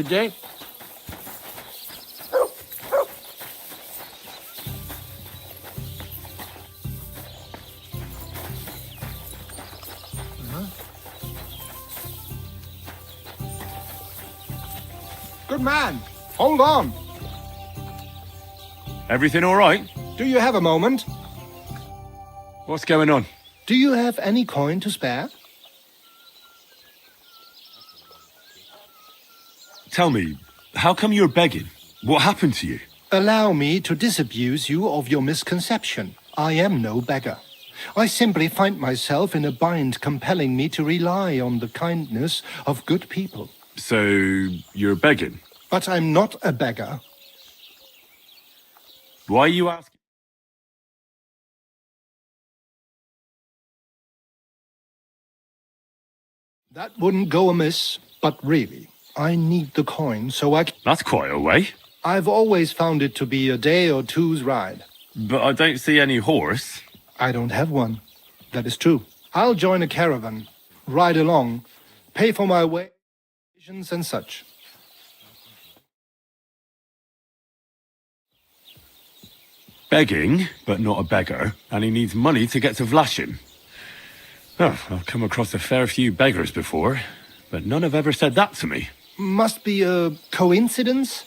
Good day. Good man. Hold on. Everything all right? Do you have a moment? What's going on? Do you have any coin to spare? Tell me, how come you're begging? What happened to you? Allow me to disabuse you of your misconception. I am no beggar. I simply find myself in a bind compelling me to rely on the kindness of good people. So, you're begging? But I'm not a beggar. Why are you asking? That wouldn't go amiss, but really, I need the coin so That's quite a way. I've always found it to be a day or two's ride. But I don't see any horse. I don't have one. That is true. I'll join a caravan, ride along, pay for my way, provisions and such. Begging, but not a beggar, and he needs money to get to Vlashim. Oh, I've come across a fair few beggars before, but none have ever said that to me. Must be a coincidence?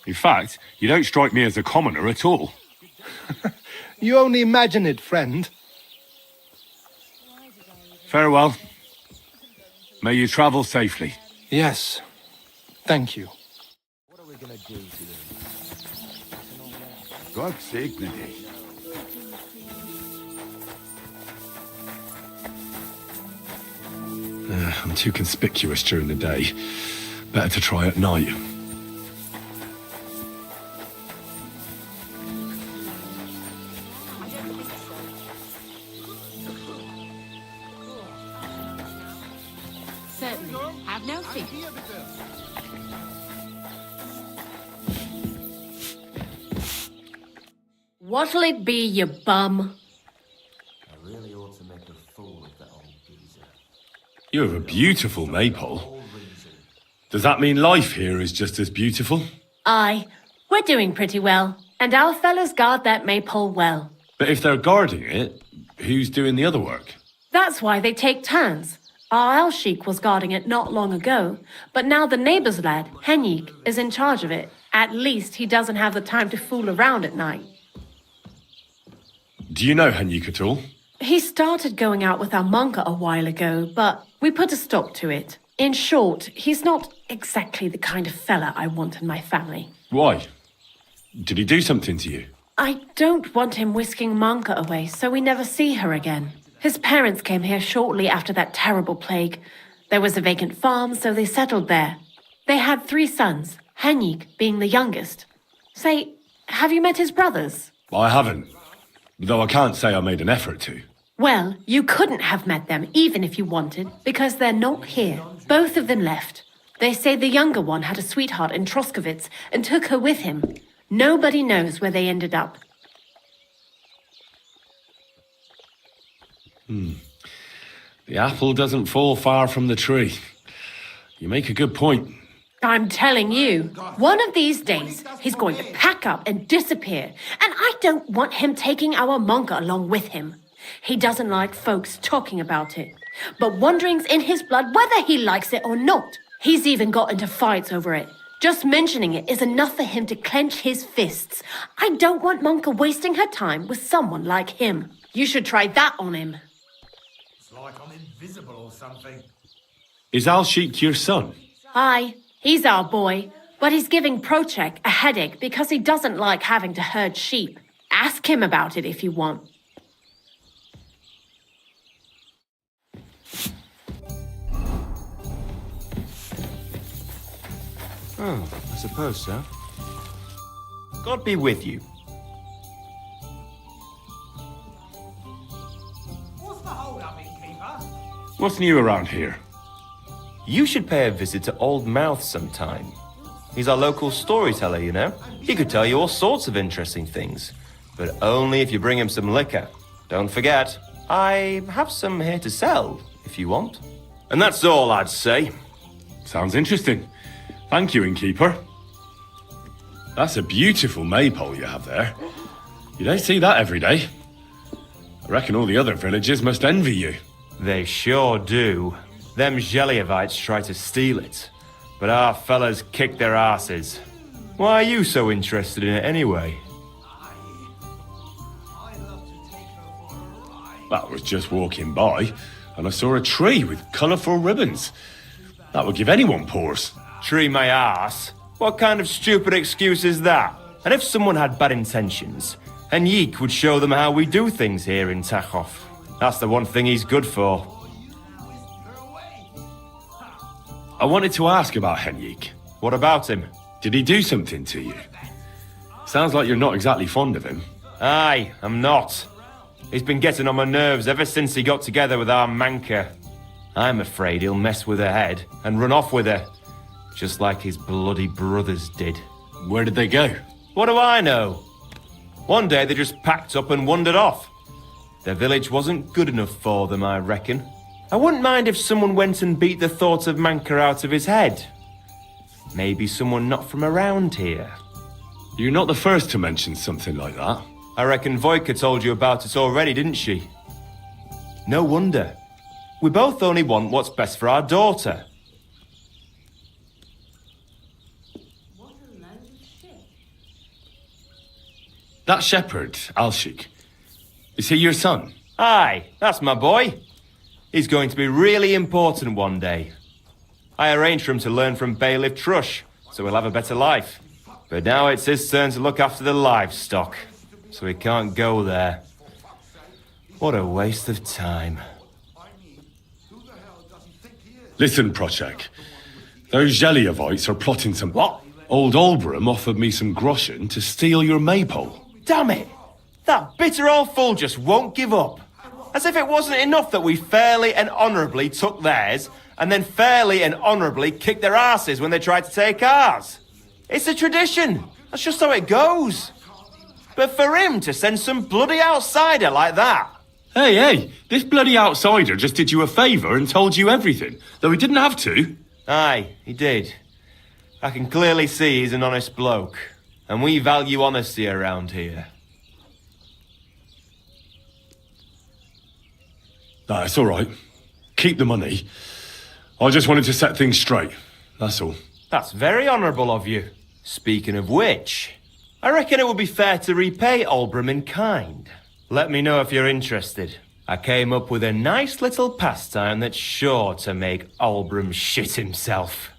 In fact, you don't strike me as a commoner at all. You only imagine it, friend. Farewell. May you travel safely. Yes. Thank you. What are we gonna do to them? God segne dich. I'm too conspicuous during the day. Better to try at night. Certainly. Have no fear. What'll it be, you bum? I really ought to make a fool of that old geezer. You have a beautiful maypole. Does that mean life here is just as beautiful? Aye, we're doing pretty well, and our fellows guard that maypole well. But if they're guarding it, who's doing the other work? That's why they take turns. Our El Sheik was guarding it not long ago, but now the neighbor's lad, Henyik, is in charge of it. At least he doesn't have the time to fool around at night. Do you know Henyik at all? He started going out with our monka a while ago, but we put a stop to it. In short, he's not exactly the kind of fella I want in my family. Why? Did he do something to you? I don't want him whisking Manka away so we never see her again. His parents came here shortly after that terrible plague. There was a vacant farm, so they settled there. They had 3 sons, Henyik being the youngest. Say, have you met his brothers? I haven't. Though I can't say I made an effort to. Well, you couldn't have met them even if you wanted, because they're not here. Both of them left. They say the younger one had a sweetheart in Troskovitz and took her with him. Nobody knows where they ended up. The apple doesn't fall far from the tree. You make a good point. I'm telling you, one of these days, he's going to pack up and disappear. And I don't want him taking our monka along with him. He doesn't like folks talking about it. But wandering's in his blood whether he likes it or not. He's even got into fights over it. Just mentioning it is enough for him to clench his fists. I don't want Monka wasting her time with someone like him. You should try that on him. It's like I'm invisible or something. Is Al Sheik your son? Aye, he's our boy, but he's giving Prochek a headache because he doesn't like having to herd sheep. Ask him about it if you want. Oh, I suppose so. God be with you. What's the hold-up, innkeeper? What's new around here? You should pay a visit to Old Mouth sometime. He's our local storyteller, you know. He could tell you all sorts of interesting things. But only if you bring him some liquor. Don't forget, I have some here to sell, if you want. And that's all I'd say. Sounds interesting. Thank you, innkeeper. That's a beautiful maypole you have there. You don't see that every day. I reckon all the other villagers must envy you. They sure do. Them Geliovites try to steal it, but our fellas kick their asses. Why are you so interested in it anyway? I was just walking by, and I saw a tree with colourful ribbons. That would give anyone pause. Tree my ass? What kind of stupid excuse is that? And if someone had bad intentions, Henrik would show them how we do things here in Tachov. That's the one thing he's good for. I wanted to ask about Henrik. What about him? Did he do something to you? Sounds like you're not exactly fond of him. Aye, I'm not. He's been getting on my nerves ever since he got together with our Manka. I'm afraid he'll mess with her head and run off with her, just like his bloody brothers did. Where did they go? What do I know? One day they just packed up and wandered off. Their village wasn't good enough for them, I reckon. I wouldn't mind if someone went and beat the thought of Manka out of his head. Maybe someone not from around here. You're not the first to mention something like that. I reckon Voika told you about it already, didn't she? No wonder. We both only want what's best for our daughter. That shepherd, Alshik, is he your son? Aye, that's my boy. He's going to be really important one day. I arranged for him to learn from Bailiff Trush, so he'll have a better life. But now it's his turn to look after the livestock, so he can't go there. What a waste of time. Listen, Prochek. Those Geliovites are plotting some... What? Old Olbram offered me some groschen to steal your maypole. Damn it! That bitter old fool just won't give up. As if it wasn't enough that we fairly and honourably took theirs, and then fairly and honourably kicked their asses when they tried to take ours. It's a tradition. That's just how it goes. But for him to send some bloody outsider like that... Hey, this bloody outsider just did you a favour and told you everything, though he didn't have to. Aye, he did. I can clearly see he's an honest bloke, and we value honesty around here. Nah, it's all right. Keep the money. I just wanted to set things straight, that's all. That's very honourable of you. Speaking of which, I reckon it would be fair to repay Olbram in kind. Let me know if you're interested. I came up with a nice little pastime that's sure to make Olbram shit himself.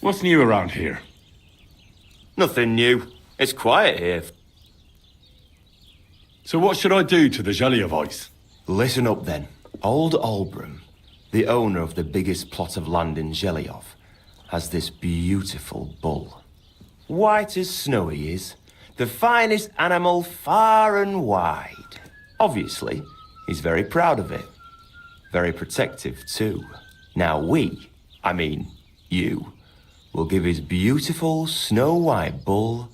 What's new around here? Nothing new. It's quiet here. So what should I do to the Geliovites? Listen up then. Old Olbram, the owner of the biggest plot of land in Zhelyov, has this beautiful bull. White as snow he is. The finest animal far and wide. Obviously, he's very proud of it. Very protective too. Now you, will give his beautiful snow-white bull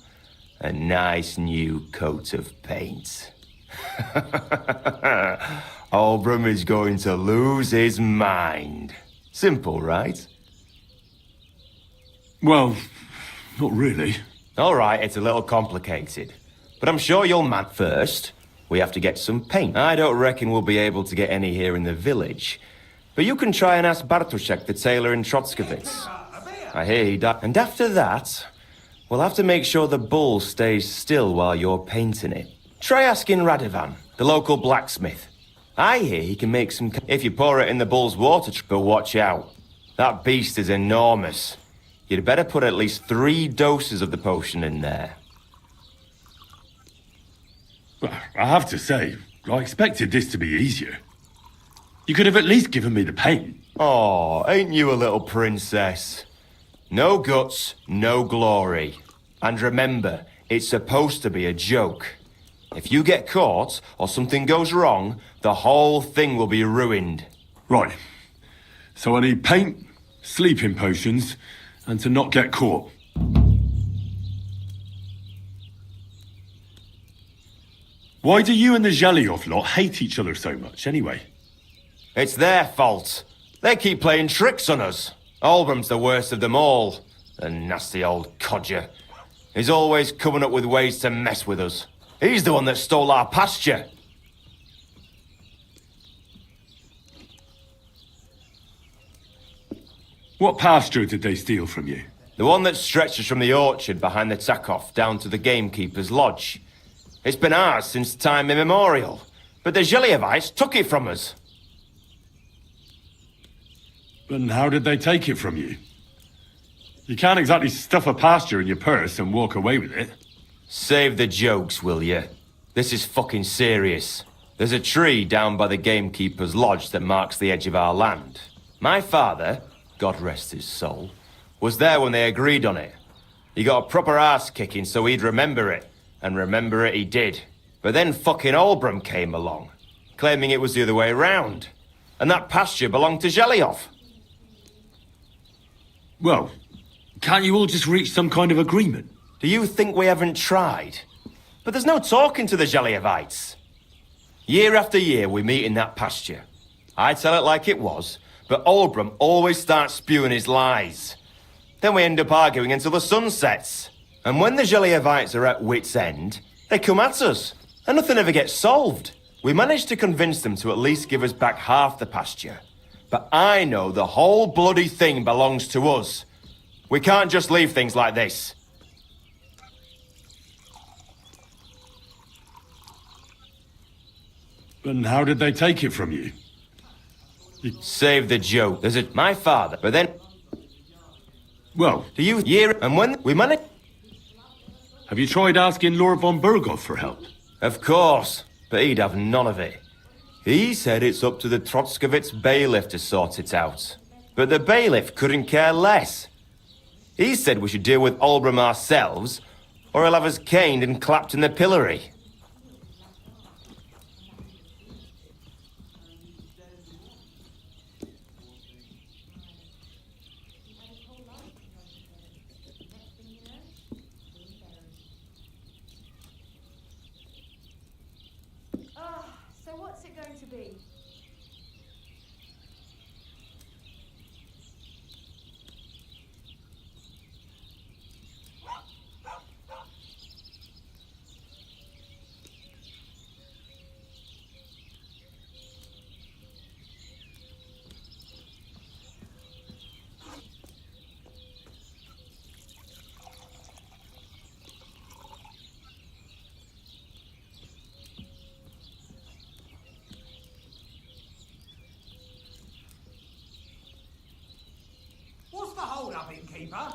a nice new coat of paint. Olbram is going to lose his mind. Simple, right? Well, not really. All right, it's a little complicated. But I'm sure you'll manage. First, we have to get some paint. I don't reckon we'll be able to get any here in the village. But you can try and ask Bartoszek, the tailor in Trotskovitz. I hear he died. And after that, we'll have to make sure the bull stays still while you're painting it. Try asking Radovan, the local blacksmith. I hear he can make some... If you pour it in the bull's water, but watch out. That beast is enormous. You'd better put at least 3 doses of the potion in there. Well, I have to say, I expected this to be easier. You could have at least given me the paint. Oh, ain't you a little princess? No guts, no glory. And remember, it's supposed to be a joke. If you get caught, or something goes wrong, the whole thing will be ruined. Right. So I need paint, sleeping potions, and to not get caught. Why do you and the Zhelyov lot hate each other so much, anyway? It's their fault. They keep playing tricks on us. Olbram's the worst of them all. The nasty old codger. He's always coming up with ways to mess with us. He's the one that stole our pasture. What pasture did they steal from you? The one that stretches from the orchard behind the Takov down to the gamekeeper's lodge. It's been ours since time immemorial, but the Zhelyevites took it from us. And how did they take it from you? You can't exactly stuff a pasture in your purse and walk away with it. Save the jokes, will you? This is fucking serious. There's a tree down by the gamekeeper's lodge that marks the edge of our land. My father, God rest his soul, was there when they agreed on it. He got a proper ass kicking so he'd remember it, and remember it he did. But then fucking Olbram came along, claiming it was the other way round, and that pasture belonged to Zhelyov. Well, can't you all just reach some kind of agreement? Do you think we haven't tried? But there's no talking to the Zhelyevites. Year after year we meet in that pasture. I tell it like it was, but Olbram always starts spewing his lies. Then we end up arguing until the sun sets. And when the Zhelyevites are at wit's end, they come at us, and nothing ever gets solved. We managed to convince them to at least give us back half the pasture. But I know the whole bloody thing belongs to us. We can't just leave things like this. And how did they take it from you? Save the joke. There's my father, but then... Well, Do you hear? And when we managed... have you tried asking Lord von Burgov for help? Of course, but he'd have none of it. He said it's up to the Trotskovitz bailiff to sort it out. But the bailiff couldn't care less. He said we should deal with Olbram ourselves, or he'll have us caned and clapped in the pillory. So what's it going to be? What's the hold up, innkeeper?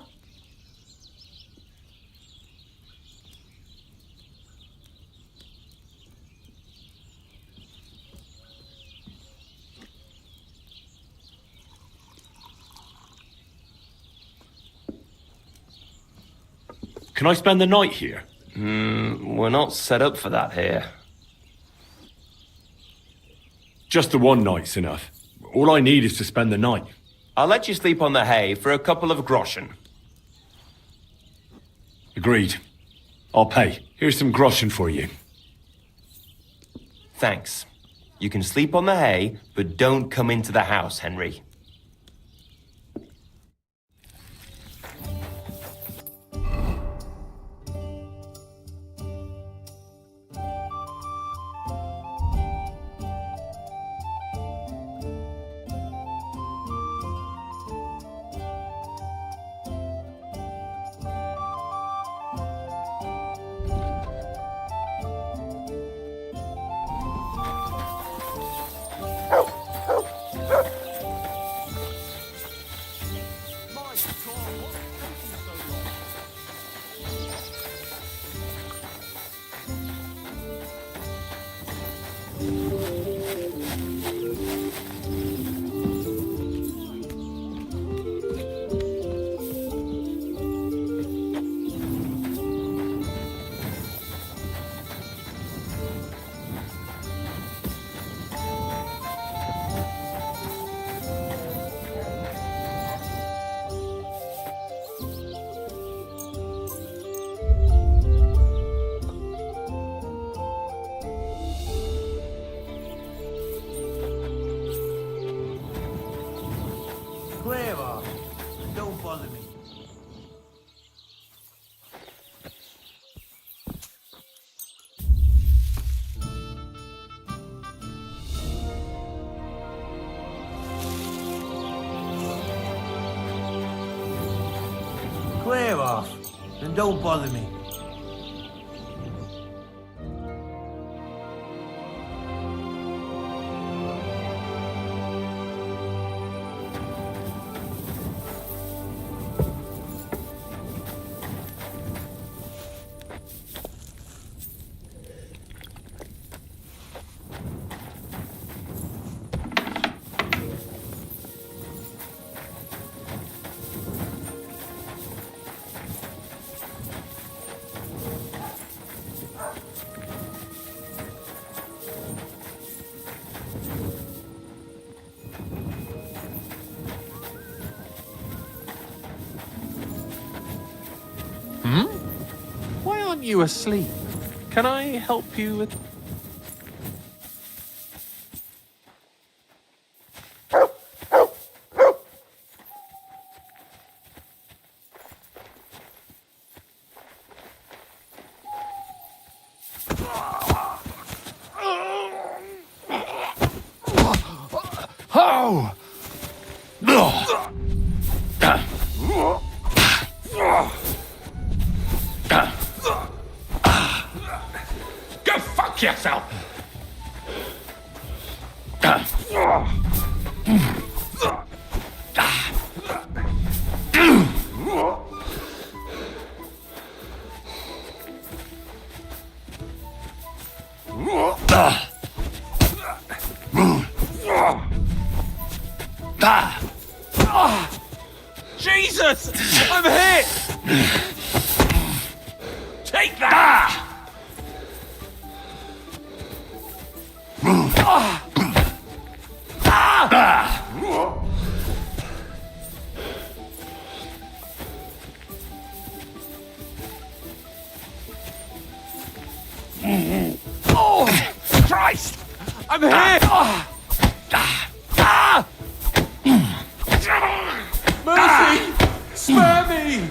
Can I spend the night here? We're not set up for that here. Just the one night's enough. All I need is to spend the night. I'll let you sleep on the hay for a couple of groschen. Agreed. I'll pay. Here's some groschen for you. Thanks. You can sleep on the hay, but don't come into the house, Henry. flare off, then don't bother me. Why aren't you asleep? Can I help you with... Oh! Go fuck yourself! Jesus! I'm hit! Take that! Oh! Christ! I'm hit! Mercy! Spare me!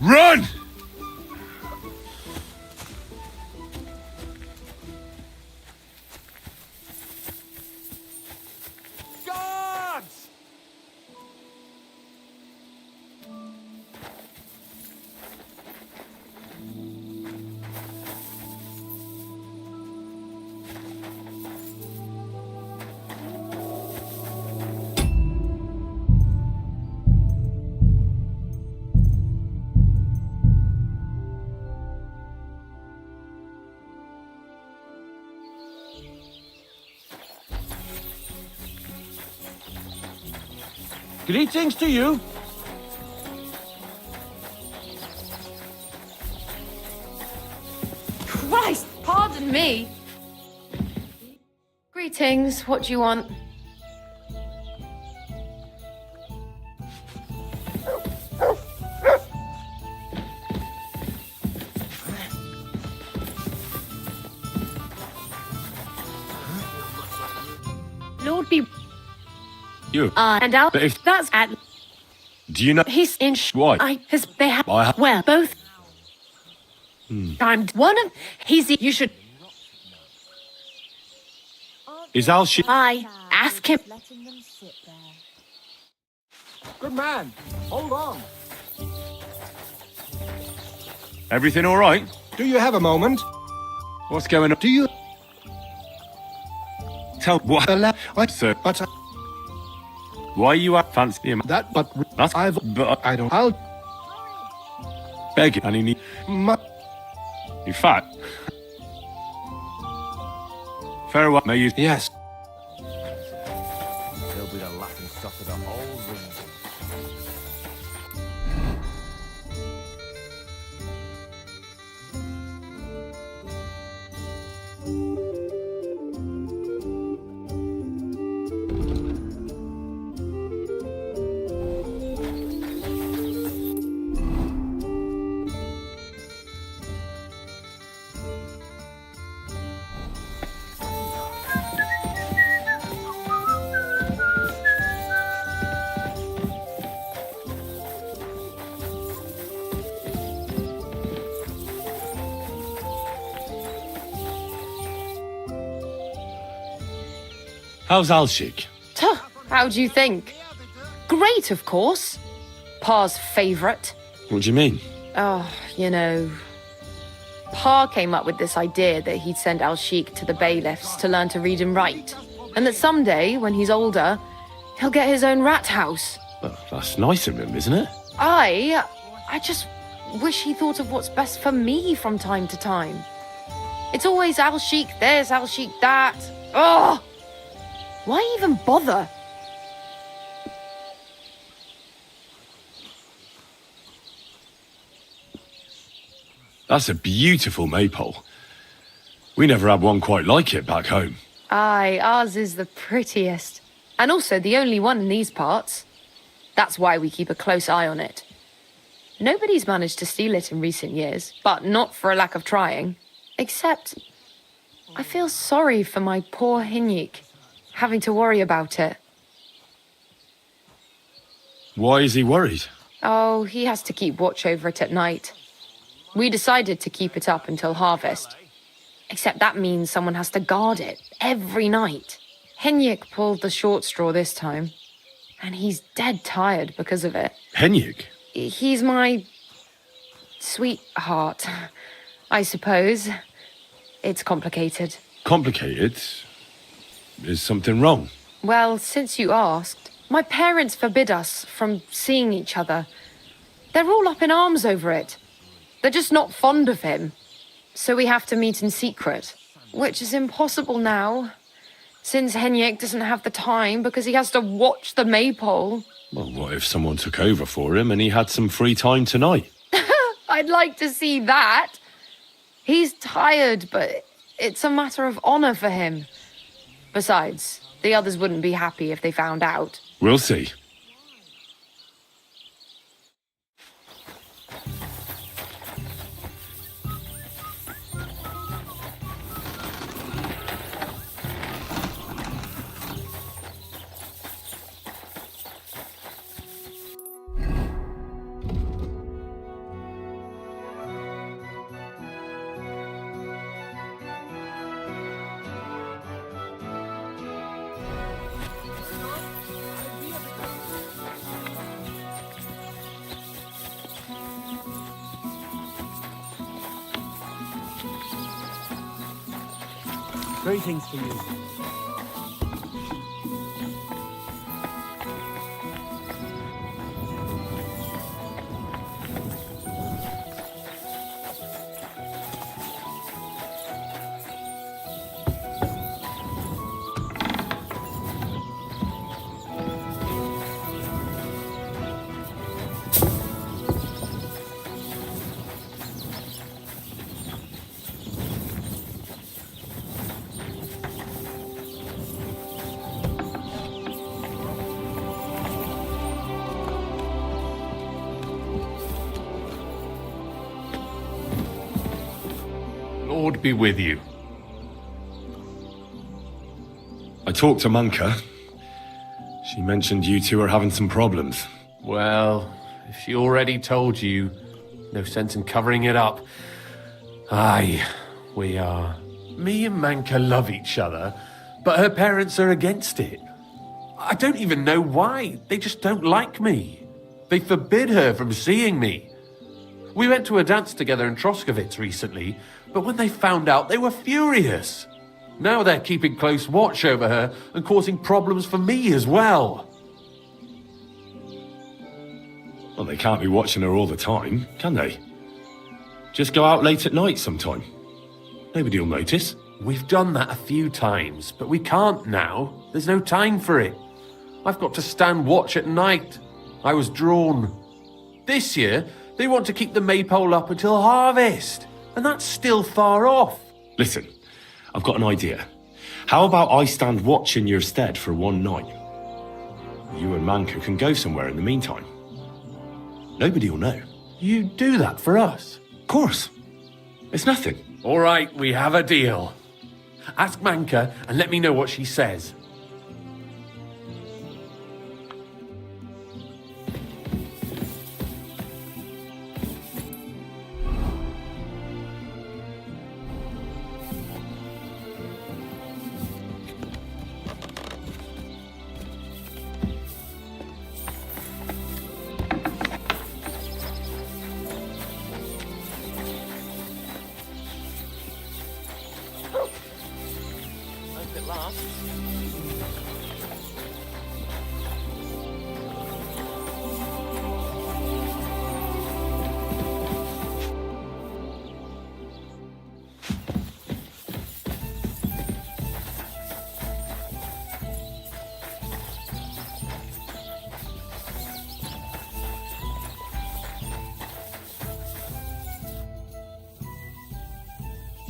Run! Guards! Greetings to you. Christ, pardon me. Greetings, what do you want? Lord be... You. and out. But if- That's at... Do you know He's in... why? They have... I ha- Well, both... I'm one of... He's... You should... Is Al shit? I ask him... Letting them sit there. Good man. Hold on. Everything all right? Do you have a moment? What's going on? Do you Tell what? allow... Sir. But Why you at fancy him? that... But That's I've... But I don't... I'll... beg it, and he need mu- you fat. Farewell, may you. Yes. He'll be the laughing stock of the whole region. How's Alshik? Tuh, How do you think? Great, of course. Pa's favourite. What do you mean? Oh, you know... Pa came up with this idea that he'd send Al-Sheikh to the bailiffs to learn to read and write. And that someday, when he's older, he'll get his own rat house. Well, that's nice of him, isn't it? I just wish he thought of what's best for me from time to time. It's always Al-Sheikh this, Al-Sheikh that. Ugh! Why even bother? That's a beautiful maypole. We never had one quite like it back home. Aye, ours is the prettiest. And also the only one in these parts. That's why we keep a close eye on it. Nobody's managed to steal it in recent years, but not for a lack of trying. Except, I feel sorry for my poor Hinyik, having to worry about it. Why is he worried? Oh, he has to keep watch over it at night. We decided to keep it up until harvest. Except that means someone has to guard it every night. Hinyik pulled the short straw this time, and he's dead tired because of it. Henyig? He's my sweetheart, I suppose. It's complicated. Complicated? Is something wrong? Well, since you asked, my parents forbid us from seeing each other. They're all up in arms over it. They're just not fond of him. So we have to meet in secret, which is impossible now, since Henyek doesn't have the time because he has to watch the maypole. Well, what if someone took over for him and he had some free time tonight? I'd like to see that. He's tired, but it's a matter of honor for him. Besides, the others wouldn't be happy if they found out. We'll see. Greetings to you. Lord be with you. I talked to Manka. She mentioned you two are having some problems. Well, if she already told you, no sense in covering it up. Aye, we are. Me and Manka love each other, but her parents are against it. I don't even know why. They just don't like me. They forbid her from seeing me. We went to a dance together in Troskovitz recently, but when they found out, they were furious. Now they're keeping close watch over her and causing problems for me as well. Well, they can't be watching her all the time, can they? Just go out late at night sometime. Nobody'll notice. We've done that a few times, but we can't now. There's no time for it. I've got to stand watch at night. I was drawn. This year, they want to keep the maypole up until harvest, and that's still far off. Listen, I've got an idea. How about I stand watch in your stead for one night? You and Manka can go somewhere in the meantime. Nobody'll know. You do that for us? Of course. It's nothing. All right, we have a deal. Ask Manka and let me know what she says.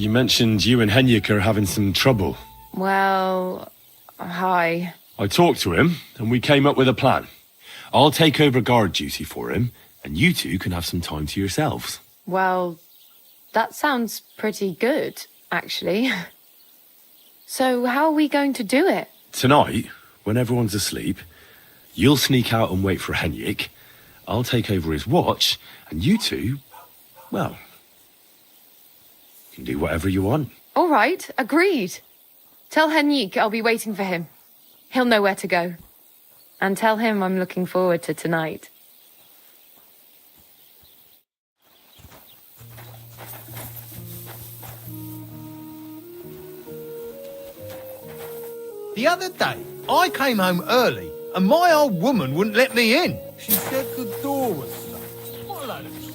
You mentioned you and Henrik are having some trouble. Well, hi. I talked to him, and we came up with a plan. I'll take over guard duty for him, and you two can have some time to yourselves. Well, that sounds pretty good, actually. So how are we going to do it? Tonight, when everyone's asleep, you'll sneak out and wait for Henrik. I'll take over his watch, and you two, well, can do whatever you want. All right, agreed. Tell Henrik I'll be waiting for him. He'll know where to go. And tell him I'm looking forward to tonight. The other day, I came home early and my old woman wouldn't let me in. She said the door was shut. What a load of shite.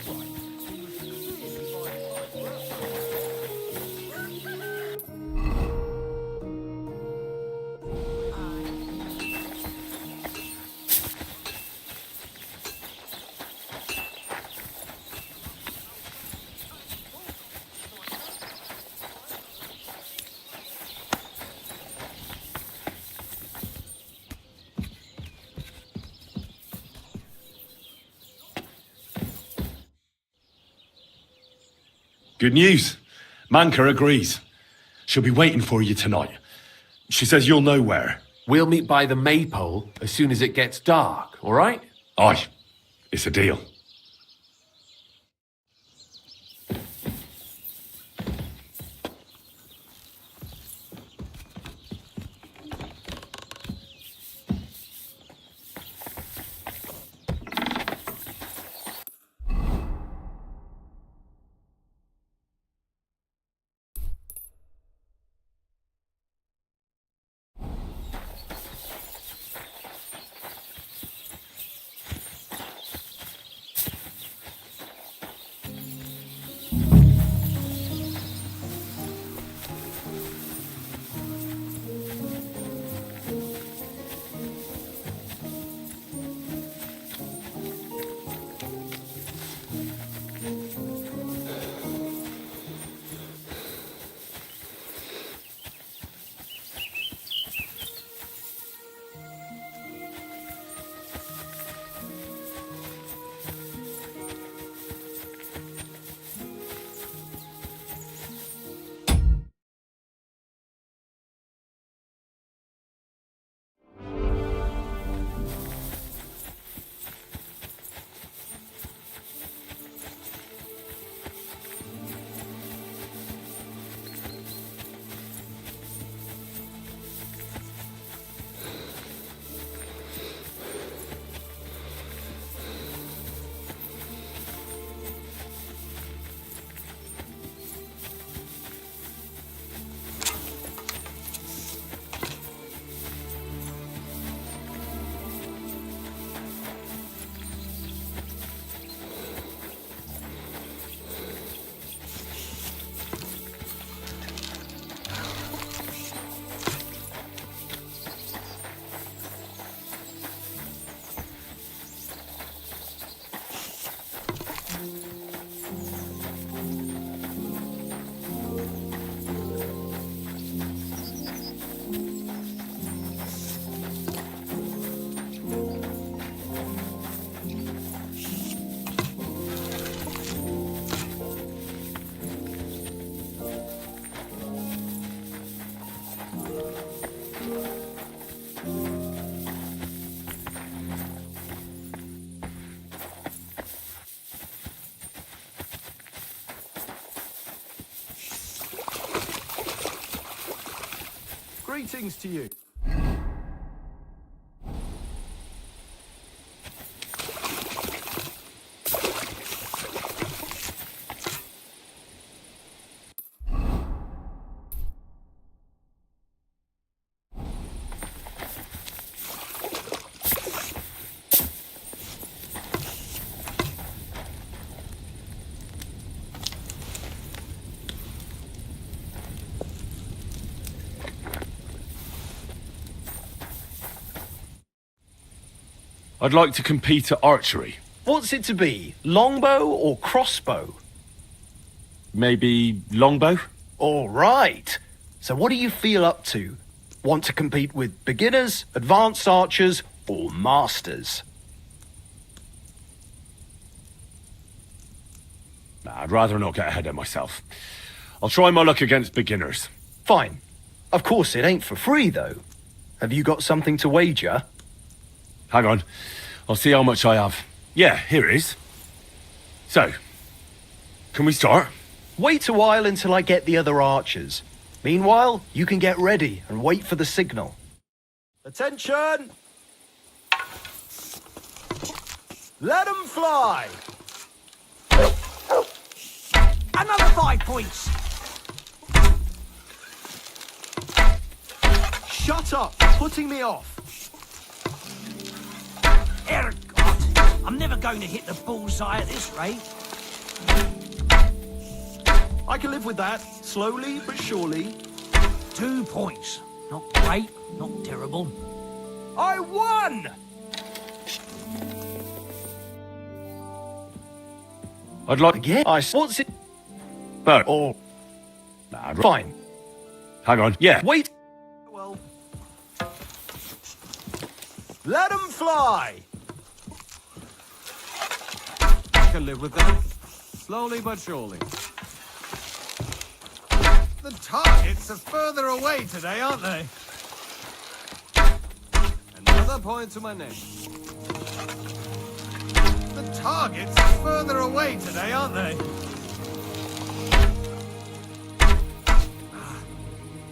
Good news. Manka agrees. She'll be waiting for you tonight. She says you'll know where. We'll meet by the maypole as soon as it gets dark, all right? Aye. It's a deal. Greetings to you. I'd like to compete at archery. What's it to be? Longbow or crossbow? Maybe longbow? All right. So what do you feel up to? Want to compete with beginners, advanced archers, or masters? Nah, I'd rather not get ahead of myself. I'll try my luck against beginners. Fine. Of course, it ain't for free, though. Have you got something to wager? Hang on. I'll see how much I have. Yeah, here it is. So, can we start? Wait a while until I get the other archers. Meanwhile, you can get ready and wait for the signal. Attention! Let 'em fly! Another 5 points. Shut up! Putting me off! Herrgott, I'm never going to hit the bullseye at this rate. I can live with that. Slowly but surely. 2 points. Not great, not terrible. I won! I'd like... Again? What's it? No. Oh. Nah, Fine. Hang on. Yeah. Wait. Well. Let 'em fly! I can live with that. Slowly but surely. The targets are further away today, aren't they? Another point to my name. The targets are further away today, aren't they?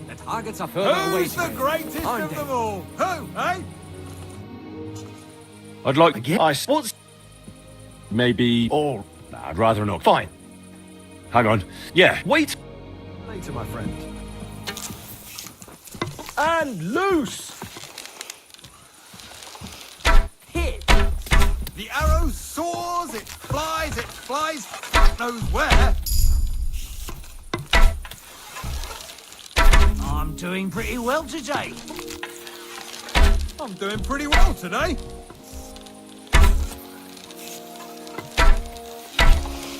The targets are further away Who's the today, greatest aren't of they? them all? Who, eh? I'd like... Again? What's... Maybe... Oh. Nah, I'd rather not. Fine. Hang on. Yeah. Wait. Later, my friend. And loose! Hit. The arrow soars, it flies, fuck knows where. I'm doing pretty well today. I'm doing pretty well today.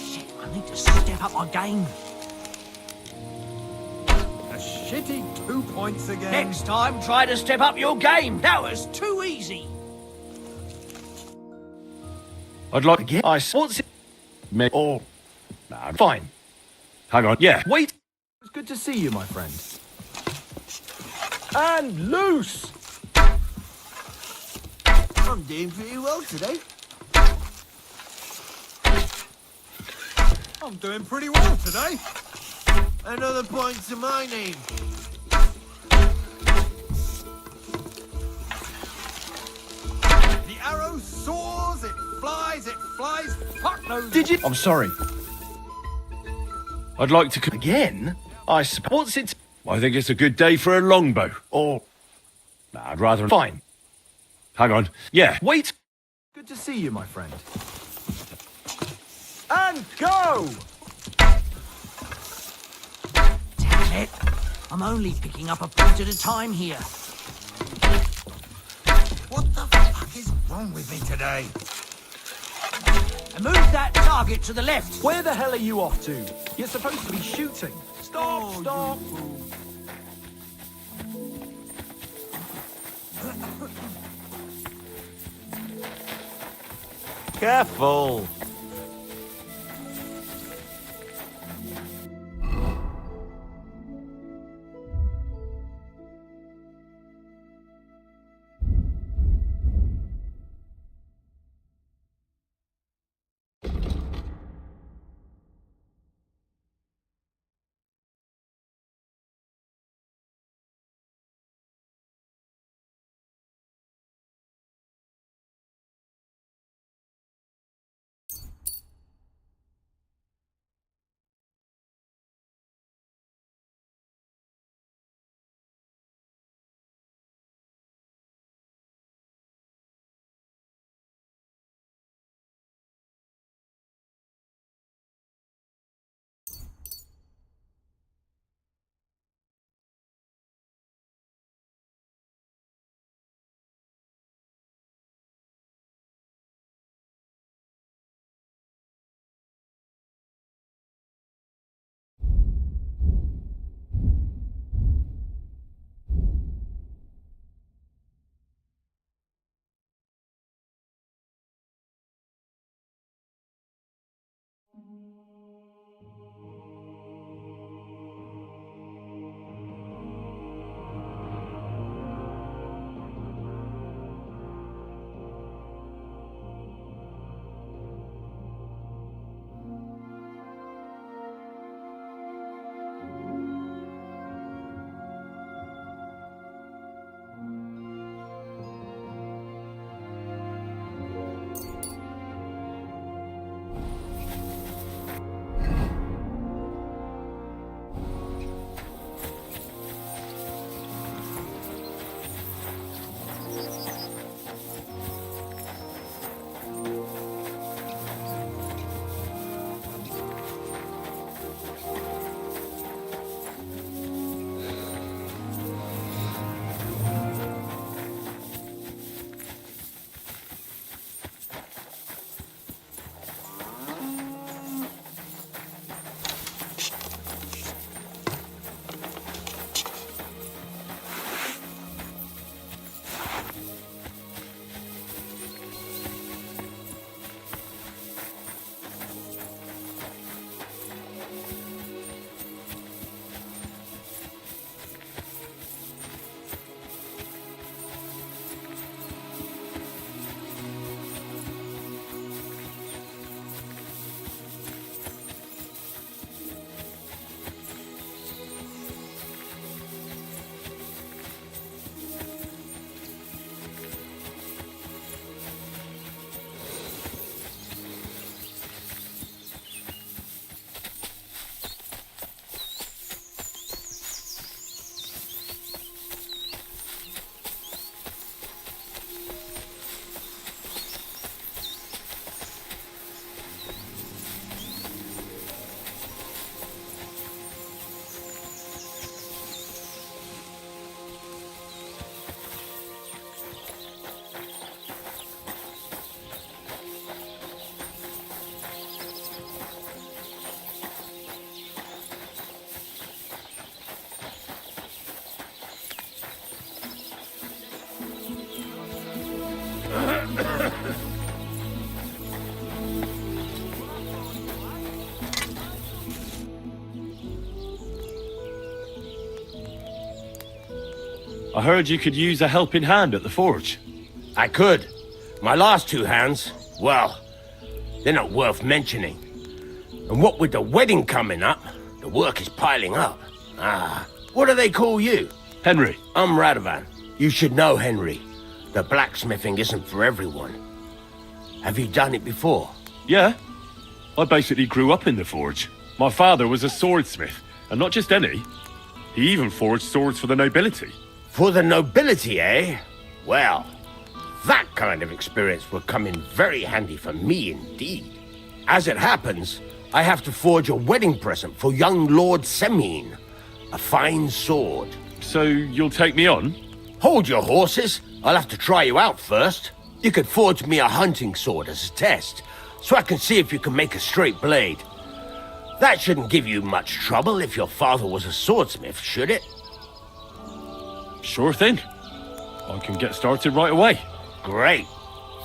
Shit, I need to step up my game. A shitty 2 points again. Next time, try to step up your game. That was too easy. I'd like... Again? What's it? Oh. Nah, Fine. hang on. Yeah. Wait. It's good to see you, my friend. And loose! I'm doing pretty well today. I'm doing pretty well today. Another point to my name. The arrow soars, it flies, fuck knows. Did you? I'm sorry. I'd like to... Again? I suppose. What's it? I think it's a good day for a longbow. Oh. Nah, I'd rather... Fine. Hang on. Yeah. Wait. Good to see you, my friend. And go! Damn it. I'm only picking up a point at a time here. What the fuck is wrong with me today? And move that target to the left. Where the hell are you off to? You're supposed to be shooting. Stop, stop. Careful! I heard you could use a helping hand at the forge. I could. My last two hands, well, they're not worth mentioning. And what with the wedding coming up, the work is piling up. What do they call you? Henry. I'm Radovan. You should know Henry. The blacksmithing isn't for everyone. Have you done it before? Yeah. I basically grew up in the forge. My father was a swordsmith, and not just any. He even forged swords for the nobility. For the nobility, eh? Well, that kind of experience will come in very handy for me indeed. As it happens, I have to forge a wedding present for young Lord Semine. A fine sword. So you'll take me on? Hold your horses. I'll have to try you out first. You could forge me a hunting sword as a test, so I can see if you can make a straight blade. That shouldn't give you much trouble if your father was a swordsmith, should it? Sure thing. I can get started right away. Great.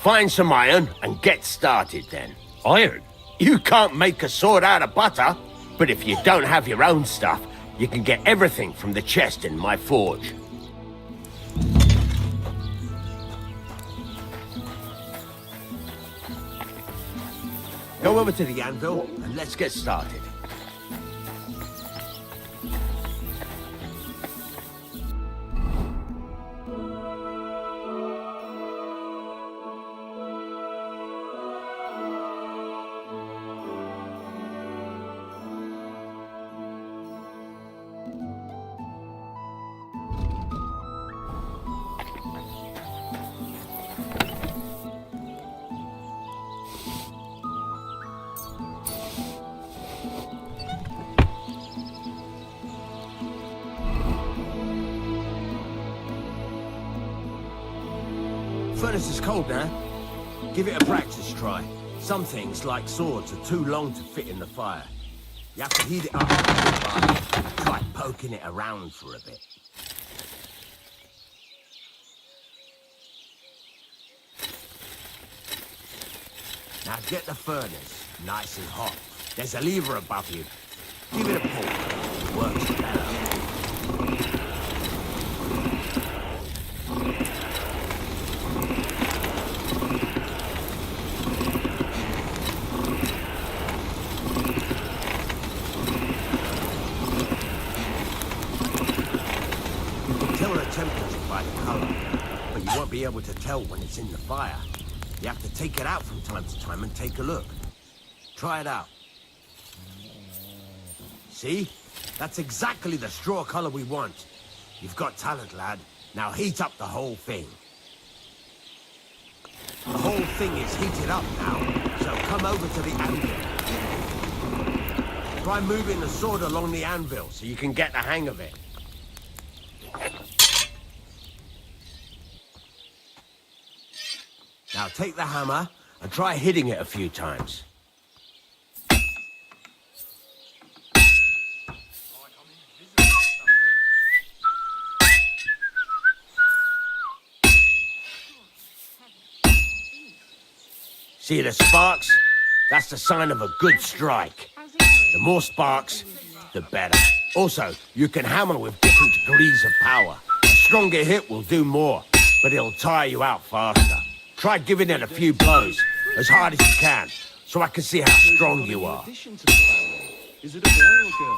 Find some iron and get started then. Iron? You can't make a sword out of butter, but if you don't have your own stuff, you can get everything from the chest in my forge. Go over to the anvil and let's get started. Furnace is cold now. Give it a practice try. Some things, like swords, are too long to fit in the fire. You have to heat it up. Try poking it around for a bit. Now get the furnace nice and hot. There's a lever above you. Give it a pull. It works better. Be able to tell when it's in the fire. You have to take it out from time to time and take a look. Try it out. See? That's exactly the straw color we want. You've got talent, lad. Now heat up the whole thing. The whole thing is heated up now, so come over to the anvil. Try moving the sword along the anvil so you can get the hang of it. Now take the hammer and try hitting it a few times. See the sparks? That's the sign of a good strike. The more sparks, the better. Also, you can hammer with different degrees of power. A stronger hit will do more, but it'll tire you out faster. Try giving it a few blows, as hard as you can, so I can see how strong you are.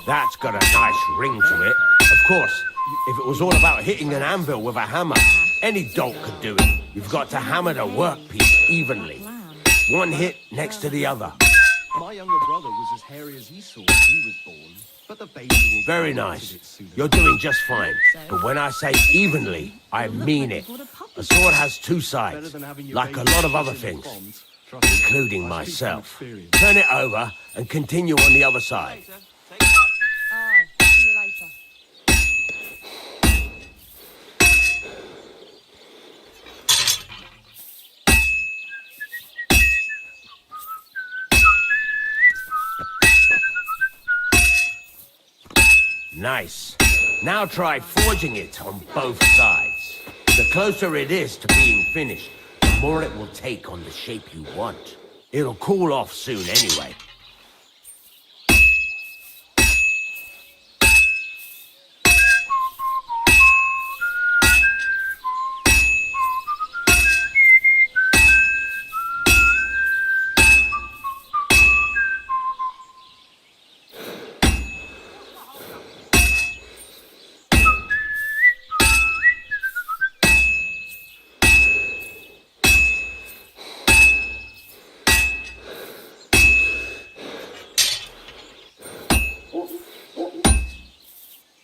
That's got a nice ring to it. Of course, if it was all about hitting an anvil with a hammer, any dolt could do it. You've got to hammer the workpiece evenly. One hit next to the other. My younger brother was as hairy as Esau when he was born, but the baby will... Very nice. You're doing just fine. But when I say evenly, I mean it. A sword has two sides, like a lot of other things, including myself. Turn it over and continue on the other side. Nice. Now try forging it on both sides. The closer it is to being finished, the more it will take on the shape you want. It'll cool off soon anyway.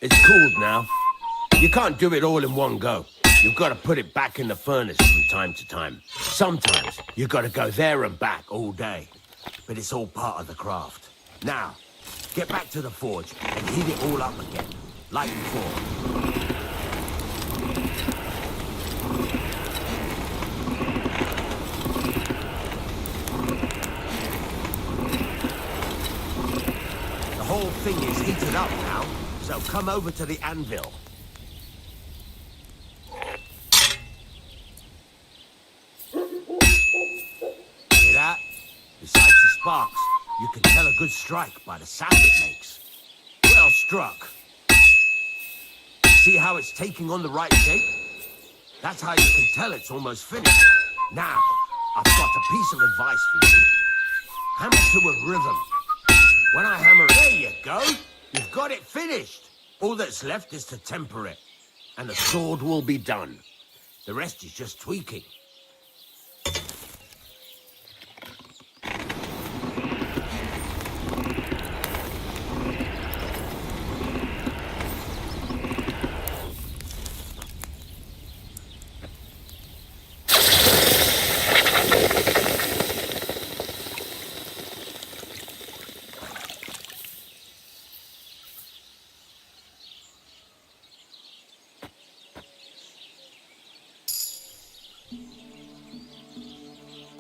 It's cooled now. You can't do it all in one go. You've got to put it back in the furnace from time to time. Sometimes you've got to go there and back all day. But it's all part of the craft. Now, get back to the forge and heat it all up again, like before. The whole thing is heated up now, so come over to the anvil. Hear that? Besides the sparks, you can tell a good strike by the sound it makes. Well struck. See how it's taking on the right shape? That's how you can tell it's almost finished. Now, I've got a piece of advice for you. Hammer to a rhythm. When I hammer, there you go. You've got it finished. All that's left is to temper it. And the sword will be done. The rest is just tweaking.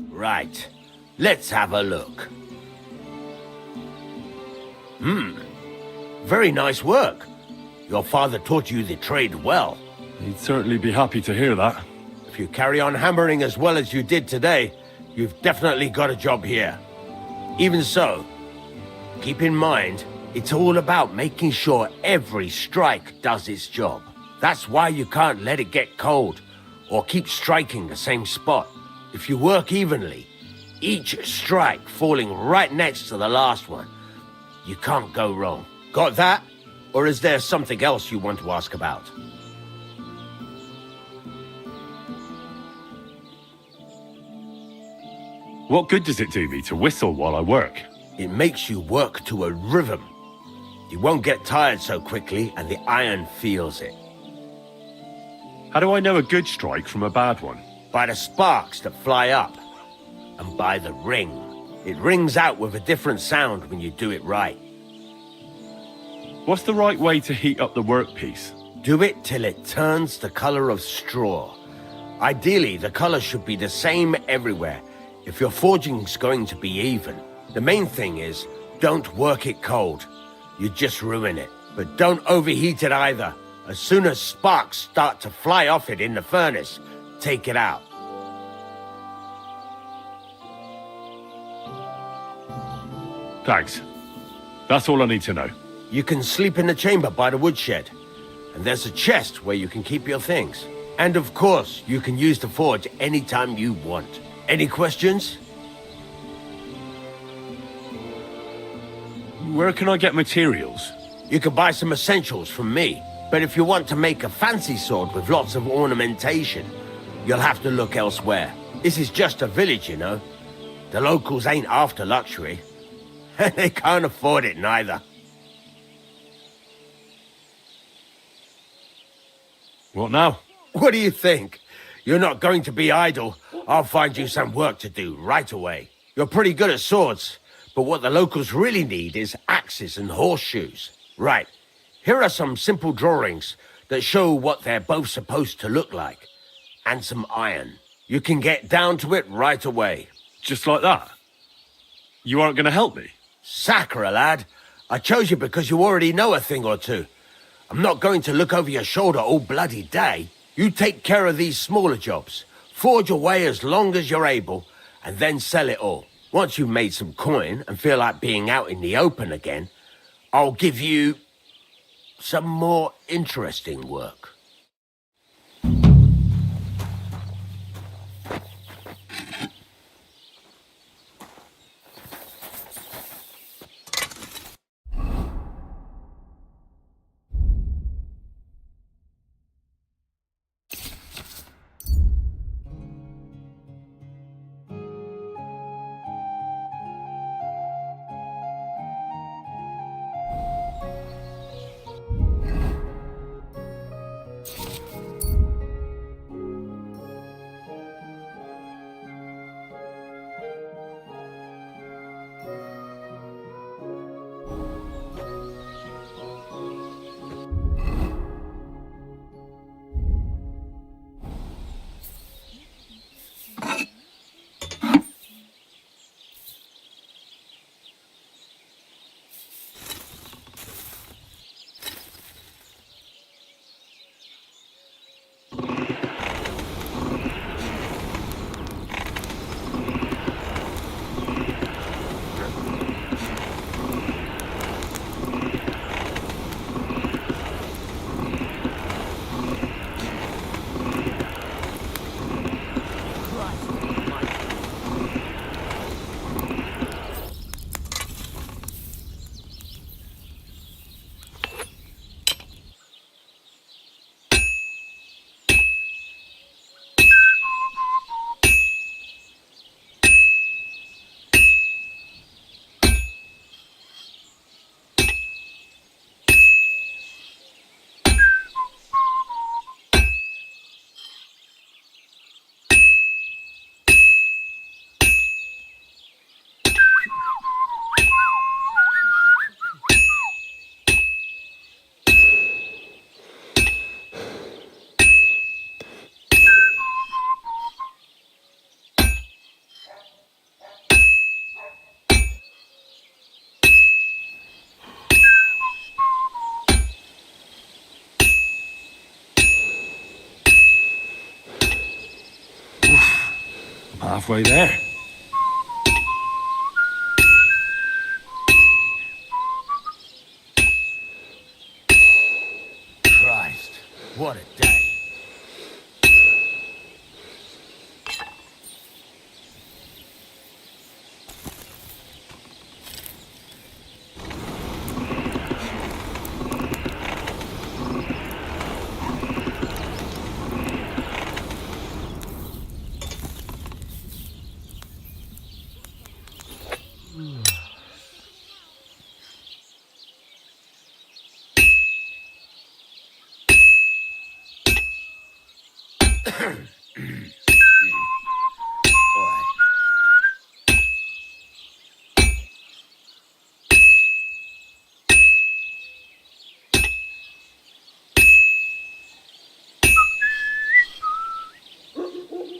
Right. Let's have a look. Very nice work. Your father taught you the trade well. He'd certainly be happy to hear that. If you carry on hammering as well as you did today, you've definitely got a job here. Even so, keep in mind, it's all about making sure every strike does its job. That's why you can't let it get cold, or keep striking the same spot. If you work evenly, each strike falling right next to the last one, you can't go wrong. Got that? Or is there something else you want to ask about? What good does it do me to whistle while I work? It makes you work to a rhythm. You won't get tired so quickly, and the iron feels it. How do I know a good strike from a bad one? By the sparks that fly up, and by the ring. It rings out with a different sound when you do it right. What's the right way to heat up the workpiece? Do it till it turns the color of straw. Ideally, the color should be the same everywhere, if your forging's going to be even. The main thing is, don't work it cold. You just ruin it. But don't overheat it either. As soon as sparks start to fly off it in the furnace, take it out. Thanks. That's all I need to know. You can sleep in the chamber by the woodshed. And there's a chest where you can keep your things. And of course, you can use the forge anytime you want. Any questions? Where can I get materials? You can buy some essentials from me. But if you want to make a fancy sword with lots of ornamentation, you'll have to look elsewhere. This is just a village, you know. The locals ain't after luxury. They can't afford it neither. What now? What do you think? You're not going to be idle. I'll find you some work to do right away. You're pretty good at swords, but what the locals really need is axes and horseshoes. Right. Here are some simple drawings that show what they're both supposed to look like. And some iron. You can get down to it right away. Just like that? You aren't going to help me? Sacre, lad. I chose you because you already know a thing or two. I'm not going to look over your shoulder all bloody day. You take care of these smaller jobs. Forge away as long as you're able, and then sell it all. Once you've made some coin and feel like being out in the open again, I'll give you some more interesting work. halfway there. Christ, what a day.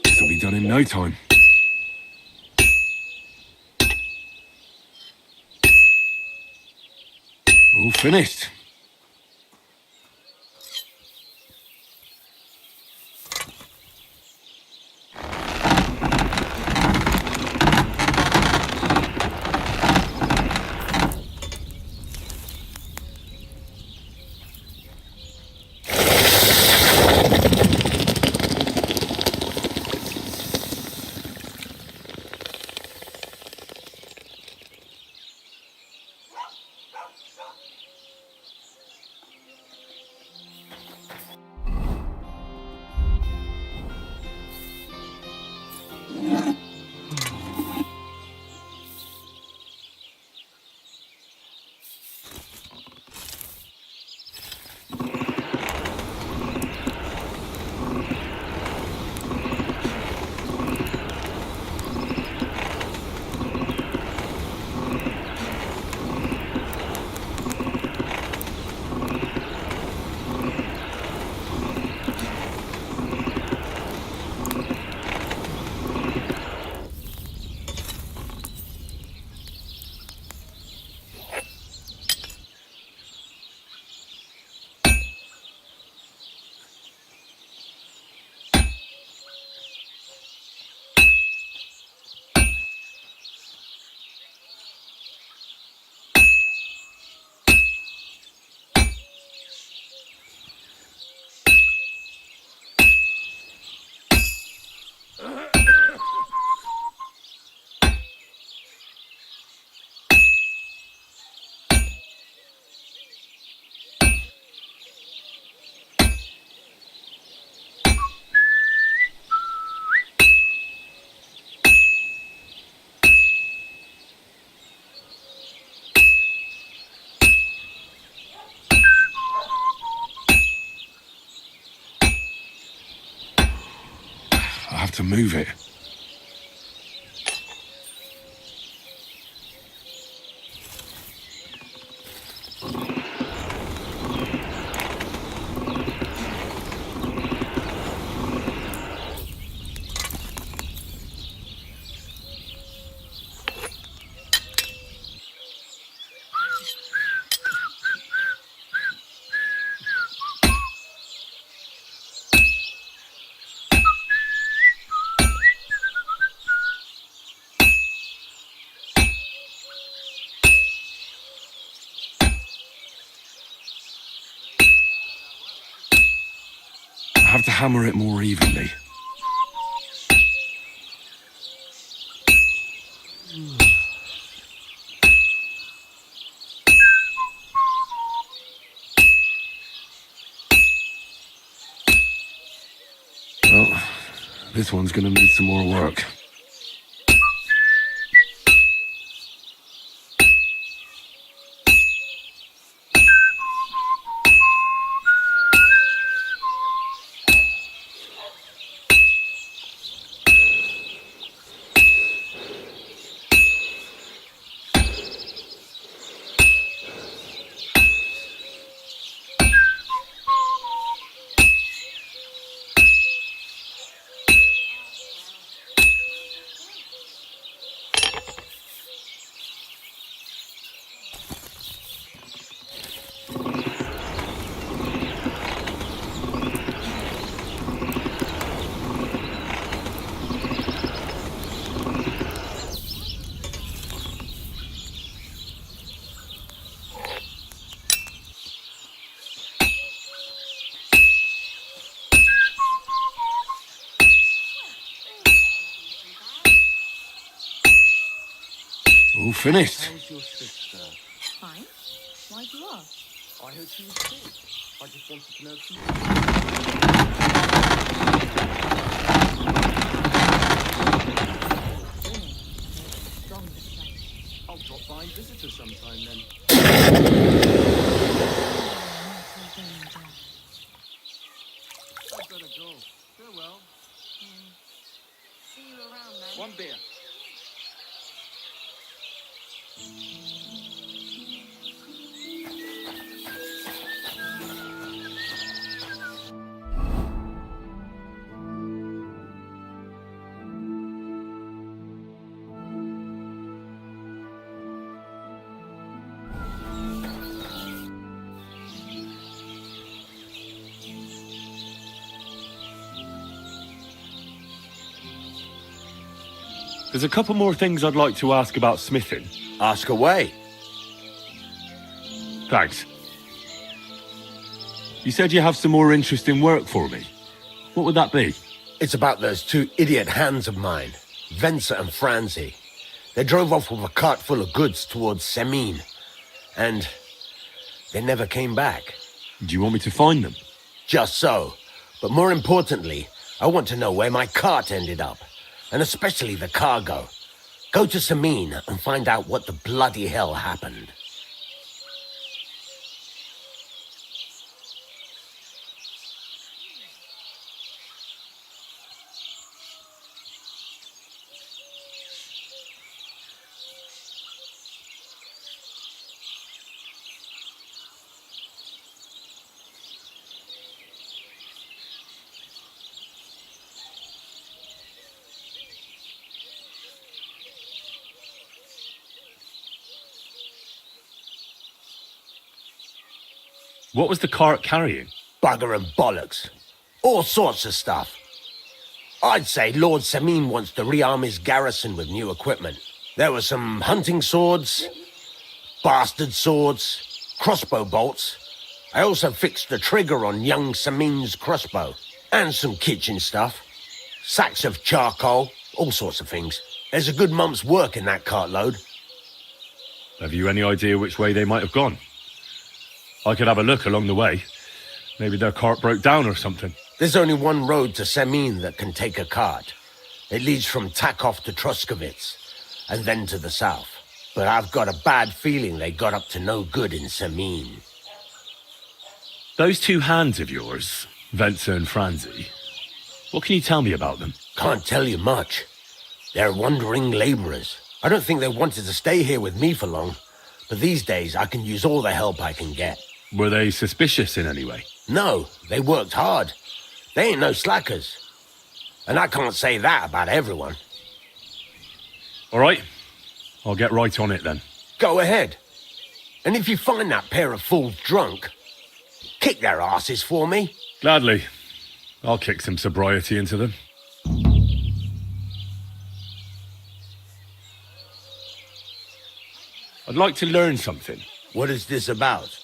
This'll be done in no time. All finished. I have to move it. I have to hammer it more evenly. Well, this one's gonna need some more work. All finished. How's your sister? Fine. Why'd you ask? I heard she was sick. I just wanted to know if she... I'll drop by and visit her sometime then. I'd better go. Farewell. See you around then. One beer. There's a couple more things I'd like to ask about smithing. Ask away. Thanks. You said you have some more interesting work for me. What would that be? It's about those two idiot hands of mine, Venser and Franzi. They drove off with a cart full of goods towards Semine, and they never came back. Do you want me to find them? Just so. But more importantly, I want to know where my cart ended up, and especially the cargo. Go to Semine and find out what the bloody hell happened. What was the cart carrying? Bugger and bollocks. All sorts of stuff. I'd say Lord Semine wants to rearm his garrison with new equipment. There were some hunting swords, bastard swords, crossbow bolts. I also fixed the trigger on young Semine's crossbow. And some kitchen stuff. Sacks of charcoal, all sorts of things. There's a good month's work in that cartload. Have you any idea which way they might have gone? I could have a look along the way. Maybe their cart broke down or something. There's only one road to Semine that can take a cart. It leads from Takov to Troskovitz, and then to the south. But I've got a bad feeling they got up to no good in Semine. Those two hands of yours, Venser and Franzi, what can you tell me about them? Can't tell you much. They're wandering laborers. I don't think they wanted to stay here with me for long, but these days I can use all the help I can get. Were they suspicious in any way? No, they worked hard. They ain't no slackers. And I can't say that about everyone. All right, I'll get right on it then. Go ahead. And if you find that pair of fools drunk, kick their asses for me. Gladly. I'll kick some sobriety into them. I'd like to learn something. What is this about?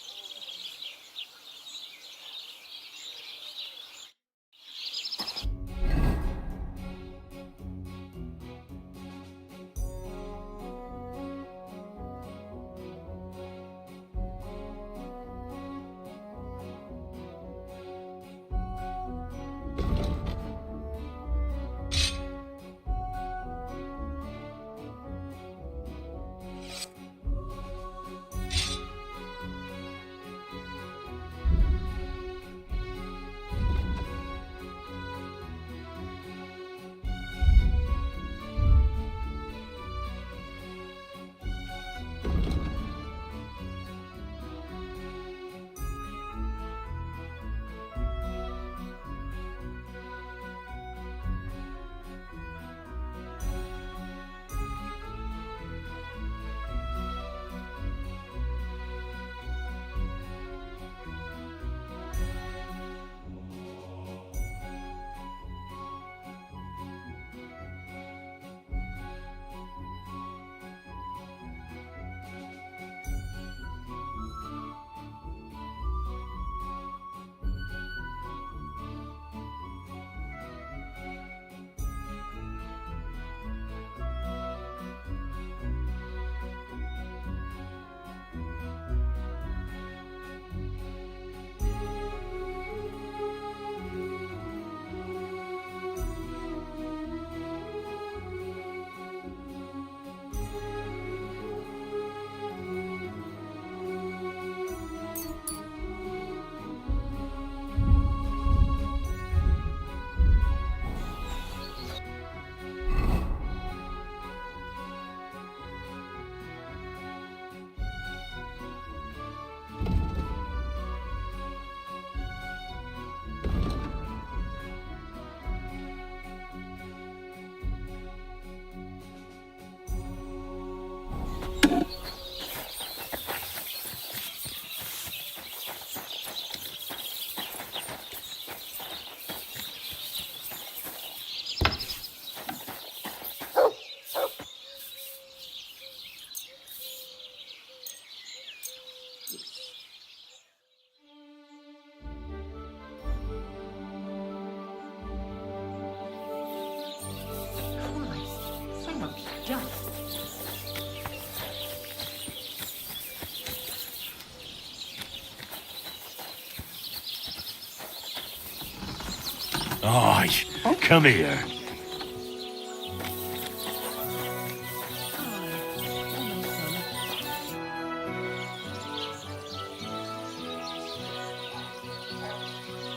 Aye, come here.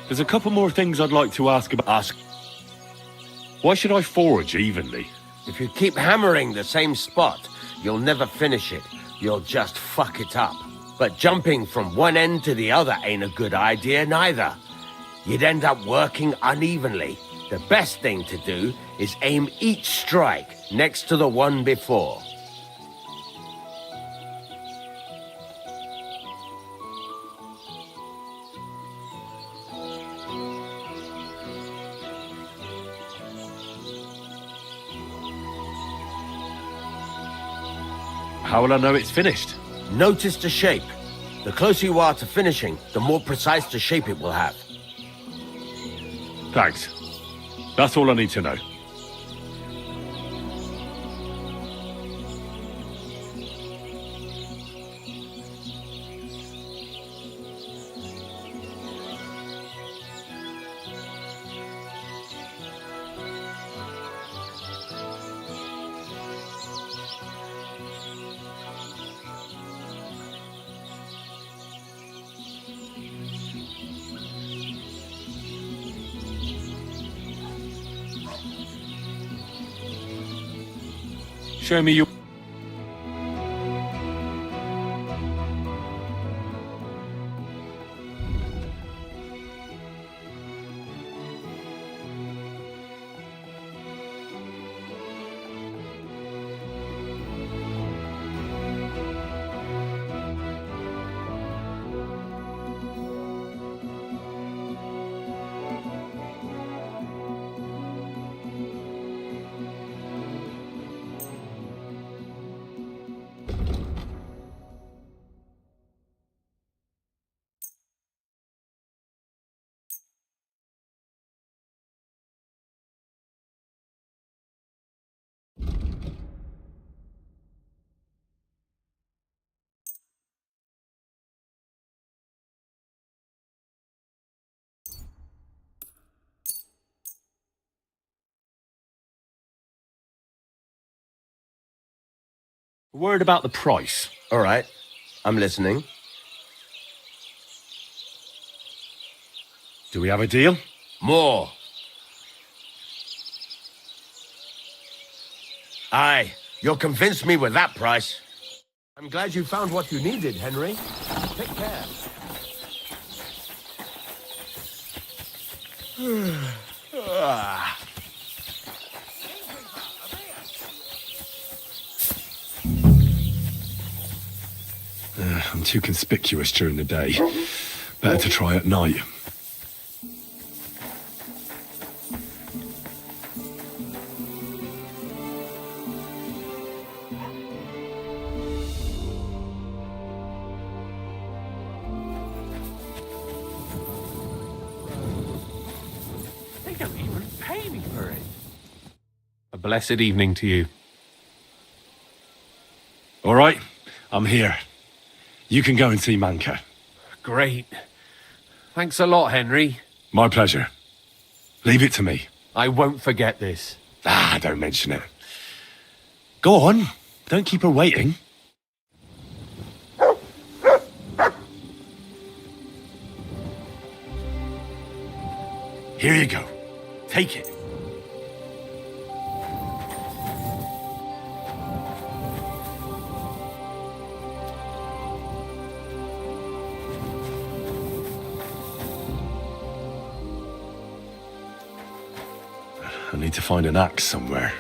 There's a couple more things I'd like to ask about. Ask. Why should I forage evenly? If you keep hammering the same spot, you'll never finish it. You'll just fuck it up. But jumping from one end to the other ain't a good idea neither. You'd end up working unevenly. The best thing to do is aim each strike next to the one before. How will I know it's finished? Notice the shape. The closer you are to finishing, the more precise the shape it will have. Thanks. That's all I need to know. Show me your... Word about the price. All right, I'm listening. Do we have a deal? More. Aye, you'll convince me with that price. I'm glad you found what you needed, Henry. Take care. I'm too conspicuous during the day. Better to try at night. They don't even pay me for it. A blessed evening to you. All right, I'm here. You can go and see Manka. Great. Thanks a lot, Henry. My pleasure. Leave it to me. I won't forget this. Don't mention it. Go on. Don't keep her waiting. Here you go. Take it. I need to find an axe somewhere.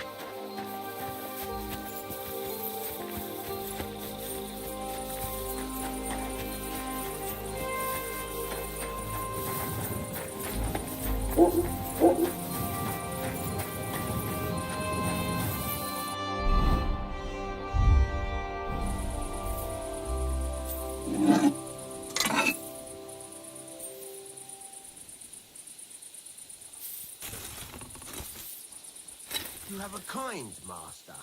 You have a kind master.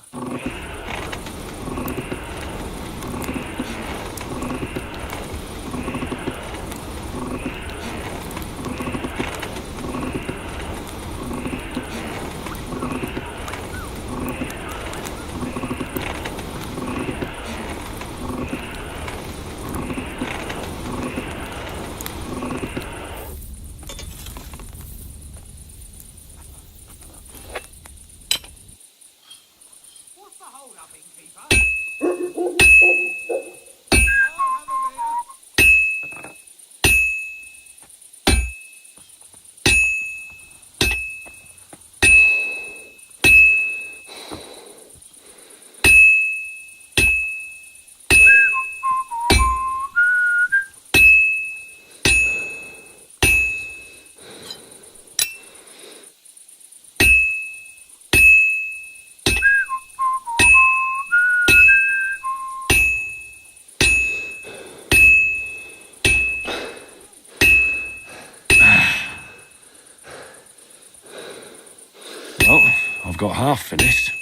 got half finished.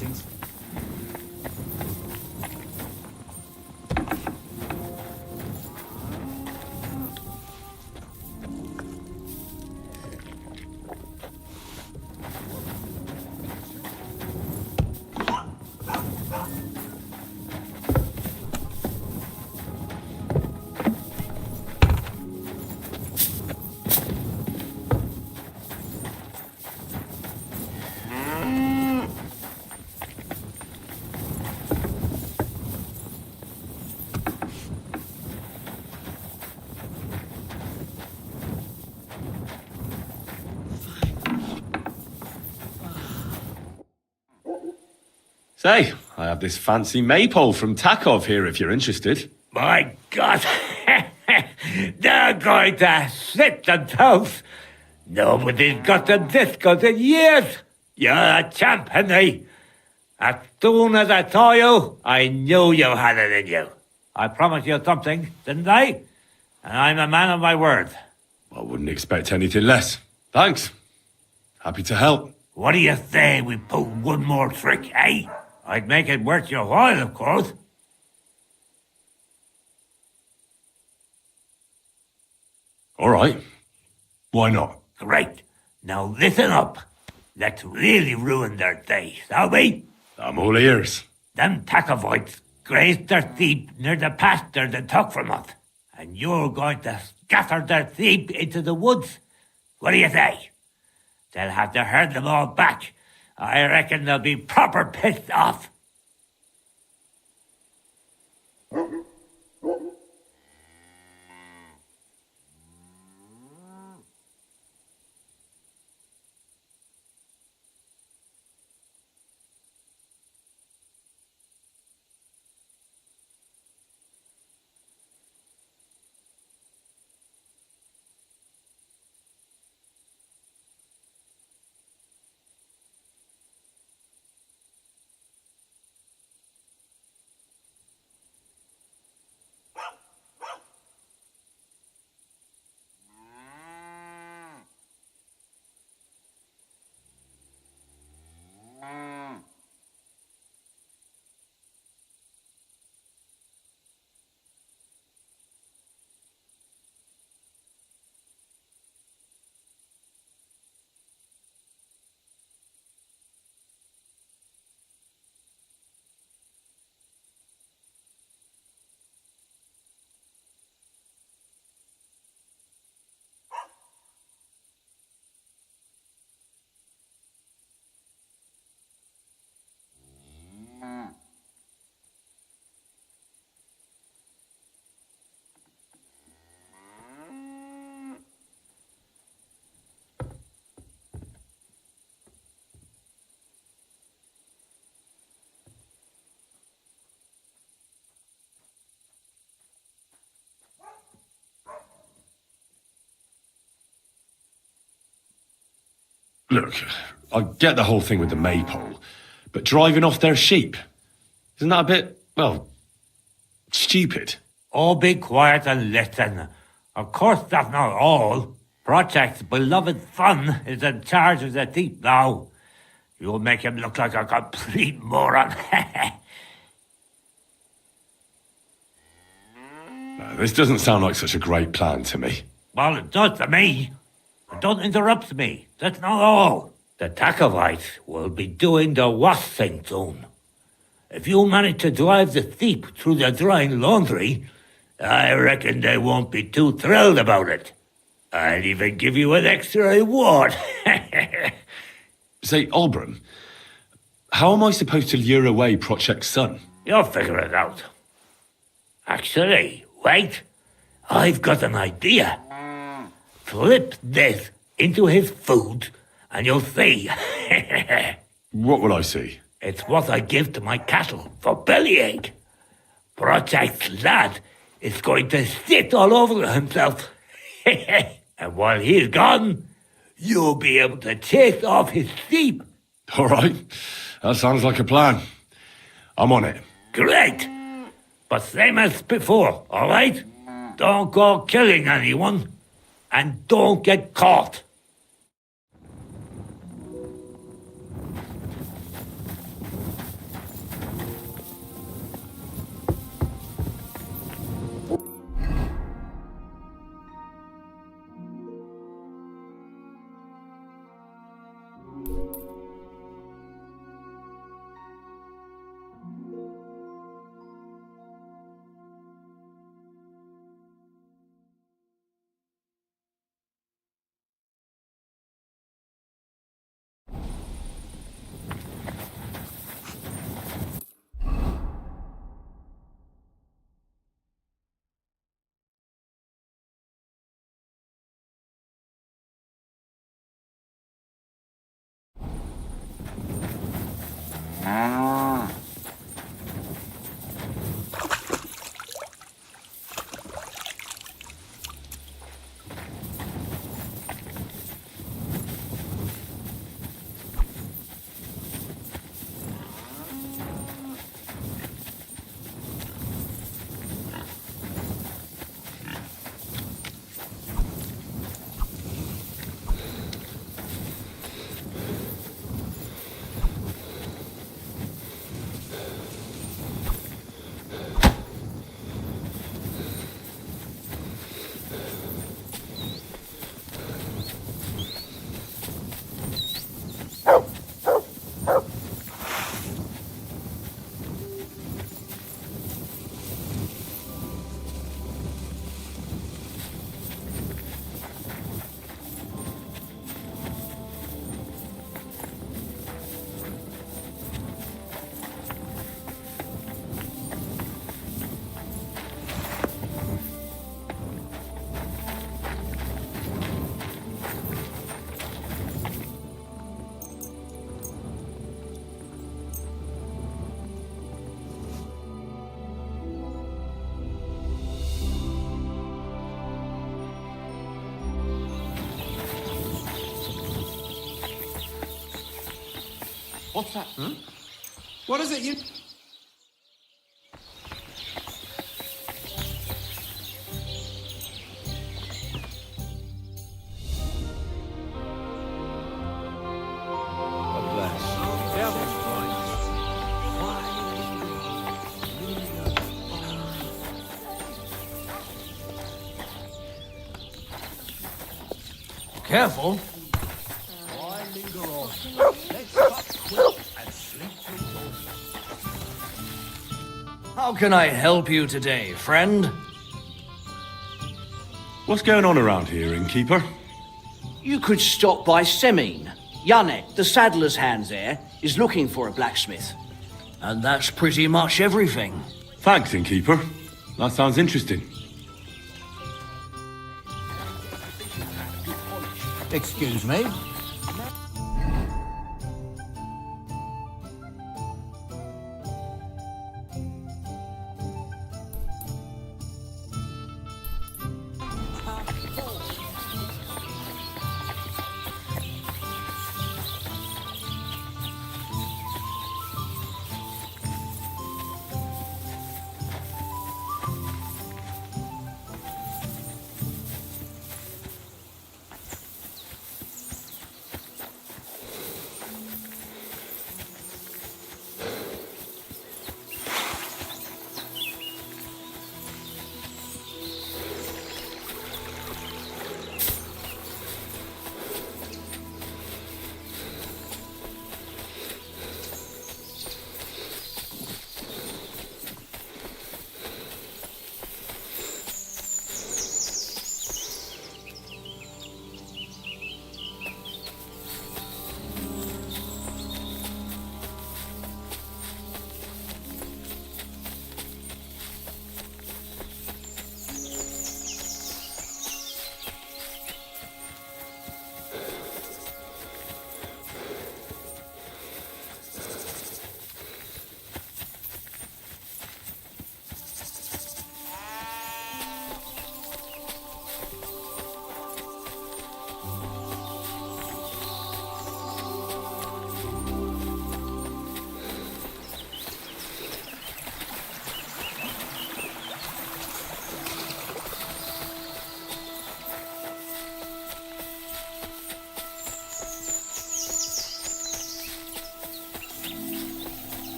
Greetings. Say, I have this fancy maypole from Takov here if you're interested. My God! They're going to slit the toast! Nobody's got them this good in years! You're a champ, Henry! As soon as I saw you, I knew you had it in you. I promised you something, didn't I? And I'm a man of my word. I wouldn't expect anything less. Thanks. Happy to help. What do you say we pull one more trick, eh? I'd make it worth your while, of course. All right. Why not? Great. Now listen up. Let's really ruin their day, shall we? I'm all ears. Them Takovites grazed their sheep near the pasture they took from us. And you're going to scatter their sheep into the woods. What do you say? They'll have to herd them all back. I reckon they'll be proper pissed off. Look, I get the whole thing with the maypole, but driving off their sheep, isn't that a bit, well, stupid? Oh, be quiet and listen. Of course, that's not all. Project's beloved son is in charge of the thief now. You'll make him look like a complete moron. No, this doesn't sound like such a great plan to me. Well, it does to me. But don't interrupt me. That's not all. The Takovites will be doing the wash thing soon. If you manage to drive the thief through the drying laundry, I reckon they won't be too thrilled about it. I'll even give you an extra reward. Say, Olbram, how am I supposed to lure away Project's son? You'll figure it out. Actually, wait. I've got an idea. Flip this into his food, and you'll see. What will I see? It's what I give to my cattle for bellyache. Project's lad is going to sit all over himself. And while he's gone, you'll be able to chase off his sheep. All right, that sounds like a plan. I'm on it. Great. But same as before, all right? Don't go killing anyone. And don't get caught. What's that? Huh? What is it you... Careful. Why linger on? Let's cut quick and sleep till dawn. How can I help you today, friend? What's going on around here, innkeeper? You could stop by Semin. Yannick, the saddler's hand there, is looking for a blacksmith. And that's pretty much everything. Thanks, innkeeper. That sounds interesting. Excuse me.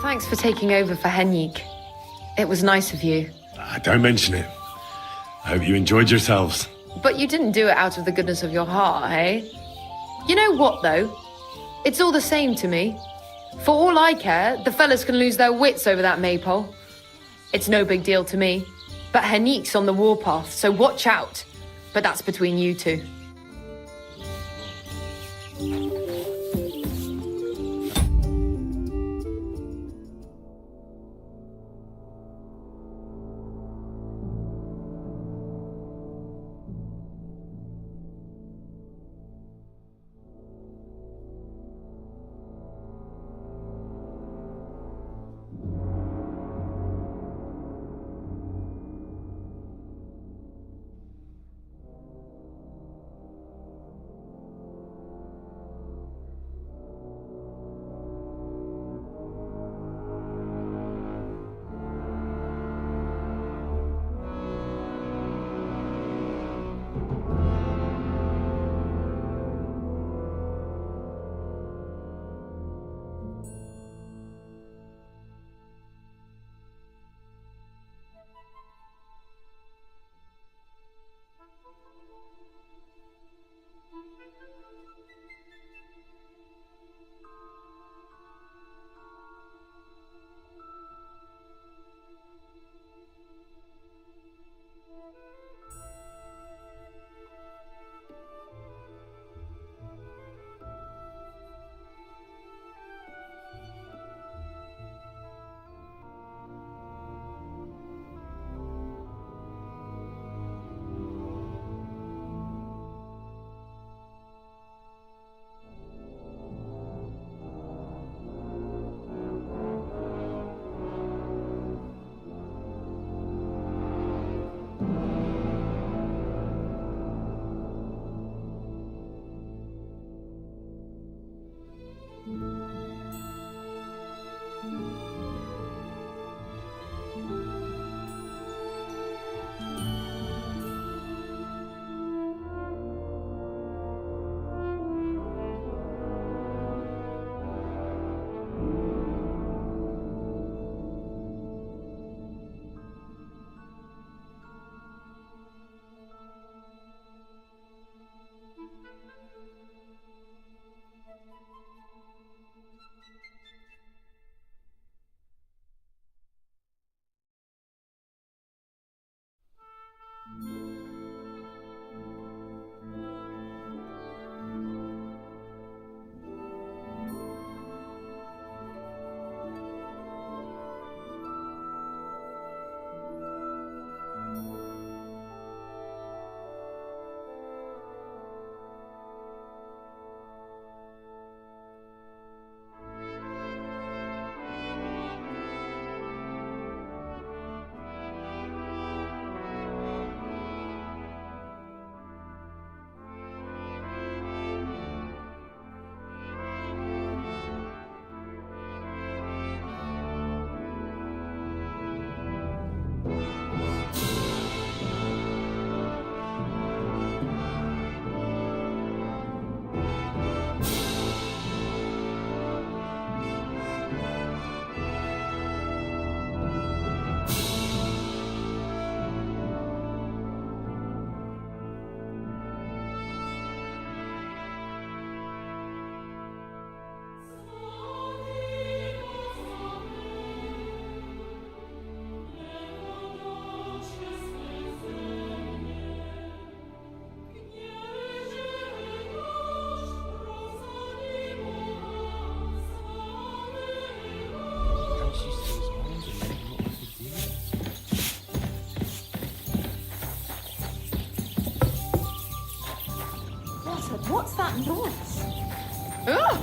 Thanks for taking over for Henrik. It was nice of you. Don't mention it. I hope you enjoyed yourselves. But you didn't do it out of the goodness of your heart, hey? You know what, though? It's all the same to me. For all I care, the fellas can lose their wits over that maypole. It's no big deal to me. But Henrik's on the warpath, so watch out. But that's between you two. What's that noise? Oh!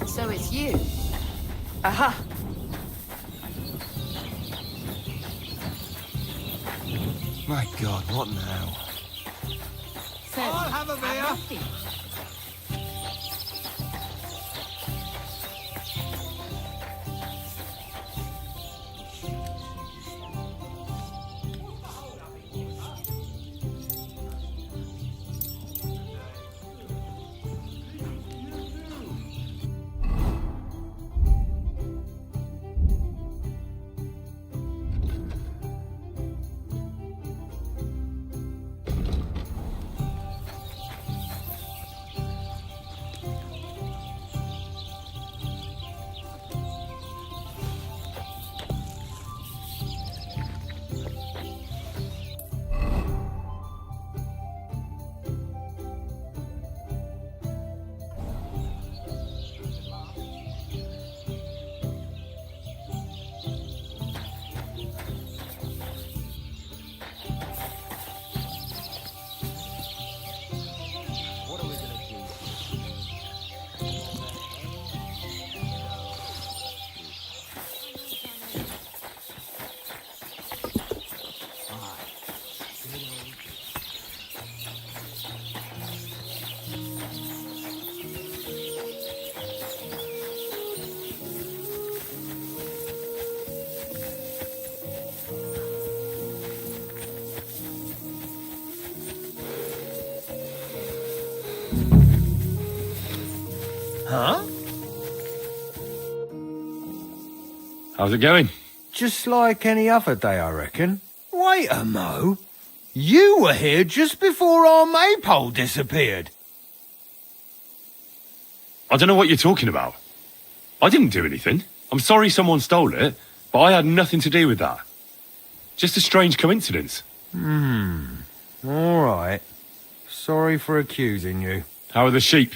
So it's you. Aha! My God, what now? I'll have a beer. How's it going? Just like any other day, I reckon. Wait a mo. You were here just before our maypole disappeared. I don't know what you're talking about. I didn't do anything. I'm sorry someone stole it, but I had nothing to do with that. Just a strange coincidence. All right. Sorry for accusing you. How are the sheep?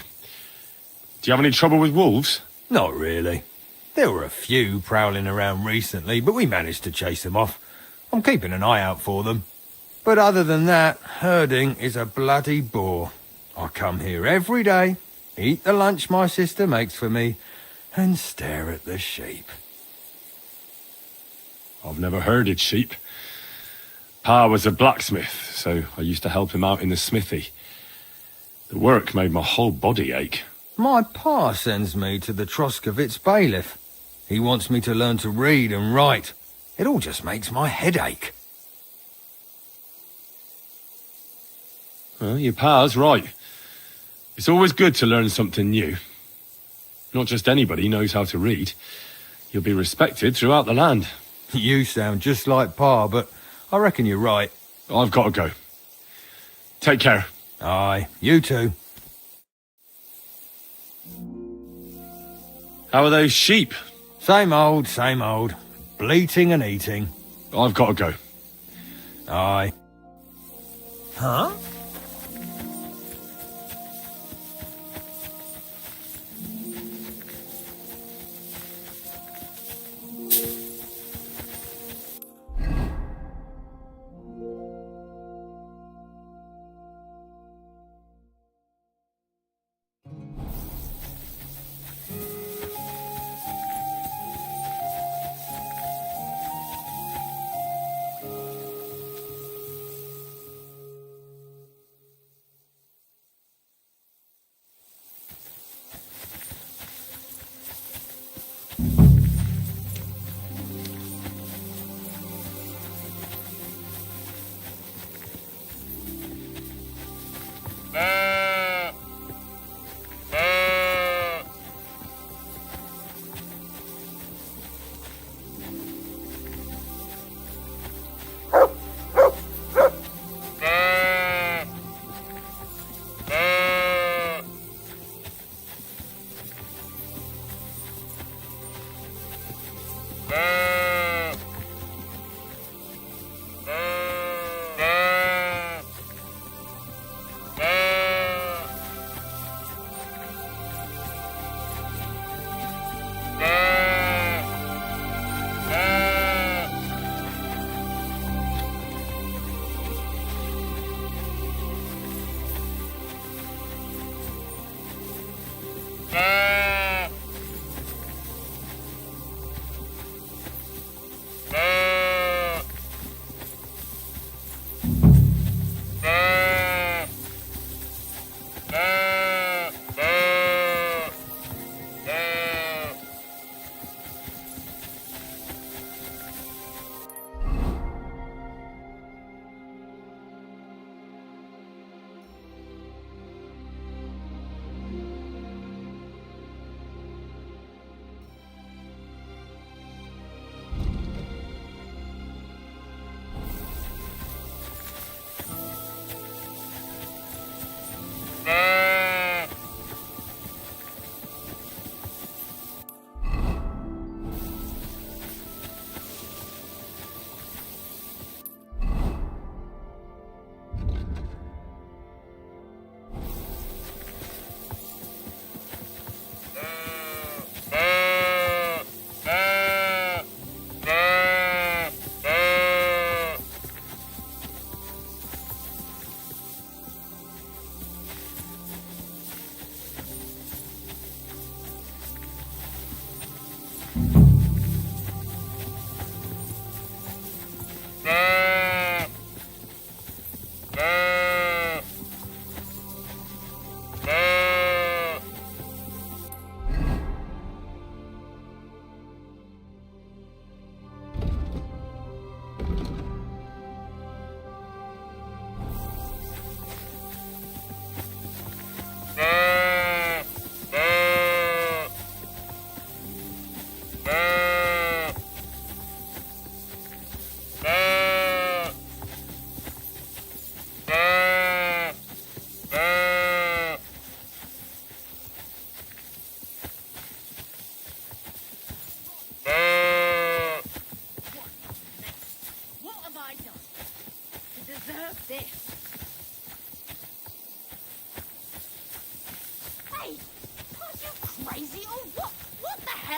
Do you have any trouble with wolves? Not really. There were a few prowling around recently, but we managed to chase them off. I'm keeping an eye out for them. But other than that, herding is a bloody bore. I come here every day, eat the lunch my sister makes for me, and stare at the sheep. I've never herded sheep. Pa was a blacksmith, so I used to help him out in the smithy. The work made my whole body ache. My pa sends me to the Troskovitz bailiff. He wants me to learn to read and write. It all just makes my head ache. Well, your pa's right. It's always good to learn something new. Not just anybody knows how to read. You'll be respected throughout the land. You sound just like Pa, but I reckon you're right. I've got to go. Take care. Aye, you too. How are those sheep? Same old, same old. Bleating and eating. I've got to go. Aye. Huh?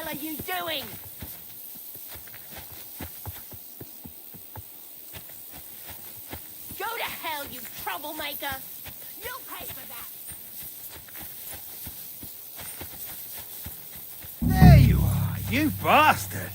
hell are you doing? Go to hell, you troublemaker! You'll pay for that! There you are, you bastard!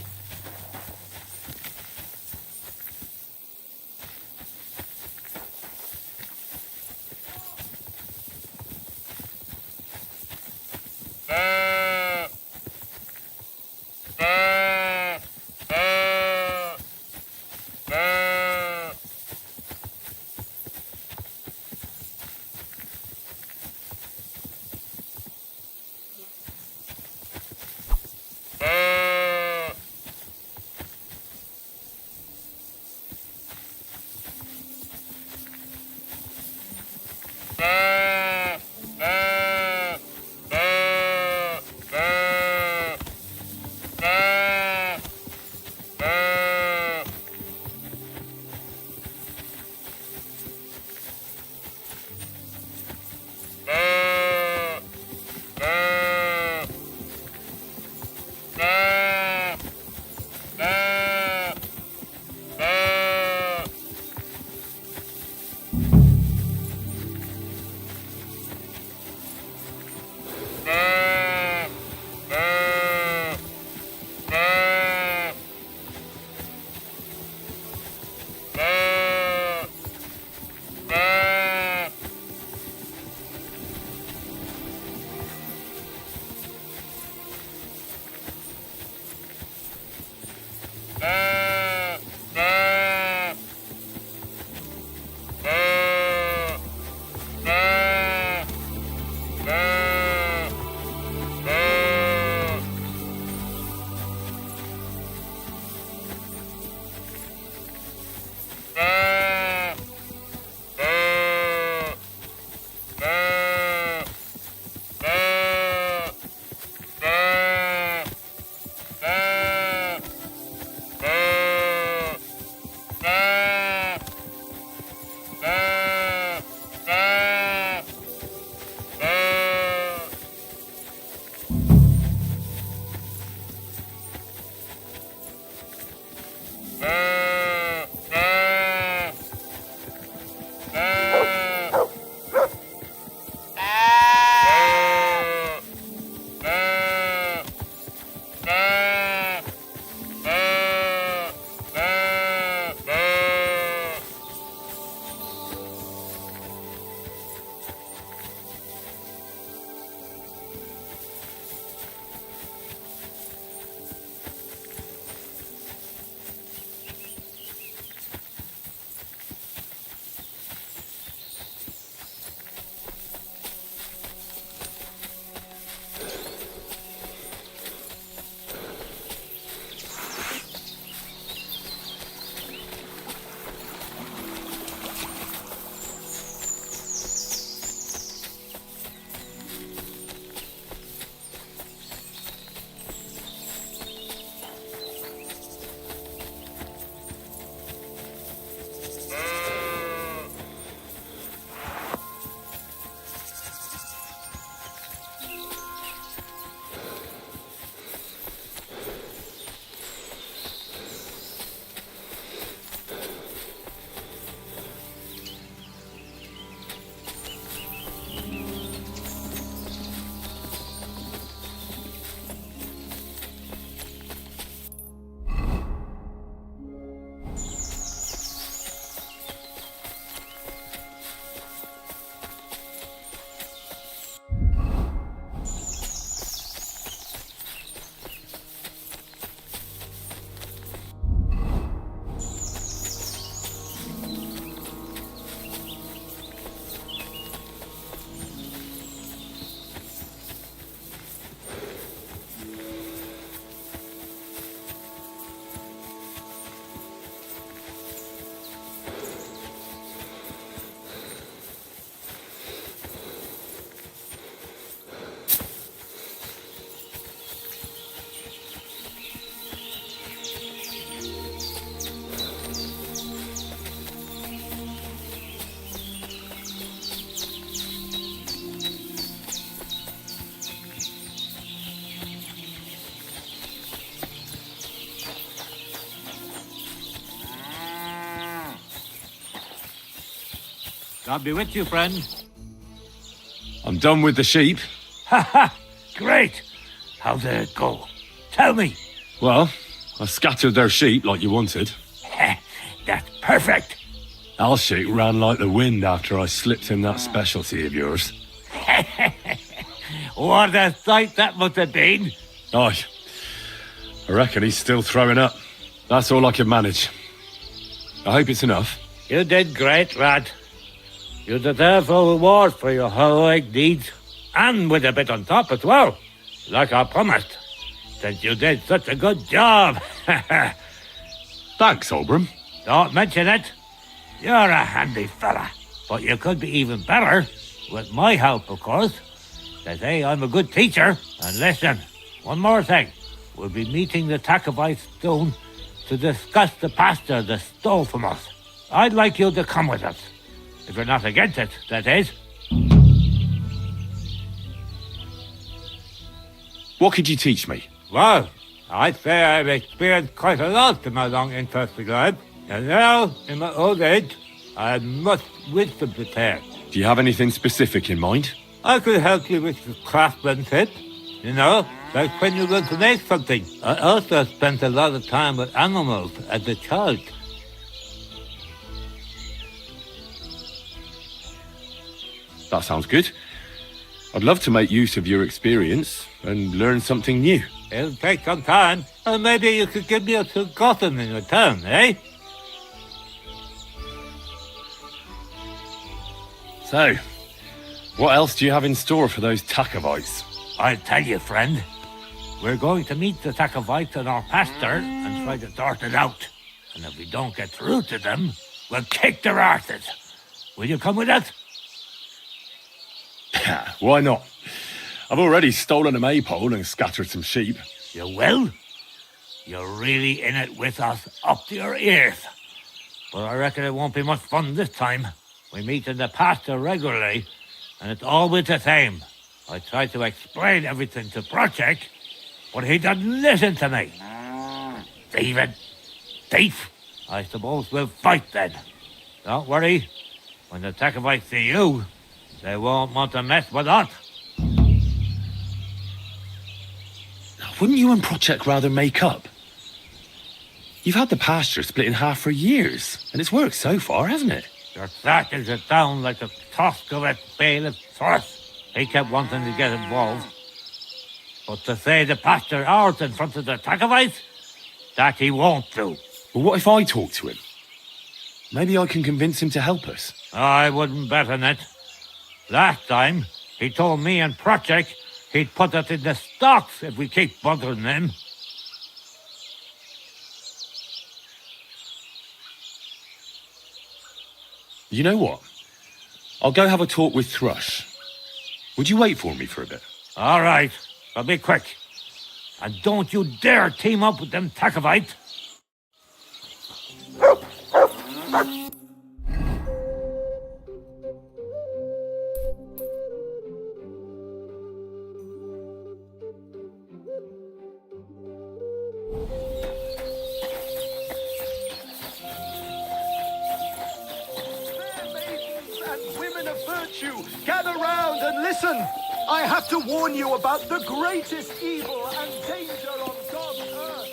God be with you, friend. I'm done with the sheep. Ha ha! Great! How did it go? Tell me! Well, I scattered their sheep like you wanted. That's perfect! Alshik ran like the wind after I slipped him that specialty of yours. What a sight that must have been! Aye. I reckon he's still throwing up. That's all I could manage. I hope it's enough. You did great, lad. You deserve a reward for your heroic deeds. And with a bit on top as well. Like I promised. Since you did such a good job. Thanks, Oberon. Don't mention it. You're a handy fella. But you could be even better. With my help, of course. They say I'm a good teacher. And listen, one more thing. We'll be meeting the Tacovites soon to discuss the pasture they stole from us. I'd like you to come with us. If you're not against it, that is. What could you teach me? Well, I'd say I've experienced quite a lot in my long interesting life. And now, in my old age, I have much wisdom to share. Do you have anything specific in mind? I could help you with the craftsmanship. You know, like when you want to make something. I also spent a lot of time with animals as a child. That sounds good. I'd love to make use of your experience and learn something new. It'll take some time, and maybe you could give me a forgotten in return, eh? So, what else do you have in store for those Tacovites? I'll tell you, friend. We're going to meet the Tacovites in our pasture and try to sort it out. And if we don't get through to them, we'll kick their arses. Will you come with us? Why not? I've already stolen a maypole and scattered some sheep. You will? You're really in it with us up to your ears. But I reckon it won't be much fun this time. We meet in the pasture regularly, and it's always the same. I try to explain everything to Trosok, but he doesn't listen to me. Thieving thief! I suppose we'll fight then. Don't worry. When the Tacovites see you, they won't want to mess with us. Wouldn't you and Trosok rather make up? You've had the pasture split in half for years, and it's worked so far, hasn't it? Your sack is it down like a Trosok of a bailiff source. He kept wanting to get involved. But to say the pasture ours in front of the Tacovites, that he won't do. Well, what if I talk to him? Maybe I can convince him to help us. I wouldn't bet on it. Last time, he told me and Trosok he'd put us in the stocks if we keep bothering him. You know what? I'll go have a talk with Thrush. Would you wait for me for a bit? All right, but be quick. And don't you dare team up with them Tacovites. Gather round and listen. I have to warn you about the greatest evil and danger on God's earth.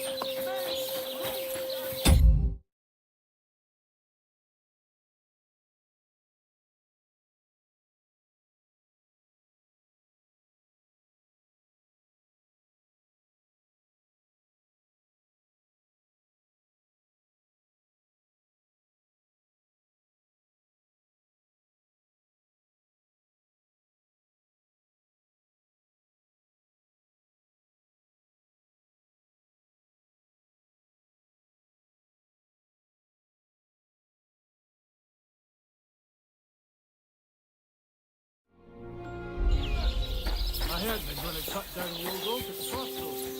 I heard they're going to cut down the old oak at the crossroads.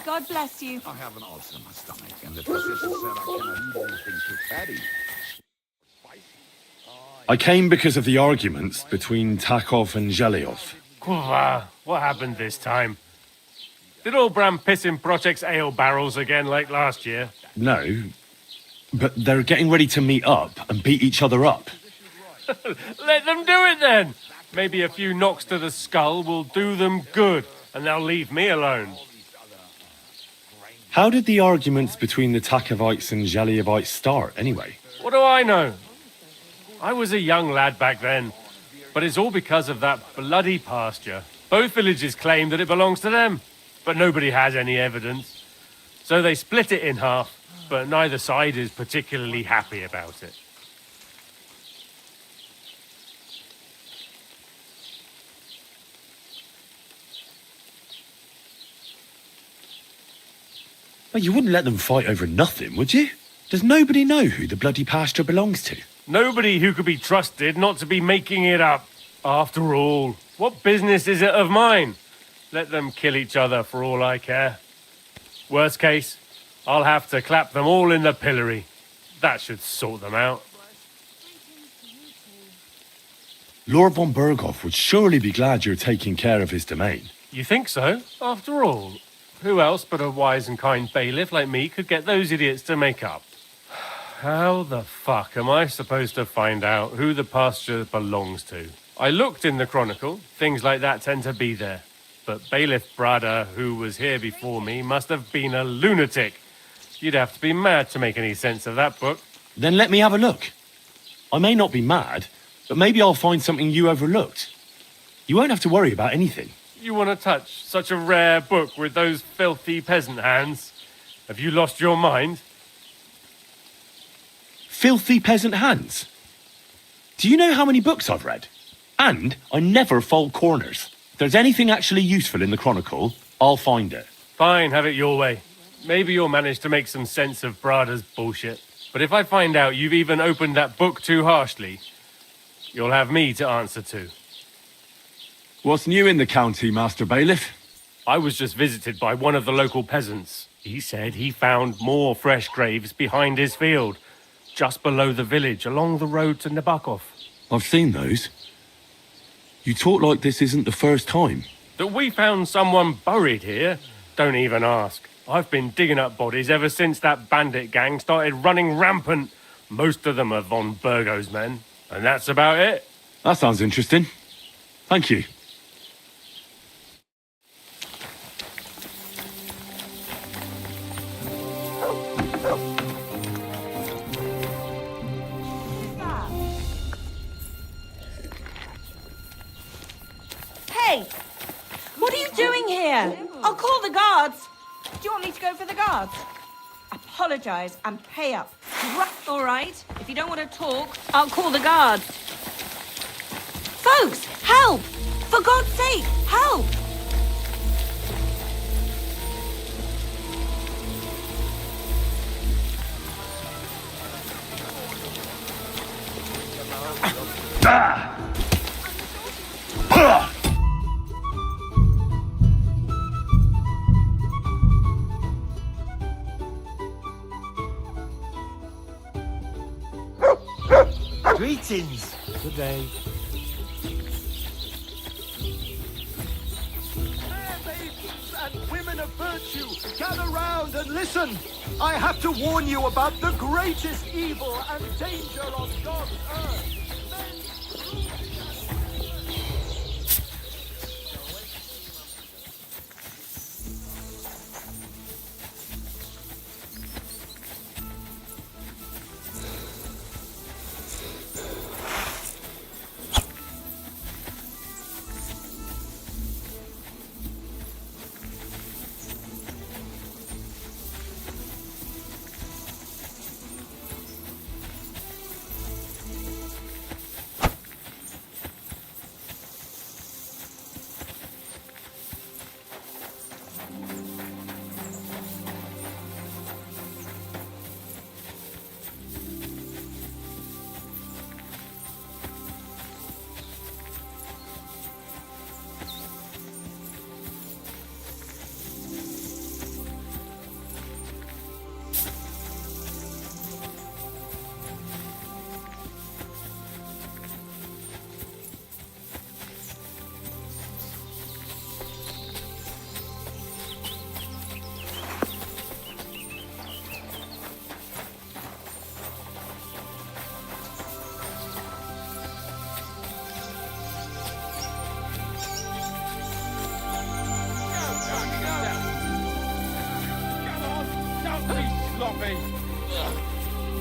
God bless you. I have an ulcer in my stomach, and the physician said I cannot eat anything too fatty. I came because of the arguments between Takov and Zhelyov. What happened this time? Did all Bram piss in Protek's ale barrels again like last year? No, but they're getting ready to meet up and beat each other up. Let them do it then! Maybe a few knocks to the skull will do them good, and they'll leave me alone. How did the arguments between the Takovites and Zhelyevites start, anyway? What do I know? I was a young lad back then, but it's all because of that bloody pasture. Both villages claim that it belongs to them, but nobody has any evidence. So they split it in half, but neither side is particularly happy about it. Well, you wouldn't let them fight over nothing, would you? Does nobody know who the bloody pasture belongs to? Nobody who could be trusted not to be making it up. After all, what business is it of mine? Let them kill each other for all I care. Worst case, I'll have to clap them all in the pillory. That should sort them out. Lord von Berghoff would surely be glad you're taking care of his domain. You think so? After all, who else but a wise and kind bailiff like me could get those idiots to make up? How the fuck am I supposed to find out who the pasture belongs to? I looked in the Chronicle. Things like that tend to be there. But Bailiff Brada, who was here before me, must have been a lunatic. You'd have to be mad to make any sense of that book. Then let me have a look. I may not be mad, but maybe I'll find something you overlooked. You won't have to worry about anything. You want to touch such a rare book with those filthy peasant hands? Have you lost your mind? Filthy peasant hands? Do you know how many books I've read? And I never fold corners. If there's anything actually useful in the Chronicle, I'll find it. Fine, have it your way. Maybe you'll manage to make some sense of Brada's bullshit. But if I find out you've even opened that book too harshly, you'll have me to answer to. What's new in the county, Master Bailiff? I was just visited by one of the local peasants. He said he found more fresh graves behind his field, just below the village, along the road to Nabokov. I've seen those. You talk like this isn't the first time. That we found someone buried here? Don't even ask. I've been digging up bodies ever since that bandit gang started running rampant. Most of them are von Burgo's men. And that's about it. That sounds interesting. Thank you. Hey! What are you doing here? I'll call the guards. Do you want me to go for the guards? Apologize and pay up. All right. If you don't want to talk, I'll call the guards. Folks, help! For God's sake, help! Greetings. Good day. And women of virtue, gather round and listen. I have to warn you about the greatest evil and danger on God's earth.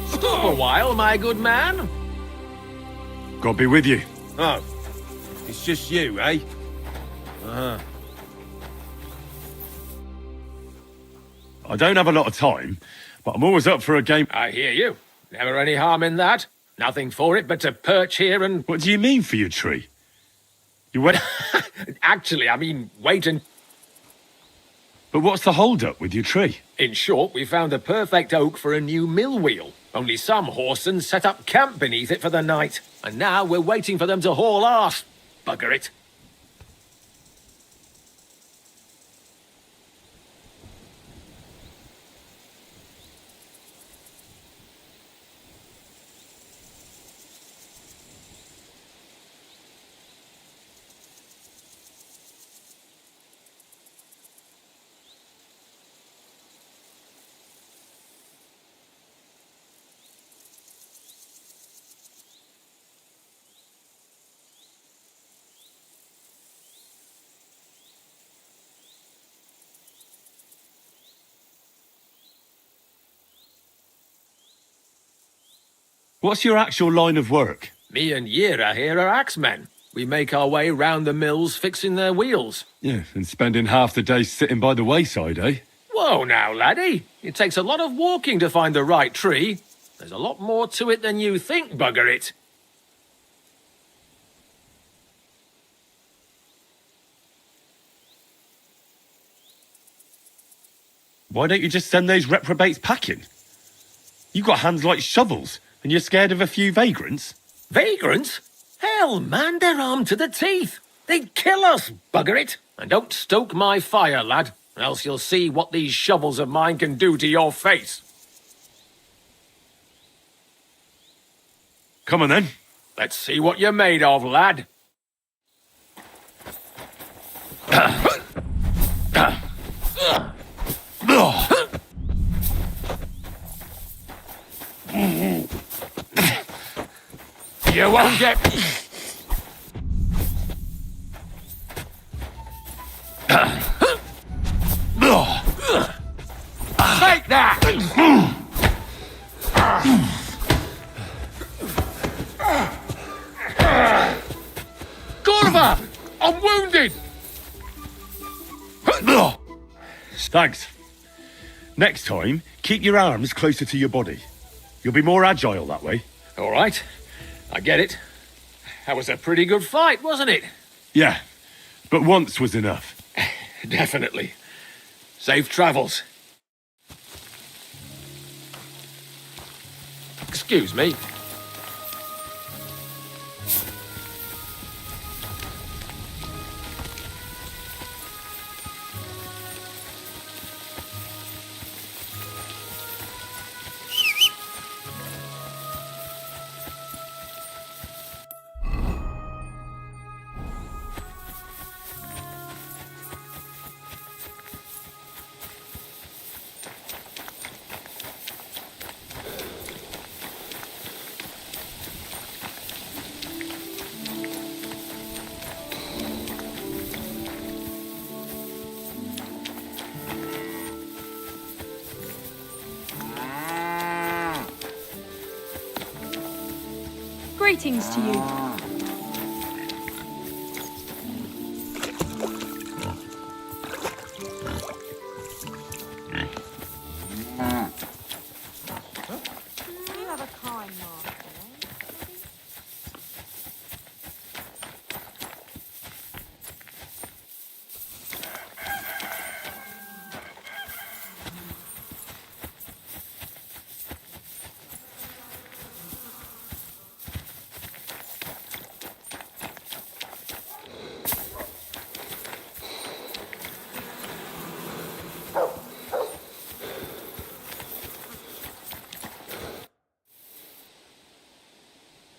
Stop a while, my good man. God be with you. Oh, it's just you, eh? I don't have a lot of time, but I'm always up for a game. I hear you. Never any harm in that. Nothing for it but to perch here and... What do you mean for your tree? You went... Actually, I mean, wait and... But what's the hold-up with your tree? In short, we found a perfect oak for a new mill wheel. Only some horsens set up camp beneath it for the night. And now we're waiting for them to haul arse. Bugger it. What's your actual line of work? Me and Yira here are axemen. We make our way round the mills fixing their wheels. Yeah, and spending half the day sitting by the wayside, eh? Whoa now, laddie. It takes a lot of walking to find the right tree. There's a lot more to it than you think, bugger it. Why don't you just send those reprobates packing? You got hands like shovels, and you're scared of a few vagrants? Vagrants? Hell, man, they're armed to the teeth. They'd kill us, bugger it. And don't stoke my fire, lad, else you'll see what these shovels of mine can do to your face. Come on, then. Let's see what you're made of, lad. You won't get... Take that! Corva! I'm wounded! Thanks. Next time, keep your arms closer to your body. You'll be more agile that way. All right. I get it. That was a pretty good fight, wasn't it? Yeah, but once was enough. Definitely. Safe travels. Excuse me. Greetings to you. You have a kind master.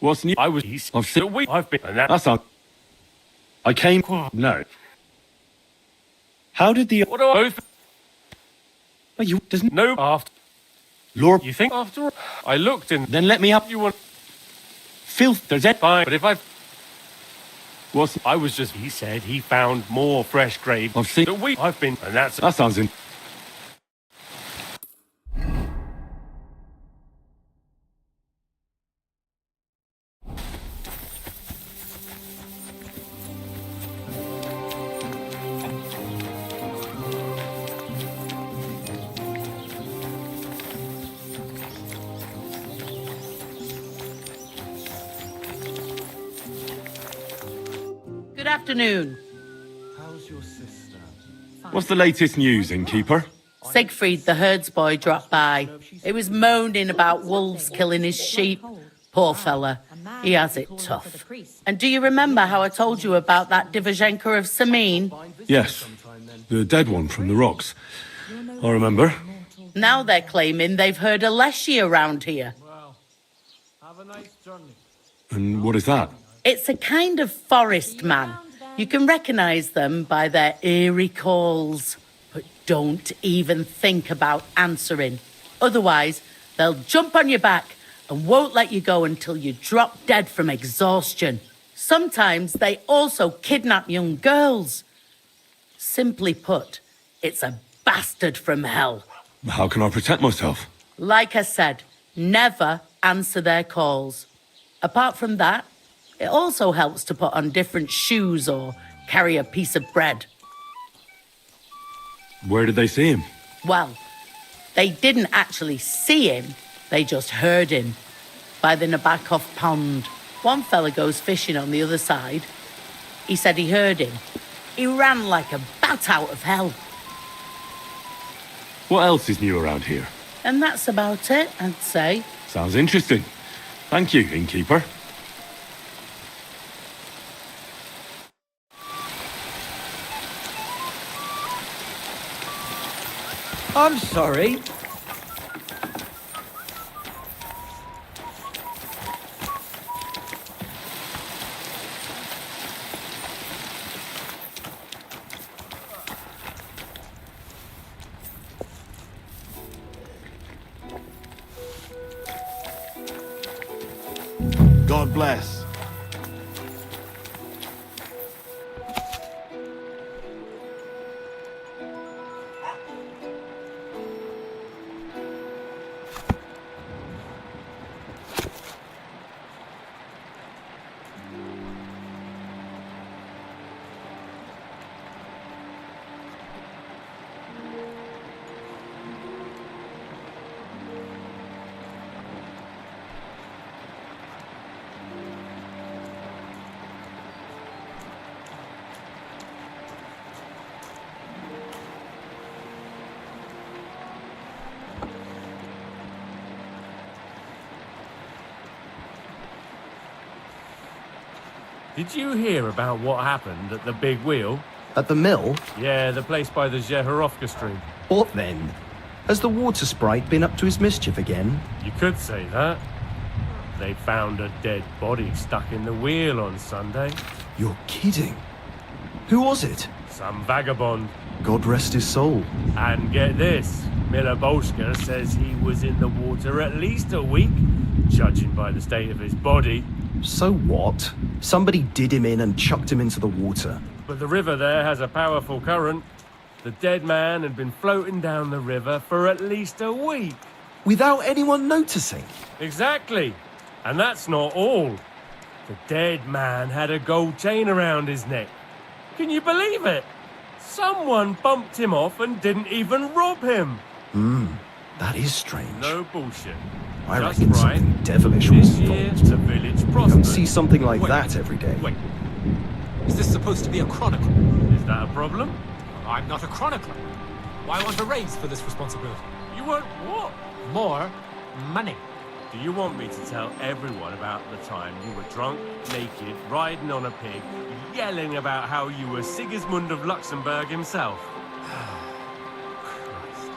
What's new? I've been, and That's not. I came. No. How did the. What do I both? Well, you doesn't. No, after. Lord. You think after all? I looked and Then let me up. you want Filth. There's it. fine, but if I What's. I was just he said he found more fresh graves. I've seen. I've been, and that's That sounds in. Good afternoon. How's your sister? What's the latest news, innkeeper? Siegfried, the herds boy, dropped by. He was moaning about wolves killing his sheep. Poor fella. He has it tough. And do you remember how I told you about that Divishenko of Samin? Yes. The dead one from the rocks. I remember. Now they're claiming they've heard a leshy around here. Have a nice journey. And what is that? It's a kind of forest man. You can recognise them by their eerie calls. But don't even think about answering. Otherwise, they'll jump on your back and won't let you go until you drop dead from exhaustion. Sometimes they also kidnap young girls. Simply put, it's a bastard from hell. How can I protect myself? Like I said, never answer their calls. Apart from that, it also helps to put on different shoes or carry a piece of bread. Where did they see him? Well, they didn't actually see him, they just heard him. By the Nabokov pond. One fella goes fishing on the other side. He said he heard him. He ran like a bat out of hell. What else is new around here? And that's about it, I'd say. Sounds interesting. Thank you, innkeeper. I'm sorry. God bless. Did you hear about what happened at the big wheel? At the mill? Yeah, the place by the Zehorovka stream. What then? Has the water sprite been up to his mischief again? You could say that. They found a dead body stuck in the wheel on Sunday. You're kidding. Who was it? Some vagabond. God rest his soul. And get this, Miller Bolshka says he was in the water at least a week, judging by the state of his body. So what? Somebody did him in and chucked him into the water. But the river there has a powerful current. The dead man had been floating down the river for at least a week. Without anyone noticing? Exactly. And that's not all. The dead man had a gold chain around his neck. Can you believe it? Someone bumped him off and didn't even rob him. That is strange. No bullshit. I Just reckon right. something devilish was This year, involved. the village You prospered. don't see something like that every day. Wait. Is this supposed to be a chronicle? Is that a problem? I'm not a chronicler. Why want a raise for this responsibility? You want what? More money. Do you want me to tell everyone about the time you were drunk, naked, riding on a pig, yelling about how you were Sigismund of Luxembourg himself? Christ.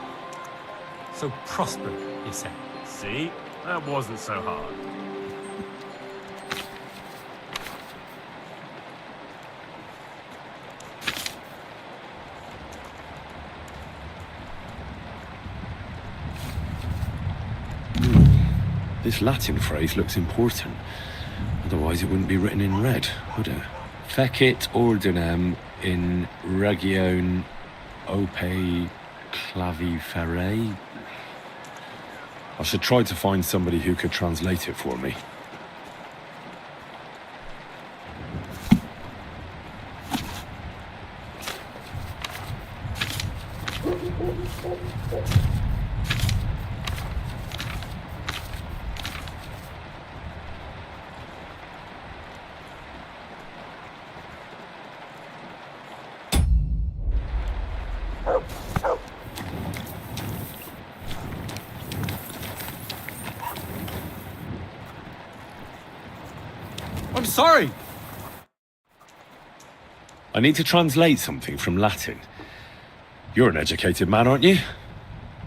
So prosper, you say? See? That wasn't so hard. This Latin phrase looks important. Otherwise, it wouldn't be written in red, would it? Fecit ordinem in Region Ope Claviferae. I should try to find somebody who could translate it for me. I'm sorry! I need to translate something from Latin. You're an educated man, aren't you?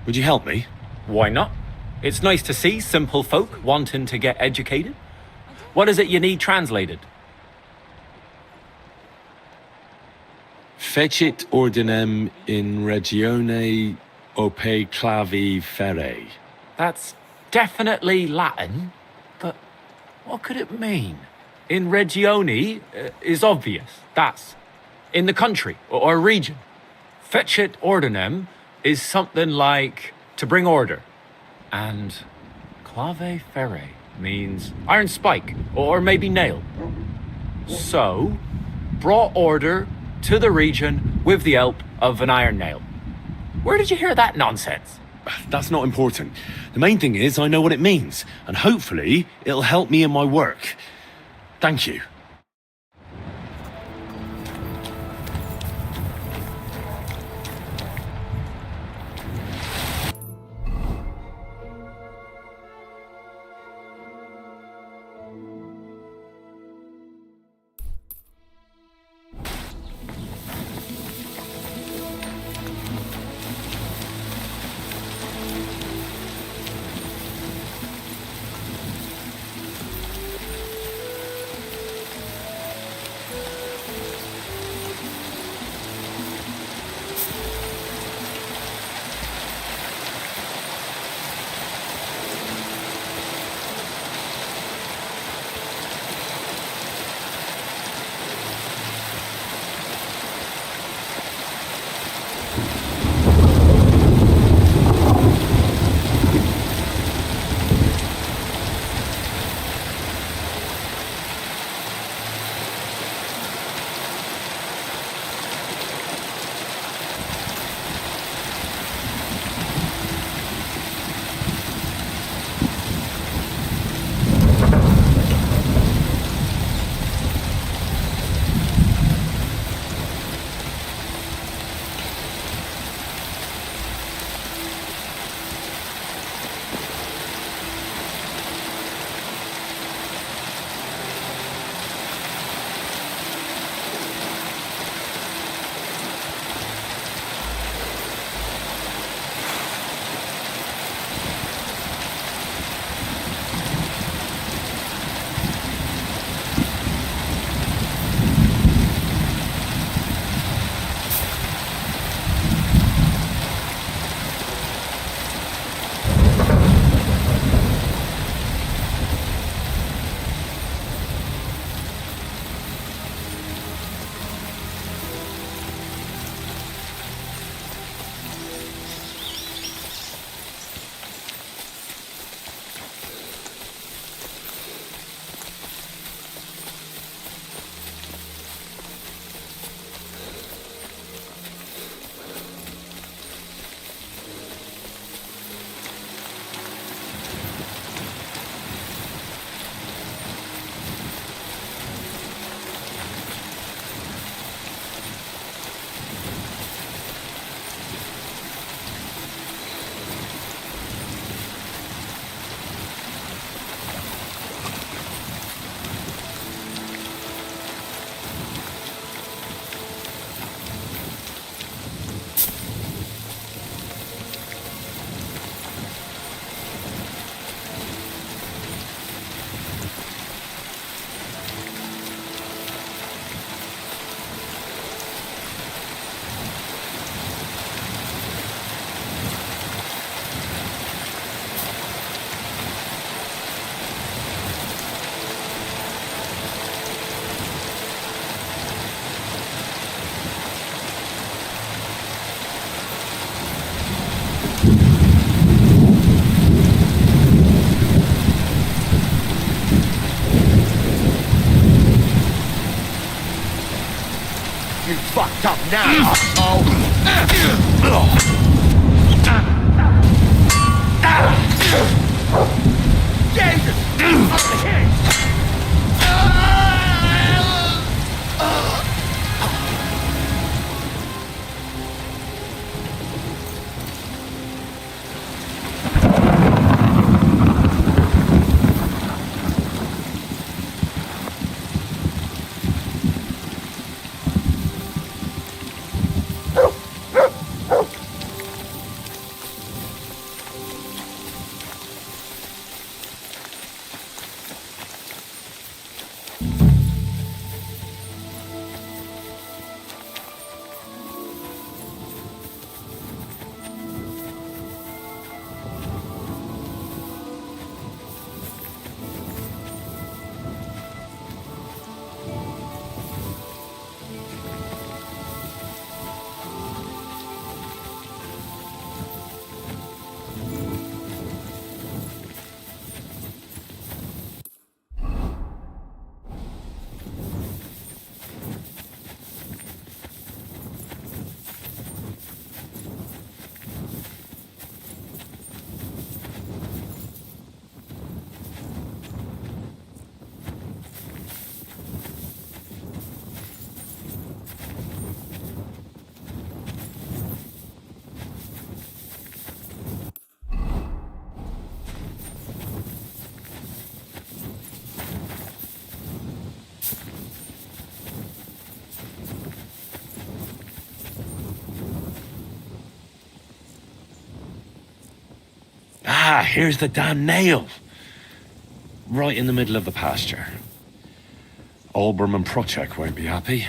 Would you help me? Why not? It's nice to see simple folk wanting to get educated. What is it you need translated? Fecit ordinem in Regione Ope Claviferae. That's definitely Latin, but what could it mean? In Regione is obvious. That's in the country or region. Fecit ordinem is something like to bring order. And clave ferre means iron spike or maybe nail. So, brought order to the region with the help of an iron nail. Where did you hear that nonsense? That's not important. The main thing is I know what it means, and hopefully it'll help me in my work. Thank you. fucked up now, asshole! Jesus! Over here! Ah, here's the damn nail. Right in the middle of the pasture. Olbram and Trosok won't be happy.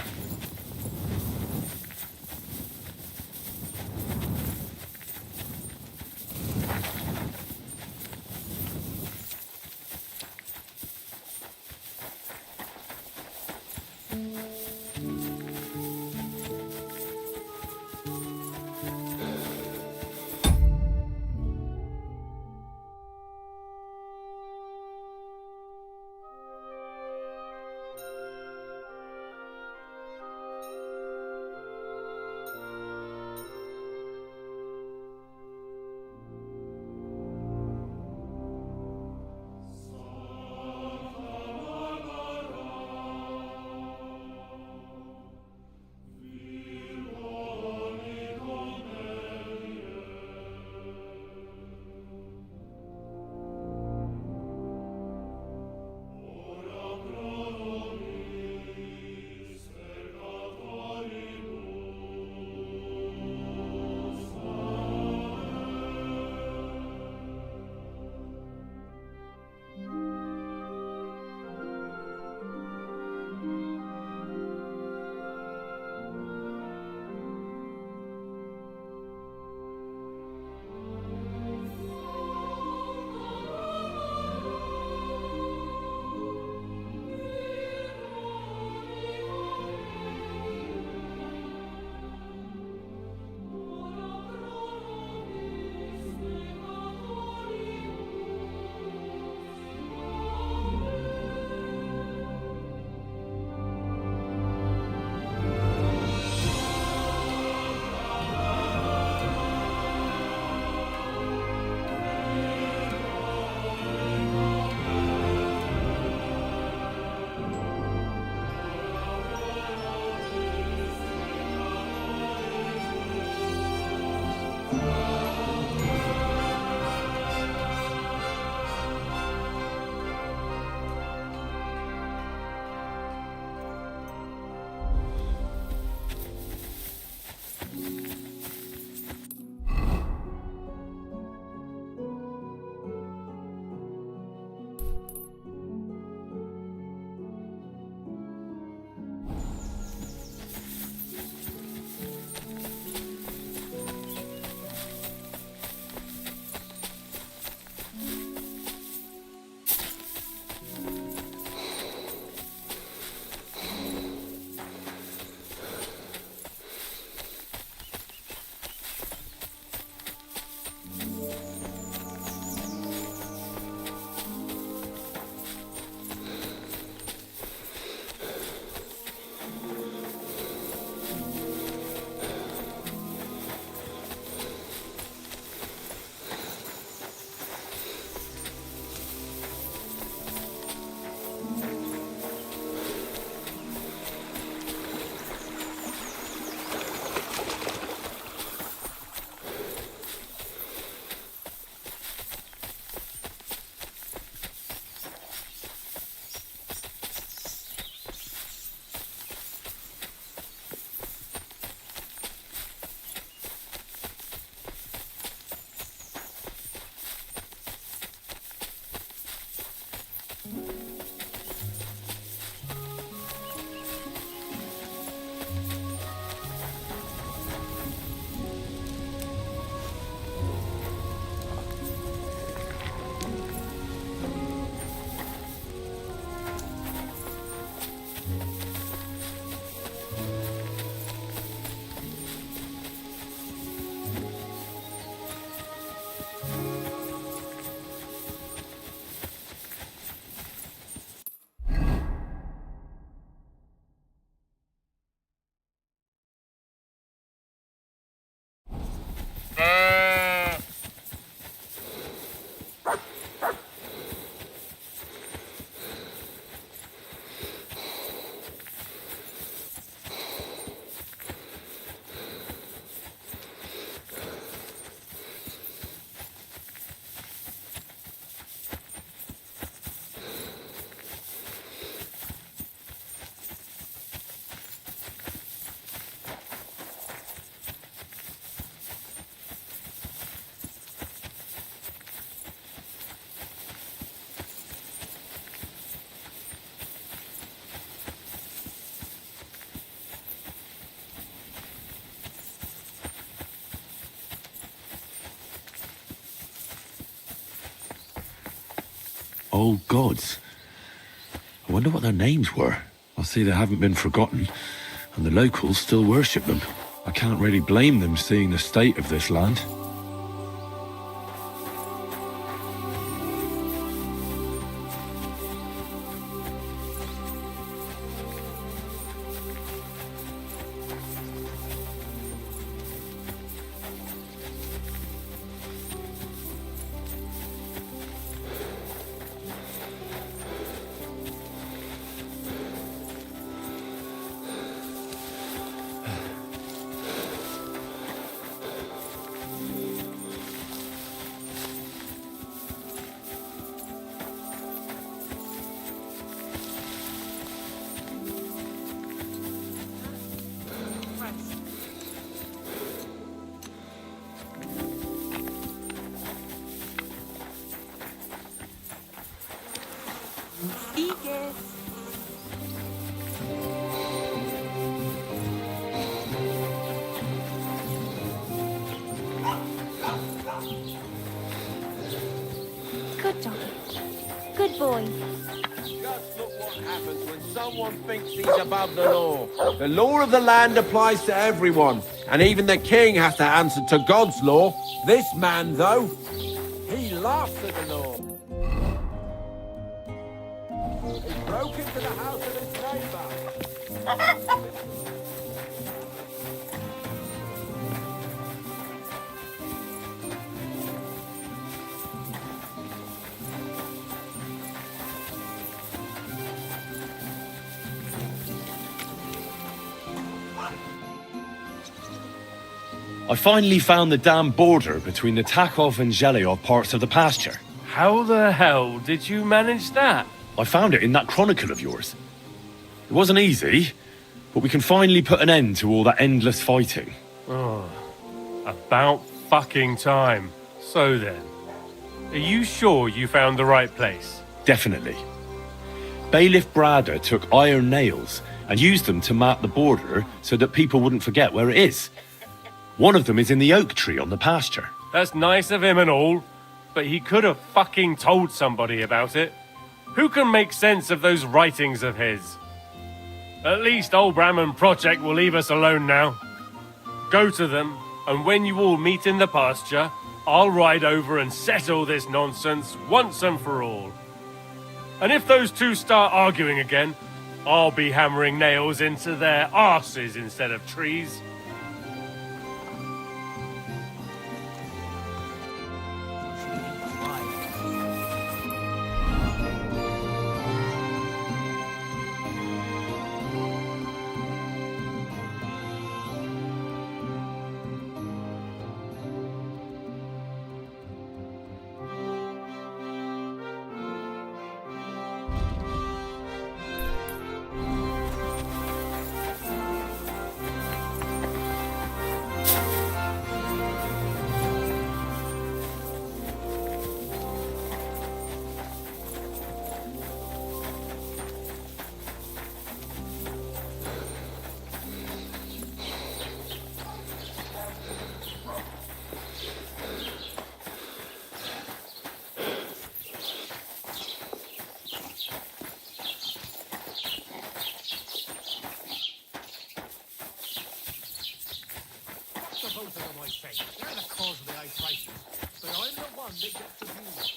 Old gods. I wonder what their names were. I see they haven't been forgotten, and the locals still worship them. I can't really blame them seeing the state of this land. Good doggy. Good boy. Just look what happens when someone thinks he's above the law. The law of the land applies to everyone, and even the king has to answer to God's law. This man, though, he laughs at the law. He broke into the house of his neighbor. I finally found the damn border between the Takov and Zhelyov parts of the pasture. How the hell did you manage that? I found it in that chronicle of yours. It wasn't easy, but we can finally put an end to all that endless fighting. Oh, about fucking time. So then, are you sure you found the right place? Definitely. Bailiff Brada took iron nails and used them to mark the border so that people wouldn't forget where it is. One of them is in the oak tree on the pasture. That's nice of him and all, but he could have fucking told somebody about it. Who can make sense of those writings of his? At least old Brahman Project will leave us alone now. Go to them, and when you all meet in the pasture, I'll ride over and settle this nonsense once and for all. And if those two start arguing again, I'll be hammering nails into their arses instead of trees. Both of them, I say. They're the cause of the high prices, but I'm the one that gets abused.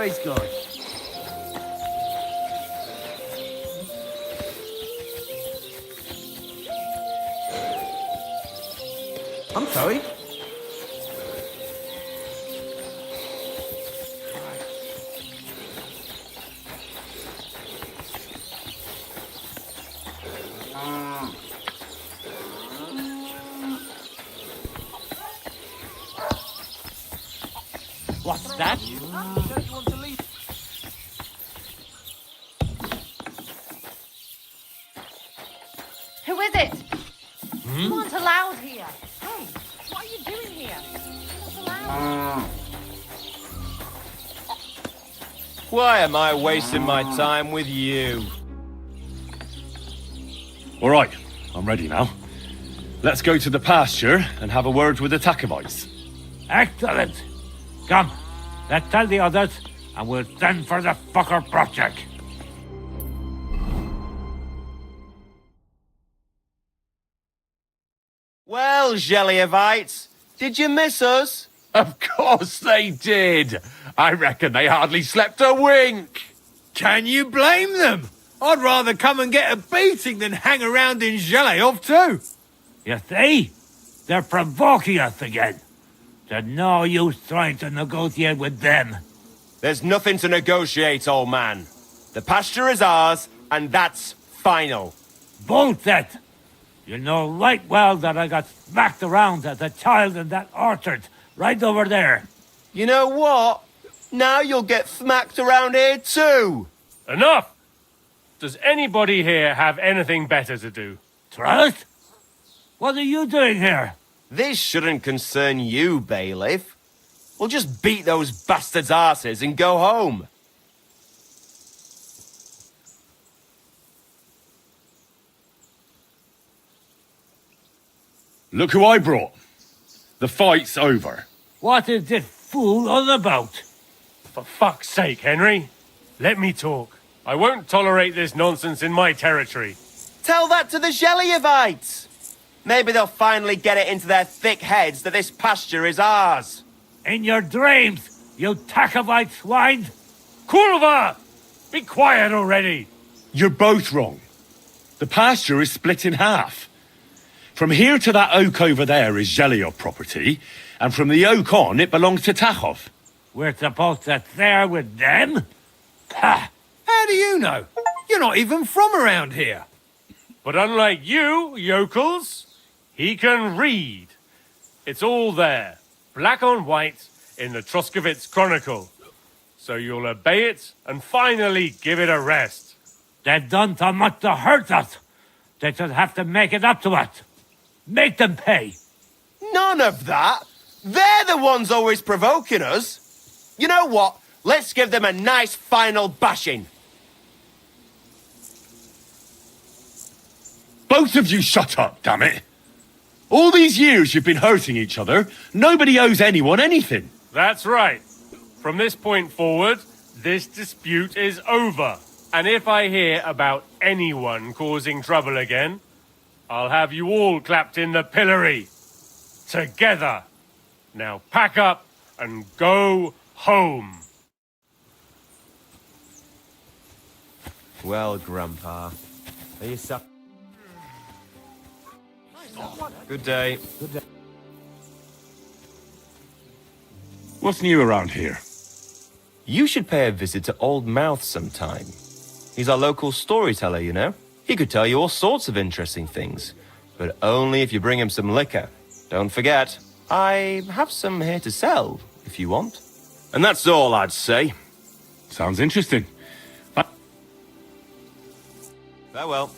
Praise God. I'm sorry. What's that? Who is it? Hmm? You aren't allowed here. Hey, what are you doing here? You're not allowed. Why am I wasting my time with you? All right, I'm ready now. Let's go to the pasture and have a word with the Takovites. Excellent. Come, let's tell the others, and we'll send for the fucker project. Well, Jelliavites, did you miss us? Of course they did. I reckon they hardly slept a wink. Can you blame them? I'd rather come and get a beating than hang around in Zheleov too. You see? They're provoking us again. There's no use trying to negotiate with them. There's nothing to negotiate, old man. The pasture is ours, and that's final. Bullshit! You know right well that I got smacked around as a child in that orchard, right over there. You know what? Now you'll get smacked around here too. Enough! Does anybody here have anything better to do? Trust? What are you doing here? This shouldn't concern you, bailiff. We'll just beat those bastards' asses and go home. Look who I brought. The fight's over. What is this fool on about? For fuck's sake, Henry. Let me talk. I won't tolerate this nonsense in my territory. Tell that to the Jelliavites. Maybe they'll finally get it into their thick heads that this pasture is ours. In your dreams, you Takovite swine! Kulva! Be quiet already! You're both wrong. The pasture is split in half. From here to that oak over there is Zheleov property, and from the oak on, it belongs to Tachov. We're supposed to share with them? Ha! How do you know? You're not even from around here. But unlike you, yokels, he can read. It's all there, black on white, in the Troskovitz Chronicle. So you'll obey it and finally give it a rest. They've done so much to hurt us. They should have to make it up to us. Make them pay. None of that. They're the ones always provoking us. You know what? Let's give them a nice final bashing. Both of you shut up, damn it! All these years you've been hurting each other. Nobody owes anyone anything. That's right. From this point forward, this dispute is over. And if I hear about anyone causing trouble again, I'll have you all clapped in the pillory. Together. Now pack up and go home. Well, Grandpa, are you suck? Good day. Good day. What's new around here? You should pay a visit to Old Mouth sometime. He's our local storyteller, you know. He could tell you all sorts of interesting things, but only if you bring him some liquor. Don't forget, I have some here to sell, if you want. And that's all I'd say. Sounds interesting. Farewell.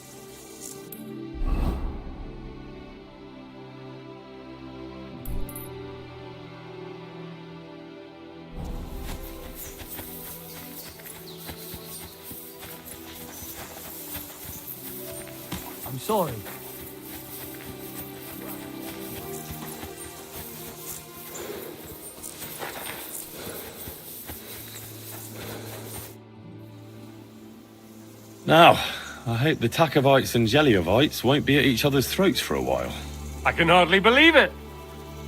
I'm sorry. Now, I hope the Takovites and Jeliovites won't be at each other's throats for a while. I can hardly believe it.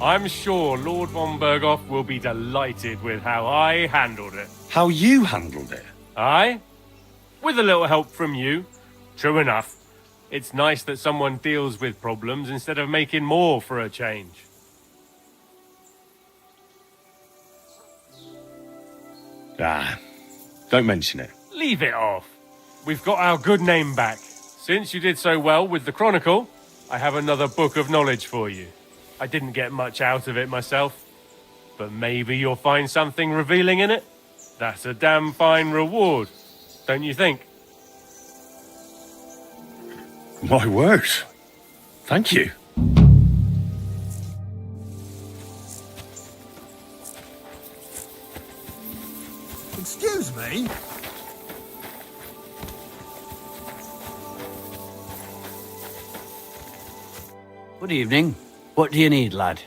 I'm sure Lord von Berghoff will be delighted with how I handled it. how you handled it. Aye? With a little help from you. True enough. It's nice that someone deals with problems instead of making more for a change. Ah, don't mention it. Leave it off. We've got our good name back. Since you did so well with the Chronicle, I have another book of knowledge for you. I didn't get much out of it myself, but maybe you'll find something revealing in it. That's a damn fine reward, don't you think? My word. Thank you. Excuse me? Good evening. What do you need, lad?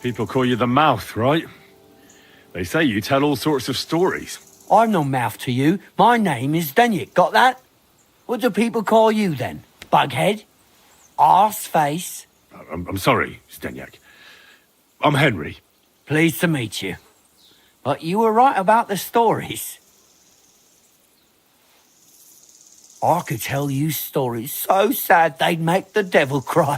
People call you the mouth, right? They say you tell all sorts of stories. I'm no mouth to you. My name is Denyek. Got that? What do people call you then? Bughead? Arseface? I'm sorry, Stenyak. I'm Henry. Pleased to meet you. But you were right about the stories. I could tell you stories so sad they'd make the devil cry.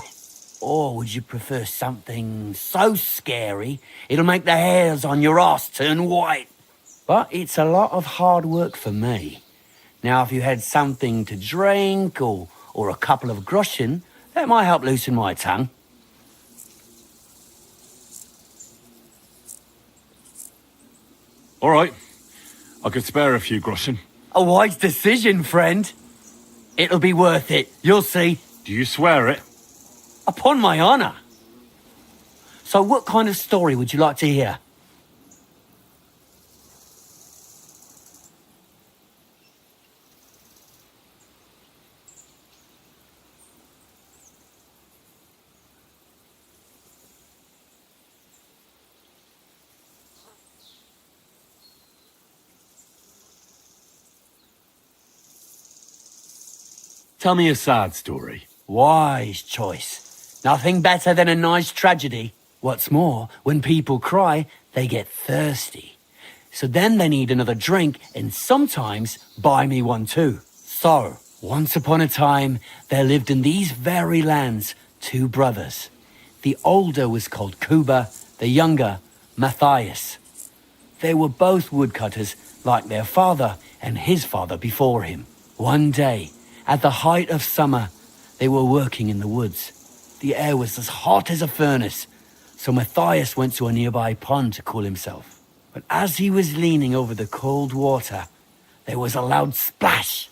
Or would you prefer something so scary it'll make the hairs on your ass turn white? But it's a lot of hard work for me. Now, if you had something to drink or a couple of groschen, that might help loosen my tongue. All right. I could spare a few groschen. A wise decision, friend. It'll be worth it. You'll see. Do you swear it? Upon my honor. So what kind of story would you like to hear? Tell me a sad story. Wise choice. Nothing better than a nice tragedy. What's more, when people cry, they get thirsty. So then they need another drink and sometimes buy me one too. So, once upon a time, there lived in these very lands 2 brothers. The older was called Kuba, the younger, Matthias. They were both woodcutters like their father and his father before him. One day, at the height of summer, they were working in the woods. The air was as hot as a furnace, so Matthias went to a nearby pond to cool himself. But as he was leaning over the cold water, there was a loud splash.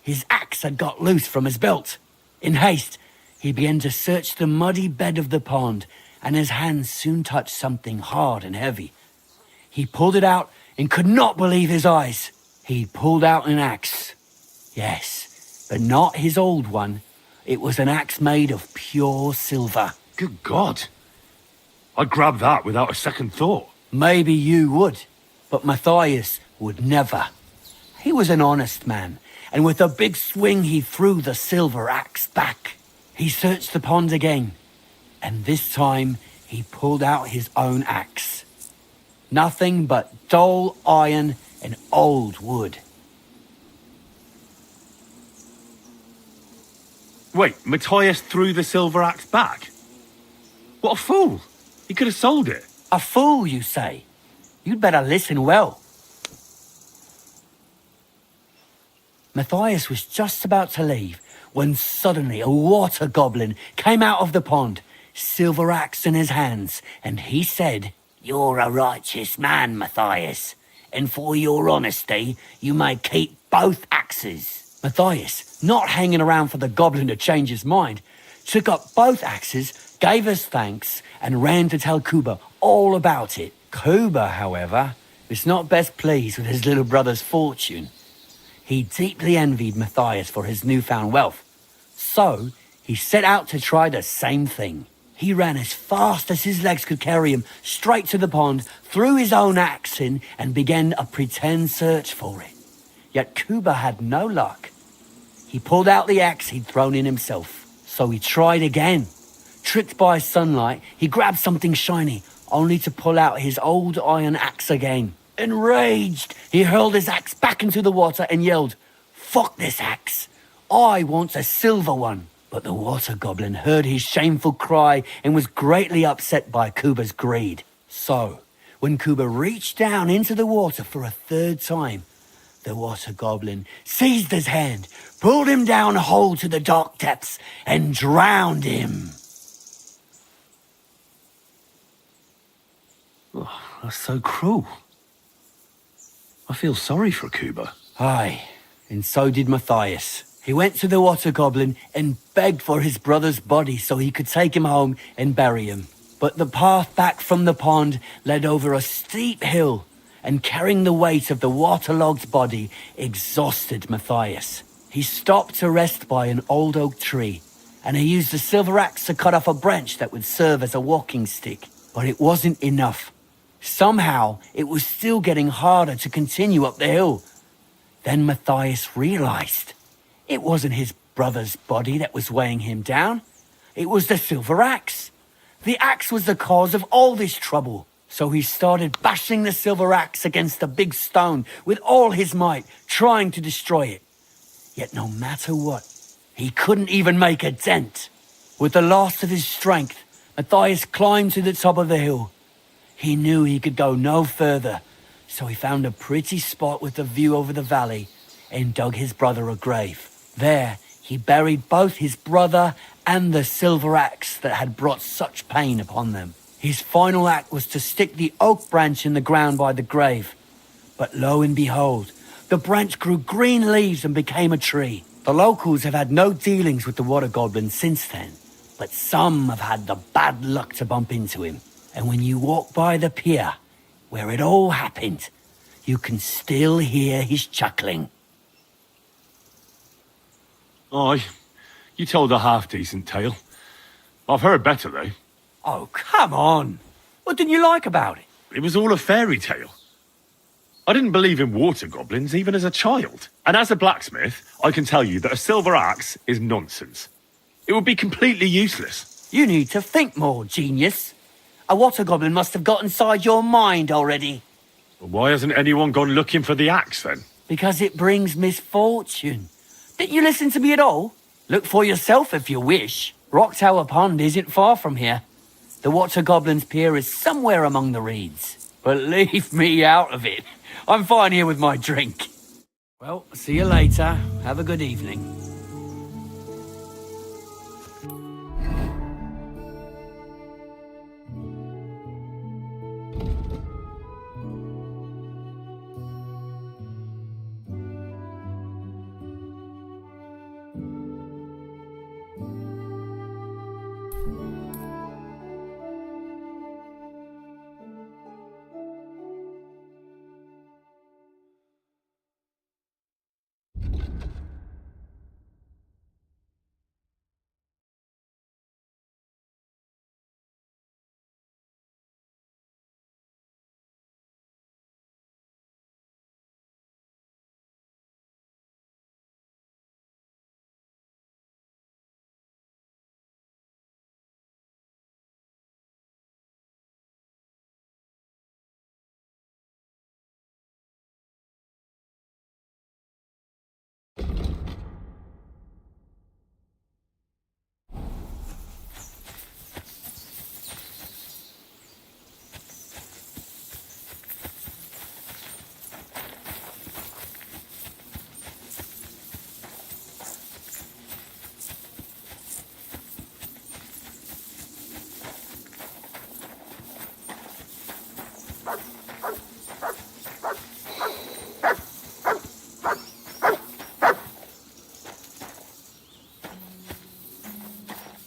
His axe had got loose from his belt. In haste, he began to search the muddy bed of the pond, and his hands soon touched something hard and heavy. He pulled it out and could not believe his eyes. He pulled out an axe. Yes, but not his old one. It was an axe made of pure silver. Good God. I'd grab that without a second thought. Maybe you would, but Matthias would never. He was an honest man, and with a big swing he threw the silver axe back. He searched the pond again, and this time he pulled out his own axe. Nothing but dull iron and old wood. Wait, Matthias threw the silver axe back? What a fool! He could have sold it. A fool, you say? You'd better listen well. Matthias was just about to leave when suddenly a water goblin came out of the pond, silver axe in his hands, and he said, "You're a righteous man, Matthias, and for your honesty, you may keep both axes." Matthias, not hanging around for the goblin to change his mind, took up both axes, gave us thanks, and ran to tell Kuba all about it. Kuba, however, was not best pleased with his little brother's fortune. He deeply envied Matthias for his newfound wealth. So, he set out to try the same thing. He ran as fast as his legs could carry him straight to the pond, threw his own axe in, and began a pretend search for it. Yet Kuba had no luck. He pulled out the axe he'd thrown in himself. So he tried again. Tricked by sunlight, he grabbed something shiny, only to pull out his old iron axe again. Enraged, he hurled his axe back into the water and yelled, "Fuck this axe! I want a silver one." But the water goblin heard his shameful cry and was greatly upset by Kuba's greed. So, when Kuba reached down into the water for a third time, the water goblin seized his hand, pulled him down whole to the dark depths, and drowned him. Oh, that's so cruel. I feel sorry for Kuba. Aye, and so did Matthias. He went to the water goblin and begged for his brother's body so he could take him home and bury him. But the path back from the pond led over a steep hill, and carrying the weight of the waterlogged body exhausted Matthias. He stopped to rest by an old oak tree, and he used a silver axe to cut off a branch that would serve as a walking stick. But it wasn't enough. Somehow, it was still getting harder to continue up the hill. Then Matthias realized it wasn't his brother's body that was weighing him down. It was the silver axe. The axe was the cause of all this trouble. So he started bashing the silver axe against the big stone with all his might, trying to destroy it. Yet no matter what, he couldn't even make a dent. With the last of his strength, Matthias climbed to the top of the hill. He knew he could go no further, so he found a pretty spot with a view over the valley and dug his brother a grave. There, he buried both his brother and the silver axe that had brought such pain upon them. His final act was to stick the oak branch in the ground by the grave. But lo and behold, the branch grew green leaves and became a tree. The locals have had no dealings with the water goblin since then, but some have had the bad luck to bump into him. And when you walk by the pier, where it all happened, you can still hear his chuckling. Aye, you told a half-decent tale. I've heard better, though. Oh, come on. What didn't you like about it? It was all a fairy tale. I didn't believe in water goblins even as a child. And as a blacksmith, I can tell you that a silver axe is nonsense. It would be completely useless. You need to think more, genius. A water goblin must have got inside your mind already. Well, why hasn't anyone gone looking for the axe, then? Because it brings misfortune. Didn't you listen to me at all? Look for yourself if you wish. Rock Tower Pond isn't far from here. The water goblin's pier is somewhere among the reeds. But leave me out of it. I'm fine here with my drink. Well, see you later. Have a good evening.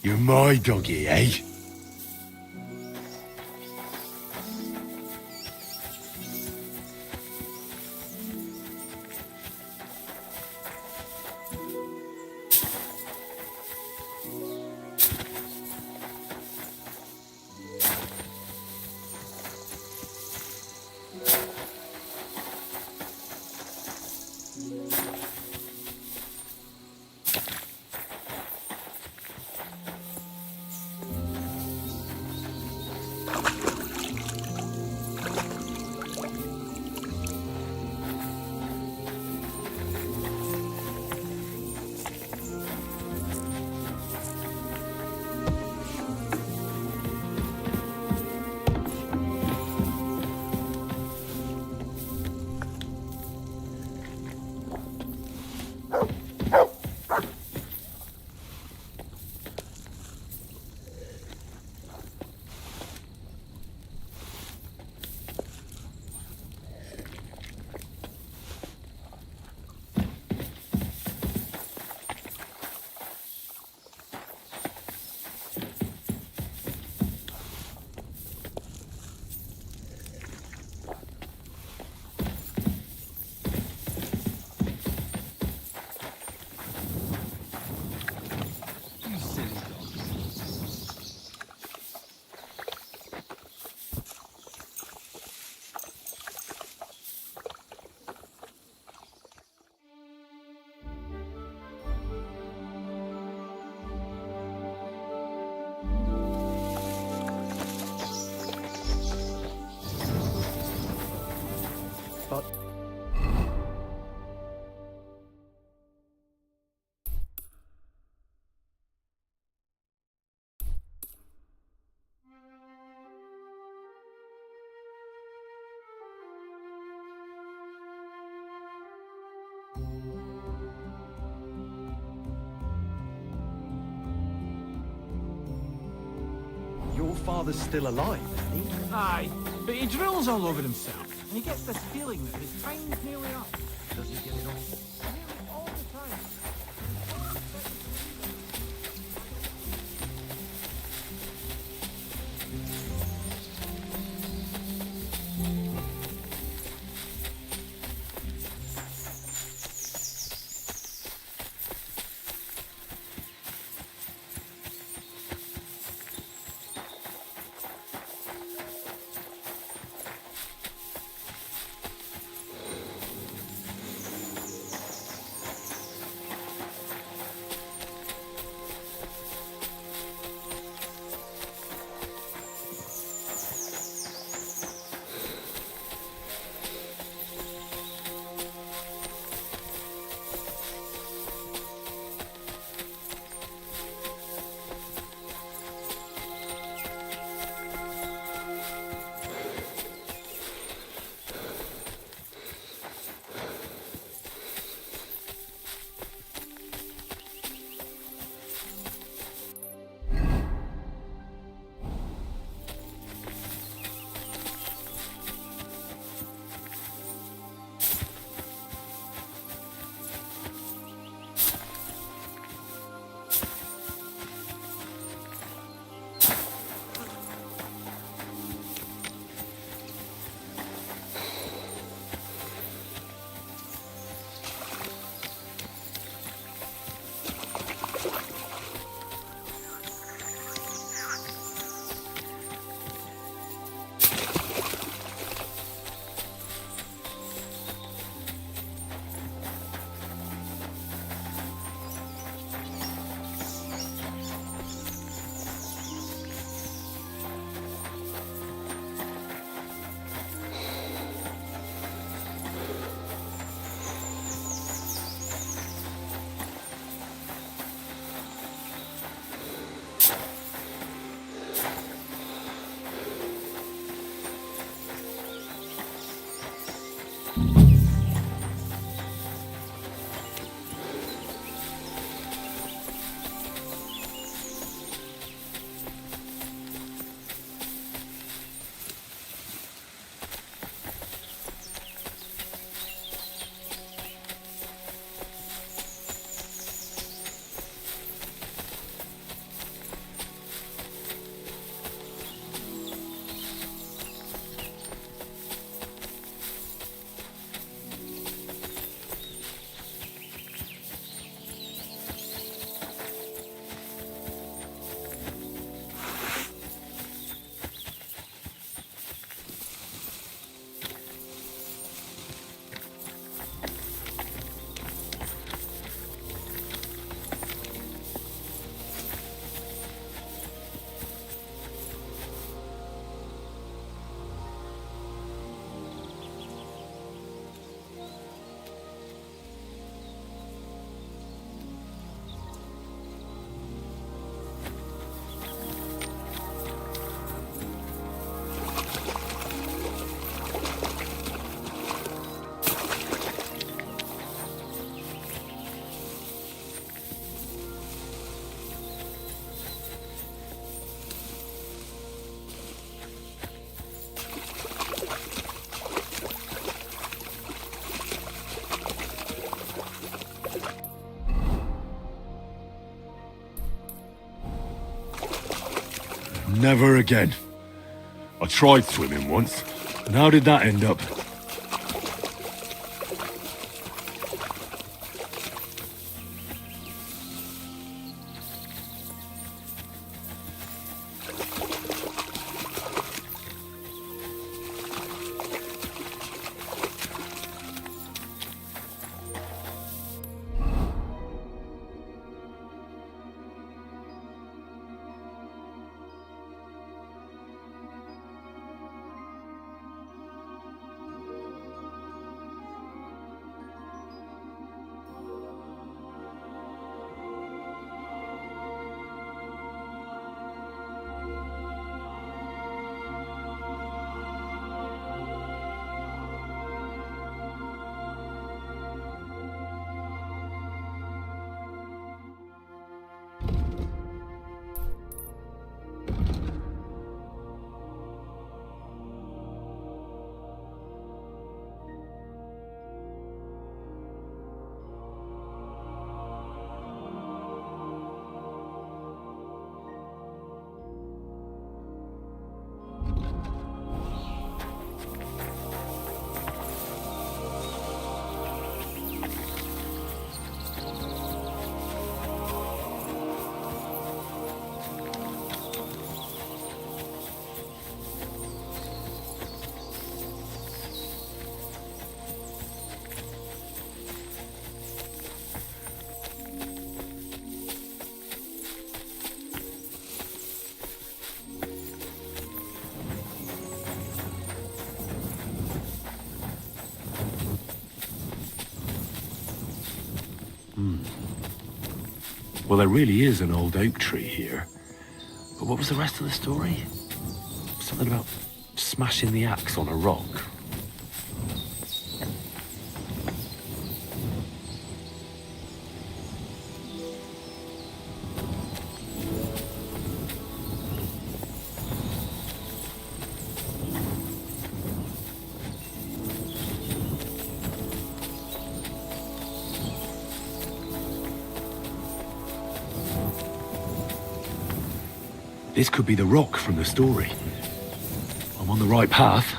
You're my doggy, eh? Your father's still alive, isn't he? Aye, but he drills all over himself, and he gets this feeling that his time's nearly up. Does he get it all? Nearly all the time. Never again. I tried swimming once, and how did that end up? Well, there really is an old oak tree here. But what was the rest of the story? Something about smashing the axe on a rock. This could be the rock from the story. I'm on the right path.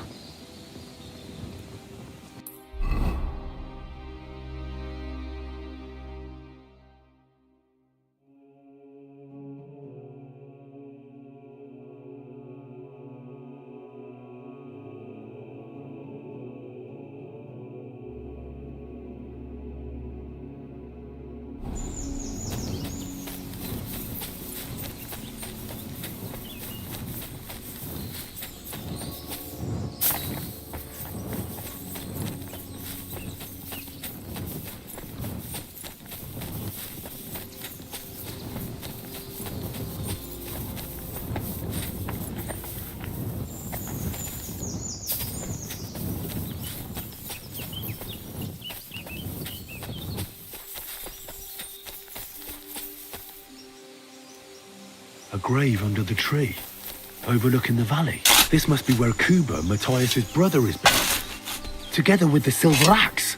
A grave under the tree, overlooking the valley. This must be where Kuba, Matthias's brother, is buried, together with the silver axe.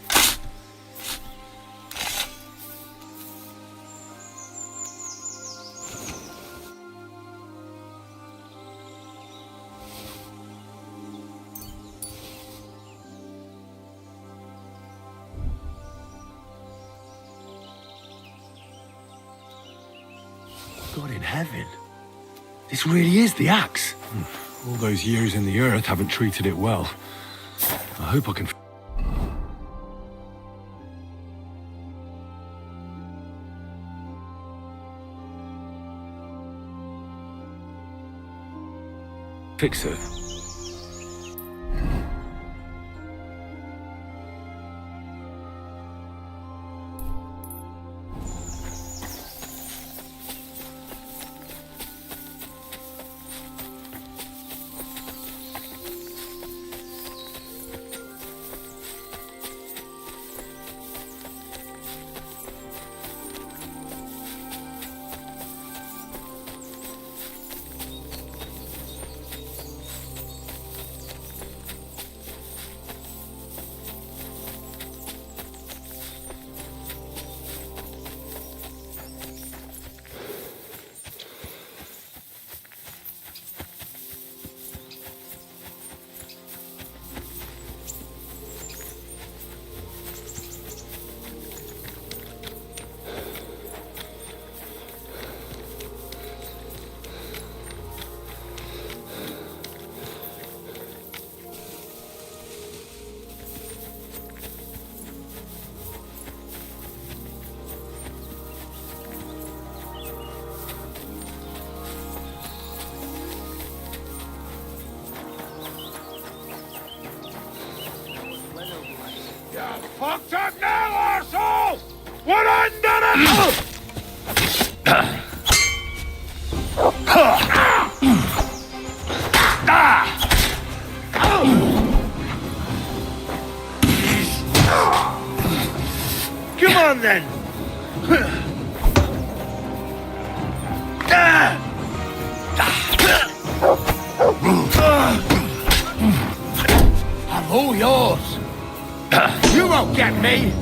God in heaven. This really is the axe. All those years in the earth haven't treated it well. I hope I can... fix it. Fucked up now, arsehole! What undone it? Come on then! I'm all yours. You won't get me!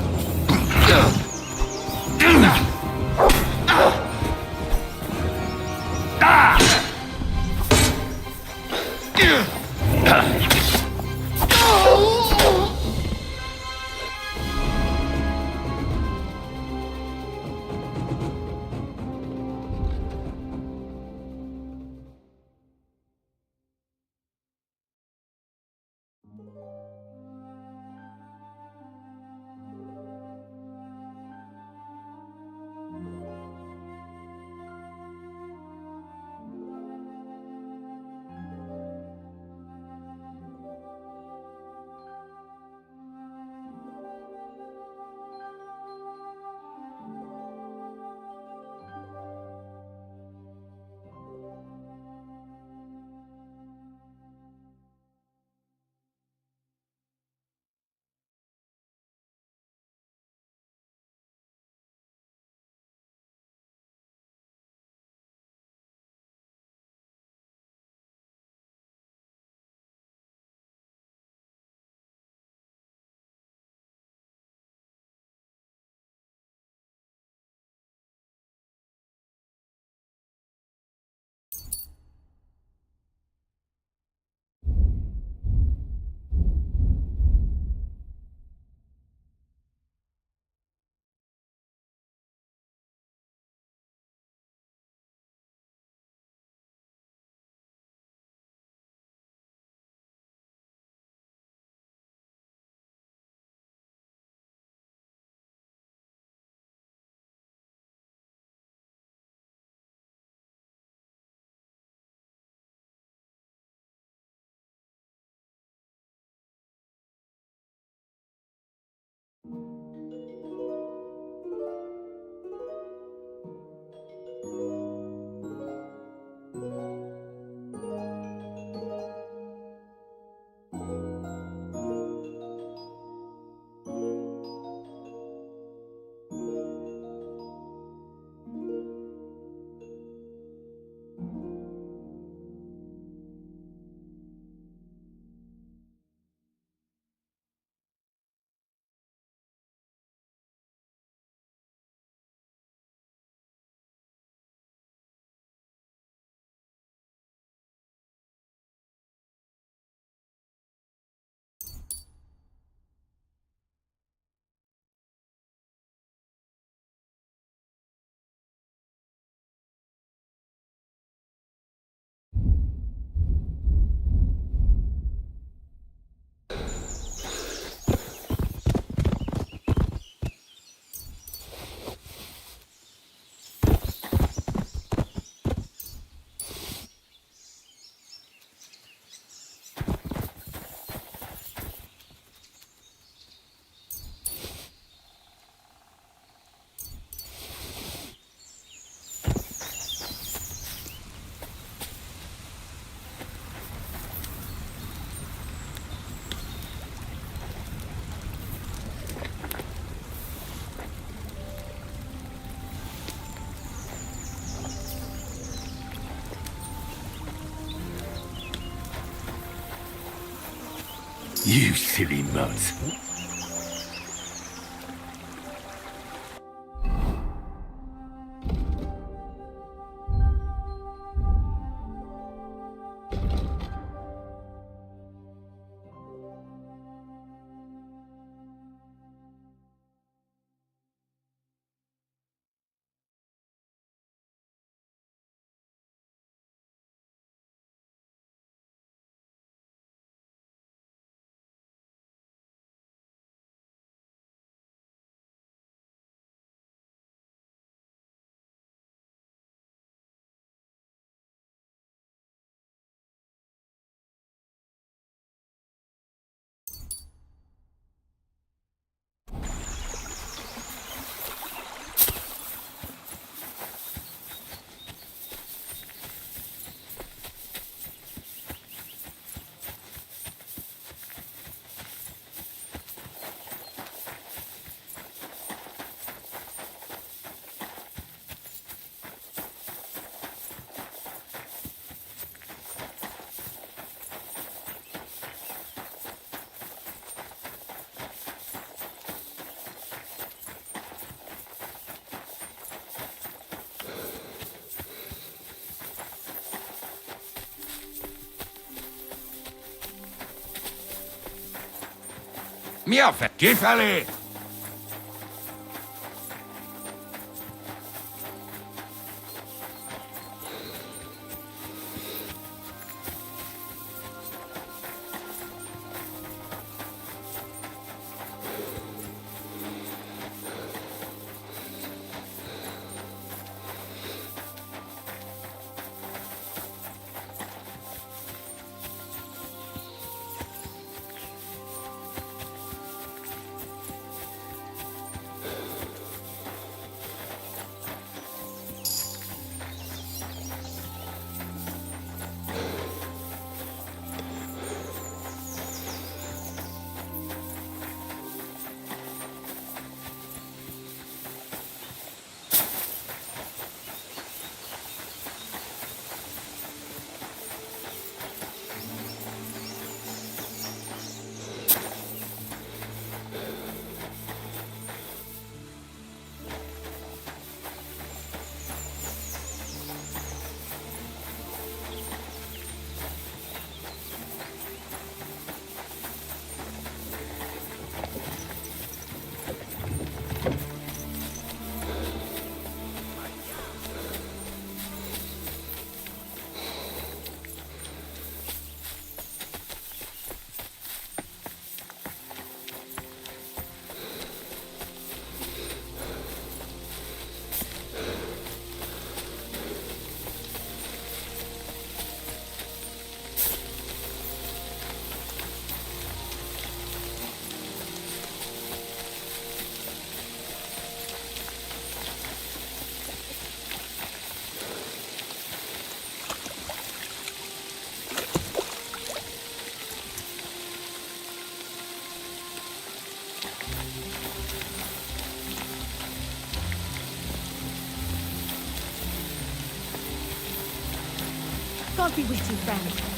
You silly mutt. Miafe, kifeli! God be with you, friend.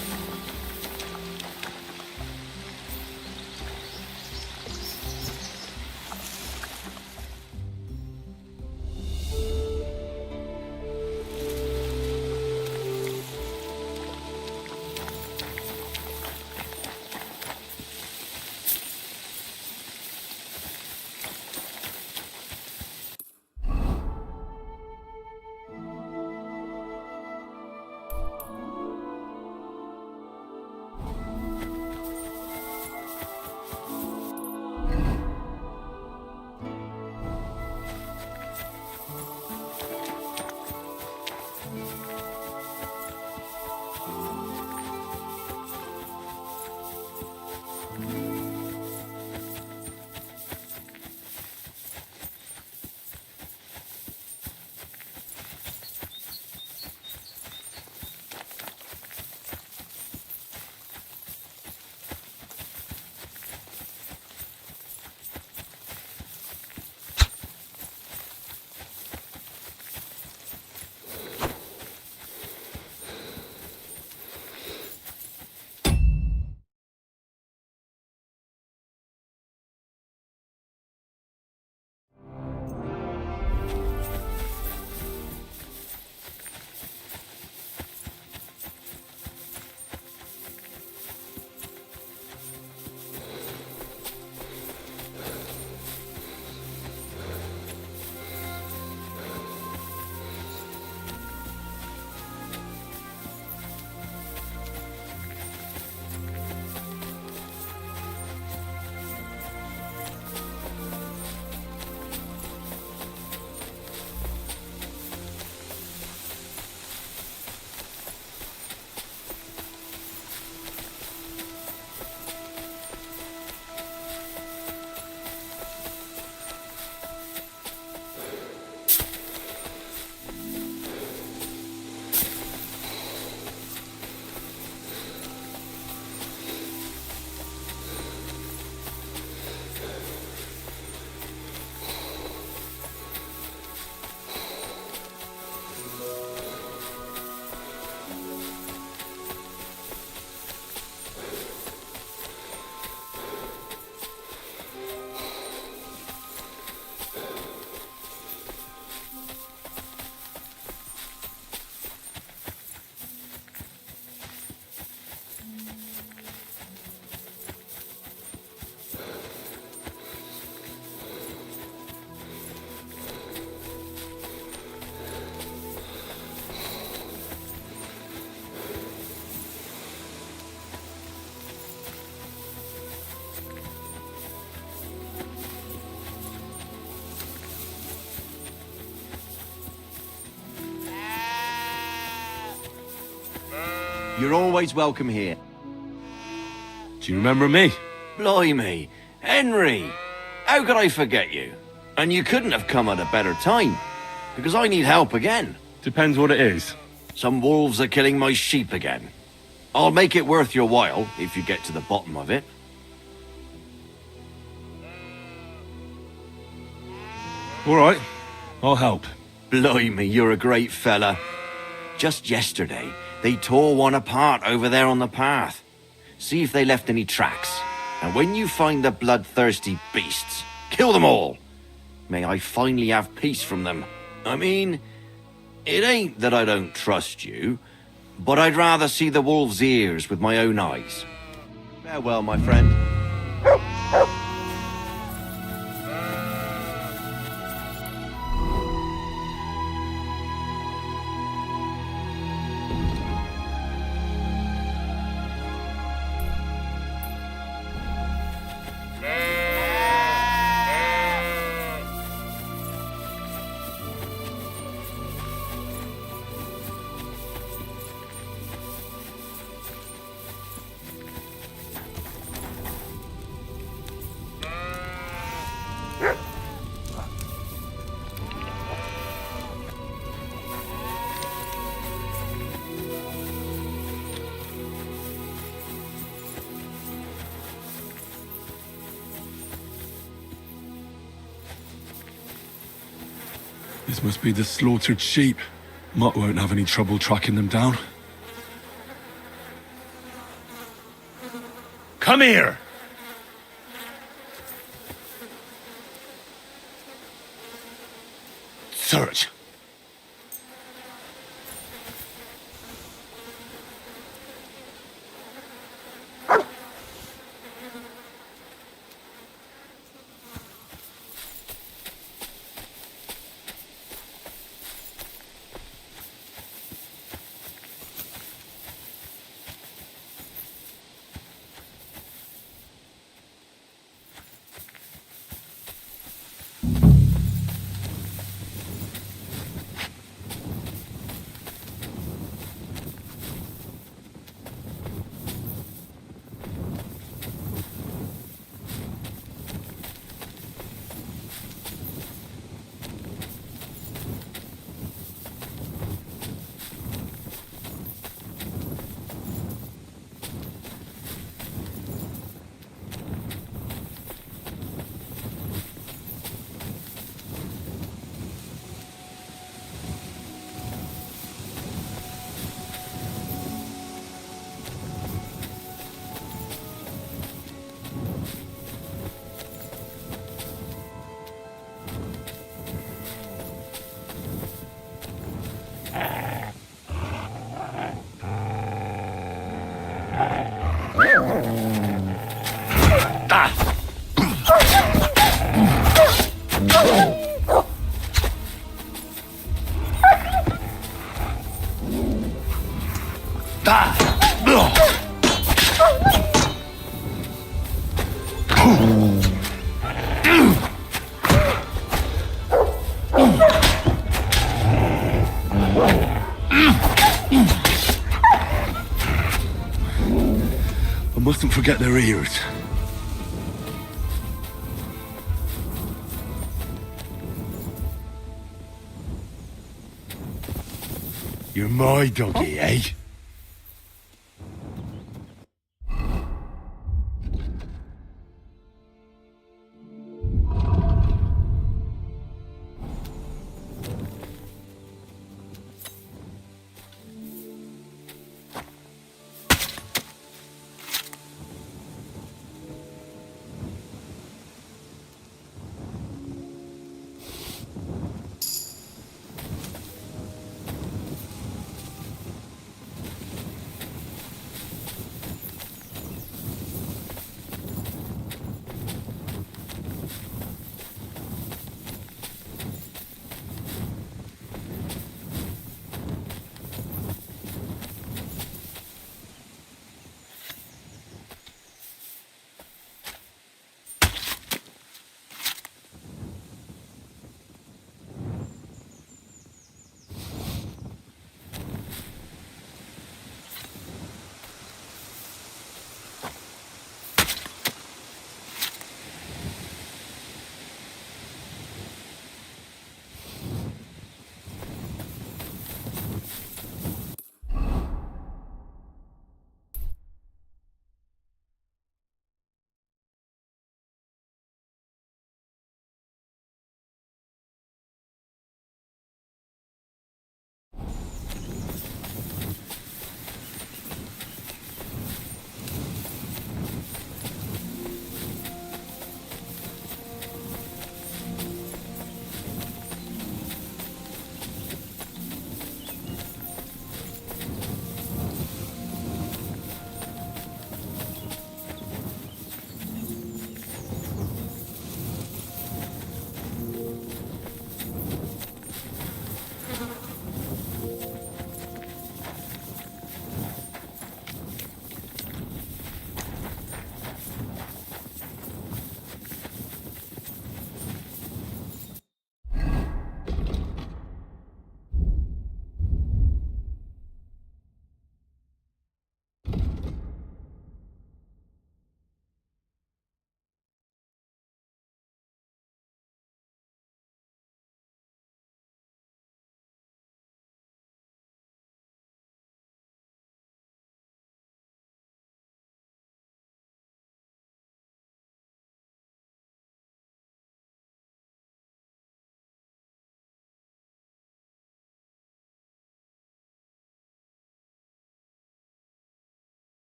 You're always welcome here. Do you remember me? Blimey, Henry! How could I forget you? And you couldn't have come at a better time, because I need help again. Depends what it is. Some wolves are killing my sheep again. I'll make it worth your while, if you get to the bottom of it. All right, I'll help. Blimey, you're a great fella. Just yesterday, they tore one apart over there on the path. See if they left any tracks. And when you find the bloodthirsty beasts, kill them all. May I finally have peace from them. I mean, it ain't that I don't trust you, but I'd rather see the wolf's ears with my own eyes. Farewell, my friend. This must be the slaughtered sheep. Mutt won't have any trouble tracking them down. Come here! Search. I mustn't forget their ears. You're my doggy, eh?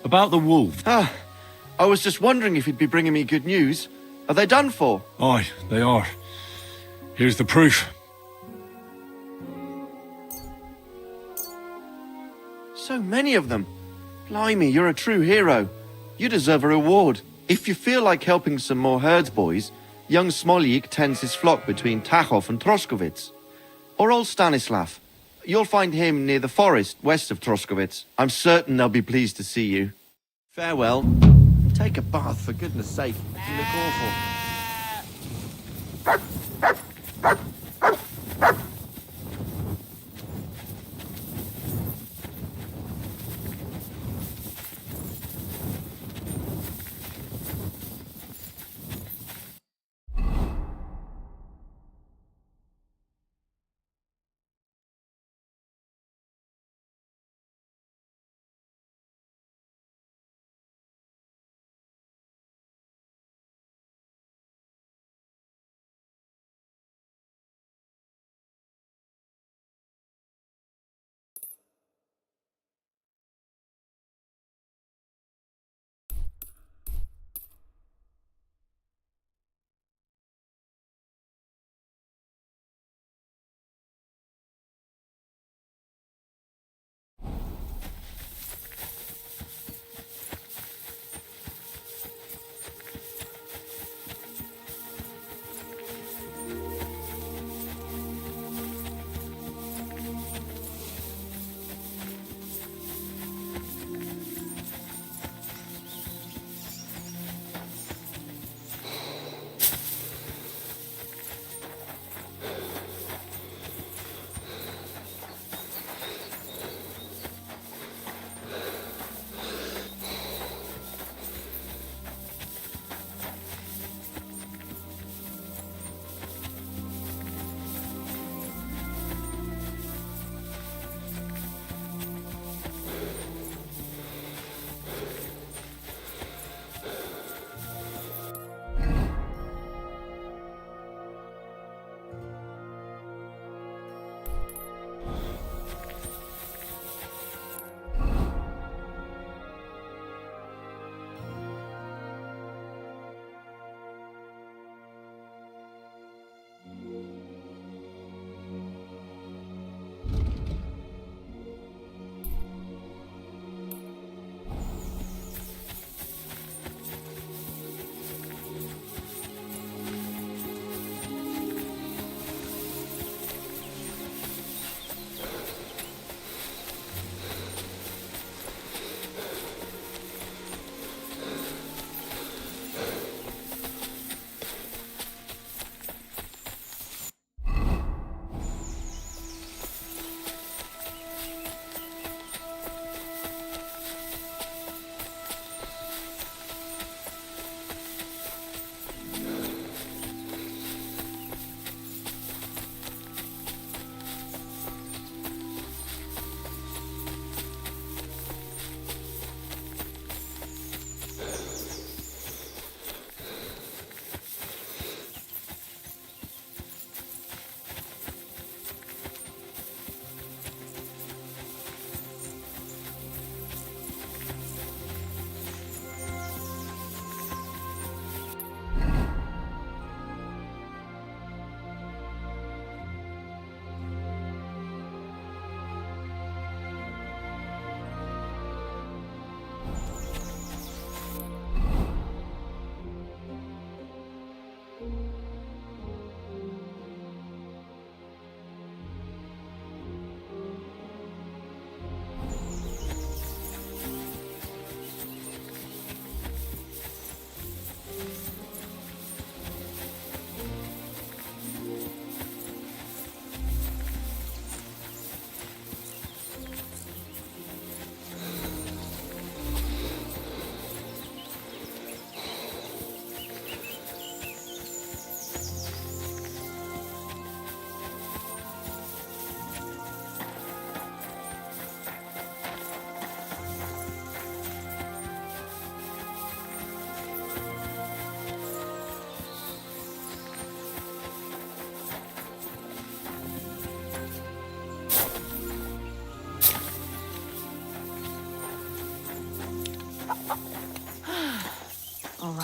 About the wolves. Ah, I was just wondering if you'd be bringing me good news. Are they done for? Aye, they are. Here's the proof. So many of them. Blimey, you're a true hero. You deserve a reward. If you feel like helping some more herds boys, young Smoljik tends his flock between Tachov and Troskowitz. Or old Stanislav. You'll find him near the forest west of Troskowitz. I'm certain they'll be pleased to see you. Farewell. Take a bath, for goodness sake. You look awful.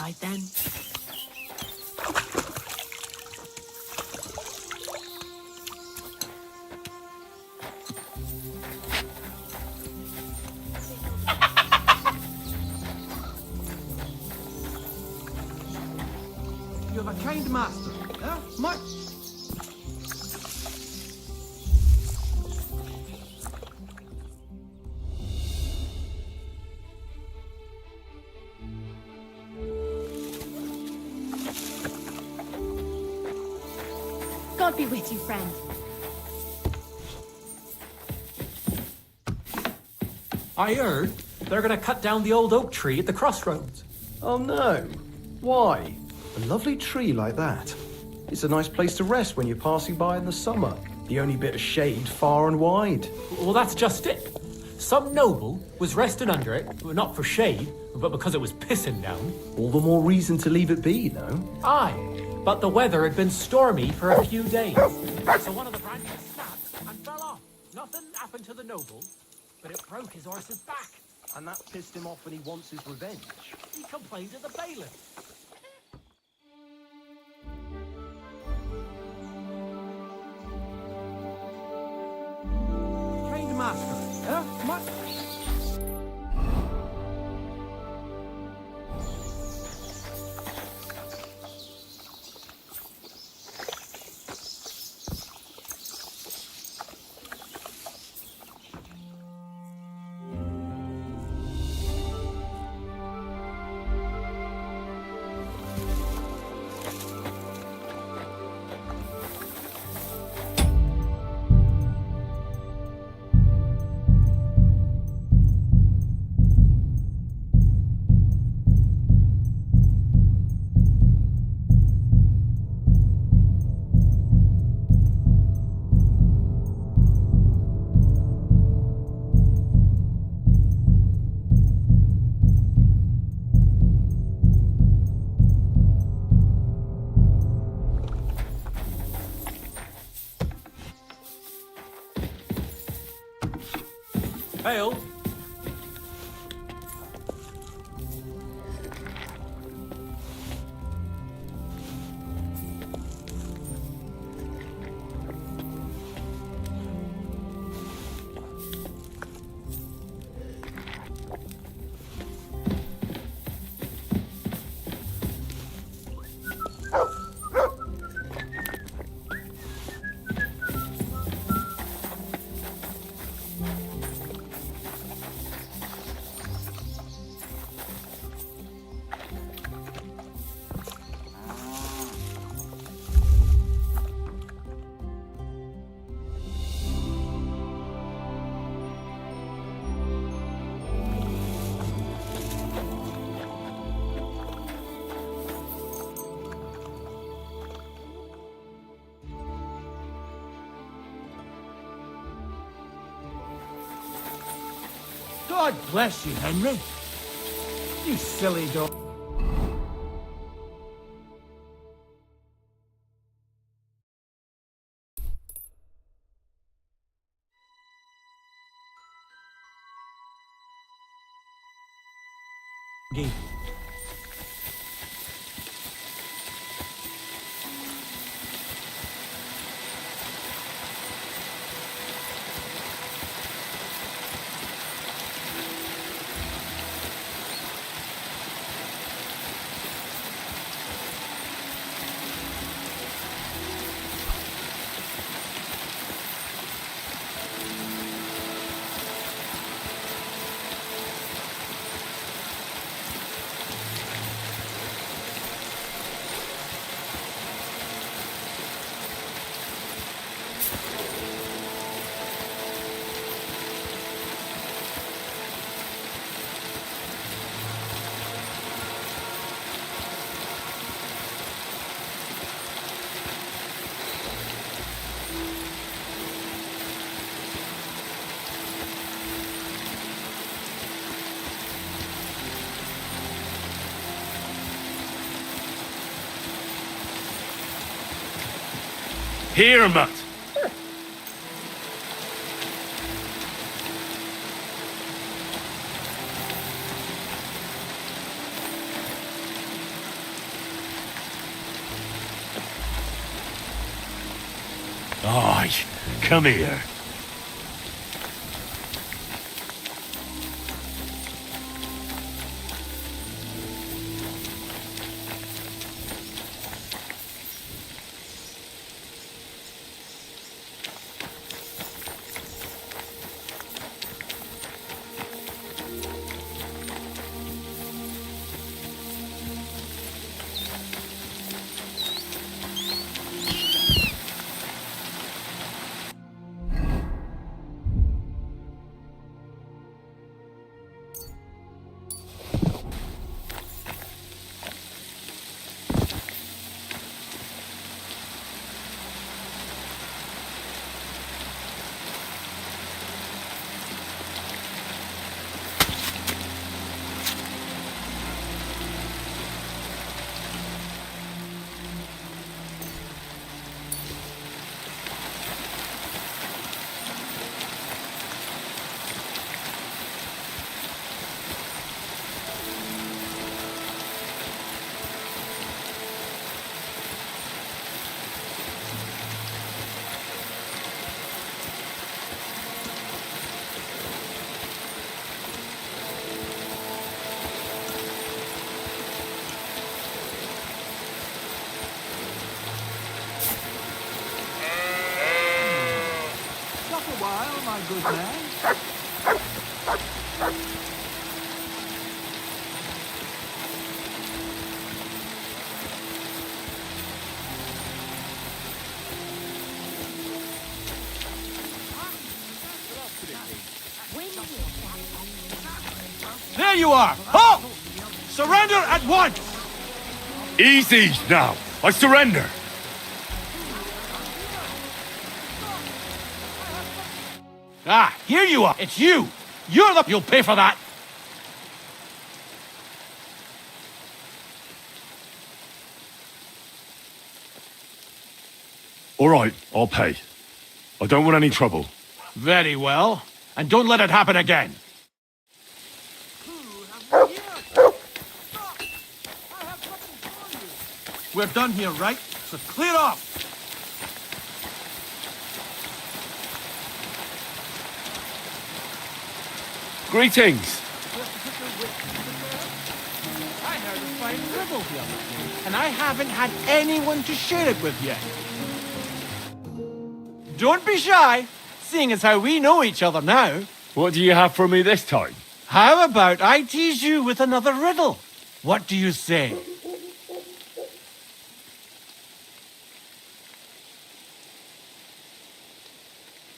right then. You have a kind master, eh? My... God be with you, friend. I heard they're gonna cut down the old oak tree at the crossroads. Oh no. Why? A lovely tree like that. It's a nice place to rest when you're passing by in the summer. The only bit of shade far and wide. Well, that's just it. Some noble was resting under it, well, not for shade, but because it was pissing down. All the more reason to leave it be, no? Aye, but the weather had been stormy for a few days. So one of the branches snapped and fell off. Nothing happened to the noble, but it broke his horse's back. And that pissed him off and he wants his revenge. He complained to the bailiff. Kind master, eh? My... Hail! God bless you, Henry. You silly dog. Here, Mutt. Aye, come here. Stop a while, my good man. There you are! Halt! Surrender at once! Easy now. I surrender. Ah, here you are! It's you! You're the... You'll pay for that! All right, I'll pay. I don't want any trouble. Very well. And don't let it happen again. We're done here, right? So clear off! Greetings. I heard a fine riddle the other day, and I haven't had anyone to share it with yet. Don't be shy, seeing as how we know each other now. What do you have for me this time? How about I tease you with another riddle? What do you say?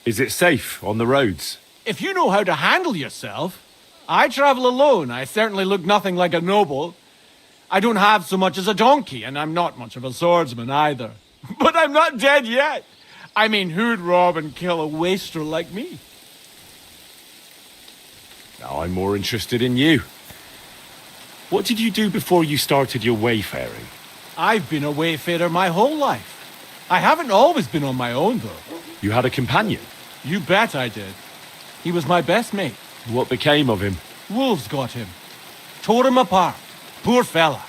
Is it safe on the roads? If you know how to handle yourself. I travel alone. I certainly look nothing like a noble. I don't have so much as a donkey, and I'm not much of a swordsman either. But I'm not dead yet. I mean, who'd rob and kill a wastrel like me? Now I'm more interested in you. What did you do before you started your wayfaring? I've been a wayfarer my whole life. I haven't always been on my own, though. You had a companion? You bet I did. He was my best mate. What became of him? Wolves got him. Tore him apart. Poor fella.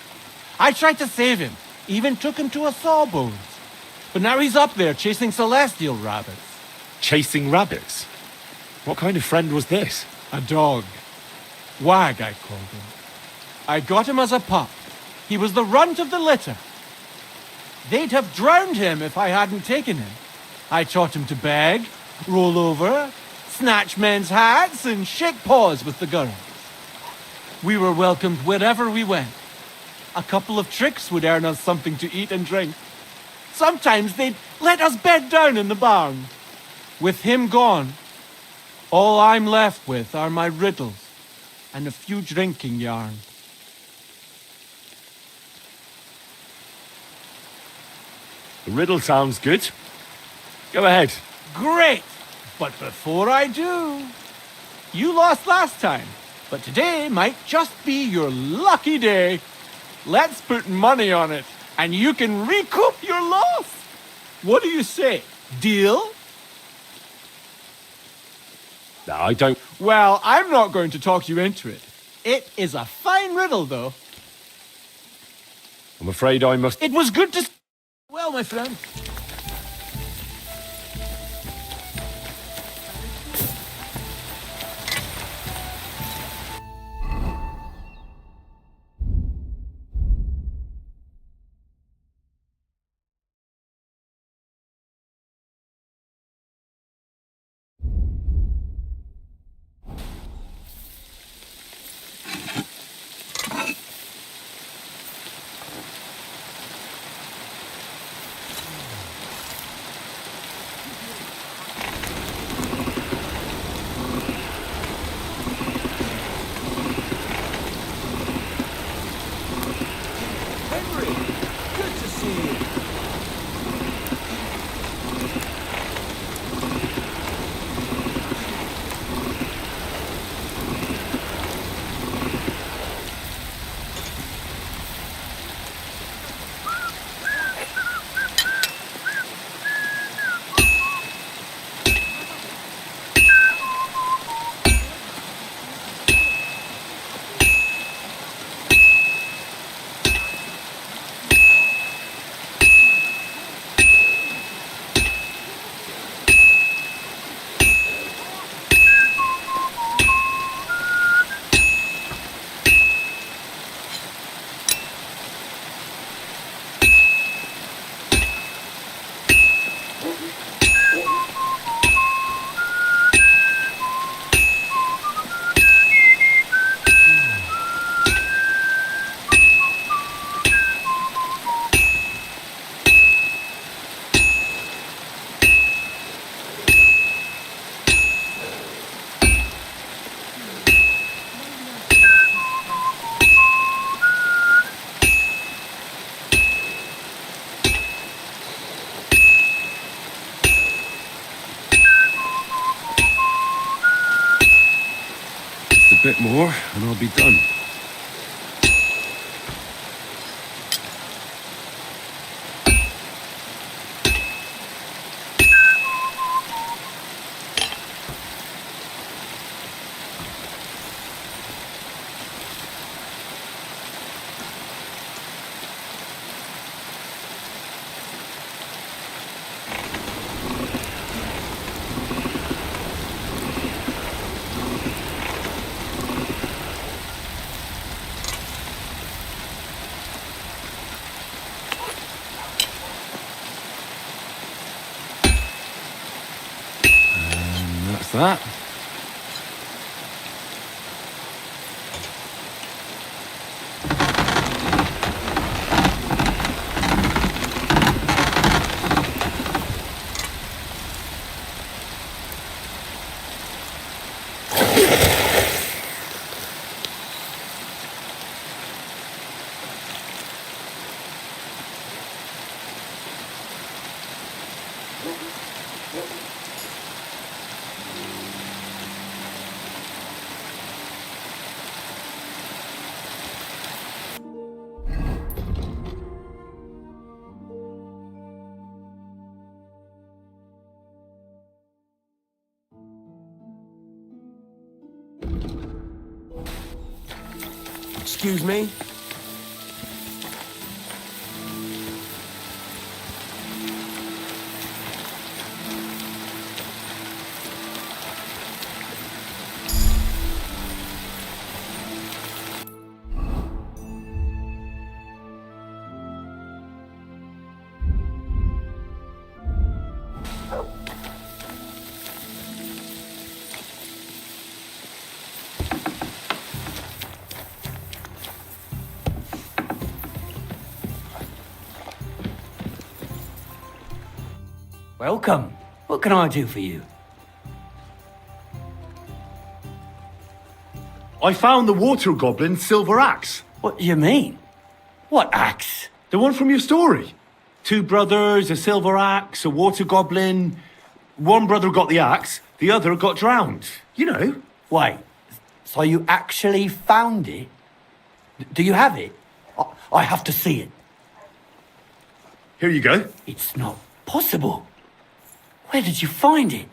I tried to save him. Even took him to a sawbones. But now he's up there chasing celestial rabbits. Chasing rabbits? What kind of friend was this? A dog. Wag, I called him. I got him as a pup. He was the runt of the litter. They'd have drowned him if I hadn't taken him. I taught him to beg, roll over, snatch men's hats, and shake paws with the girls. We were welcomed wherever we went. A couple of tricks would earn us something to eat and drink. Sometimes they'd let us bed down in the barn. With him gone, all I'm left with are my riddles and a few drinking yarns. The riddle sounds good. Go ahead. Great! But before I do, you lost last time, but today might just be your lucky day. Let's put money on it, and you can recoup your loss. What do you say? Deal? No, I don't. Well, I'm not going to talk you into it. It is a fine riddle, though. I'm afraid I must... It was good to... Well, my friend. Good to see you. A bit more and I'll be done. That's that. Excuse me? Welcome. What can I do for you? I found the water goblin's silver axe. What do you mean? What axe? The one from your story. Two brothers, a silver axe, a water goblin. One brother got the axe, the other got drowned. You know. Wait, so you actually found it? Do you have it? I have to see it. Here you go. It's not possible. Where did you find it?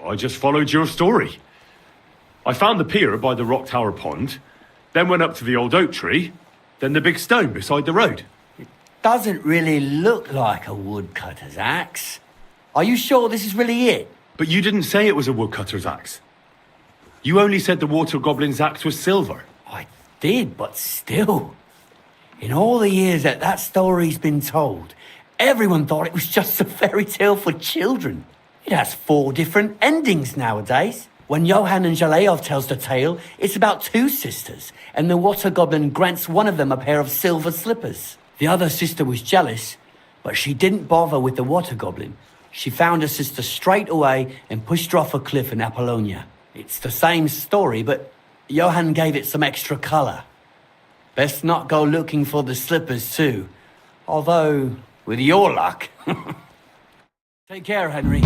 I just followed your story. I found the pier by the rock tower pond, then went up to the old oak tree, then the big stone beside the road. Doesn't really look like a woodcutter's axe. Are you sure this is really it? But you didn't say it was a woodcutter's axe. You only said the water goblin's axe was silver. I did, but still. In all the years that that story's been told, everyone thought it was just a fairy tale for children. It has 4 different endings nowadays. When Johann and Jaleov tells the tale, it's about 2 sisters, and the water goblin grants one of them a pair of silver slippers. The other sister was jealous, but she didn't bother with the water goblin. She found her sister straight away and pushed her off a cliff in Apollonia. It's the same story, but Johann gave it some extra colour. Best not go looking for the slippers too, Although, with your luck. Take care, Henry.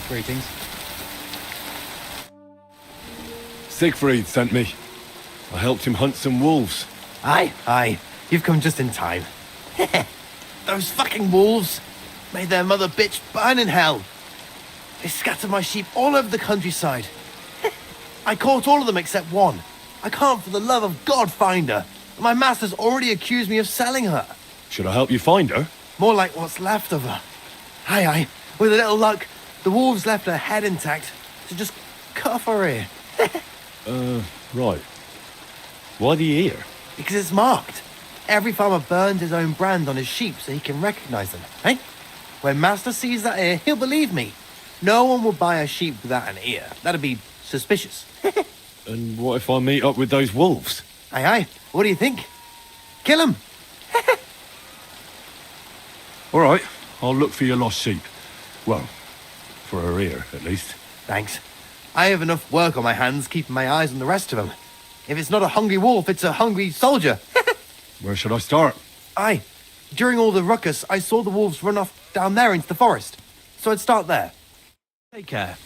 Greetings. Siegfried sent me. I helped him hunt some wolves. Aye. You've come just in time. Those fucking wolves made their mother bitch burn in hell. They scattered my sheep all over the countryside. I caught all of them except one. I can't for the love of God find her. My master's already accused me of selling her. Should I help you find her? More like what's left of her. Aye. With a little luck, the wolves left her head intact. So just cut off her ear. Right. Why the ear? Because it's marked. Every farmer burns his own brand on his sheep so he can recognize them, eh? When Master sees that ear, he'll believe me. No one will buy a sheep without an ear. That'd be suspicious. And what if I meet up with those wolves? Aye. What do you think? Kill him. All right, I'll look for your lost sheep. Well, for her ear, at least. Thanks. I have enough work on my hands keeping my eyes on the rest of them. If it's not a hungry wolf, it's a hungry soldier. Where should I start? Aye. During all the ruckus, I saw the wolves run off down there into the forest. So I'd start there. Take care.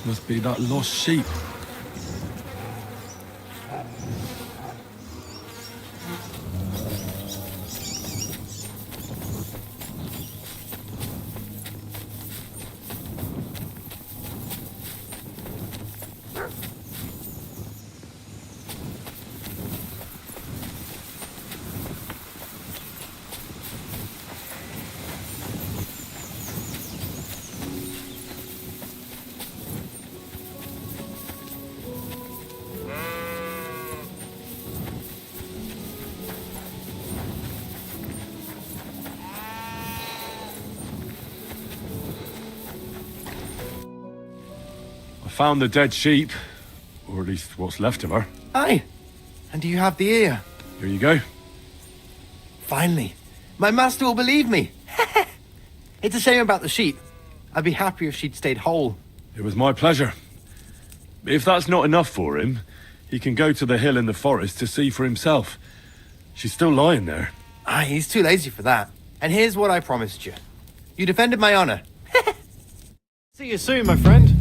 This must be that lost sheep. Found the dead sheep, or at least what's left of her. Aye. And do you have the ear? Here you go. Finally. My master will believe me. It's a shame about the sheep. I'd be happier if she'd stayed whole. It was my pleasure. If that's not enough for him, he can go to the hill in the forest to see for himself. She's still lying there. Aye, he's too lazy for that. And here's what I promised you. You defended my honor. See you soon, my friend.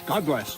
God bless.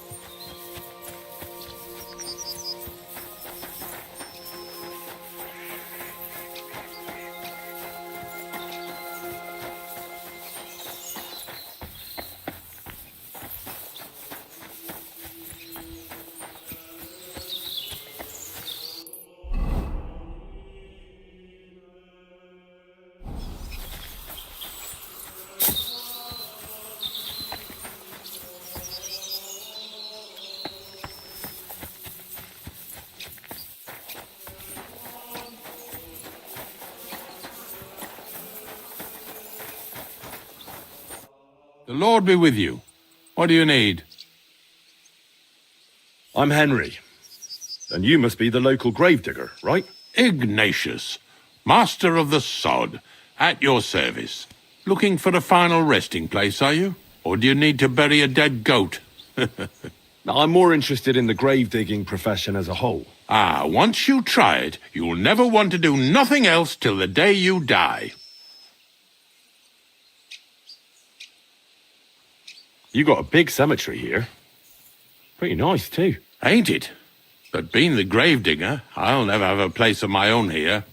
The Lord be with you. What do you need? I'm Henry. And you must be the local gravedigger, right? Ignatius, master of the sod, at your service. Looking for a final resting place, are you? Or do you need to bury a dead goat? Now, I'm more interested in the grave digging profession as a whole. Ah, once you try it, you'll never want to do nothing else till the day you die. You got a big cemetery here. Pretty nice, too. Ain't it? But being the gravedigger, I'll never have a place of my own here.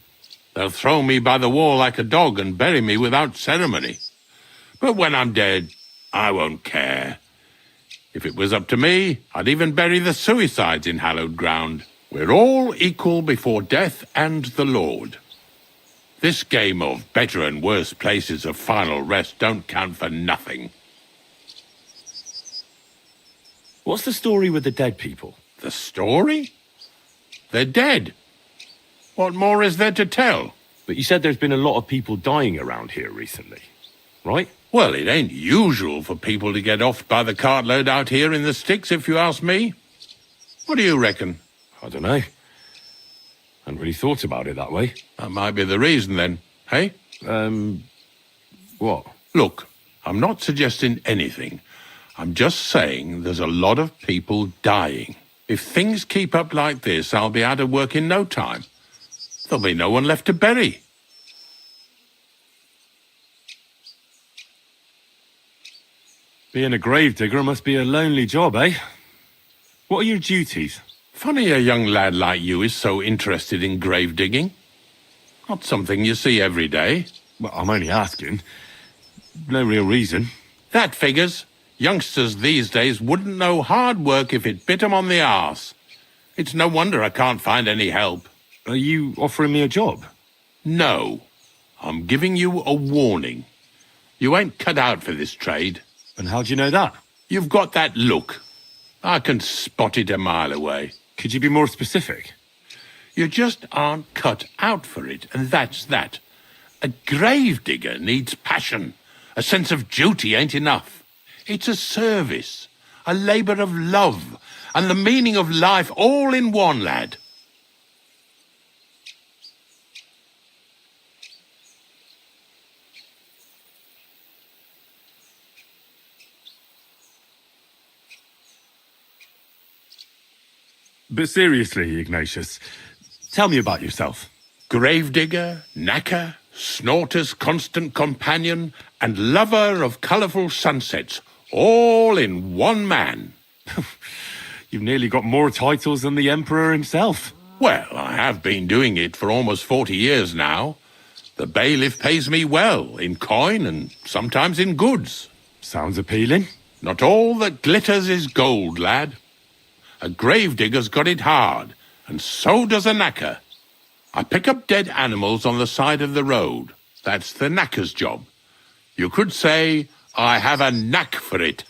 They'll throw me by the wall like a dog and bury me without ceremony. But when I'm dead, I won't care. If it was up to me, I'd even bury the suicides in hallowed ground. We're all equal before death and the Lord. This game of better and worse places of final rest don't count for nothing. What's the story with the dead people? The story? They're dead. What more is there to tell? But you said there's been a lot of people dying around here recently, right? Well, it ain't usual for people to get off by the cartload out here in the sticks, if you ask me. What do you reckon? I don't know. Hadn't really thought about it that way. That might be the reason, then, hey? What? Look, I'm not suggesting anything. I'm just saying there's a lot of people dying. If things keep up like this, I'll be out of work in no time. There'll be no one left to bury. Being a gravedigger must be a lonely job, eh? What are your duties? Funny a young lad like you is so interested in grave digging. Not something you see every day. Well, I'm only asking. No real reason. That figures. Youngsters these days wouldn't know hard work if it bit 'em on the arse. It's no wonder I can't find any help. Are you offering me a job? No. I'm giving you a warning. You ain't cut out for this trade. And how do you know that? You've got that look. I can spot it a mile away. Could you be more specific? You just aren't cut out for it, and that's that. A gravedigger needs passion. A sense of duty ain't enough. It's a service, a labour of love, and the meaning of life all in one, lad. But seriously, Ignatius, tell me about yourself. Gravedigger, knacker, snorter's constant companion, and lover of colourful sunsets, all in one man. You've nearly got more titles than the Emperor himself. Well, I have been doing it for almost 40 years now. The bailiff pays me well, in coin and sometimes in goods. Sounds appealing. Not all that glitters is gold, lad. A gravedigger's got it hard, and so does a knacker. I pick up dead animals on the side of the road. That's the knacker's job. You could say, I have a knack for it.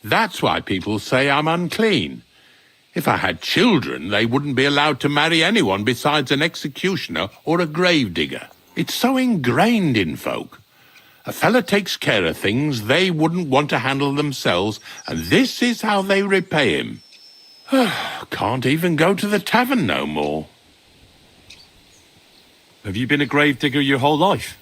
That's why people say I'm unclean. If I had children, they wouldn't be allowed to marry anyone besides an executioner or a gravedigger. It's so ingrained in folk. A fella takes care of things they wouldn't want to handle themselves, and this is how they repay him. Can't even go to the tavern no more. Have you been a gravedigger your whole life?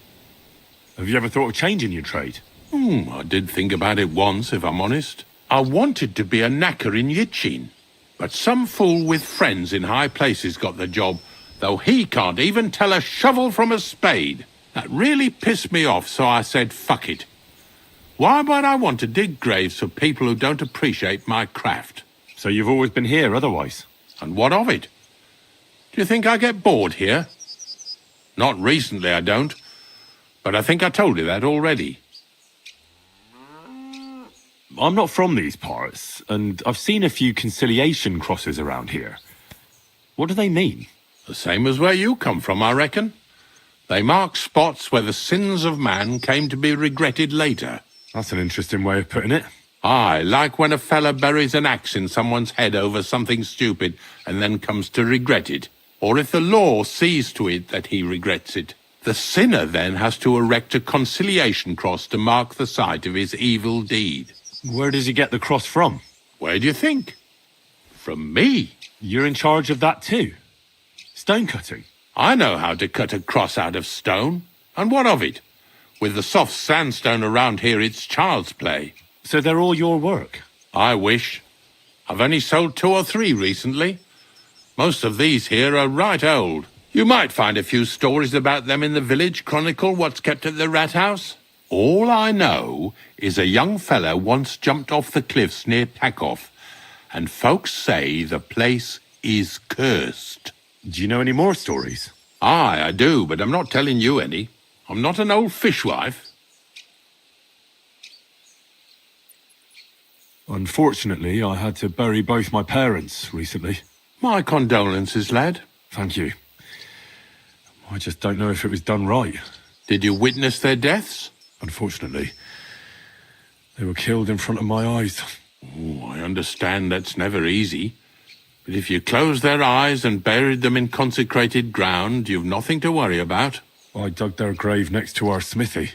Have you ever thought of changing your trade? I did think about it once, if I'm honest. I wanted to be a knacker in Yitchin, but some fool with friends in high places got the job, though he can't even tell a shovel from a spade. That really pissed me off, so I said, fuck it. Why would I want to dig graves for people who don't appreciate my craft? So you've always been here otherwise? And what of it? Do you think I get bored here? Not recently, I don't. But I think I told you that already. I'm not from these parts, and I've seen a few conciliation crosses around here. What do they mean? The same as where you come from, I reckon. They mark spots where the sins of man came to be regretted later. That's an interesting way of putting it. Aye, like when a fella buries an axe in someone's head over something stupid and then comes to regret it. Or if the law sees to it that he regrets it. The sinner then has to erect a conciliation cross to mark the site of his evil deed. Where does he get the cross from? Where do you think? From me. You're in charge of that too? Stone cutting? I know how to cut a cross out of stone. And what of it? With the soft sandstone around here, it's child's play. So they're all your work? I wish. I've only sold 2 or 3 recently. Most of these here are right old. You might find a few stories about them in the village chronicle what's kept at the rat house. All I know is a young fella once jumped off the cliffs near Takoff, and folks say the place is cursed. Do you know any more stories? Aye, I do, but I'm not telling you any. I'm not an old fishwife. Unfortunately, I had to bury both my parents recently. My condolences, lad. Thank you. I just don't know if it was done right. Did you witness their deaths? Unfortunately. They were killed in front of my eyes. Oh, I understand that's never easy. But if you closed their eyes and buried them in consecrated ground, you've nothing to worry about. I dug their grave next to our smithy.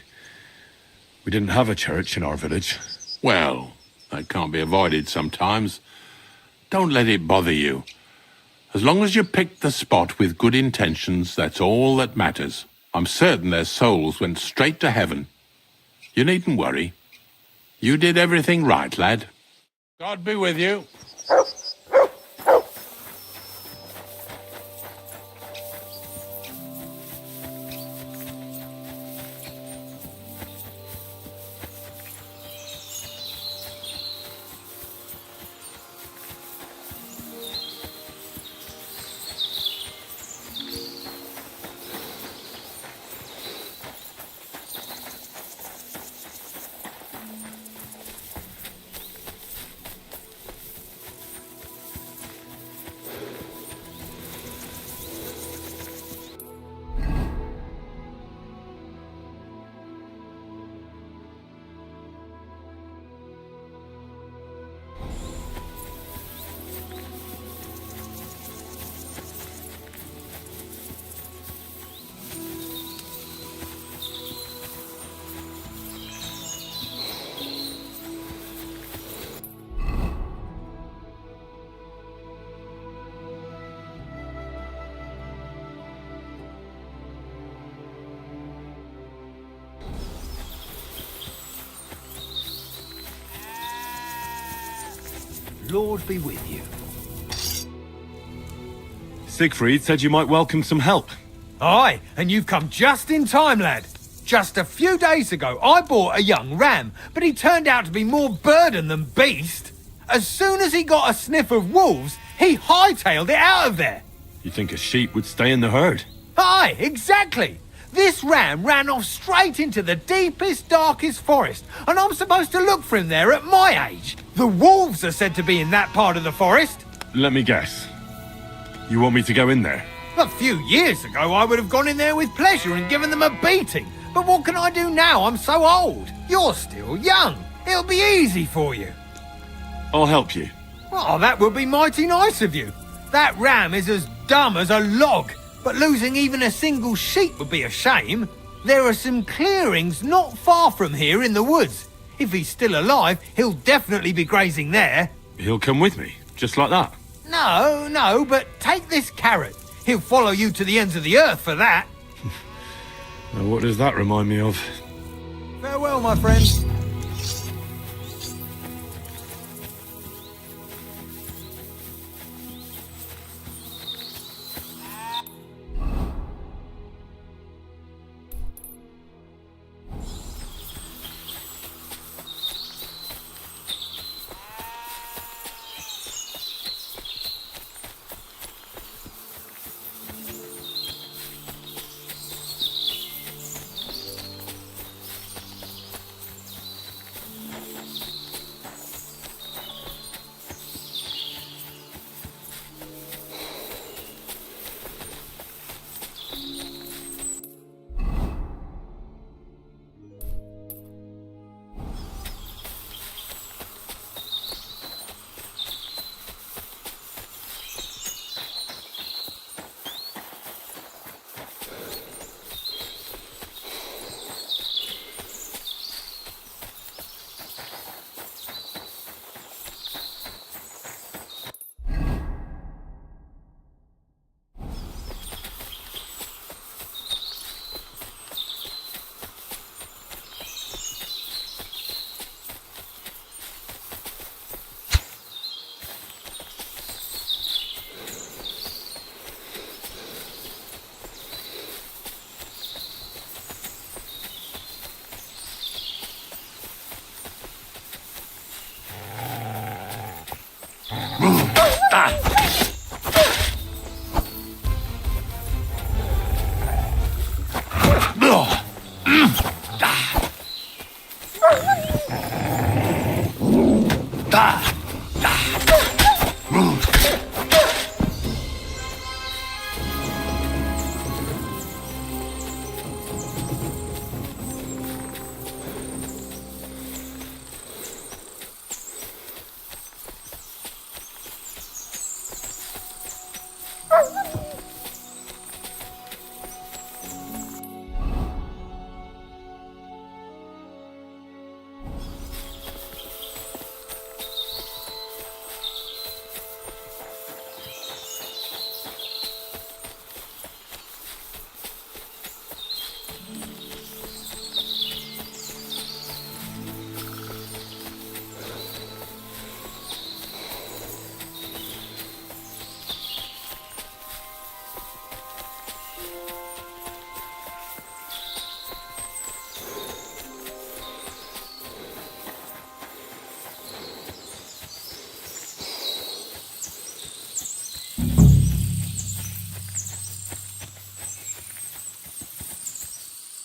We didn't have a church in our village. Well, that can't be avoided sometimes. Don't let it bother you. As long as you picked the spot with good intentions, that's all that matters. I'm certain their souls went straight to heaven. You needn't worry. You did everything right, lad. God be with you. Lord be with you. Siegfried said you might welcome some help. Aye, and you've come just in time, lad. Just a few days ago, I bought a young ram, but he turned out to be more burden than beast. As soon as he got a sniff of wolves, he hightailed it out of there. You think a sheep would stay in the herd? Aye, exactly. This ram ran off straight into the deepest, darkest forest, and I'm supposed to look for him there at my age. The wolves are said to be in that part of the forest. Let me guess. You want me to go in there? A few years ago, I would have gone in there with pleasure and given them a beating. But what can I do now? I'm so old. You're still young. It'll be easy for you. I'll help you. Oh, that would be mighty nice of you. That ram is as dumb as a log, but losing even a single sheep would be a shame. There are some clearings not far from here in the woods. If he's still alive, he'll definitely be grazing there. He'll come with me, just like that. No, but take this carrot. He'll follow you to the ends of the earth for that. Now, what does that remind me of? Farewell, my friend.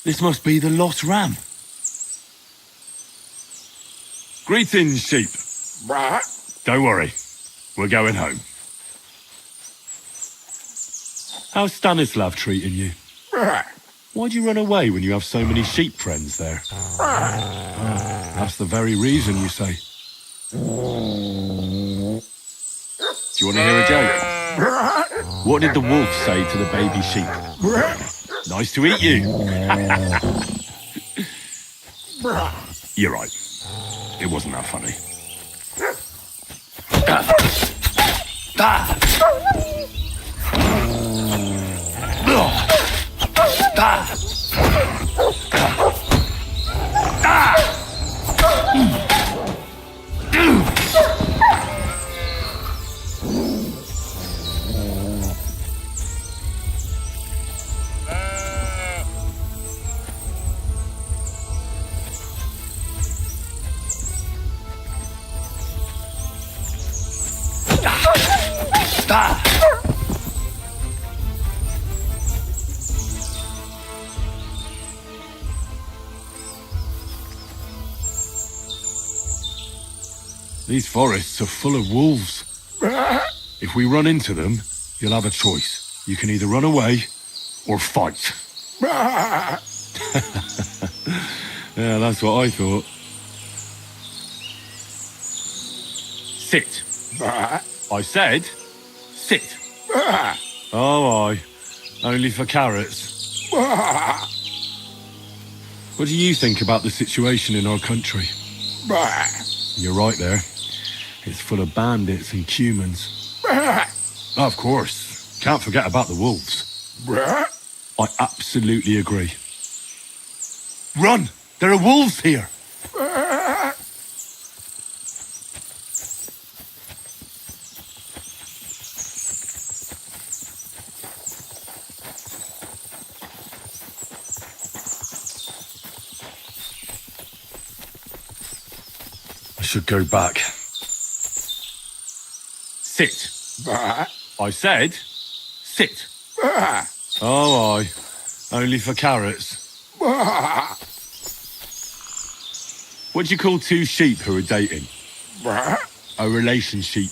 This must be the lost ram. Greetings, sheep. Don't worry. We're going home. How's Stanislav treating you? Why'd you run away when you have so many sheep friends there? That's the very reason, you say. Do you want to hear a joke? What did the wolf say to the baby sheep? Nice to eat you. You're right. It wasn't that funny. These forests are full of wolves. If we run into them, you'll have a choice. You can either run away or fight. Yeah, that's what I thought. Sit. I said, sit. Oh, aye. Only for carrots. What do you think about the situation in our country? You're right there. It's full of bandits and humans. Of course. Can't forget about the wolves. I absolutely agree. Run! There are wolves here! I should go back. Sit. I said, sit. Oh, aye. Only for carrots. What do you call two sheep who are dating? A relationship.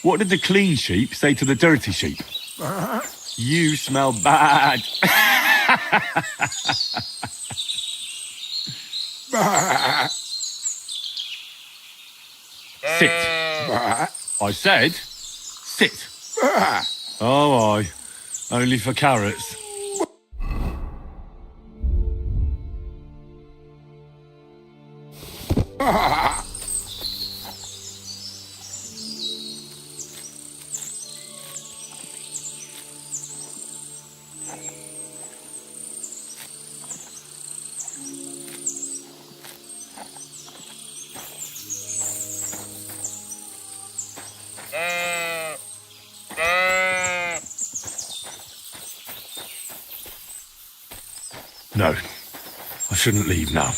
What did the clean sheep say to the dirty sheep? You smell bad. Sit. I said, sit. Oh, aye. Only for carrots. No, I shouldn't leave now.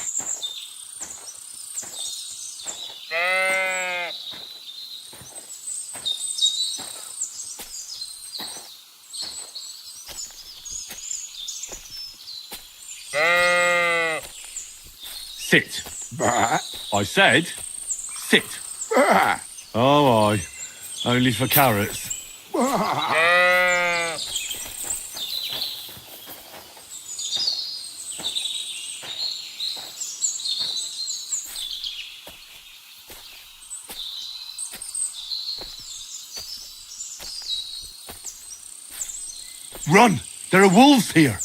Sit. I said, sit. Oh, aye. Only for carrots. Run! There are wolves here!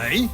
me.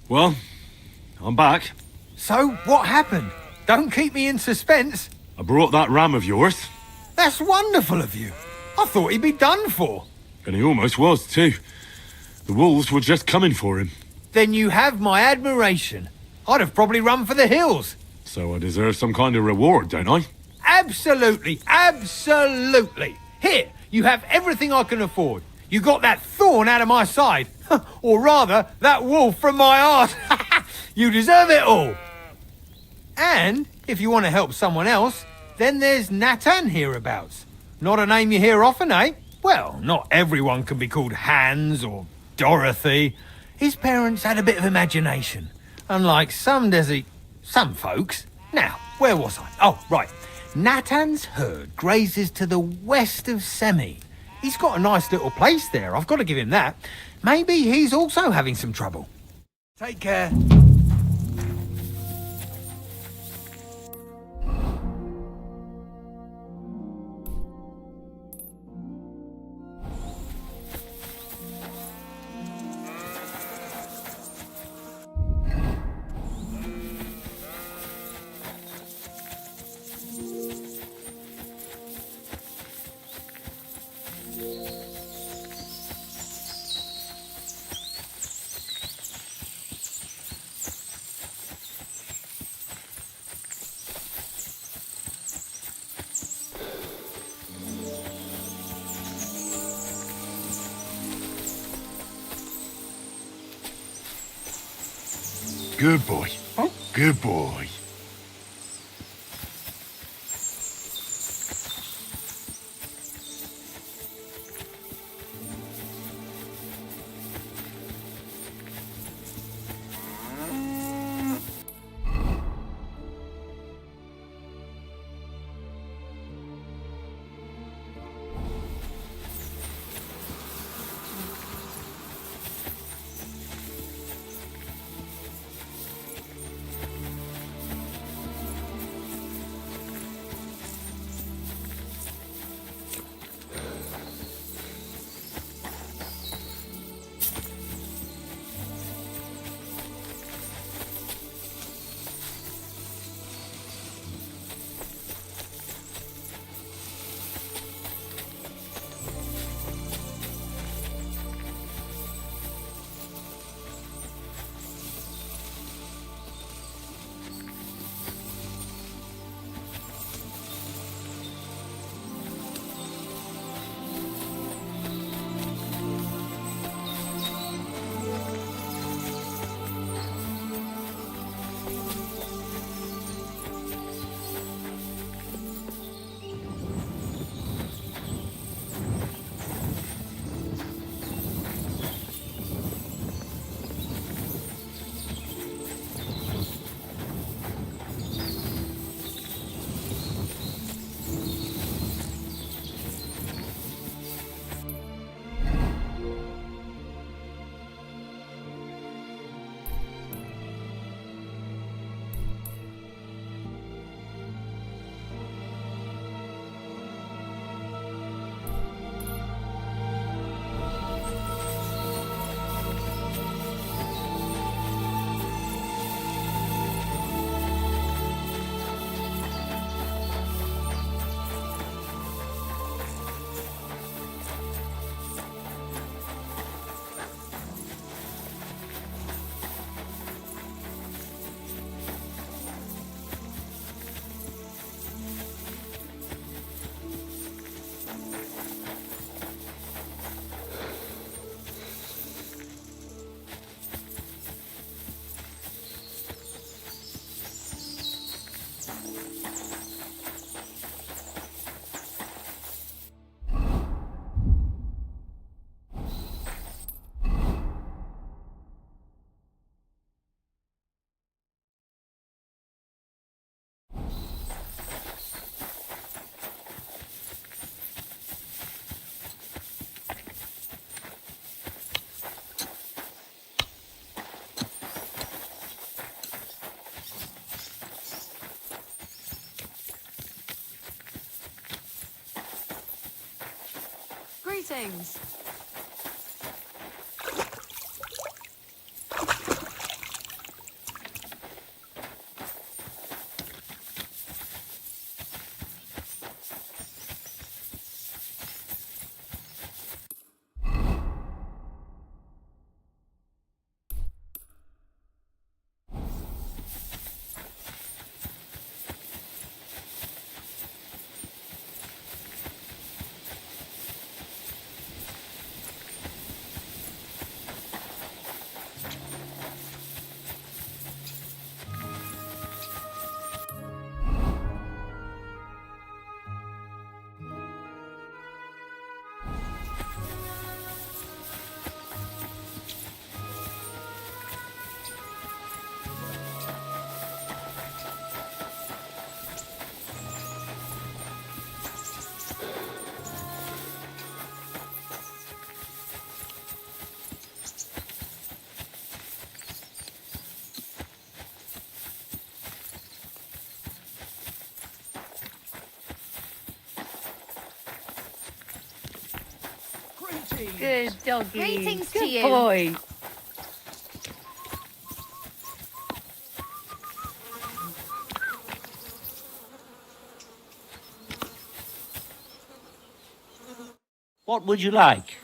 Well, I'm back. So, what happened? Don't keep me in suspense. I brought that ram of yours. That's wonderful of you. I thought he'd be done for. And he almost was, too. The wolves were just coming for him. Then you have my admiration. I'd have probably run for the hills. So I deserve some kind of reward, don't I? Absolutely, absolutely. Here, you have everything I can afford. You got that thorn out of my side. Or rather, that wolf from my arse. You deserve it all. And if you want to help someone else, then there's Natan hereabouts. Not a name you hear often, eh? Well, not everyone can be called Hans or Dorothy. His parents had a bit of imagination. Unlike some folks. Now, where was I? Oh, right. Natan's herd grazes to the west of Semi. He's got a nice little place there, I've got to give him that. Maybe he's also having some trouble. Take care. Good boy. Good boy. Greetings. Good doggy. Greetings Good to you. boy. What would you like?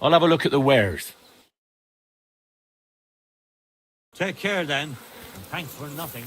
I'll have a look at the wares. Take care then, and thanks for nothing.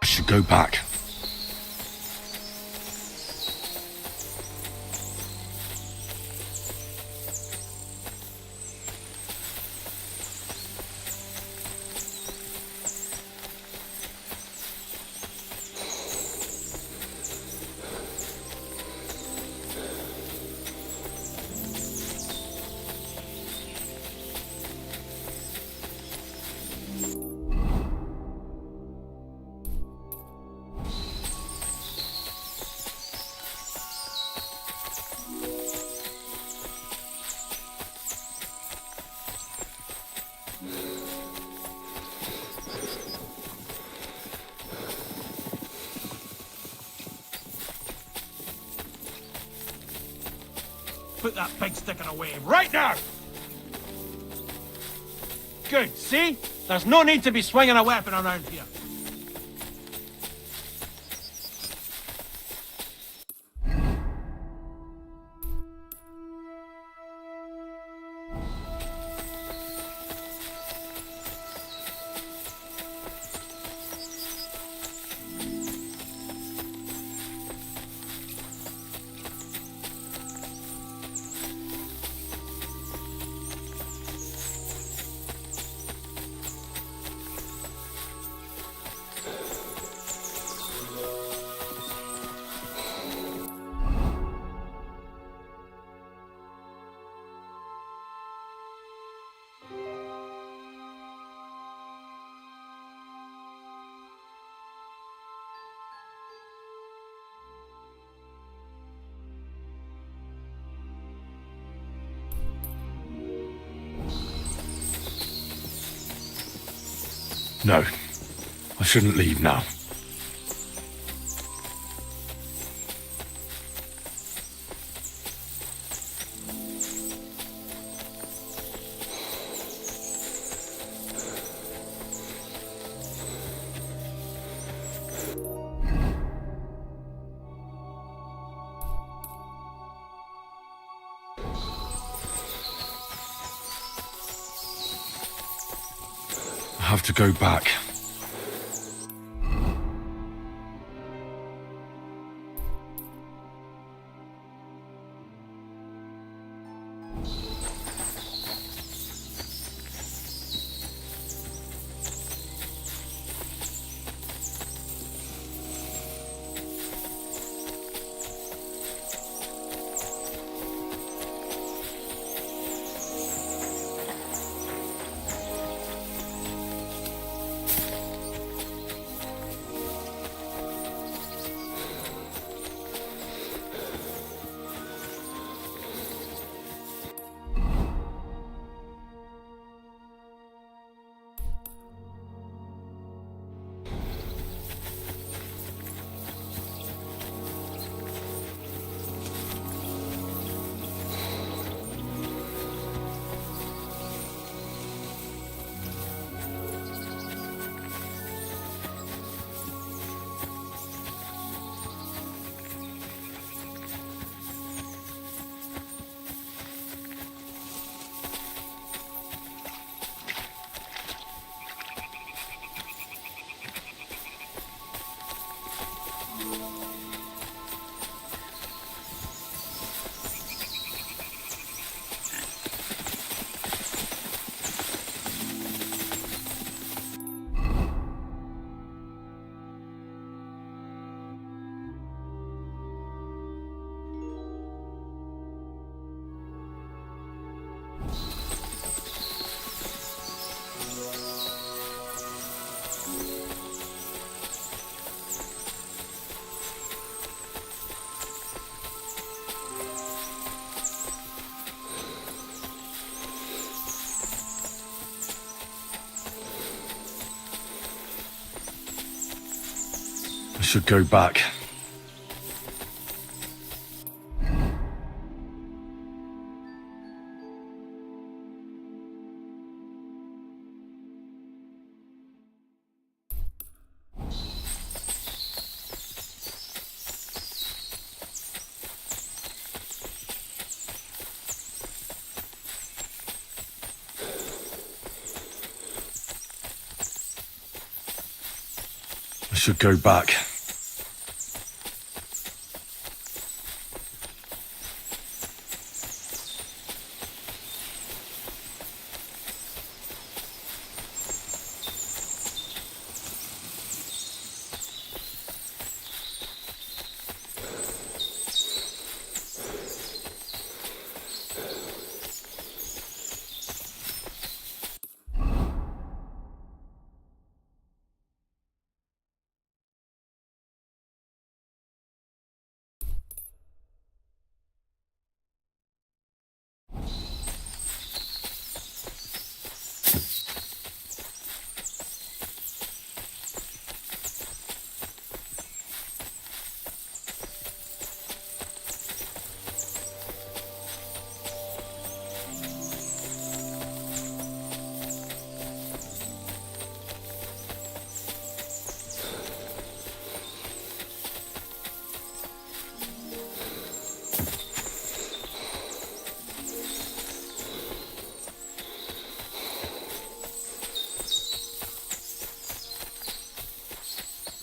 I should go back. Put that pig sticking away right now! Good, see? There's no need to be swinging a weapon around here. No, I shouldn't leave now. I have to go back. I should go back. I should go back.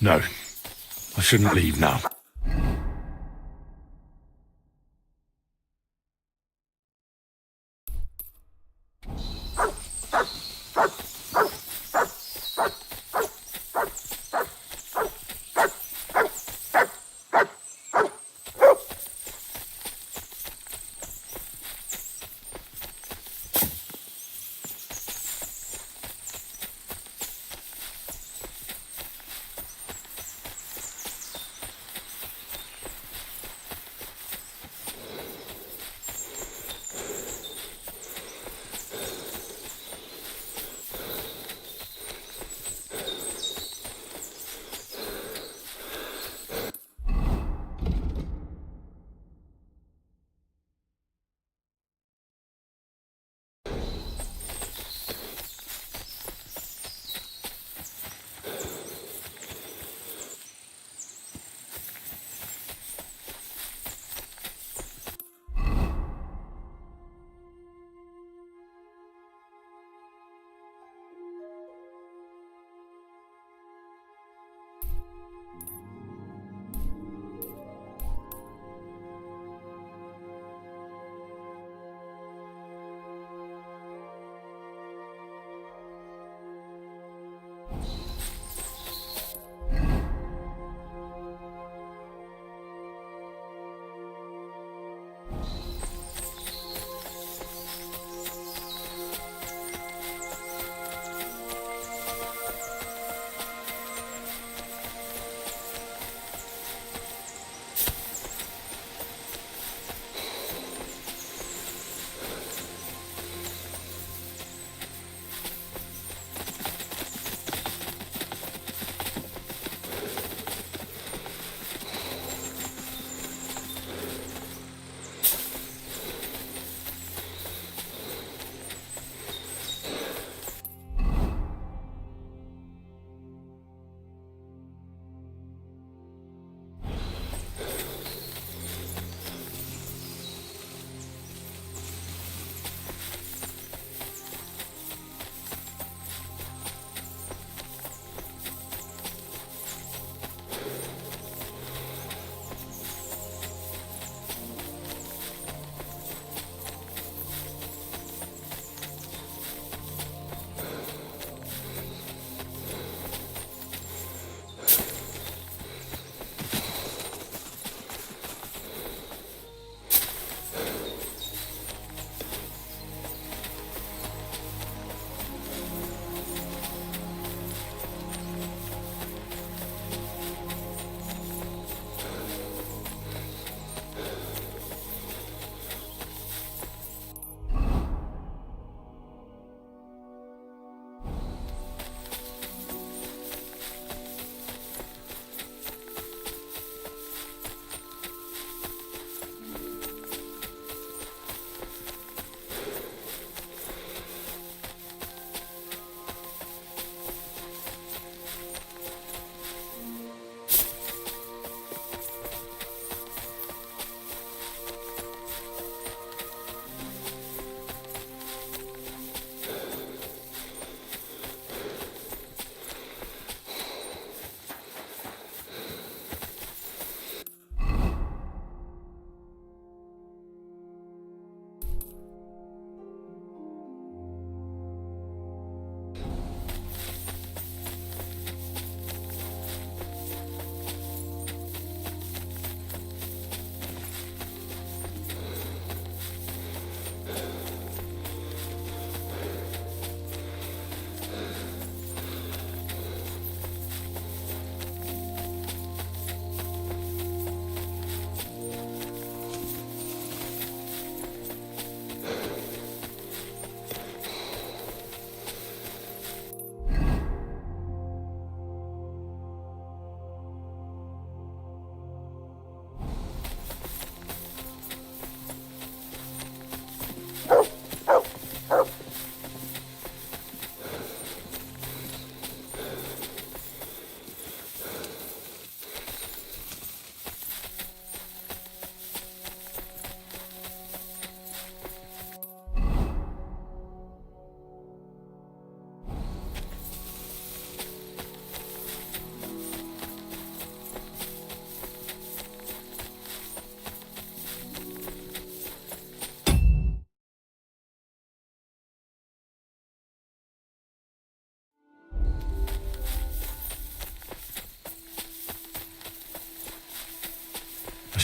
No, I shouldn't leave now.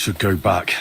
should go back.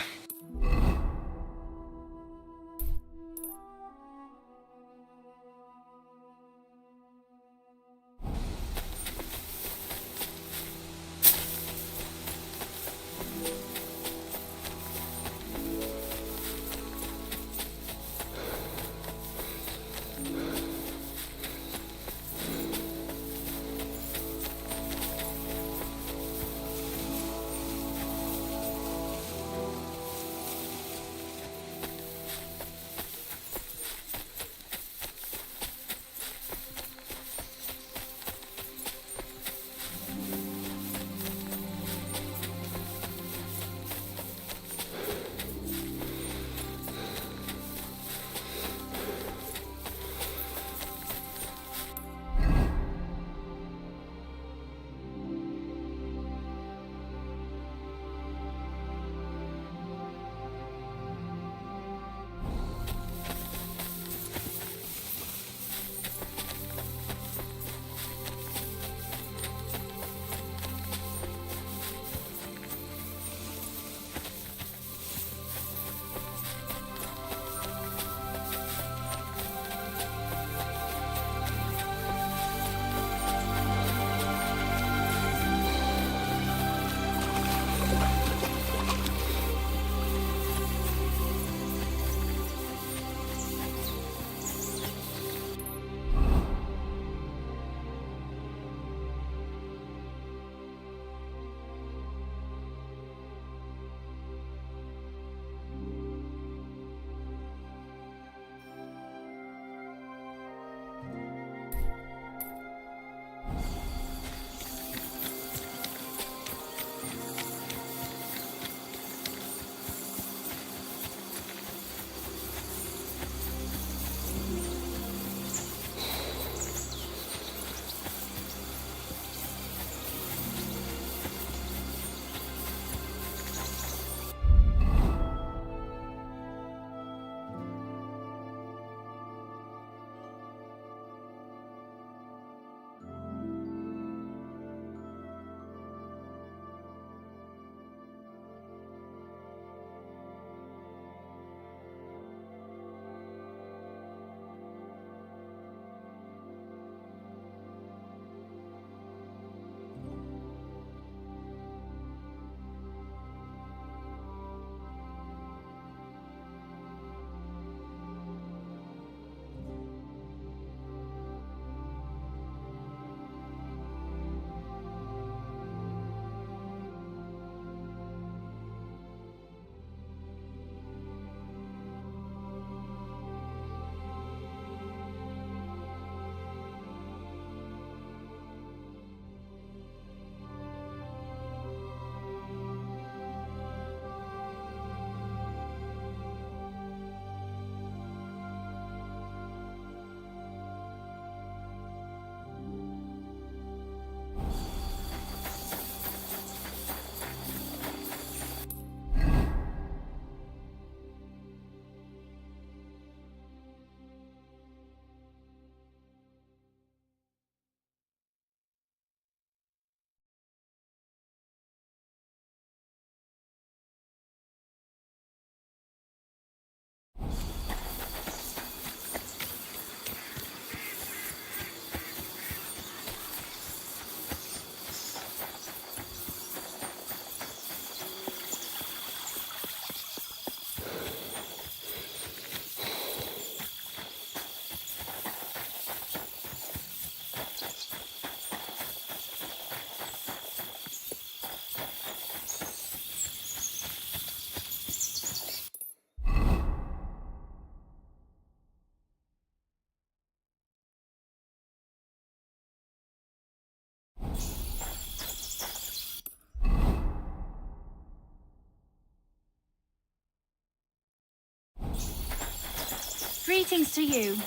Greetings to you.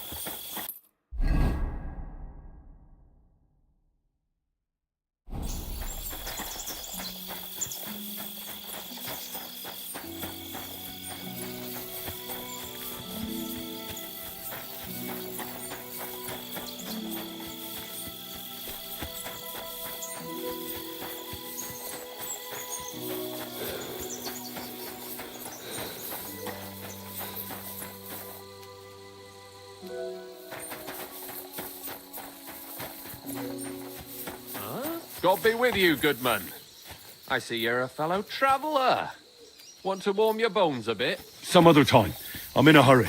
God be with you, goodman. I see you're a fellow traveller. Want to warm your bones a bit? Some other time. I'm in a hurry.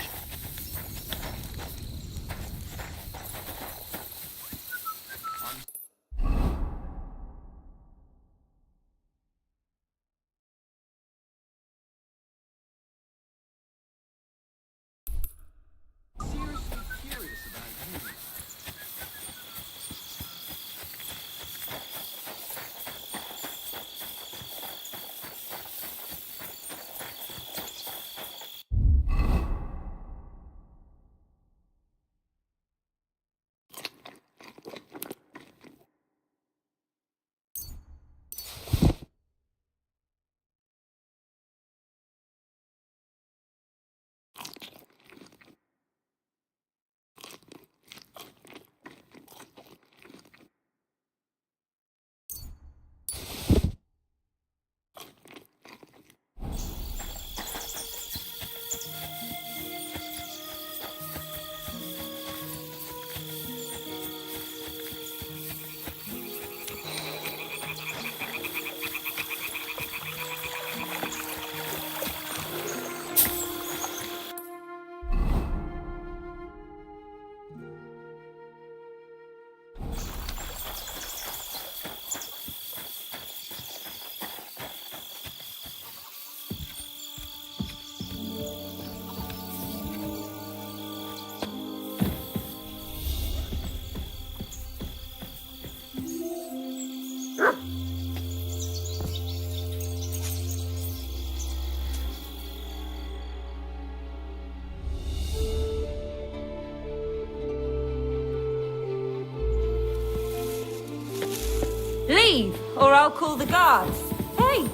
Leave, or I'll call the guards. Hey,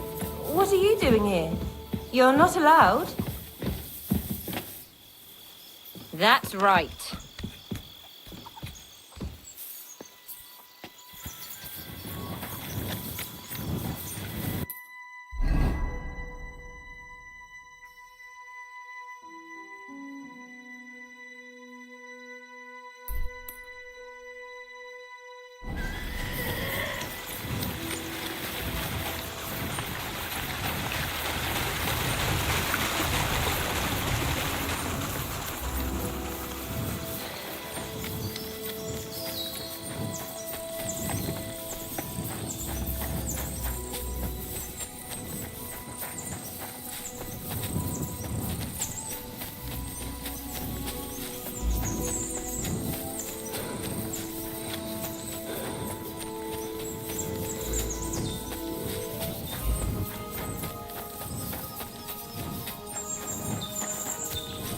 what are you doing here? You're not allowed. That's right.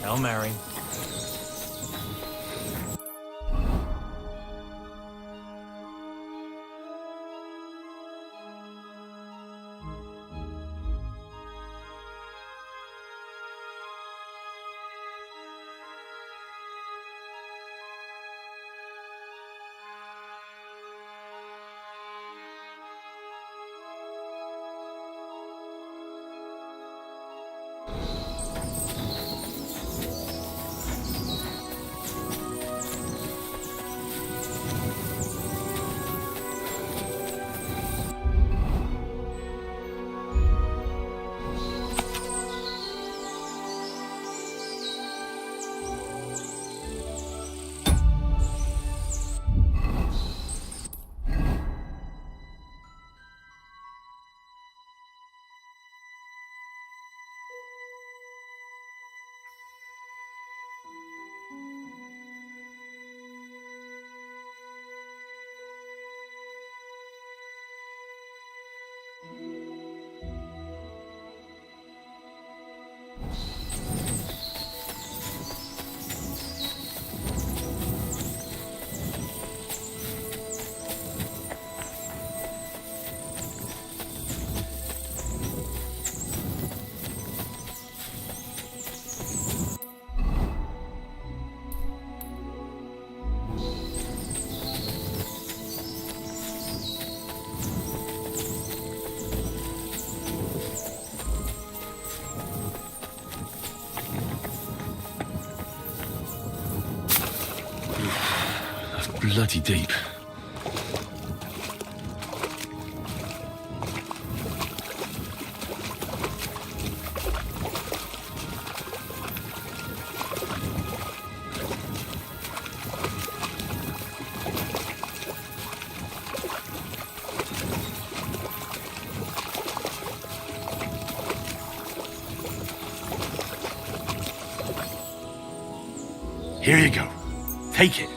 Hail Mary. Bloody deep. Here you go. Take it.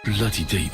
Bloody deep.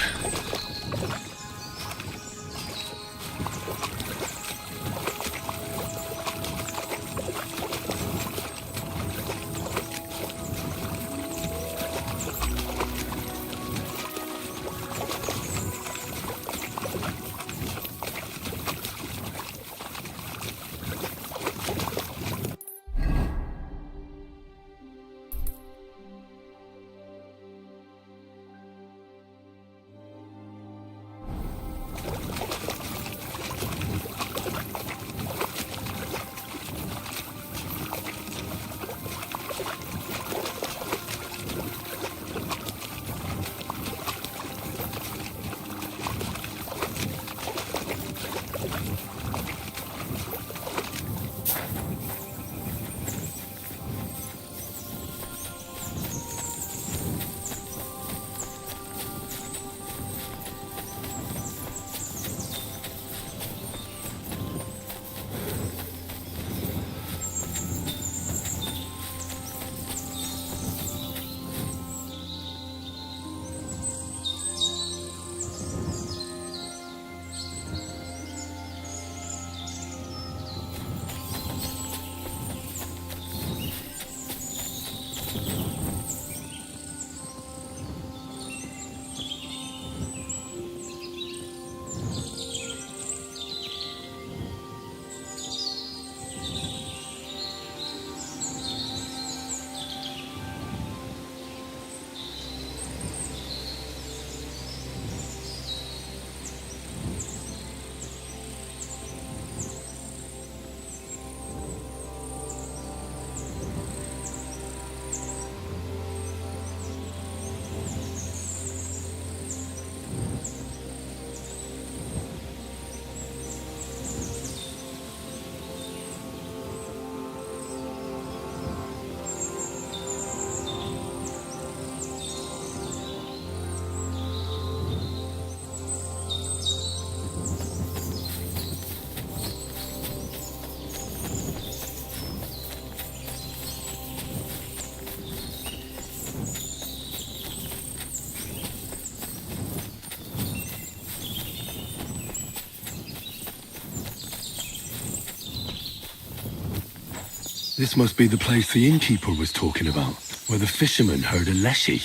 This must be the place the innkeeper was talking about, where the fisherman heard a leshy.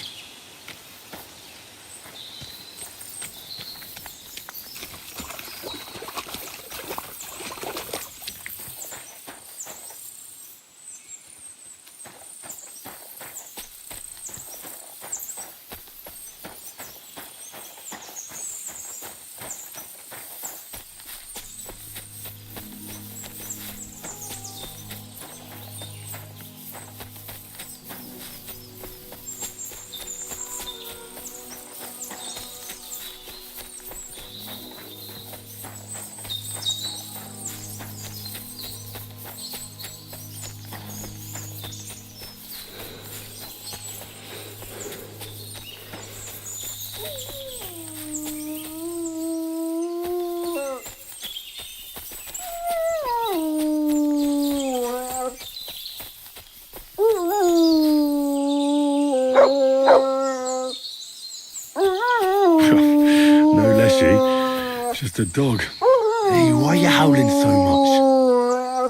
Just a dog. Hey, why are you howling so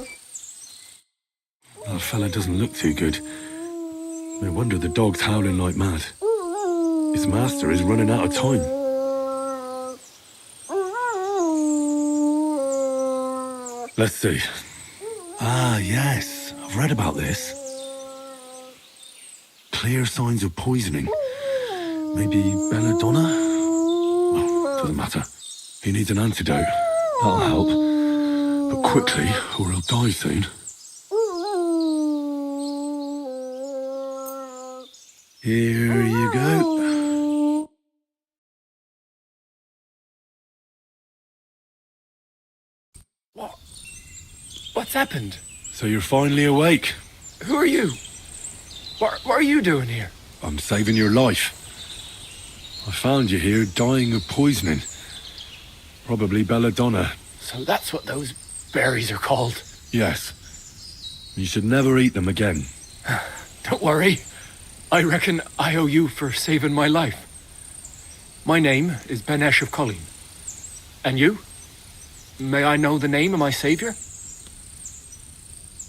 much? That fella doesn't look too good. No wonder the dog's howling like mad. His master is running out of time. Let's see. Ah, yes. I've read about this. Clear signs of poisoning. Maybe belladonna? Well, doesn't matter. He needs an antidote. That'll help. But quickly, or he'll die soon. Here you go. What's happened? So you're finally awake. Who are you? What are you doing here? I'm saving your life. I found you here dying of poisoning. Probably belladonna. So that's what those berries are called. Yes. You should never eat them again. Don't worry. I reckon I owe you for saving my life. My name is Benesh of Colleen. And you? May I know the name of my savior?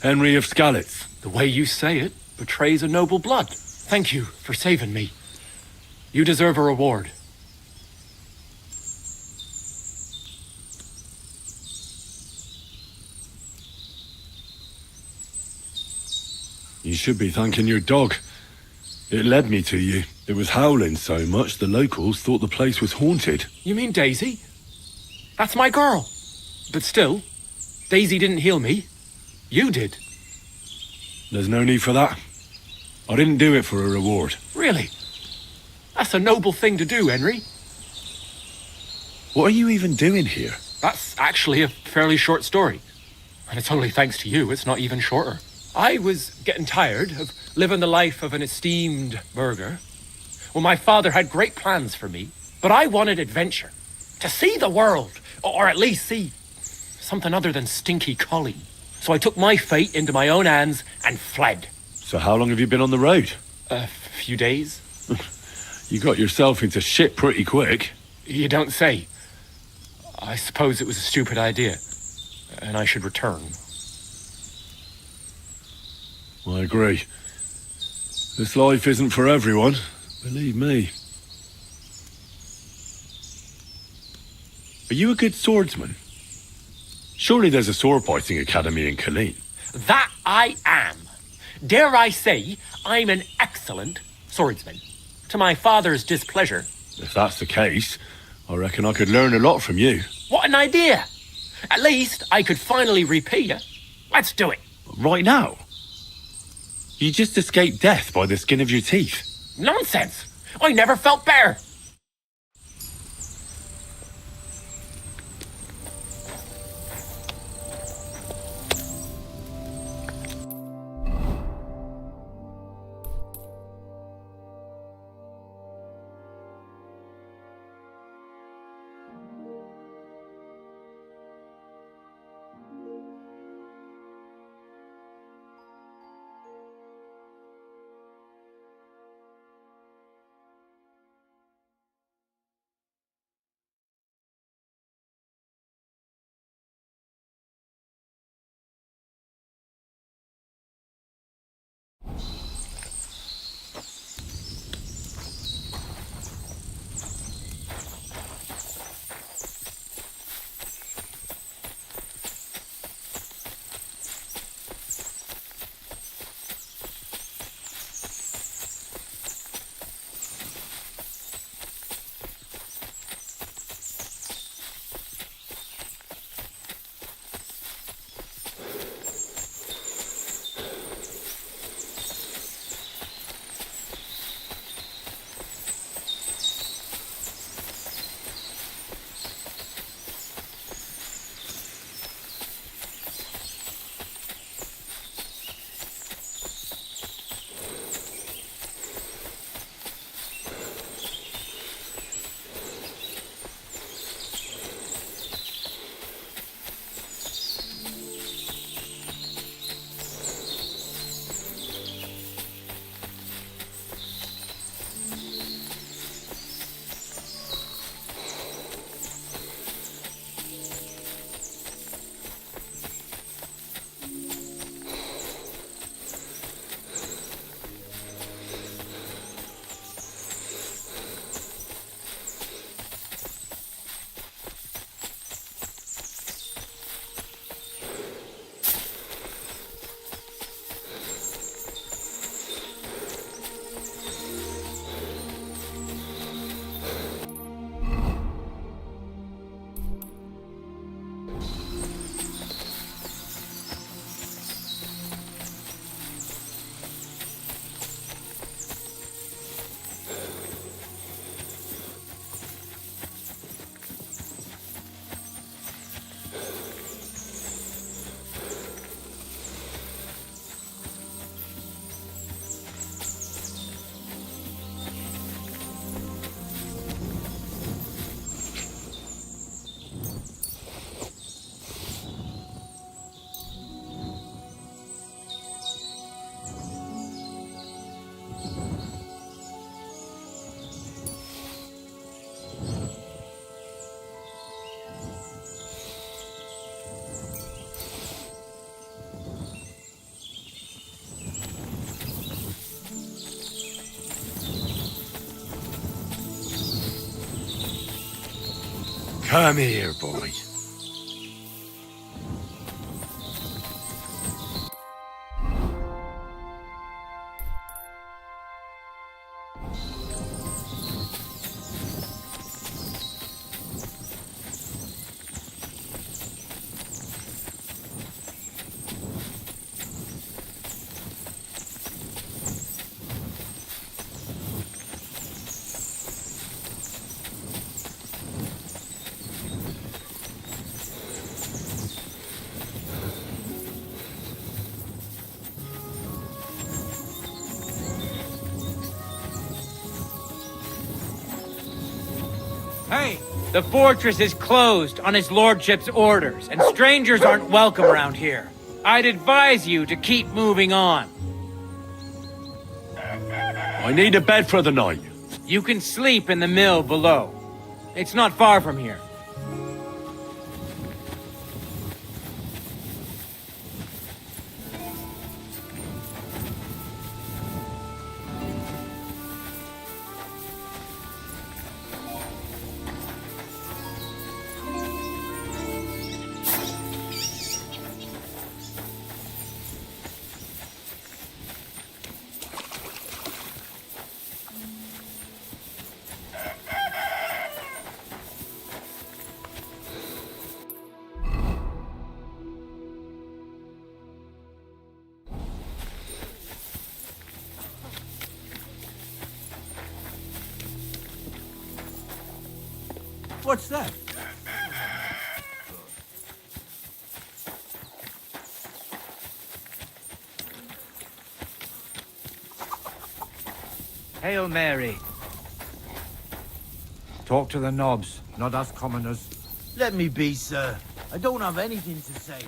Henry of Skalitz. The way you say it betrays a noble blood. Thank you for saving me. You deserve a reward. You should be thanking your dog. It led me to you. It was howling so much the locals thought the place was haunted. You mean Daisy? That's my girl. But still, Daisy didn't heal me. You did. There's no need for that. I didn't do it for a reward. Really? That's a noble thing to do, Henry. What are you even doing here? That's actually a fairly short story. And it's only thanks to you, it's not even shorter. I was getting tired of living the life of an esteemed burgher. Well, my father had great plans for me, but I wanted adventure. To see the world, or at least see something other than stinky Colleen. So I took my fate into my own hands and fled. So how long have you been on the road? A few days. You got yourself into shit pretty quick. You don't say. I suppose it was a stupid idea, and I should return. I agree. This life isn't for everyone, believe me. Are you a good swordsman? Surely there's a sword fighting academy in Colleen. That I am. Dare I say, I'm an excellent swordsman. To my father's displeasure. If that's the case, I reckon I could learn a lot from you. What an idea! At least I could finally repay you. Let's do it. Right now? You just escaped death by the skin of your teeth. Nonsense! I never felt better. Come here, boy. Hey! The fortress is closed on his lordship's orders, and strangers aren't welcome around here. I'd advise you to keep moving on. I need a bed for the night. You can sleep in the mill below. It's not far from here. What's that? Hail Mary. Talk to the knobs, not us commoners. Let me be, sir. I don't have anything to say.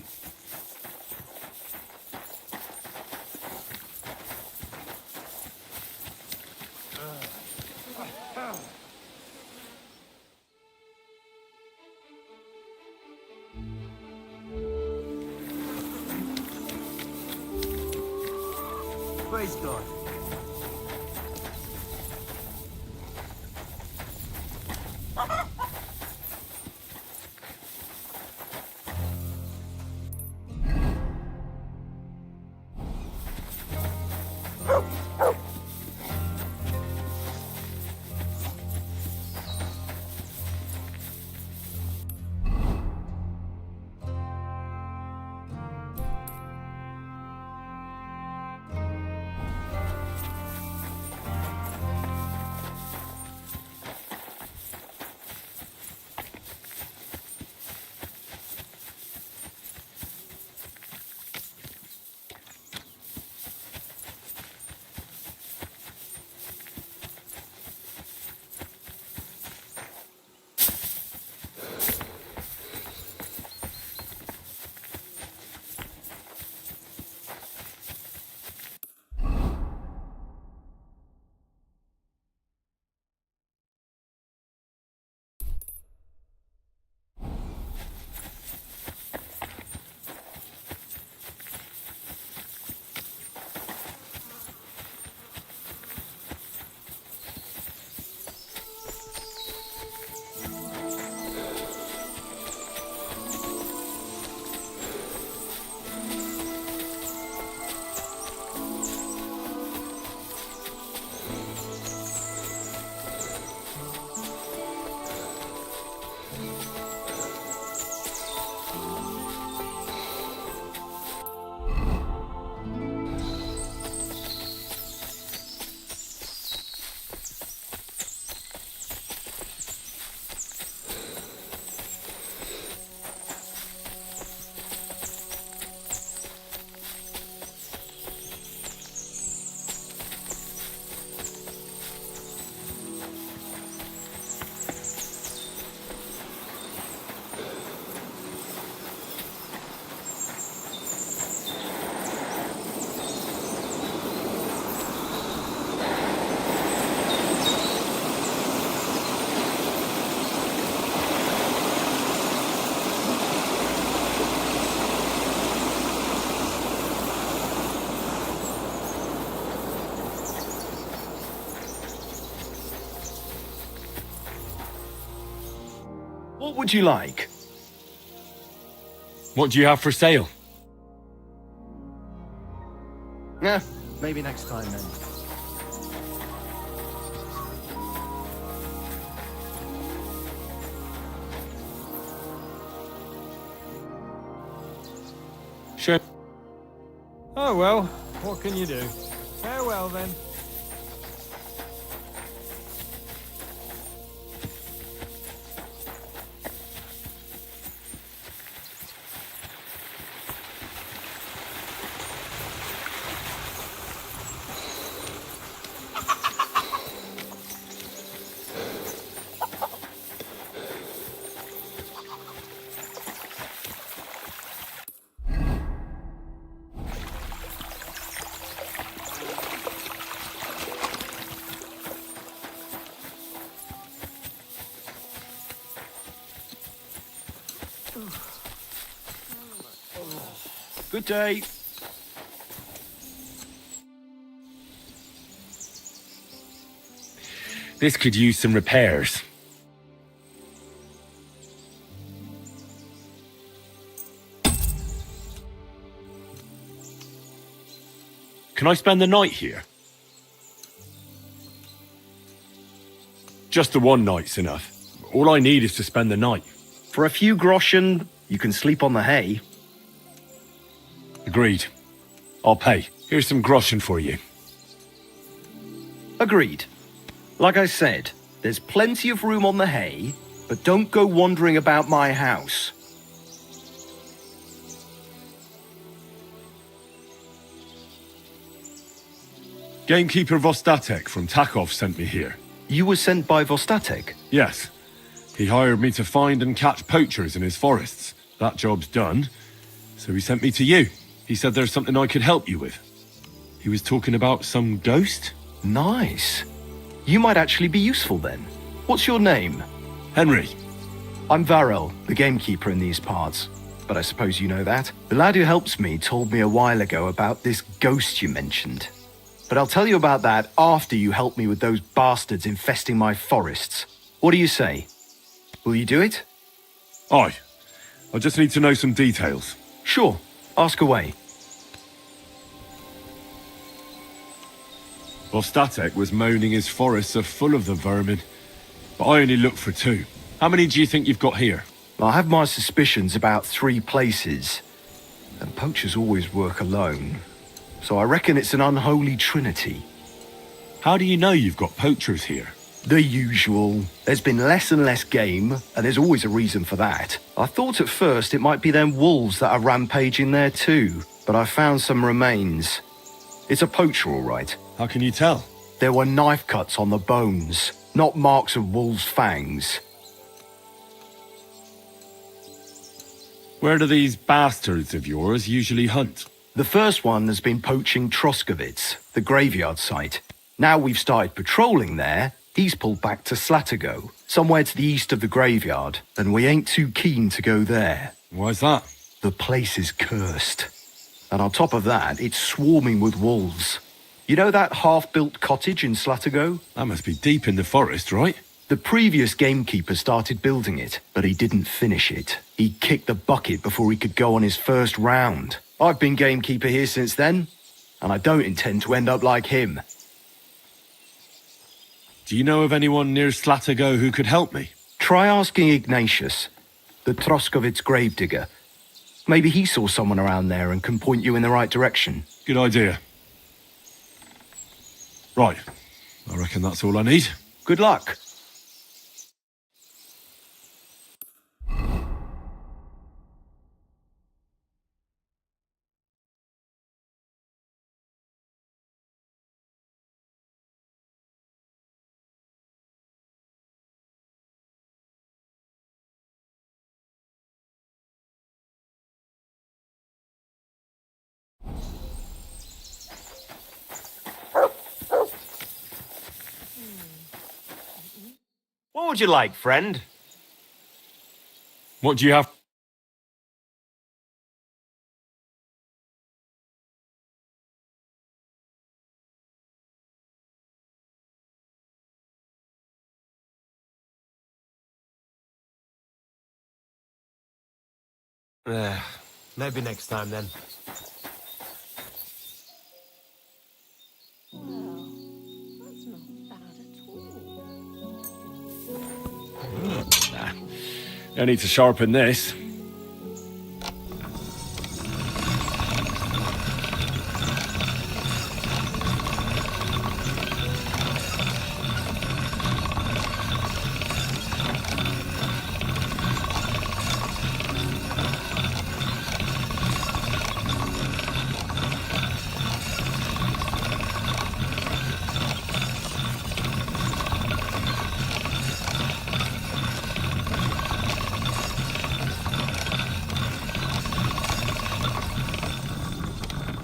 Praise God. What would you like? What do you have for sale? Yeah, maybe next time then. Sure. Oh well, what can you do? Farewell then. Good day. This could use some repairs. Can I spend the night here? Just the one night's enough. All I need is to spend the night. For a few groschen, you can sleep on the hay. Agreed. I'll pay. Here's some groschen for you. Agreed. Like I said, there's plenty of room on the hay, but don't go wandering about my house. Gamekeeper Vostatek from Takov sent me here. You were sent by Vostatek? Yes. He hired me to find and catch poachers in his forests. That job's done, so he sent me to you. He said there's something I could help you with. He was talking about some ghost? Nice. You might actually be useful then. What's your name? Henry. I'm Varel, the gamekeeper in these parts. But I suppose you know that. The lad who helps me told me a while ago about this ghost you mentioned. But I'll tell you about that after you help me with those bastards infesting my forests. What do you say? Will you do it? Aye. I just need to know some details. Sure. Ask away. Vostatek was moaning his forests are full of the vermin, but I only looked for 2. How many do you think you've got here? I have my suspicions about 3 places, and poachers always work alone, so I reckon it's an unholy trinity. How do you know you've got poachers here? The usual. There's been less and less game, and there's always a reason for that. I thought at first it might be them wolves that are rampaging there too, but I found some remains. It's a poacher, all right. How can you tell? There were knife cuts on the bones, not marks of wolves' fangs. Where do these bastards of yours usually hunt? The first one has been poaching Troskovitz, the graveyard site. Now we've started patrolling there, he's pulled back to Slatigo, somewhere to the east of the graveyard, and we ain't too keen to go there. Why's that? The place is cursed. And on top of that, it's swarming with wolves. You know that half-built cottage in Slatigo? That must be deep in the forest, right? The previous gamekeeper started building it, but he didn't finish it. He kicked the bucket before he could go on his first round. I've been gamekeeper here since then, and I don't intend to end up like him. Do you know of anyone near Slatigo who could help me? Try asking Ignatius, the Troskovitz gravedigger. Maybe he saw someone around there and can point you in the right direction. Good idea. Right. I reckon that's all I need. Good luck. What would you like, friend? What do you have? Maybe next time then. Well, that's not bad at all. No need to sharpen this.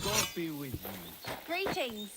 God be with you. Greetings.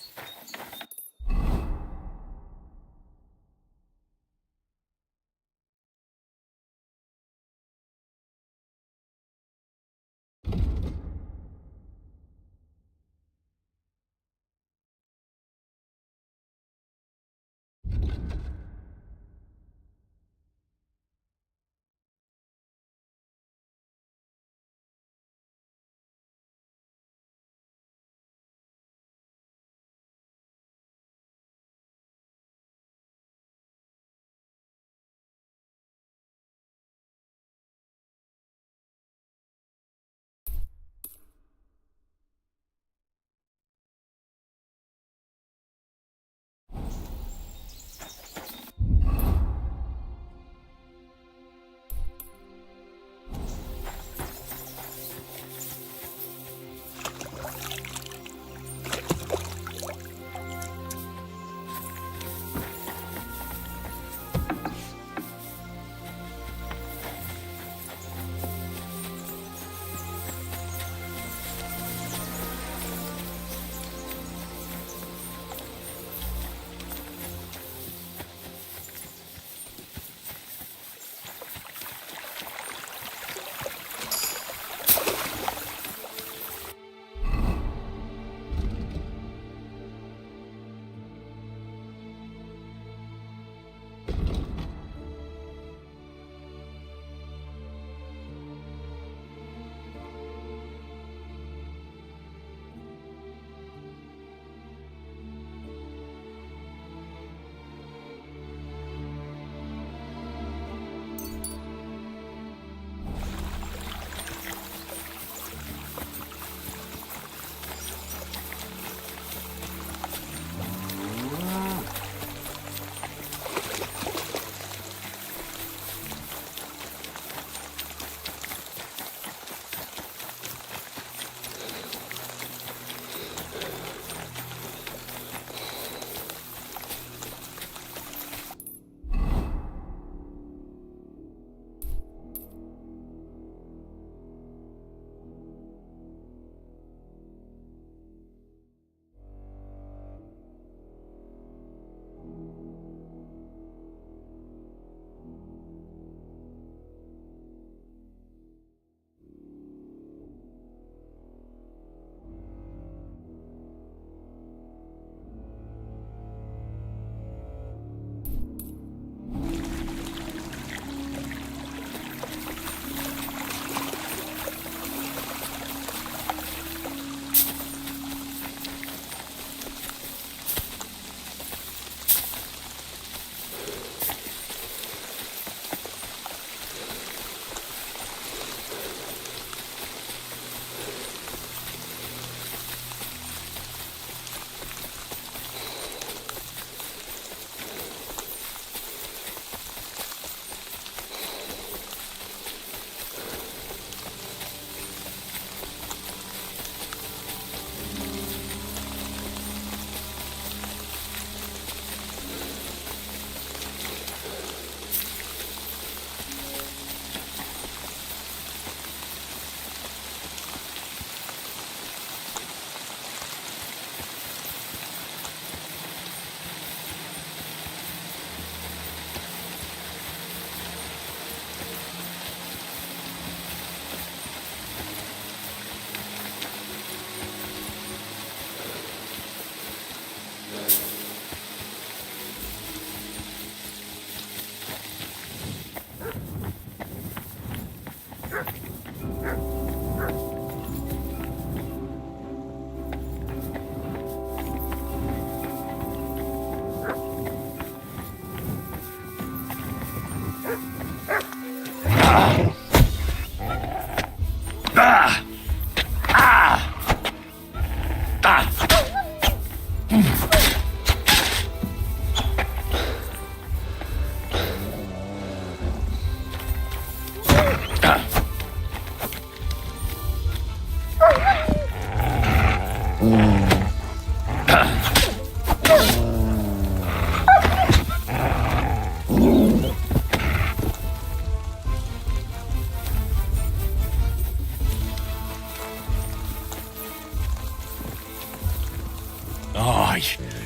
Aye,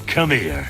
come here.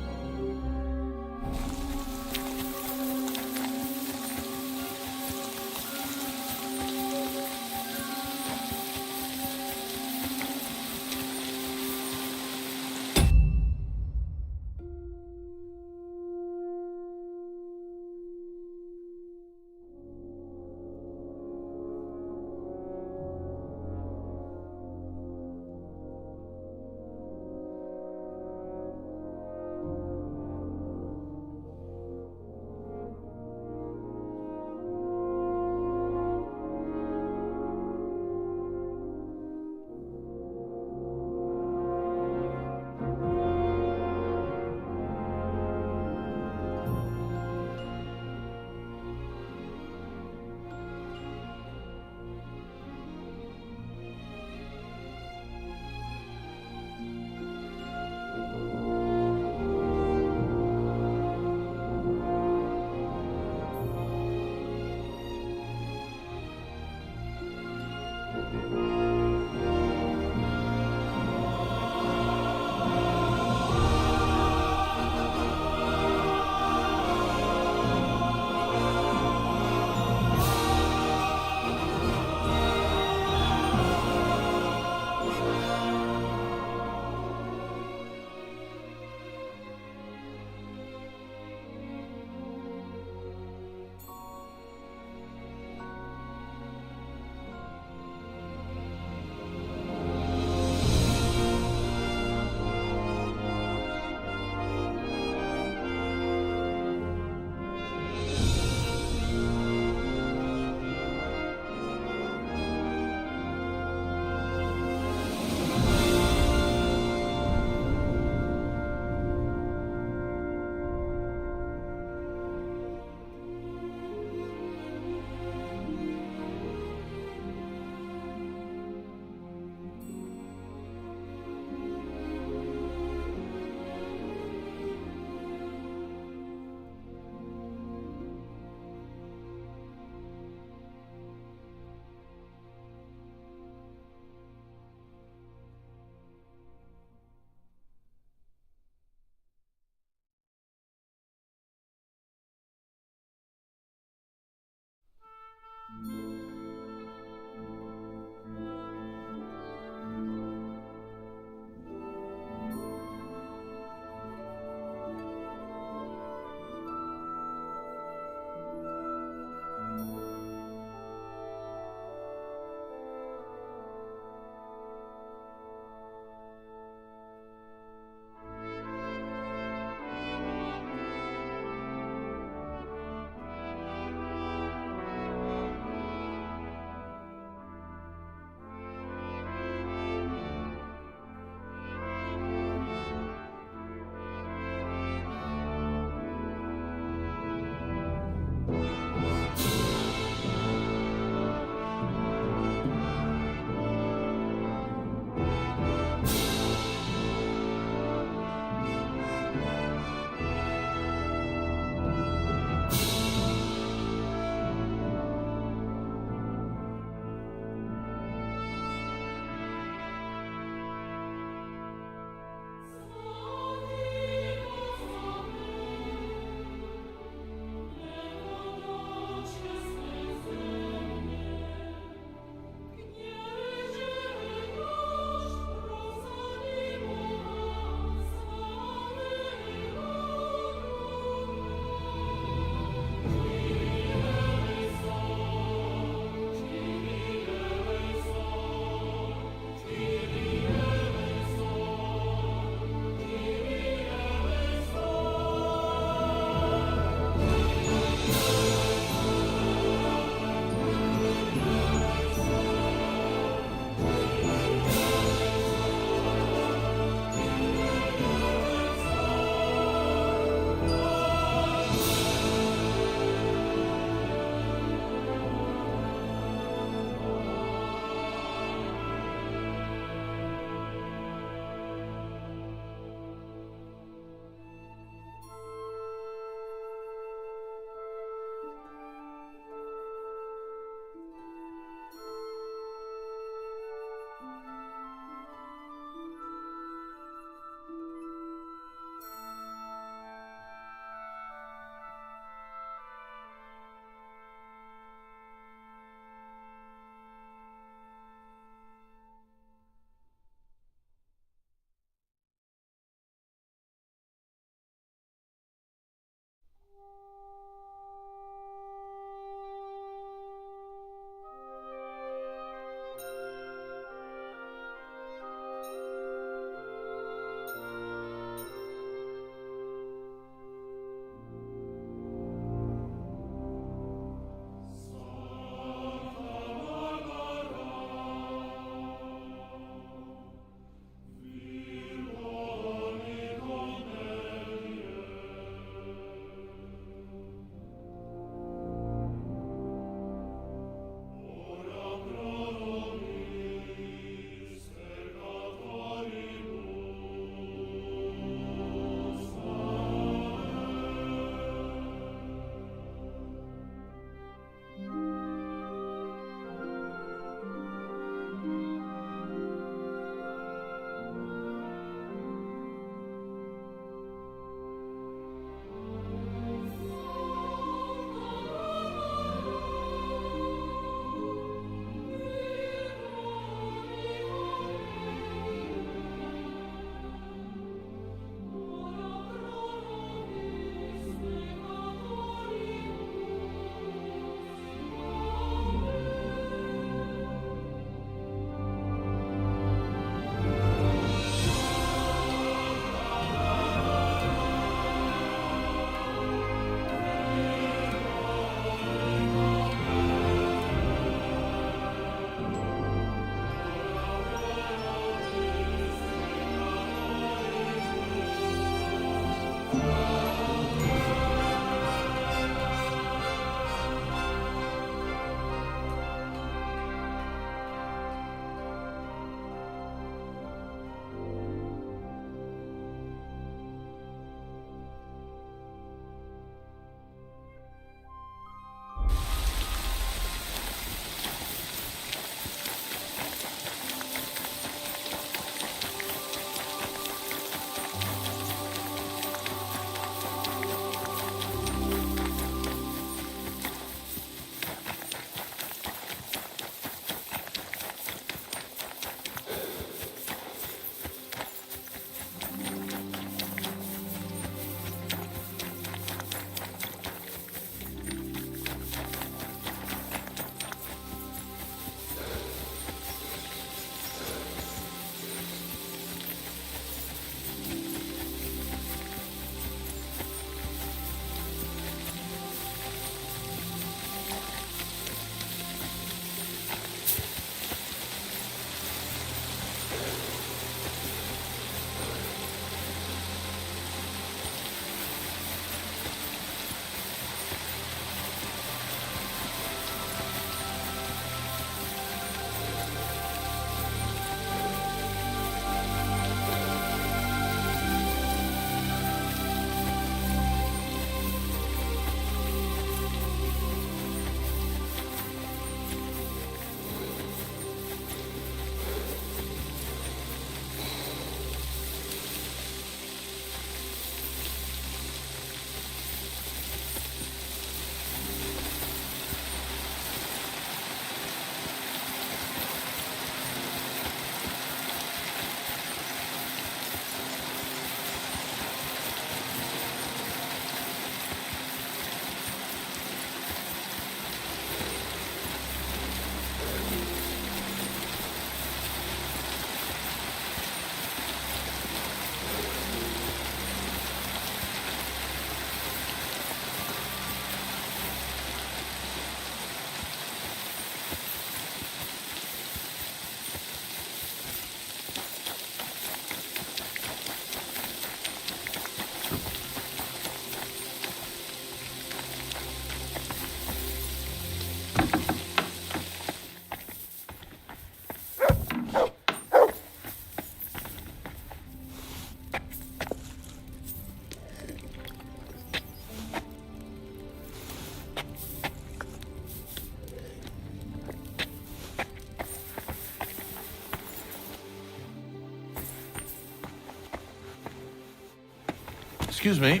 Excuse me.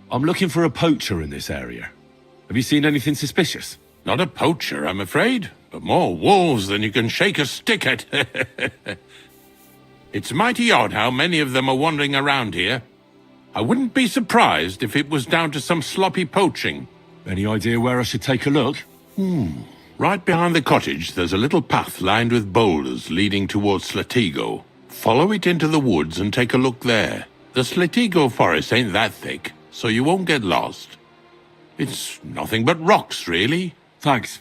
I'm looking for a poacher in this area. Have you seen anything suspicious? Not a poacher, I'm afraid, but more wolves than you can shake a stick at. It's mighty odd how many of them are wandering around here. I wouldn't be surprised if it was down to some sloppy poaching. Any idea where I should take a look? Right behind the cottage, there's a little path lined with boulders leading towards Slatigo. Follow it into the woods and take a look there. The Slatigo forest ain't that thick, so you won't get lost. It's nothing but rocks, really. Thanks.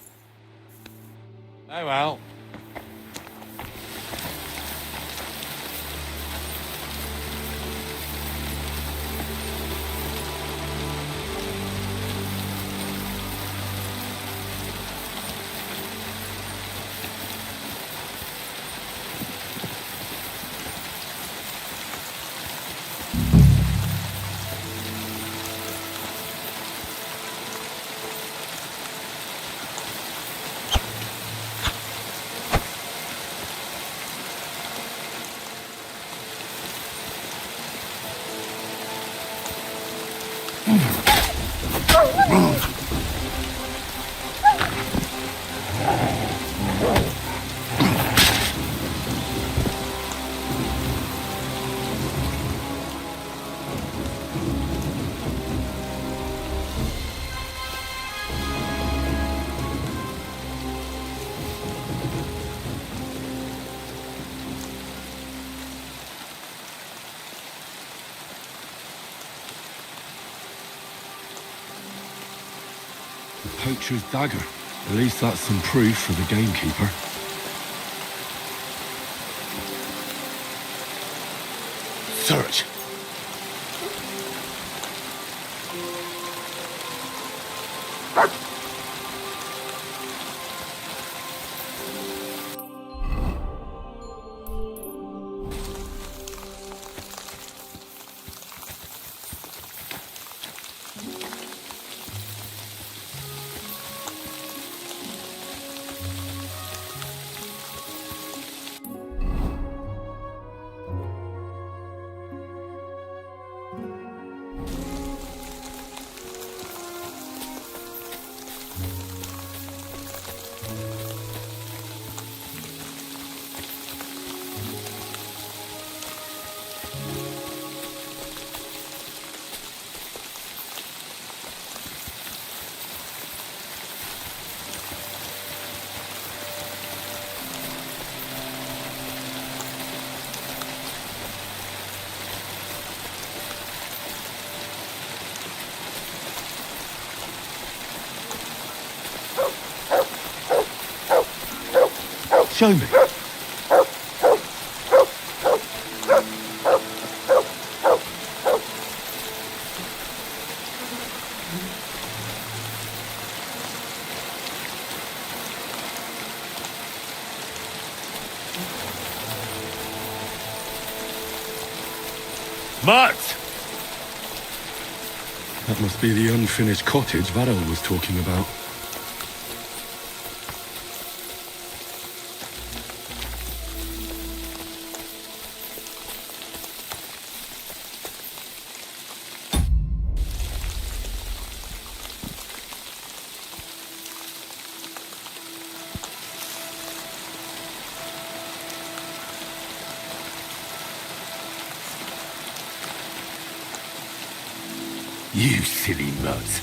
Oh well. The poacher's dagger. At least that's some proof for the gamekeeper. Search. Show me. Matt! That must be the unfinished cottage Varel was talking about. You silly nut.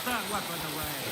that weapon away.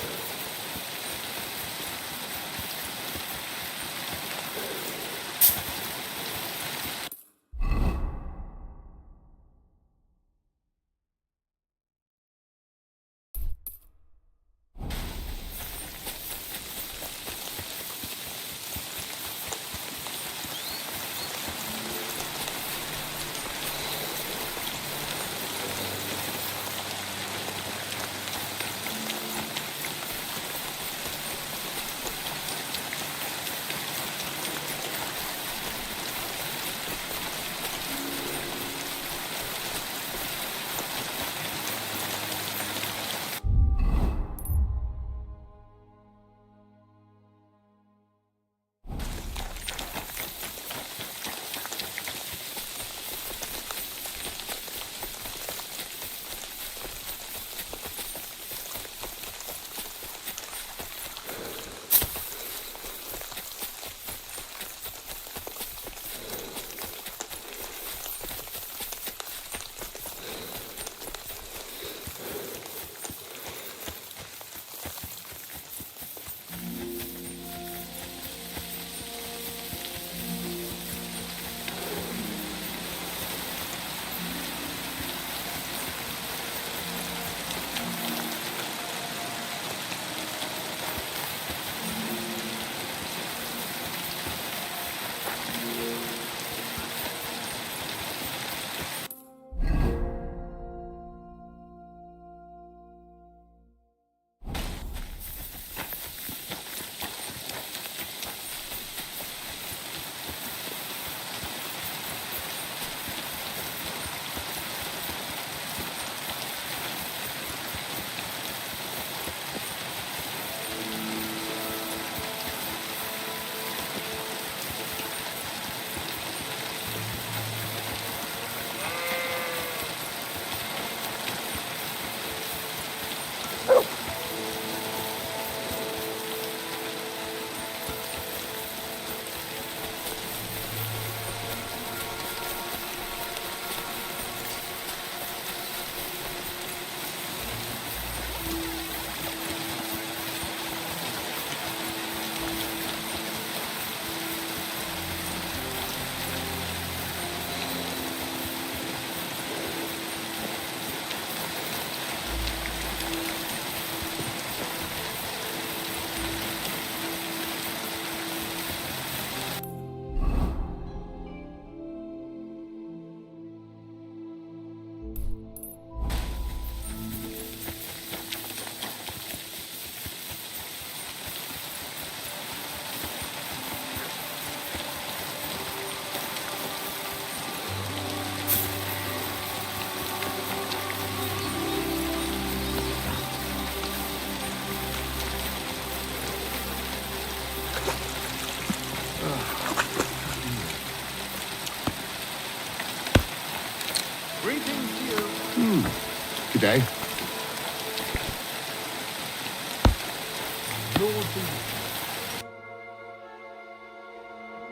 Good day.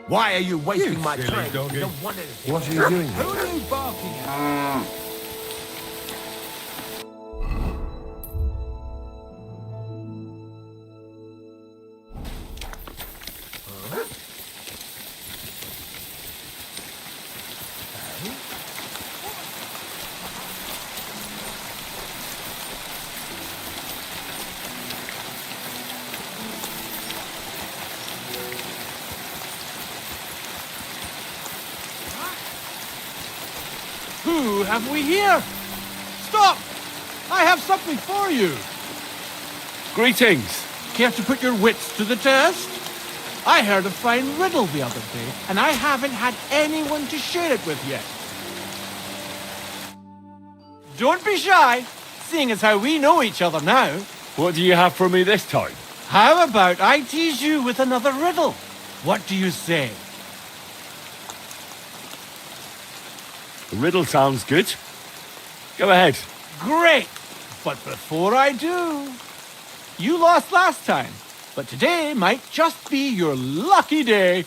Why are you wasting my silly time? doggy. You don't want anything. What are you doing? Who are you barking at? Who have we here? Stop! I have something for you. Greetings. Care to put your wits to the test? I heard a fine riddle the other day, and I haven't had anyone to share it with yet. Don't be shy, seeing as how we know each other now. What do you have for me this time? How about I tease you with another riddle? What do you say? The riddle sounds good. Go ahead. Great! But before I do, you lost last time, but today might just be your lucky day.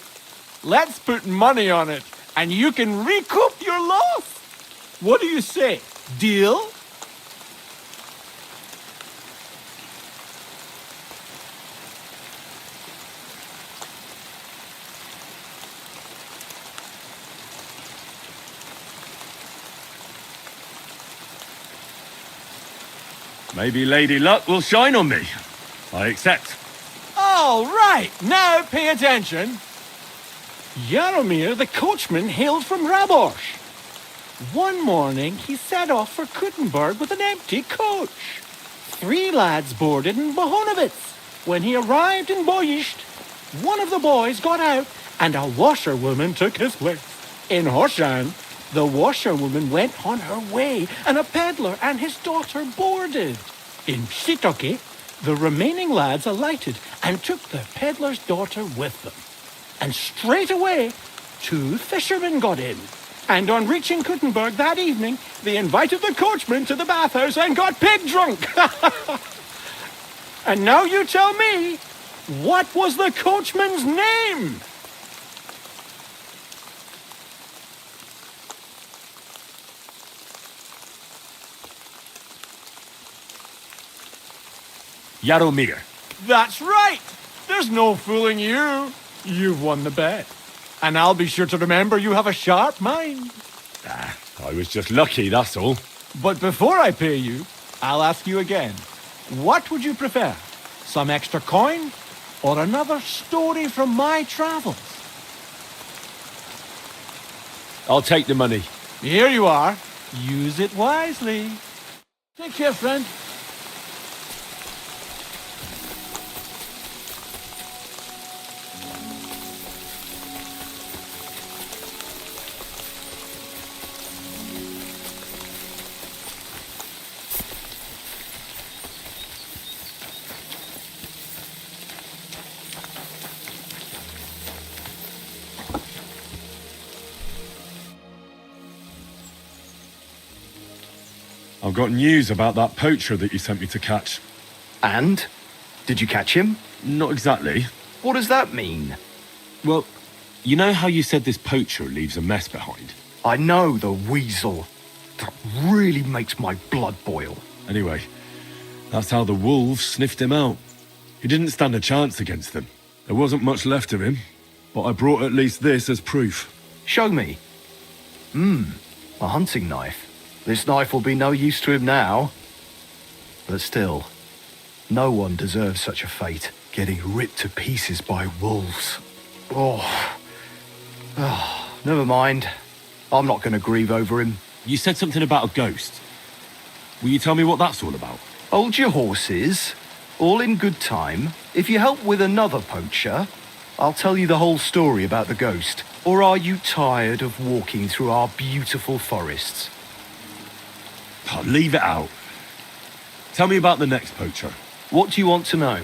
Let's put money on it, and you can recoup your loss. What do you say? Deal? Maybe Lady Luck will shine on me. I accept. All right, now pay attention. Jaromir, the coachman, hailed from Rabosh. One morning, he set off for Kuttenberg with an empty coach. 3 lads boarded in Bohonovitz. When he arrived in Boyisht, one of the boys got out, and a washerwoman took his place. In Hoshan, the washerwoman went on her way, and a peddler and his daughter boarded. In Psitoke, the remaining lads alighted and took the peddler's daughter with them. And straight away, 2 fishermen got in. And on reaching Kuttenberg that evening, they invited the coachman to the bathhouse and got pig drunk. And now you tell me, what was the coachman's name? Jaromir. That's right. There's no fooling you. You've won the bet. And I'll be sure to remember you have a sharp mind. I was just lucky, that's all. But before I pay you, I'll ask you again. What would you prefer? Some extra coin or another story from my travels? I'll take the money. Here you are. Use it wisely. Take care, friend. I've got news about that poacher that you sent me to catch. And? Did you catch him? Not exactly. What does that mean? Well, you know how you said this poacher leaves a mess behind? I know, the weasel. That really makes my blood boil. Anyway, that's how the wolves sniffed him out. He didn't stand a chance against them. There wasn't much left of him, but I brought at least this as proof. Show me. A hunting knife. This knife will be no use to him now. But still, no one deserves such a fate, getting ripped to pieces by wolves. Oh, never mind. I'm not going to grieve over him. You said something about a ghost. Will you tell me what that's all about? Hold your horses. All in good time. If you help with another poacher, I'll tell you the whole story about the ghost. Or are you tired of walking through our beautiful forests? Oh, leave it out. Tell me about the next poacher. What do you want to know?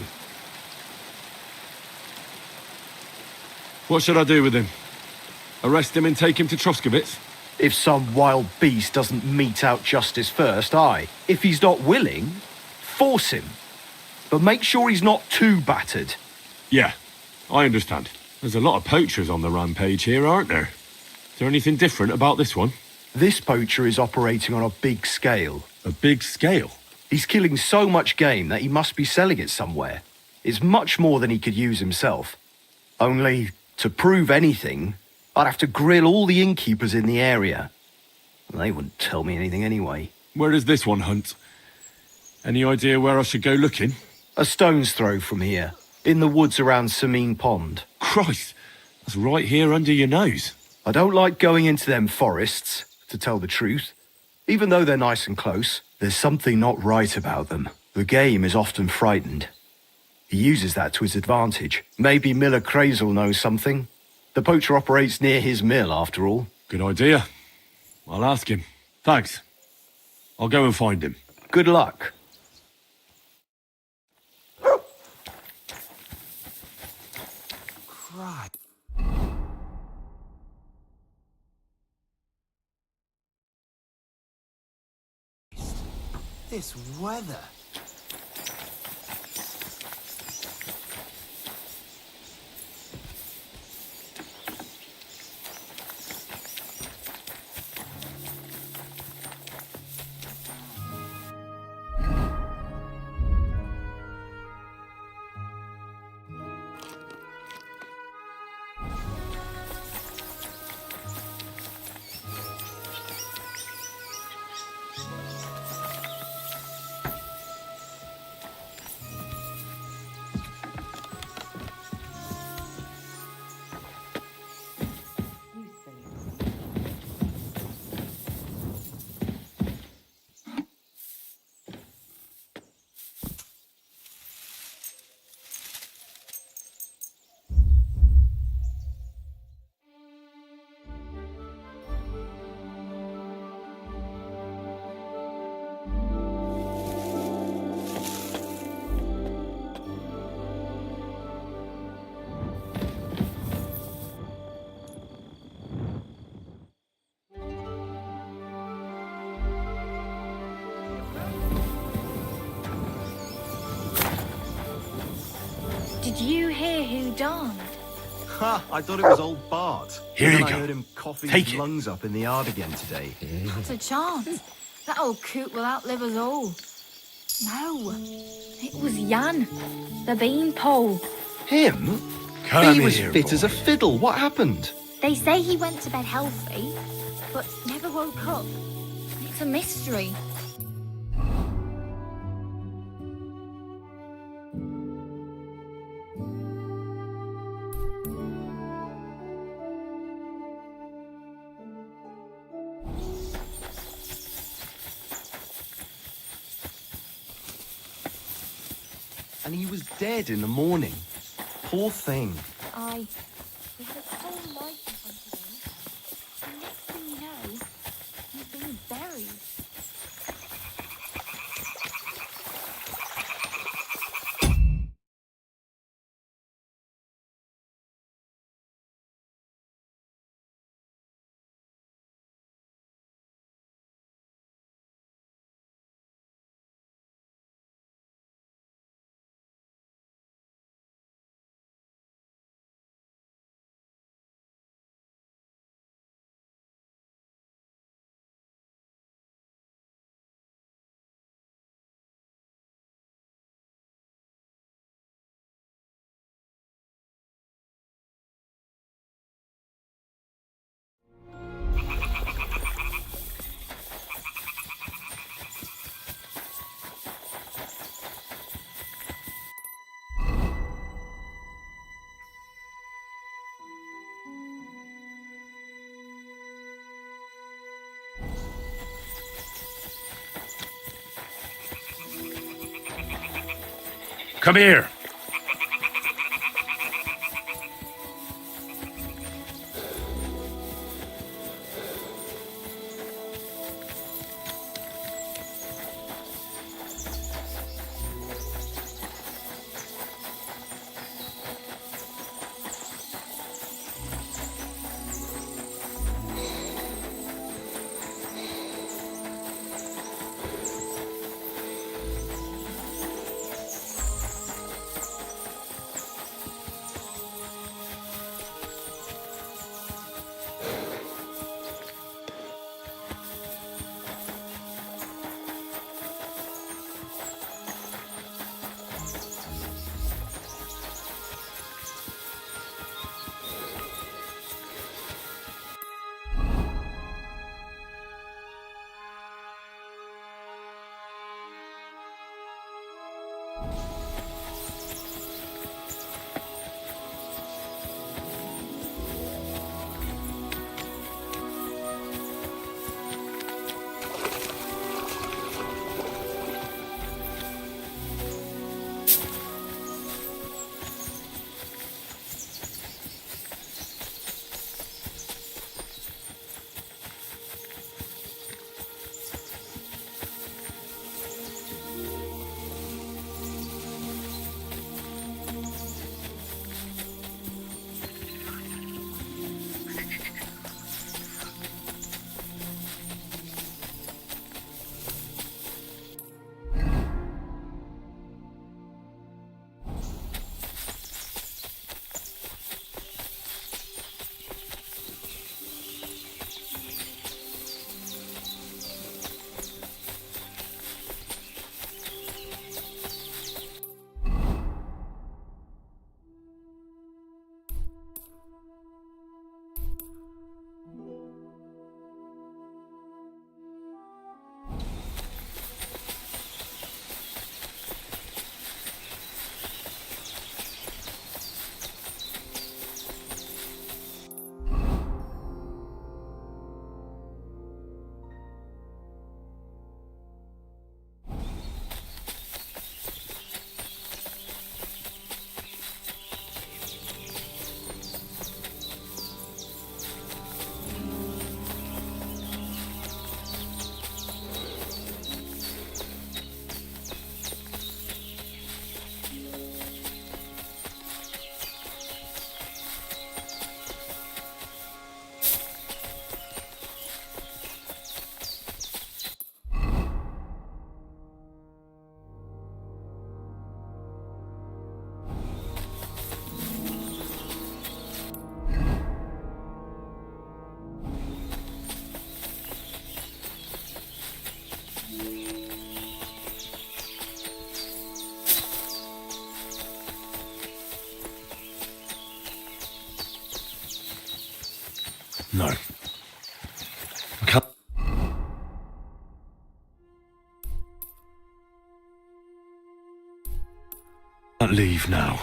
What should I do with him? Arrest him and take him to Troskovitz? If some wild beast doesn't mete out justice first, aye. If he's not willing, force him. But make sure he's not too battered. Yeah, I understand. There's a lot of poachers on the rampage here, aren't there? Is there anything different about this one? This poacher is operating on a big scale. A big scale? He's killing so much game that he must be selling it somewhere. It's much more than he could use himself. Only, to prove anything, I'd have to grill all the innkeepers in the area. They wouldn't tell me anything anyway. Where does this one hunt? Any idea where I should go looking? A stone's throw from here, in the woods around Samine Pond. Christ, that's right here under your nose. I don't like going into them forests, to tell the truth. Even though they're nice and close, there's something not right about them. The game is often frightened. He uses that to his advantage. Maybe Miller Krazel knows something. The poacher operates near his mill, after all. Good idea. I'll ask him. Thanks. I'll go and find him. Good luck. Right. This weather. Did you hear who died? Ha! I thought it was old Bart. Here Then you I go. heard him coughing Take his it. lungs up in the yard again today. Not a chance. That old coot will outlive us all. No, it was Jan, the beanpole. Him? Come he was here, fit as a boy. fiddle. What happened? They say he went to bed healthy, but never woke up. It's a mystery. And he was dead in the morning. Poor thing. Aye. We had his whole life in front of him. And next thing you know, he's being buried. Come here. No. I can't leave now.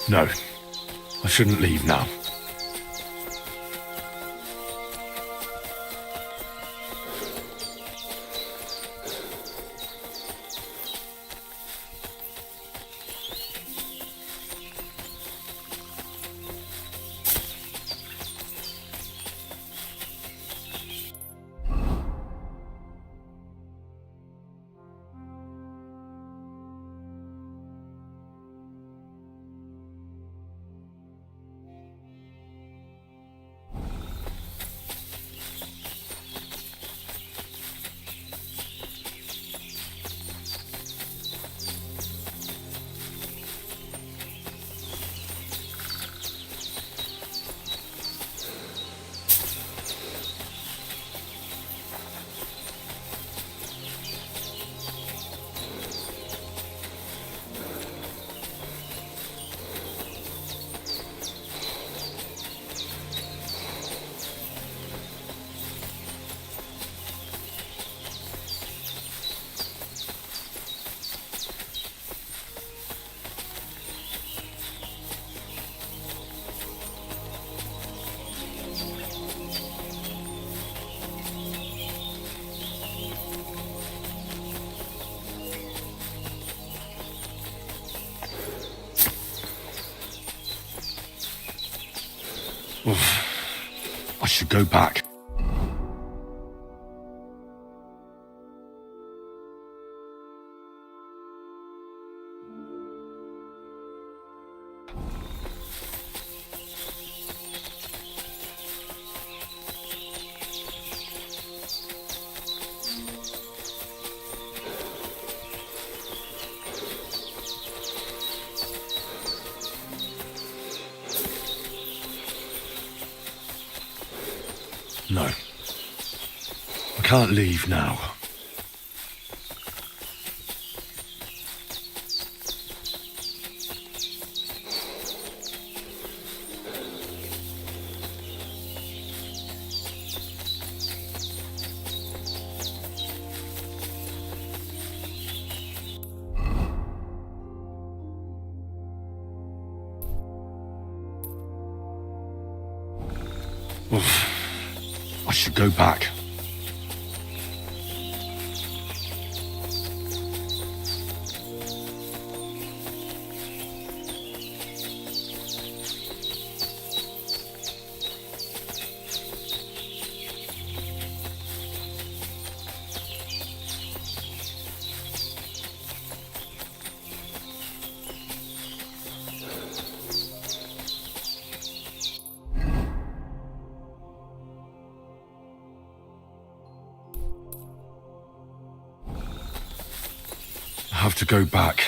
No, I shouldn't leave now. I should go back. No. I can't leave now. I should go back. I have to go back.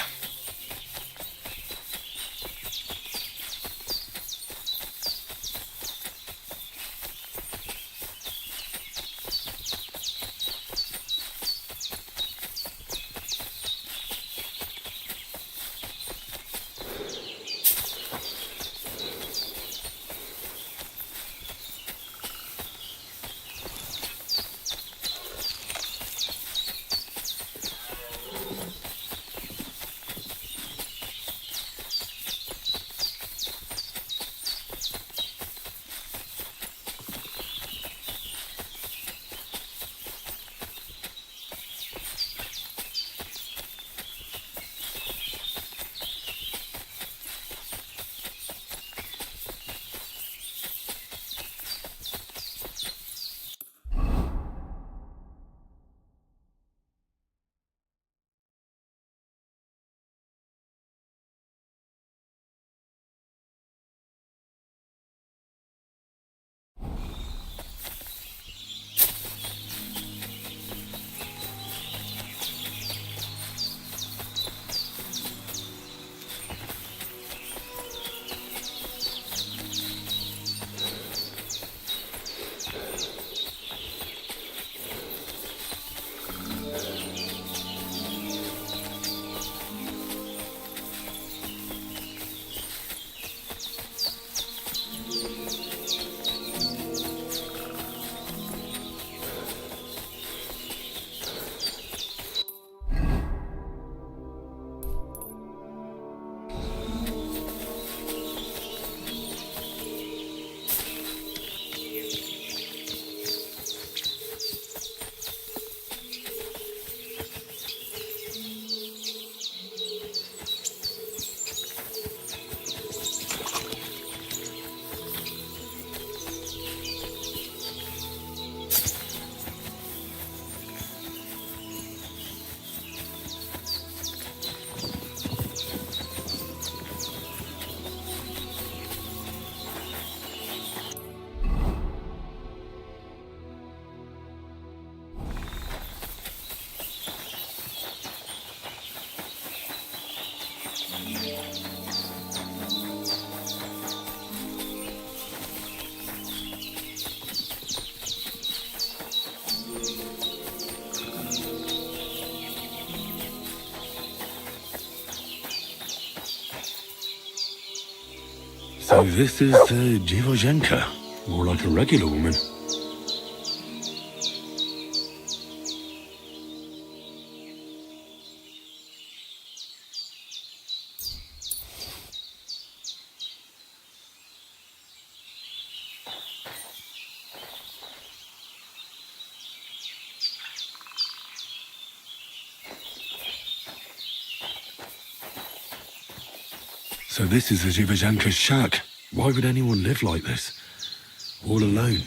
So this is Dziwojenka, more like a regular woman. So this is the Dziwojenka's shack. Why would anyone live like this? All alone.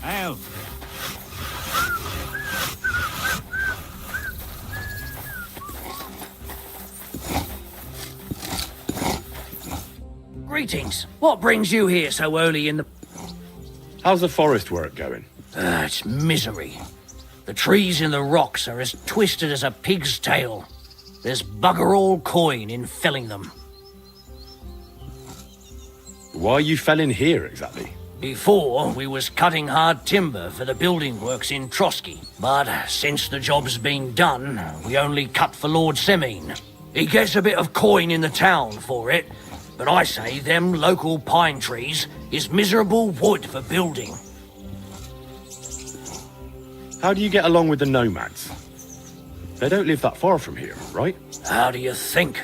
Help! Greetings. What brings you here so early in the... How's the forest work going? It's misery. The trees in the rocks are as twisted as a pig's tail. There's bugger all coin in felling them. Why are you felling here exactly? Before, we was cutting hard timber for the building works in Trosky. But since the job's been done, we only cut for Lord Semine. He gets a bit of coin in the town for it, but I say them local pine trees is miserable wood for building. How do you get along with the nomads? They don't live that far from here, right? How do you think?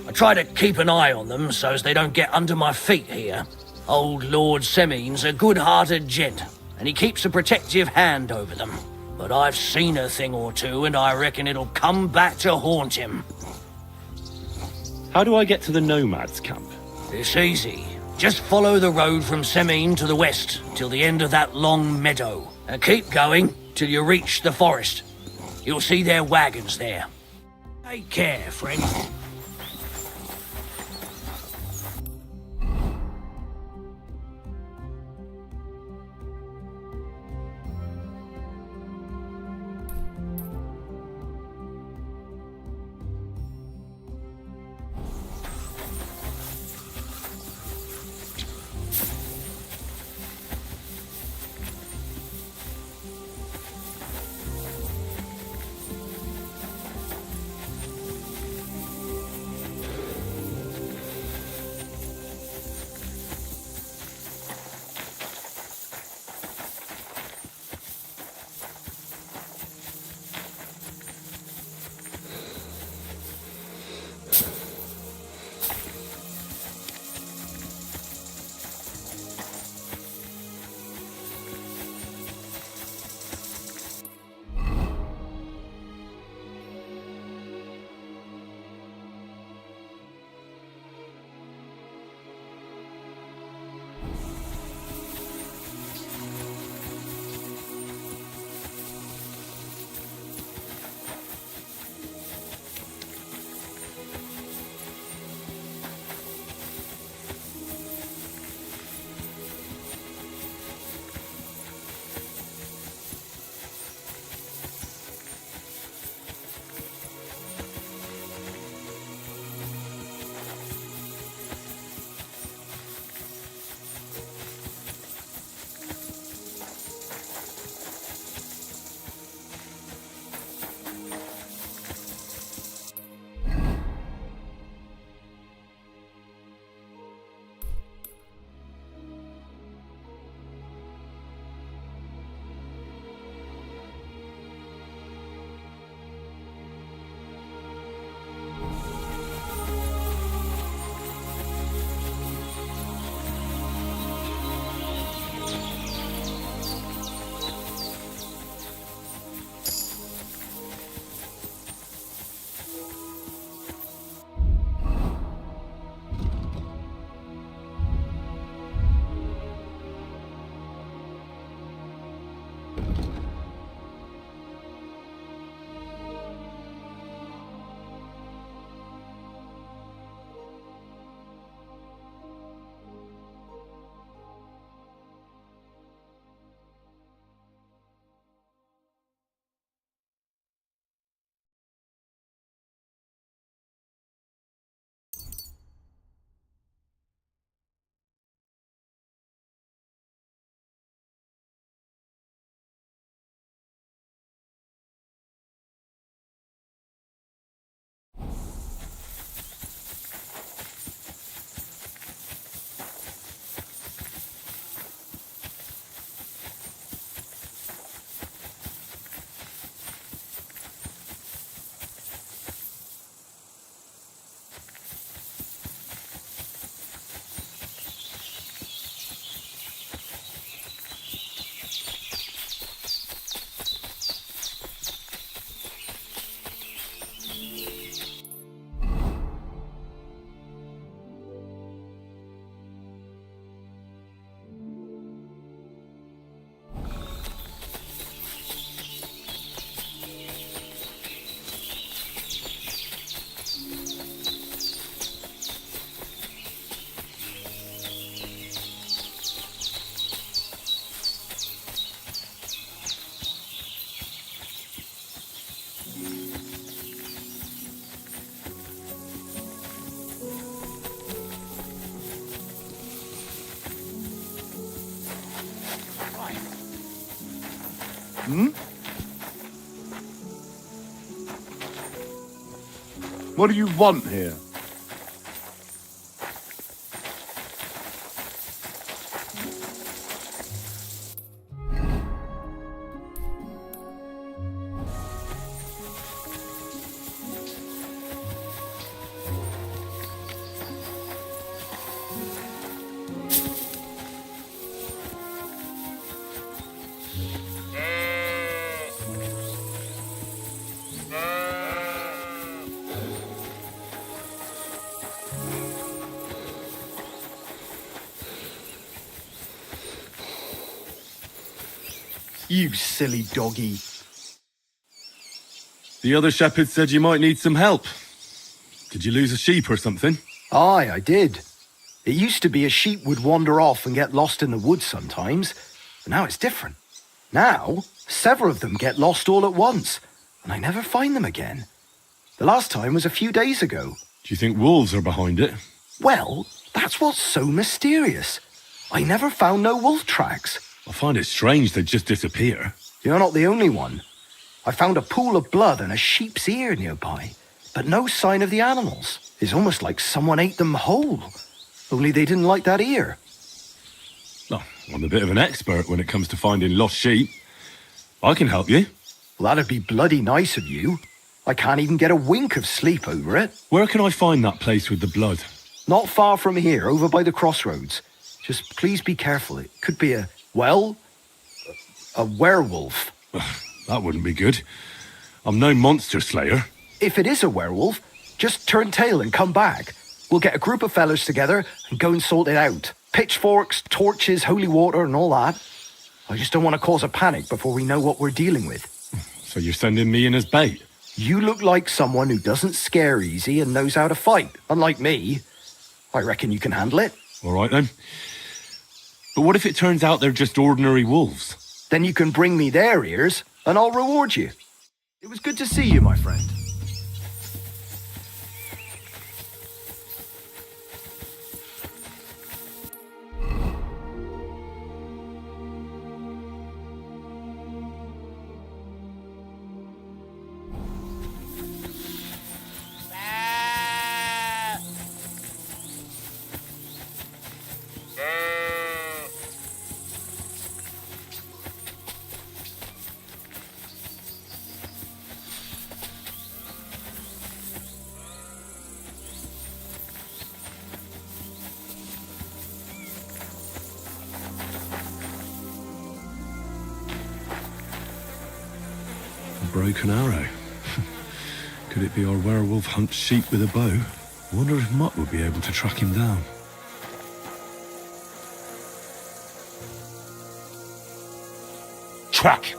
I try to keep an eye on them so as they don't get under my feet here. Old Lord Semmene's a good-hearted gent, and he keeps a protective hand over them. But I've seen a thing or two, and I reckon it'll come back to haunt him. How do I get to the nomads' camp? It's easy. Just follow the road from Semmene to the west, till the end of that long meadow. And keep going till you reach the forest. You'll see their wagons there. Take care, friend. Hmm? What do you want here? You silly doggy. The other shepherd said you might need some help. Did you lose a sheep or something? Aye, I did. It used to be a sheep would wander off and get lost in the woods sometimes, but now it's different. Now, several of them get lost all at once, and I never find them again. The last time was a few days ago. Do you think wolves are behind it? Well, that's what's so mysterious. I never found no wolf tracks. I find it strange they'd just disappear. You're not the only one. I found a pool of blood and a sheep's ear nearby, but no sign of the animals. It's almost like someone ate them whole. Only they didn't like that ear. Oh, I'm a bit of an expert when it comes to finding lost sheep. I can help you. Well, that'd be bloody nice of you. I can't even get a wink of sleep over it. Where can I find that place with the blood? Not far from here, over by the crossroads. Just please be careful. It could be a werewolf. That wouldn't be good. I'm no monster slayer. If it is a werewolf, just turn tail and come back. We'll get a group of fellas together and go and sort it out. Pitchforks, torches, holy water and all that. I just don't want to cause a panic before we know what we're dealing with. So you're sending me in as bait? You look like someone who doesn't scare easy and knows how to fight, unlike me. I reckon you can handle it. All right then. But what if it turns out they're just ordinary wolves? Then you can bring me their ears and I'll reward you. It was good to see you, my friend. Broken arrow. Could it be our werewolf hunts sheep with a bow? I wonder if Mutt would be able to track him down. Track!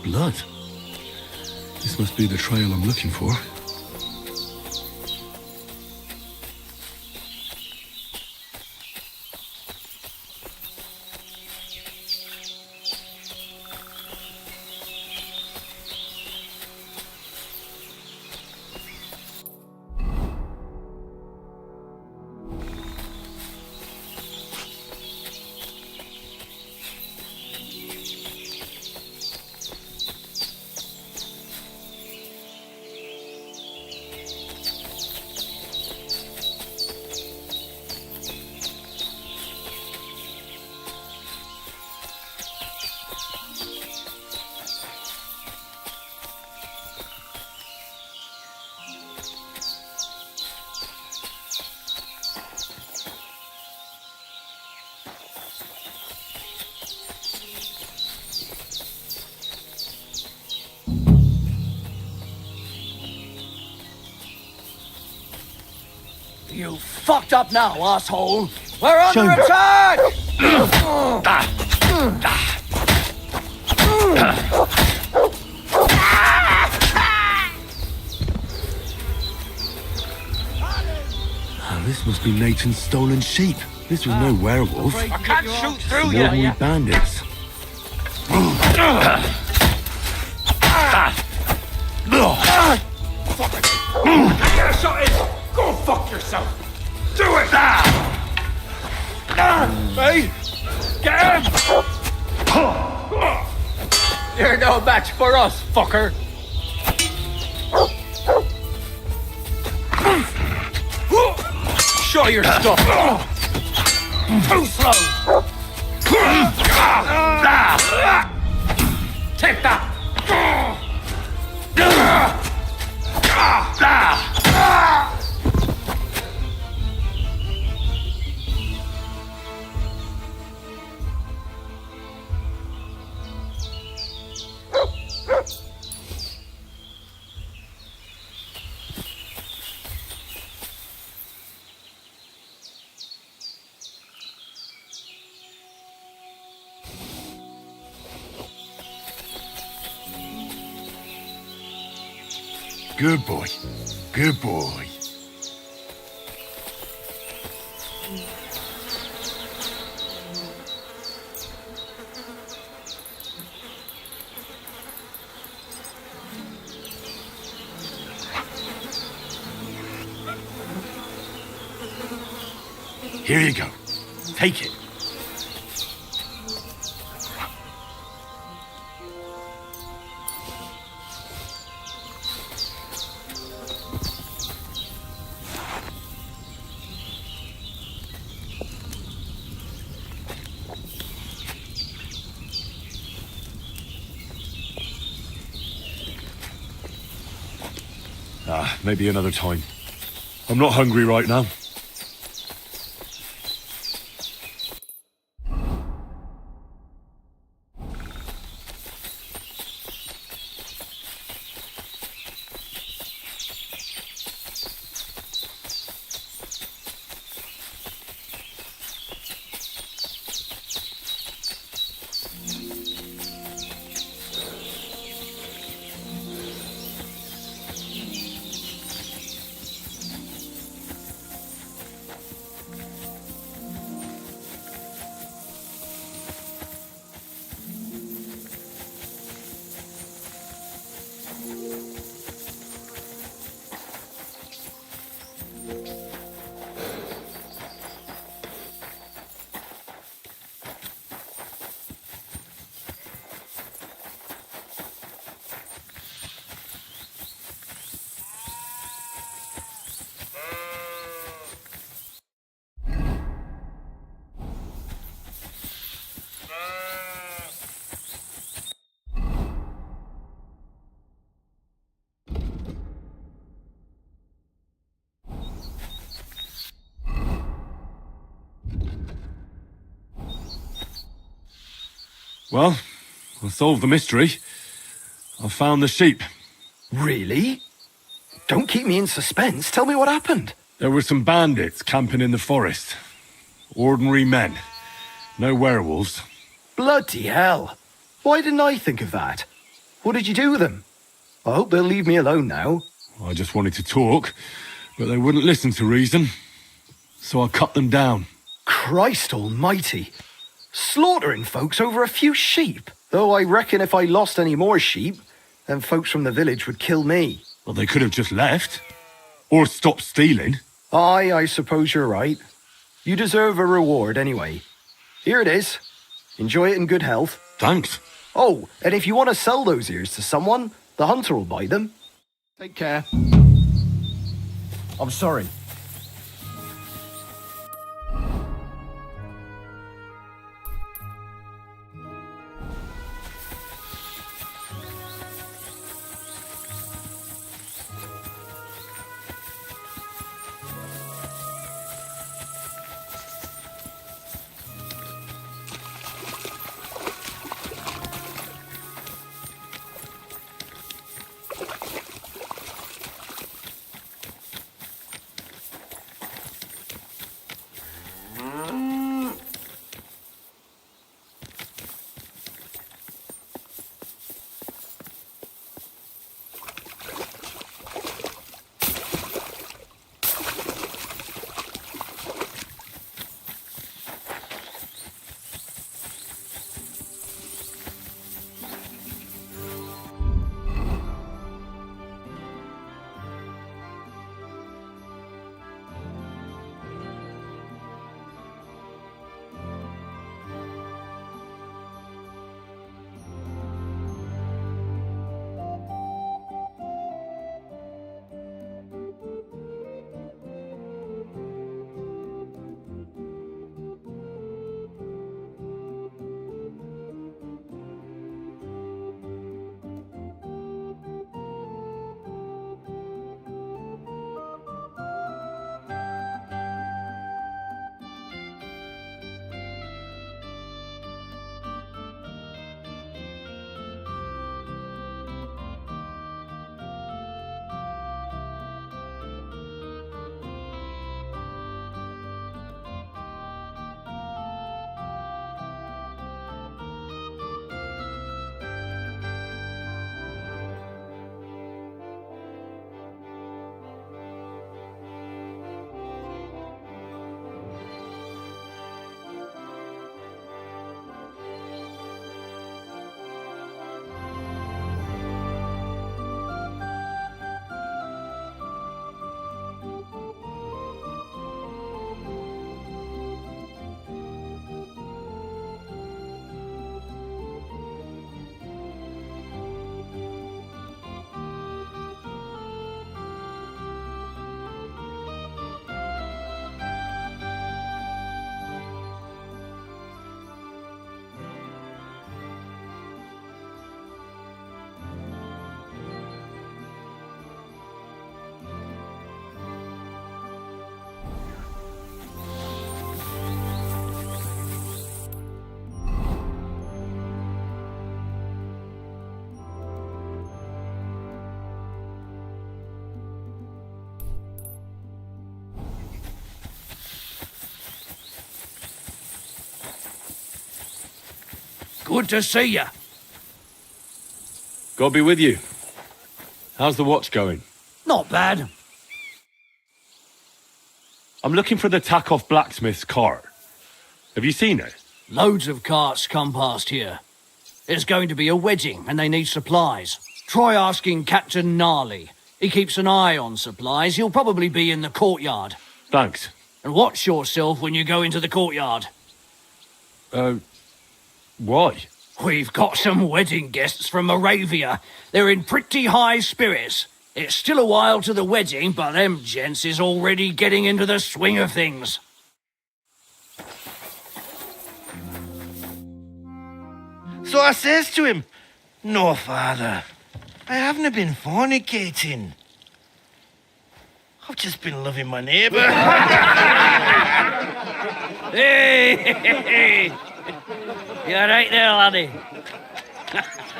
Blood. This must be the trail I'm looking for. You fucked up now, asshole! We're under attack! This must be Nathan's stolen sheep. This was no werewolf. I can't shoot through Some you! ordinary bandits. You're no match for us, fucker! Show your stuff! Too slow! Take that! Good boy. Good boy. Here you go. Take it. Maybe another time. I'm not hungry right now. Well, I solved the mystery. I found the sheep. Really? Don't keep me in suspense. Tell me what happened. There were some bandits camping in the forest. Ordinary men. No werewolves. Bloody hell. Why didn't I think of that? What did you do with them? I hope they'll leave me alone now. I just wanted to talk, but they wouldn't listen to reason. So I cut them down. Christ almighty. Slaughtering folks over a few sheep. Though I reckon if I lost any more sheep, then folks from the village would kill me. Well, they could have just left. Or stopped stealing. Aye, I suppose you're right. You deserve a reward anyway. Here it is. Enjoy it in good health. Thanks. Oh, and if you want to sell those ears to someone, the hunter will buy them. Take care. I'm sorry. Good to see you. God be with you. How's the watch going? Not bad. I'm looking for the Takoff blacksmith's cart. Have you seen it? Loads of carts come past here. There's going to be a wedding and they need supplies. Try asking Captain Gnarly. He keeps an eye on supplies. He'll probably be in the courtyard. Thanks. And watch yourself when you go into the courtyard. Why? We've got some wedding guests from Moravia. They're in pretty high spirits. It's still a while to the wedding, but them gents is already getting into the swing of things. So I says to him, "No, father, I haven't been fornicating. I've just been loving my neighbour." Hey! You alright there, laddie?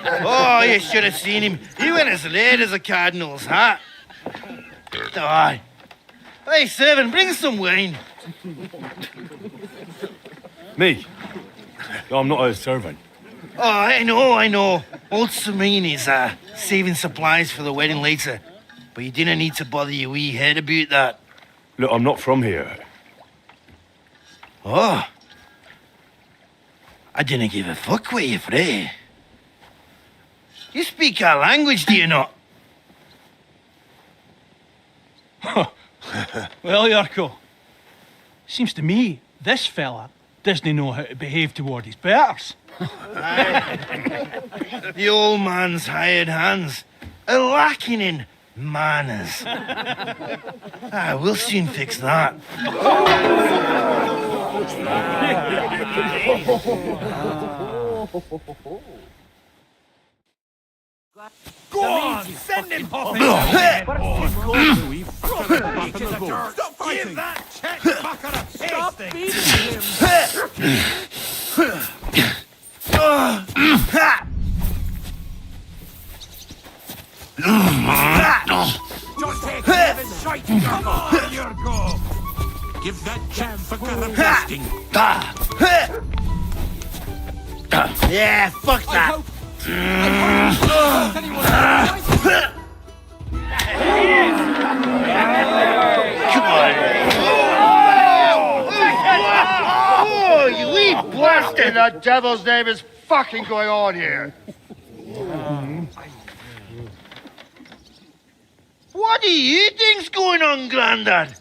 Oh, you should have seen him. He went as late as a cardinal's hat. Aye. Hey, servant, bring some wine. Me? No, I'm not a servant. Oh, I know. Old Serene is saving supplies for the wedding later. But you didn't need to bother your wee head about that. Look, I'm not from here. Oh. I didn't give a fuck what you pray. You speak our language, do you not? Well, Yarko, seems to me this fella doesn't know how to behave toward his betters. The old man's hired hands are lacking in manners. We'll soon fix that. Go on, send him off. Stop Give that check fucker a pasting. Just take care of his shite, Yarko. Give that chap fucker a pasting. Yeah, fuck that. Come on. Oh, you wee blasted! What in the devil's name is fucking going on here? What do you think's going on, Grandad?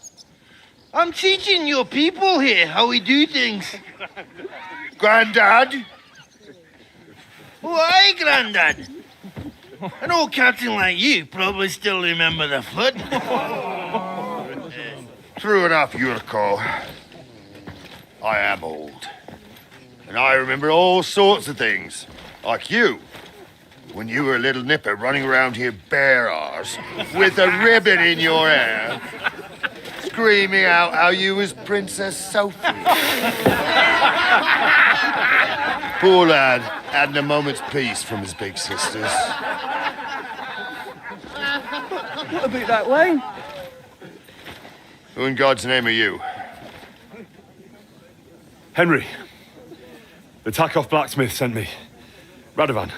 I'm teaching your people here how we do things. Grandad? Why, Grandad? An old captain like you probably still remember the flood. True enough, Yurko. I am old. And I remember all sorts of things. Like you. When you were a little nipper running around here bare arse, with a ribbon in your hair, screaming out how you was Princess Sophie. Poor lad hadn't a moment's peace from his big sisters. What about that wine? Who in God's name are you? Henry. The Takoff blacksmith sent me. Radovan.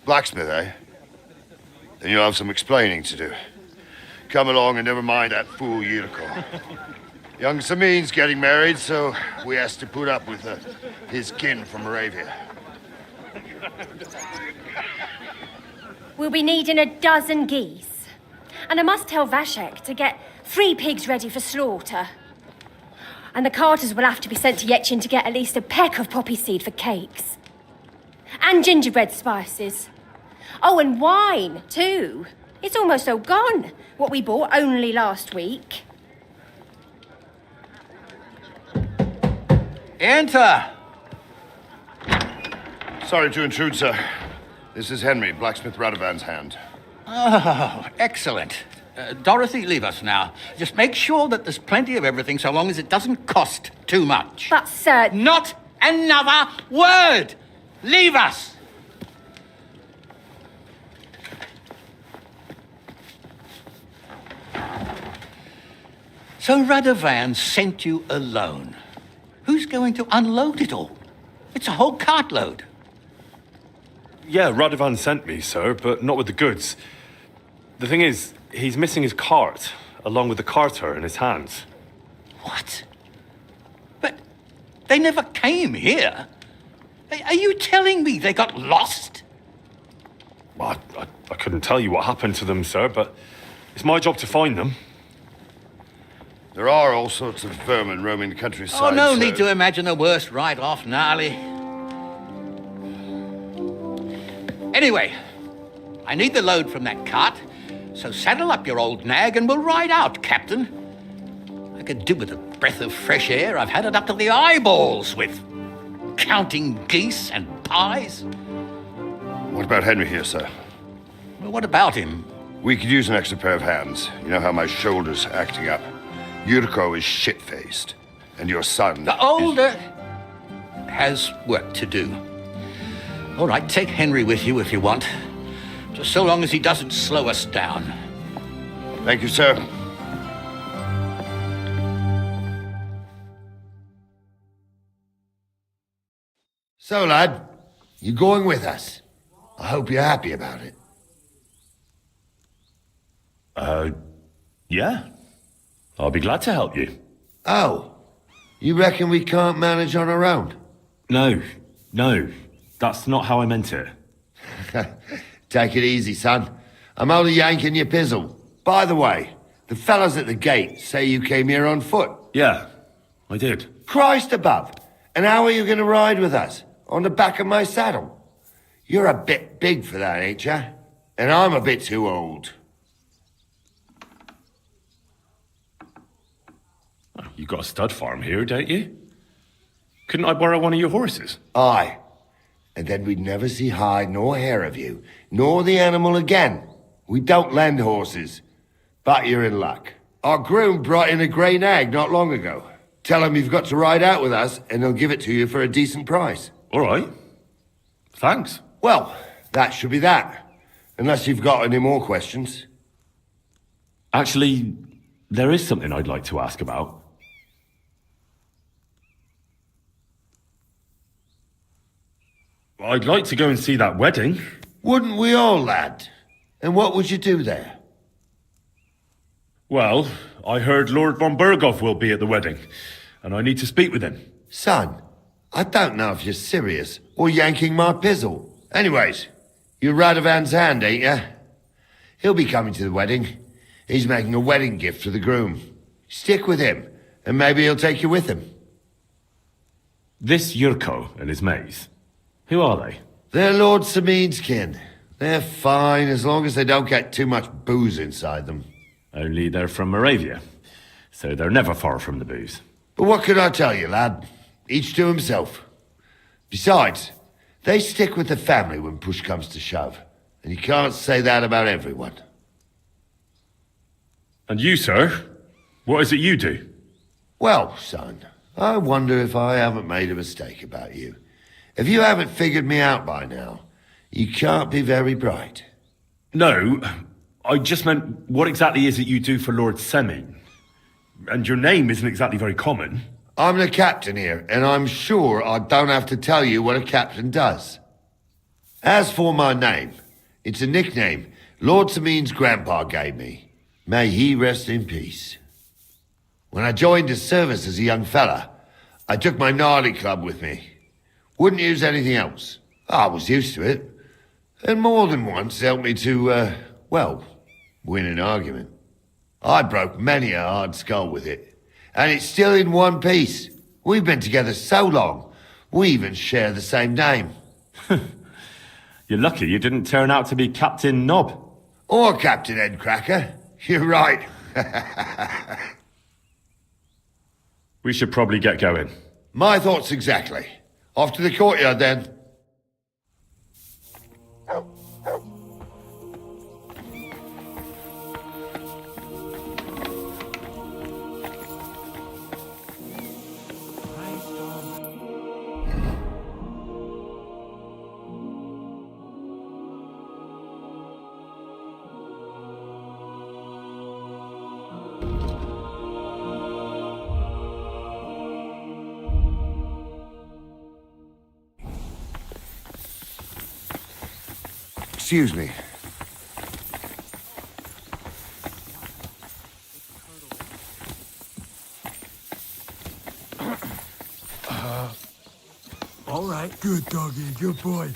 Blacksmith, eh? Then you'll have some explaining to do. Come along and never mind that fool Yurko. Young Samin's getting married, so we has to put up with his kin from Moravia. We'll be needing a dozen geese. And I must tell Vashek to get 3 pigs ready for slaughter. And the carters will have to be sent to Yechin to get at least a peck of poppy seed for cakes. And gingerbread spices. Oh, and wine, too. It's almost all gone. What we bought only last week. Enter! Sorry to intrude, sir. This is Henry, blacksmith Radovan's hand. Oh, excellent. Dorothy, leave us now. Just make sure that there's plenty of everything so long as it doesn't cost too much. But, sir... Not another word! Leave us! So Radovan sent you alone. Who's going to unload it all? It's a whole cartload. Yeah, Radovan sent me, sir, but not with the goods. The thing is, he's missing his cart, along with the carter in his hands. What? But they never came here. Are you telling me they got lost? Well, I couldn't tell you what happened to them, sir, but it's my job to find them. There are all sorts of vermin roaming the countryside. Oh, no so- need to imagine the worst right off, Gnarly. Anyway, I need the load from that cart, so saddle up your old nag and we'll ride out, Captain. I could do with a breath of fresh air. I've had it up to the eyeballs with counting geese and pies. What about Henry here, sir? Well, what about him? We could use an extra pair of hands. You know how my shoulder's acting up. Yurko is shit-faced. And your son... The older has work to do. All right, take Henry with you if you want. Just so long as he doesn't slow us down. Thank you, sir. So, lad, you going with us? I hope you're happy about it. Yeah. I'll be glad to help you. Oh, you reckon we can't manage on our own? No, that's not how I meant it. Take it easy, son. I'm only yanking your pizzle. By the way, the fellas at the gate say you came here on foot. Yeah, I did. Christ above! And how are you going to ride with us? On the back of my saddle? You're a bit big for that, ain't ya? And I'm a bit too old. You got a stud farm here, don't you? Couldn't I borrow one of your horses? Aye. And then we'd never see hide nor hair of you, nor the animal again. We don't lend horses. But you're in luck. Our groom brought in a grey nag not long ago. Tell him you've got to ride out with us, and he'll give it to you for a decent price. All right. Thanks. Well, that should be that. Unless you've got any more questions. Actually, there is something I'd like to ask about. I'd like to go and see that wedding. Wouldn't we all, lad? And what would you do there? Well, I heard Lord von Burghoff will be at the wedding, and I need to speak with him. Son, I don't know if you're serious or yanking my pizzle. Anyways, you're Radovan's hand, ain't ya? He'll be coming to the wedding. He's making a wedding gift for the groom. Stick with him, and maybe he'll take you with him. This Yurko and his mates, who are they? They're Lord Samin's kin. They're fine as long as they don't get too much booze inside them. Only they're from Moravia, so they're never far from the booze. But what can I tell you, lad? Each to himself. Besides, they stick with the family when push comes to shove. And you can't say that about everyone. And you, sir? What is it you do? Well, son, I wonder if I haven't made a mistake about you. If you haven't figured me out by now, you can't be very bright. No, I just meant, what exactly is it you do for Lord Semin? And your name isn't exactly very common. I'm the captain here, and I'm sure I don't have to tell you what a captain does. As for my name, it's a nickname Lord Samin's grandpa gave me. May he rest in peace. When I joined his service as a young fella, I took my gnarly club with me. Wouldn't use anything else. I was used to it. And more than once helped me to, win an argument. I broke many a hard skull with it. And it's still in one piece. We've been together so long, we even share the same name. You're lucky you didn't turn out to be Captain Knob. Or Captain Headcracker. You're right. We should probably get going. My thoughts exactly. Off to the courtyard then. Excuse me. All right. Good doggy, good boy.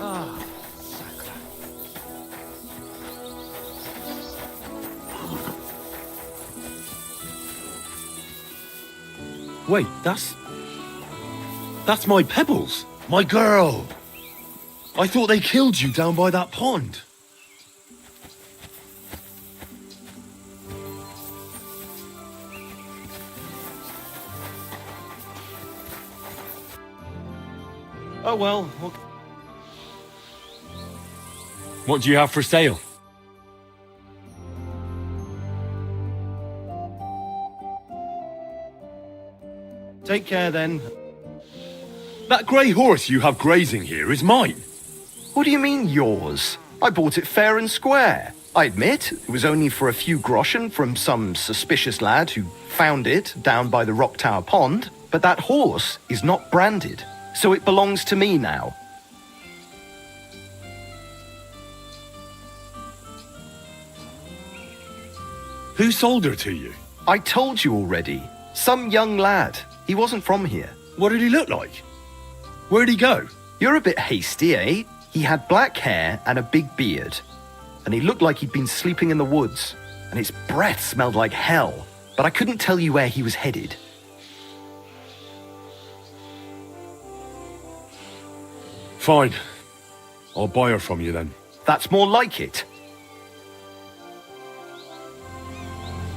Ah, Wait, that's my Pebbles. My girl. I thought they killed you down by that pond. Oh well. What do you have for sale? Take care then. That grey horse you have grazing here is mine. What do you mean yours? I bought it fair and square. I admit, it was only for a few groschen from some suspicious lad who found it down by the Rock Tower Pond, but that horse is not branded, so it belongs to me now. Who sold her to you? I told you already. Some young lad. He wasn't from here. What did he look like? Where'd he go? You're a bit hasty, eh? He had black hair and a big beard. And he looked like he'd been sleeping in the woods. And his breath smelled like hell. But I couldn't tell you where he was headed. Fine. I'll buy her from you then. That's more like it.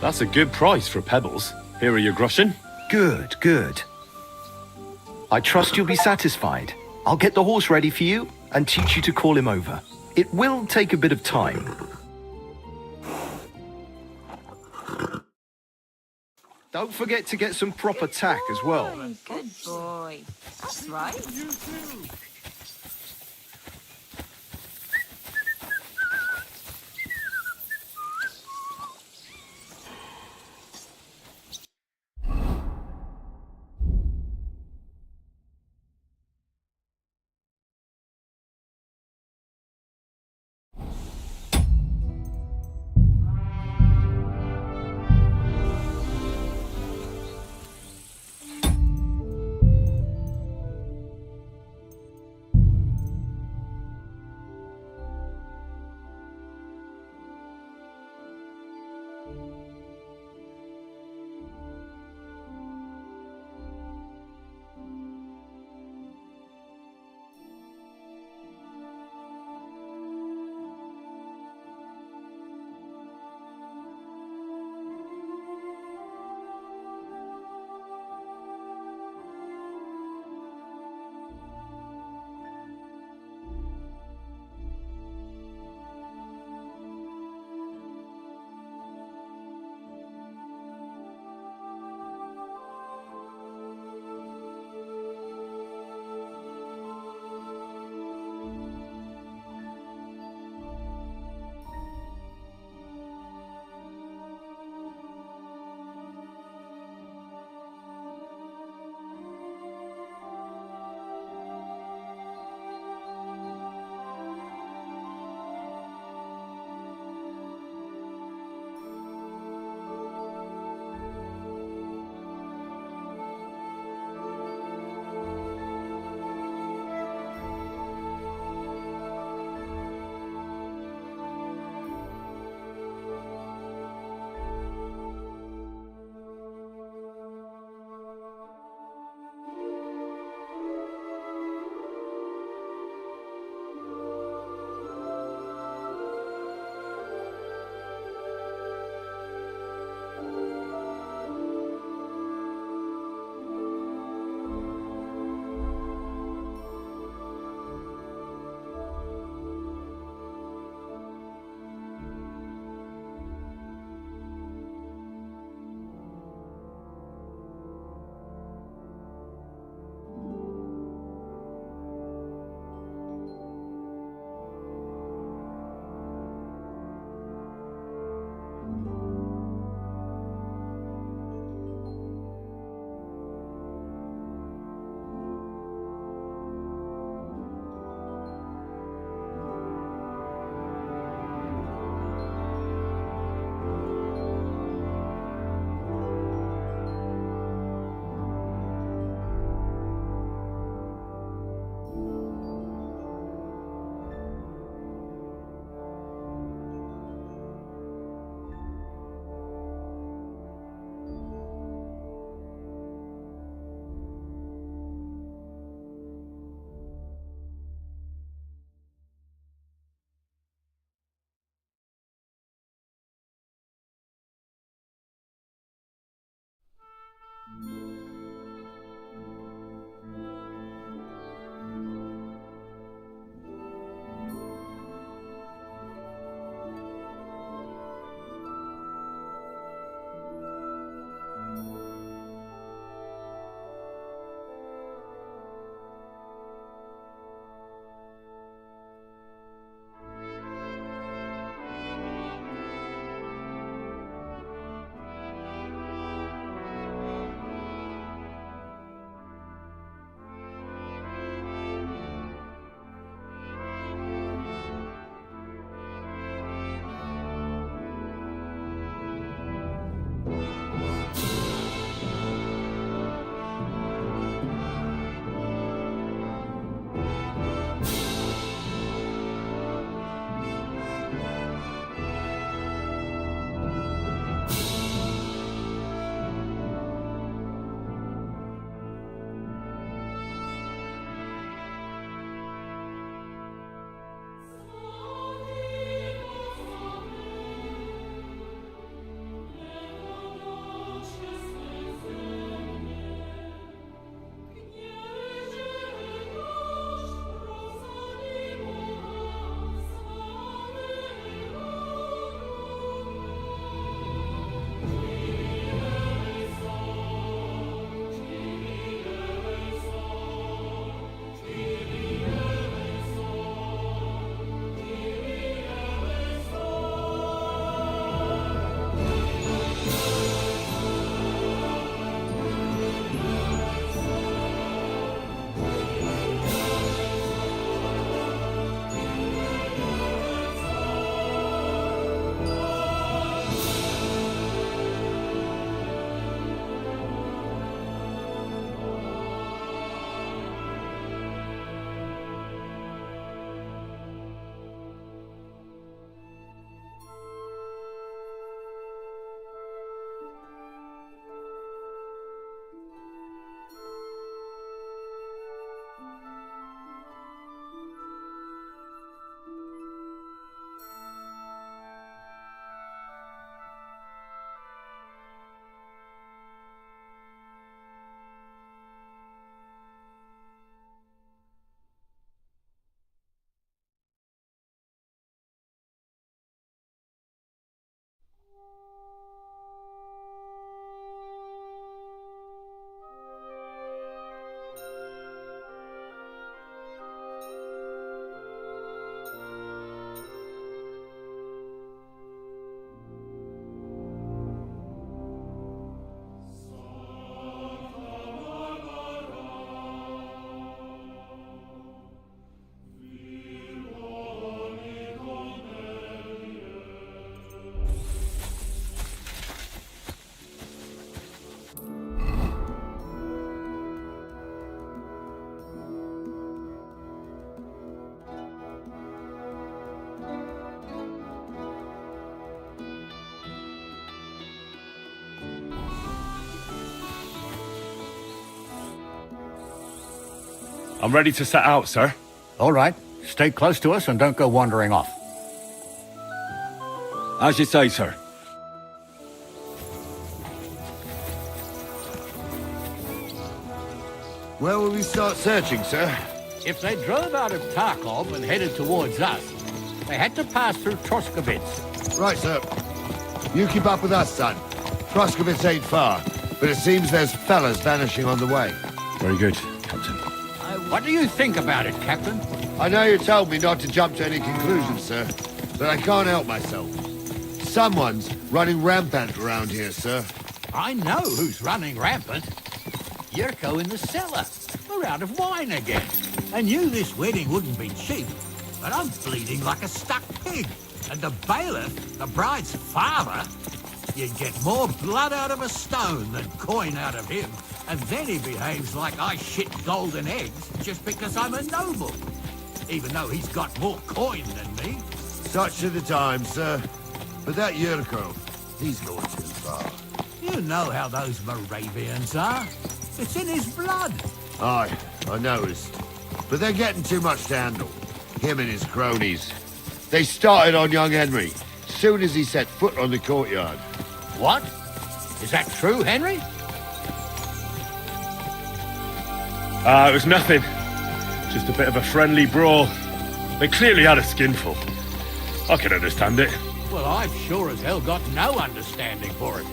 That's a good price for Pebbles. Here are your groschen. Good, good. I trust you'll be satisfied. I'll get the horse ready for you and teach you to call him over. It will take a bit of time. Don't forget to get some proper tack as well. Good boy. That's right. I'm ready to set out, sir. All right. Stay close to us and don't go wandering off. As you say, sir. Where will we start searching, sir? If they drove out of Tarkov and headed towards us, they had to pass through Troskovitz. Right, sir. You keep up with us, son. Troskovitz ain't far, but it seems there's fellas vanishing on the way. Very good, Captain. What do you think about it, Captain? I know you told me not to jump to any conclusions, sir, but I can't help myself. Someone's running rampant around here, sir. I know who's running rampant. Yurko in the cellar. We're out of wine again. I knew this wedding wouldn't be cheap, but I'm bleeding like a stuck pig. And the bailiff, the bride's father, you'd get more blood out of a stone than coin out of him. And then he behaves like I shit golden eggs just because I'm a noble. Even though he's got more coin than me. Such are the times, sir. But that Yurko, he's gone too far. You know how those Moravians are. It's in his blood. Aye, I noticed. But they're getting too much to handle. Him and his cronies. They started on young Henry, soon as he set foot on the courtyard. What? Is that true, Henry? It was nothing. Just a bit of a friendly brawl. They clearly had a skinful. I can understand it. Well, I've sure as hell got no understanding for it.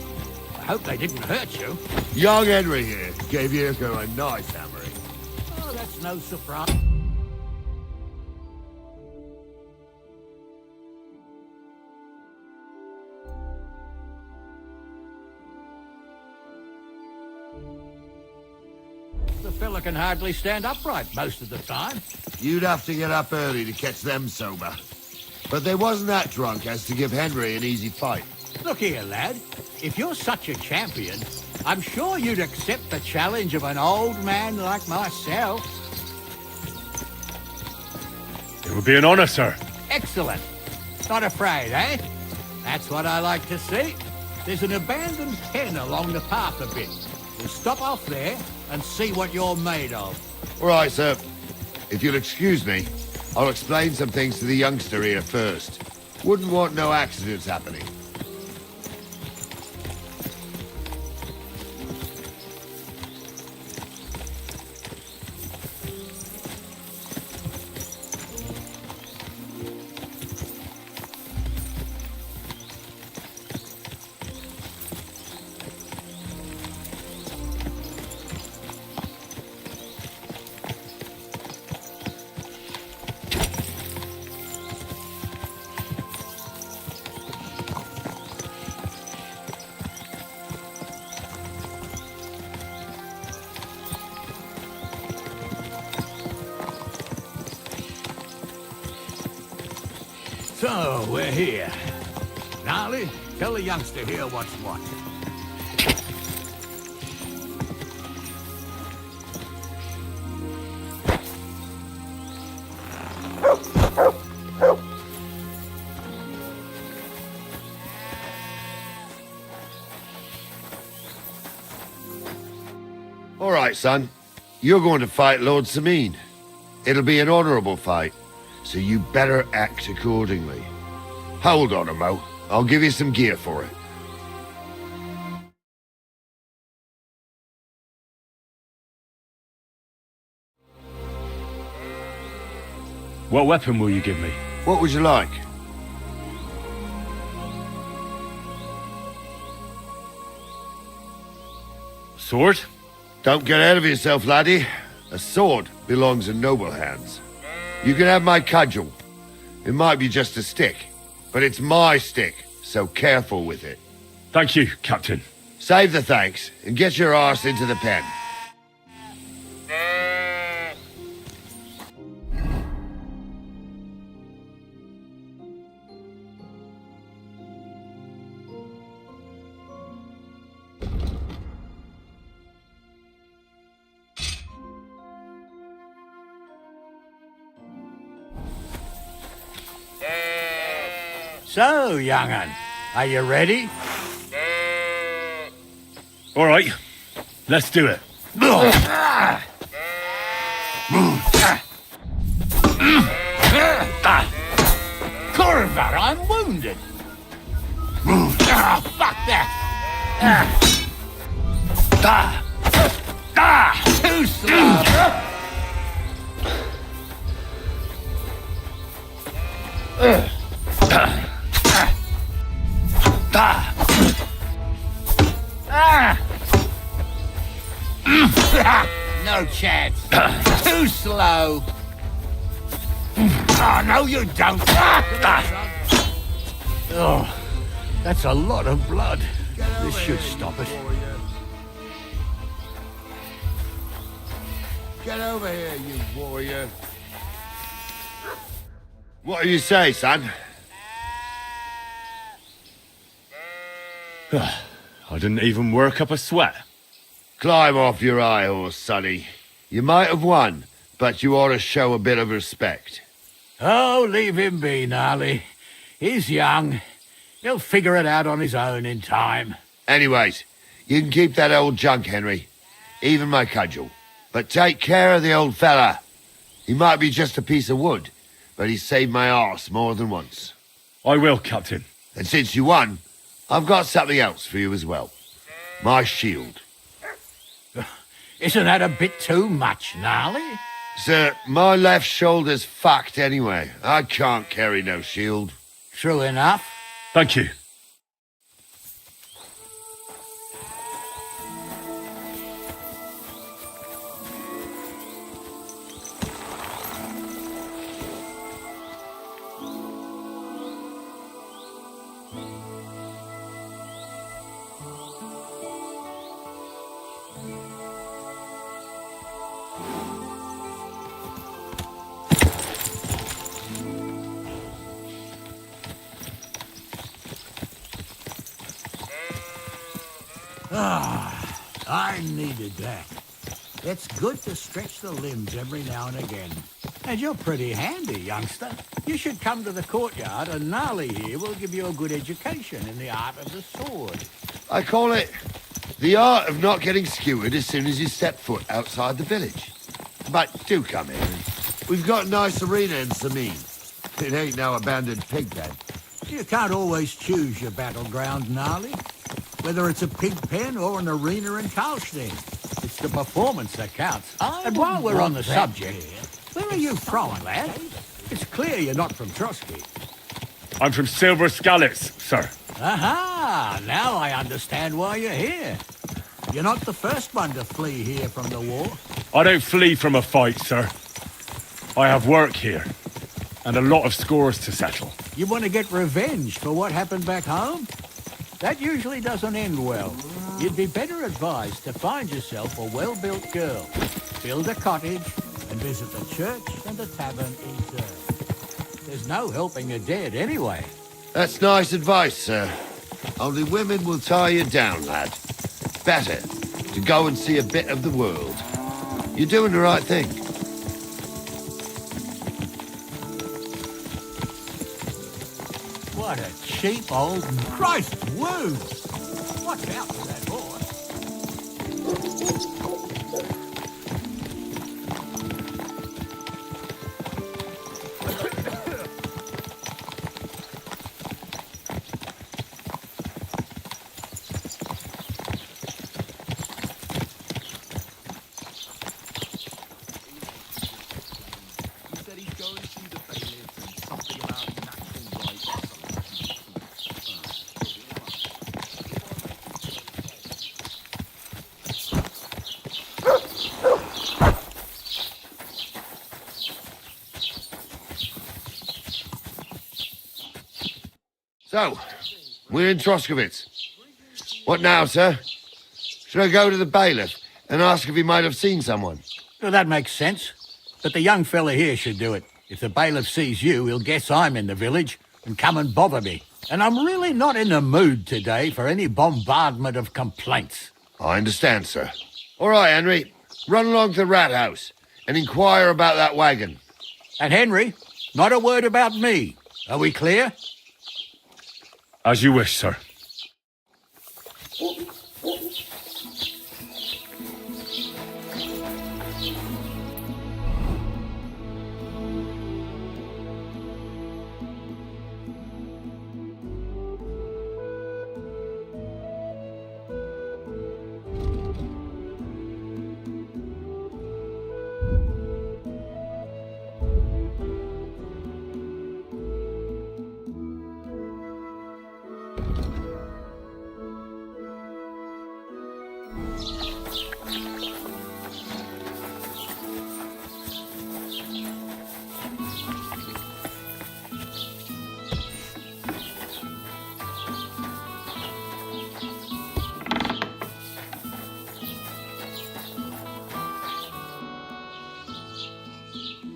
I hope they didn't hurt you. Young Henry here gave Yurko a nice hammering. Oh, that's no surprise. The fella can hardly stand upright most of the time. You'd have to get up early to catch them sober. But they wasn't that drunk as to give Henry an easy fight. Look here, lad. If you're such a champion, I'm sure you'd accept the challenge of an old man like myself. It would be an honor, sir. Excellent. Not afraid, eh? That's what I like to see. There's an abandoned pen along the path a bit. We'll stop off there and see what you're made of. All right, sir. If you'll excuse me, I'll explain some things to the youngster here first. Wouldn't want no accidents happening. So, we're here. Gnarly, tell the youngster here what's what. All right, son. You're going to fight Lord Sameen. It'll be an honorable fight, so you better act accordingly. Hold on a mo. I'll give you some gear for it. What weapon will you give me? What would you like? Sword? Don't get ahead of yourself, laddie. A sword belongs in noble hands. You can have my cudgel. It might be just a stick, but it's my stick, so careful with it. Thank you, Captain. Save the thanks, and get your arse into the pen. So, young'un, are you ready? All right, let's do it. Move. Corvar, I'm wounded. Ah, fuck that. Too slow. No chance. Too slow. Oh, no, you don't. Oh, that's a lot of blood. This should stop it. Get over here, you warrior. What do you say, son? I didn't even work up a sweat. Climb off your high horse, sonny. You might have won, but you ought to show a bit of respect. Oh, leave him be, Gnarly. He's young. He'll figure it out on his own in time. Anyways, you can keep that old junk, Henry. Even my cudgel. But take care of the old fella. He might be just a piece of wood, but he's saved my arse more than once. I will, Captain. And since you won, I've got something else for you as well. My shield. Isn't that a bit too much, Gnarly? Sir, my left shoulder's fucked anyway. I can't carry no shield. True enough. Thank you. Ah, I needed that. It's good to stretch the limbs every now and again. And you're pretty handy, youngster. You should come to the courtyard and Gnarly here will give you a good education in the art of the sword. I call it the art of not getting skewered as soon as you step foot outside the village. But do come in. We've got a nice arena in Samin. It ain't no abandoned pig pen. You can't always choose your battleground, Gnarly. Whether it's a pig pen or an arena in Karlstein. It's the performance that counts. And while we're on the subject, where are you from, lad? It's clear you're not from Trosky. I'm from Silver Scallops, sir. Aha! Now I understand why you're here. You're not the first one to flee here from the war. I don't flee from a fight, sir. I have work here, and a lot of scores to settle. You want to get revenge for what happened back home? That usually doesn't end well. You'd be better advised to find yourself a well-built girl, build a cottage, and visit the church and the tavern in turn. There's no helping a dead anyway. That's nice advice, sir. Only women will tie you down, lad. Better to go and see a bit of the world. You're doing the right thing. What a cheap old... Christ, woo! Watch out for that horse. So, we're in Troskovitz. What now, sir? Should I go to the bailiff and ask if he might have seen someone? Well, that makes sense. But the young fella here should do it. If the bailiff sees you, he'll guess I'm in the village and come and bother me. And I'm really not in the mood today for any bombardment of complaints. I understand, sir. All right, Henry. Run along to the rat house and inquire about that wagon. And Henry, not a word about me. Are we clear? As you wish, sir.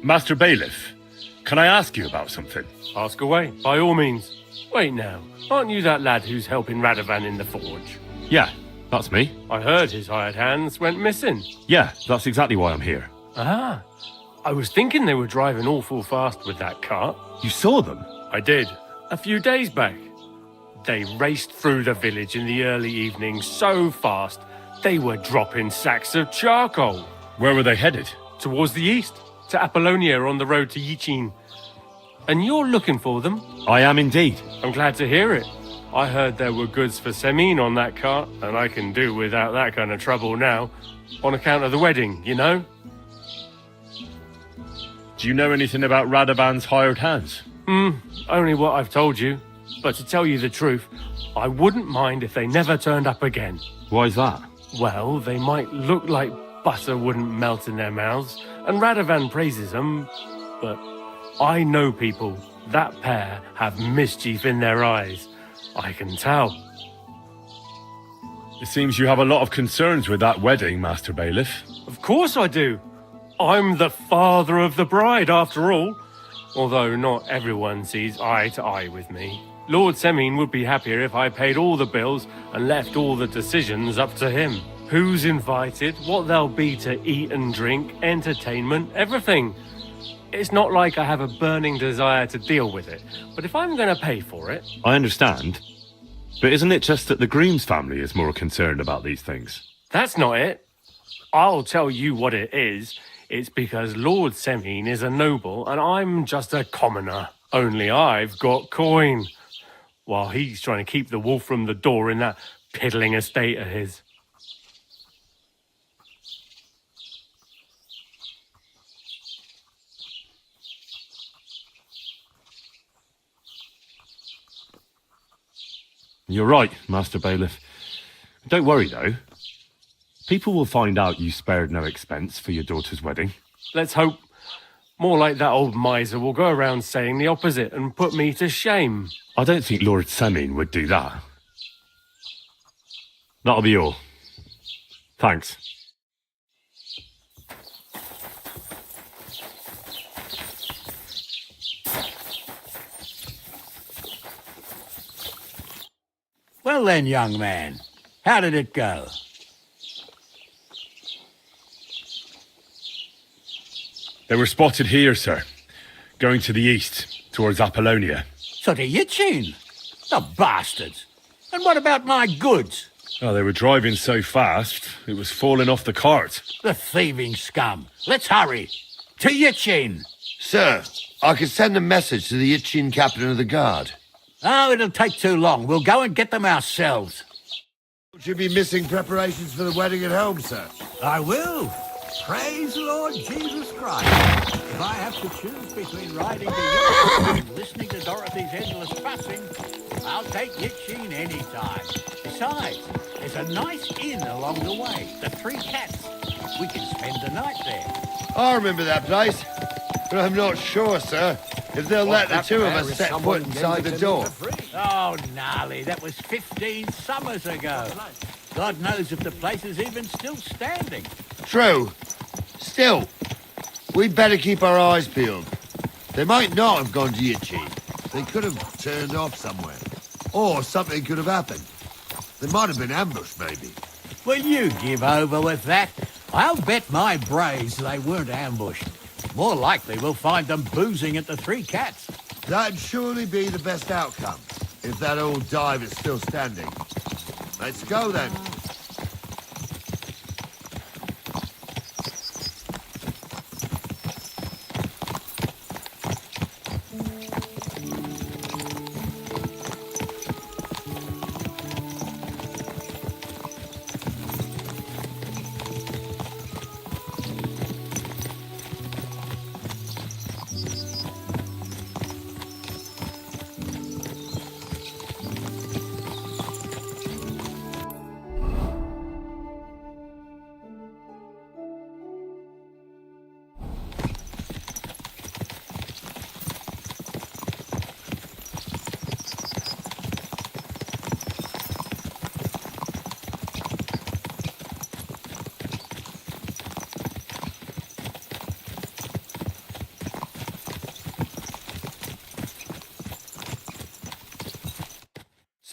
Master Bailiff, can I ask you about something? Ask away, by all means. Wait now, aren't you that lad who's helping Radovan in the forge? Yeah, that's me. I heard his hired hands went missing. Yeah, that's exactly why I'm here. Ah, I was thinking they were driving awful fast with that cart. You saw them? I did, a few days back. They raced through the village in the early evening so fast, they were dropping sacks of charcoal. Where were they headed? Towards the east, to Apollonia on the road to Yichin. And you're looking for them? I am indeed. I'm glad to hear it. I heard there were goods for Semin on that cart, and I can do without that kind of trouble now. On account of the wedding, you know? Do you know anything about Radovan's hired hands? Only what I've told you. But to tell you the truth, I wouldn't mind if they never turned up again. Why's that? Well, they might look like butter wouldn't melt in their mouths, and Radovan praises them, but I know people. That pair have mischief in their eyes. I can tell. It seems you have a lot of concerns with that wedding, Master Bailiff. Of course I do. I'm the father of the bride, after all. Although not everyone sees eye to eye with me. Lord Semin would be happier if I paid all the bills and left all the decisions up to him. Who's invited, what there'll be to eat and drink, entertainment, everything. It's not like I have a burning desire to deal with it, but if I'm going to pay for it... I understand. But isn't it just that the groom's family is more concerned about these things? That's not it. I'll tell you what it is. It's because Lord Semin is a noble and I'm just a commoner. Only I've got coin. While he's trying to keep the wolf from the door in that piddling estate of his. You're right, Master Bailiff. Don't worry, though. People will find out you spared no expense for your daughter's wedding. Let's hope. More like that old miser will go around saying the opposite and put me to shame. I don't think Lord Semin would do that. That'll be all. Thanks. Well then, young man, how did it go? They were spotted here, sir. Going to the east, towards Apollonia. So to Yichin? The bastards! And what about my goods? Oh, they were driving so fast, it was falling off the cart. The thieving scum! Let's hurry! To Yichin! Sir, I can send a message to the Yichin captain of the guard. Oh, it'll take too long. We'll go and get them ourselves. Would you be missing preparations for the wedding at home, sir? I will. Praise the Lord Jesus Christ. If I have to choose between riding to Yichin and listening to Dorothy's endless fussing, I'll take Yichin any time. Besides, there's a nice inn along the way, the Three Cats. We can spend the night there. I remember that place, but I'm not sure, sir, if they'll let the two of us set foot inside the door. Oh, gnarly, that was 15 summers ago. God knows if the place is even still standing. True. Still, we'd better keep our eyes peeled. They might not have gone to Yichin. They could have turned off somewhere. Or something could have happened. They might have been ambushed, maybe. Will you give over with that? I'll bet my brains they weren't ambushed. More likely we'll find them boozing at the Three Cats. That'd surely be the best outcome, if that old dive is still standing. Let's go, then.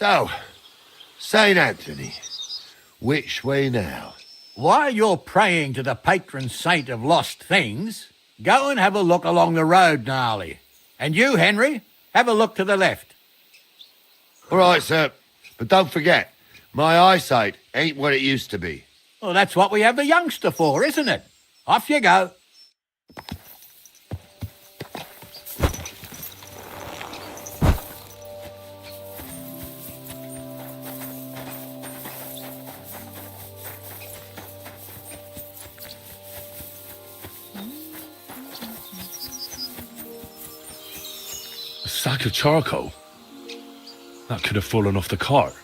So, St. Anthony, which way now? While you're praying to the patron saint of lost things, go and have a look along the road, Gnarly. And you, Henry, have a look to the left. All right, sir. But don't forget, my eyesight ain't what it used to be. Well, that's what we have the youngster for, isn't it? Off you go. A sack of charcoal? That could have fallen off the cart.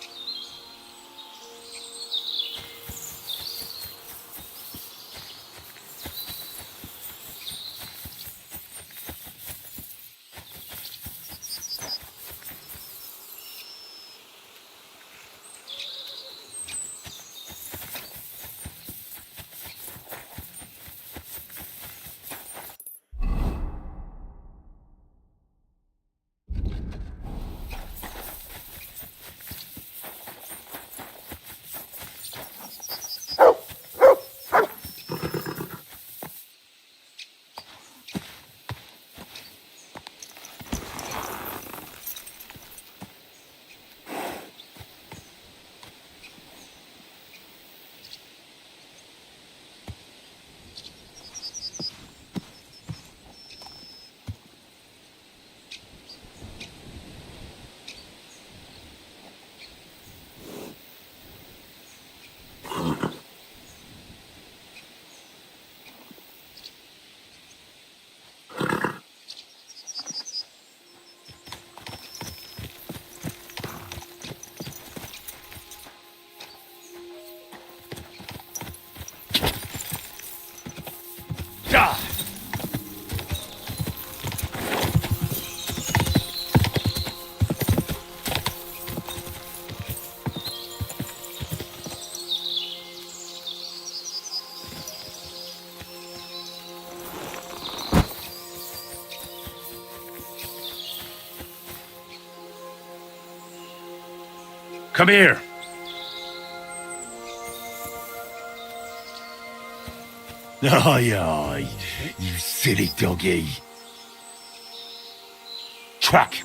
Come here. Aye, aye, you silly doggy. Track.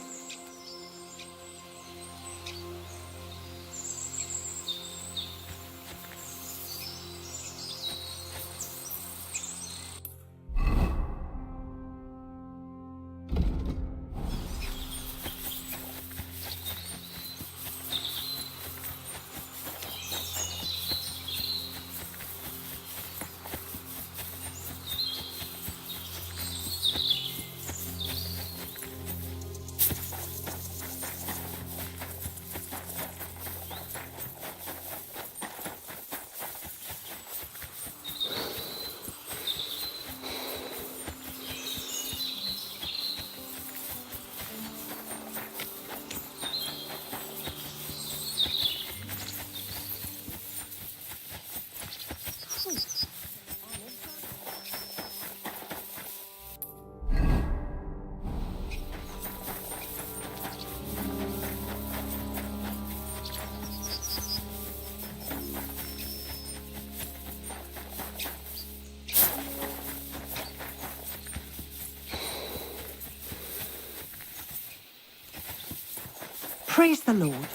Praise the Lord.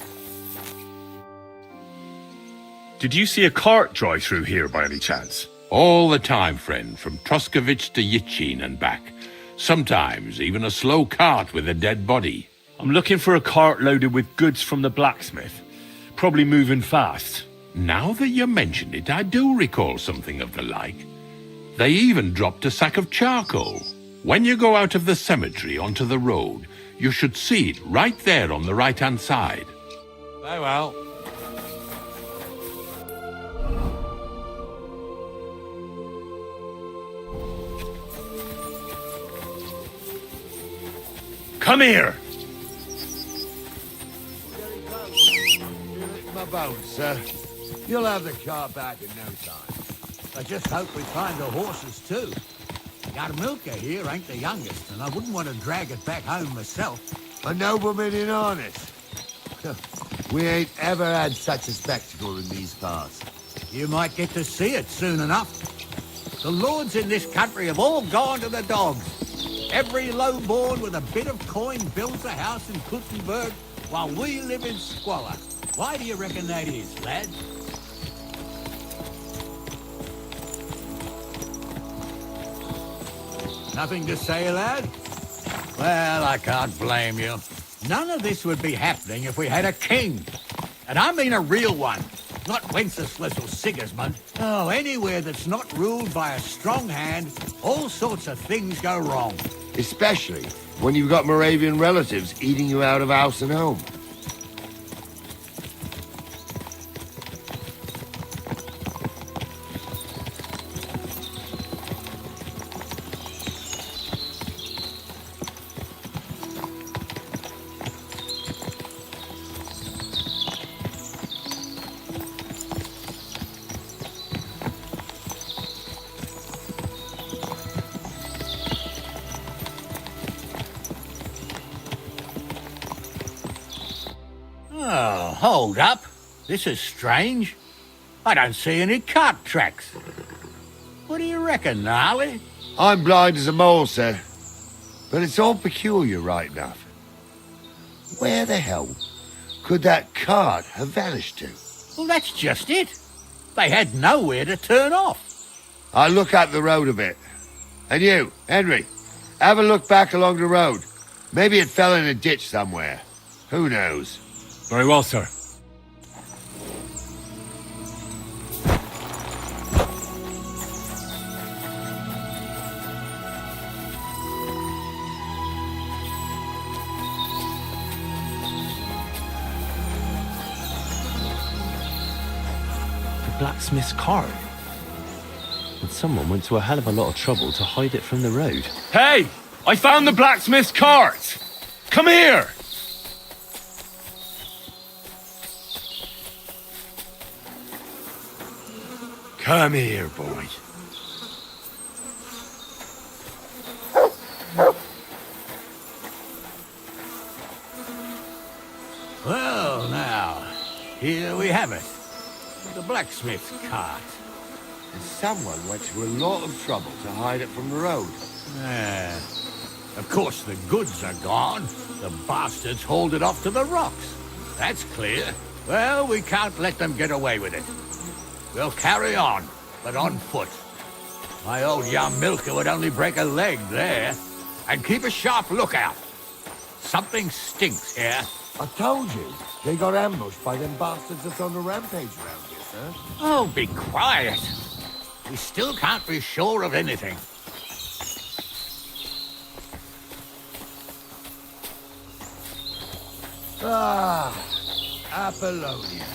Did you see a cart drive through here by any chance? All the time, friend, from Troskovich to Yitchin and back. Sometimes even a slow cart with a dead body. I'm looking for a cart loaded with goods from the blacksmith. Probably moving fast. Now that you mention it, I do recall something of the like. They even dropped a sack of charcoal. When you go out of the cemetery onto the road, you should see it right there on the right-hand side. Very well. Come here! My bones, sir. You'll have the car back in no time. I just hope we find the horses, too. Our milker here ain't the youngest, and I wouldn't want to drag it back home myself. A nobleman in harness. We ain't ever had such a spectacle in these parts. You might get to see it soon enough. The lords in this country have all gone to the dogs. Every lowborn with a bit of coin builds a house in Kuttenberg while we live in squalor. Why do you reckon that is, lad? Nothing to say, lad? Well, I can't blame you. None of this would be happening if we had a king. And I mean a real one. Not Wenceslas or Sigismund. Oh, anywhere that's not ruled by a strong hand, all sorts of things go wrong. Especially when you've got Moravian relatives eating you out of house and home. Oh, hold up. This is strange. I don't see any cart tracks. What do you reckon, Gnarly? I'm blind as a mole, sir. But it's all peculiar, right enough. Where the hell could that cart have vanished to? Well, that's just it. They had nowhere to turn off. I'll look up the road a bit. And you, Henry, have a look back along the road. Maybe it fell in a ditch somewhere. Who knows? Very well, sir. The blacksmith's cart. And someone went to a hell of a lot of trouble to hide it from the road. Hey! I found the blacksmith's cart! Come here! Come here, boy. Well, now, here we have it. The blacksmith's cart. And someone went to a lot of trouble to hide it from the road. Of course, the goods are gone. The bastards hauled it off to the rocks. That's clear. Well, we can't let them get away with it. We'll carry on, but on foot. My old young milker would only break a leg there. And keep a sharp lookout. Something stinks here. I told you, they got ambushed by them bastards that's on the rampage around here, sir. Oh, be quiet. We still can't be sure of anything. Ah, Apollonia.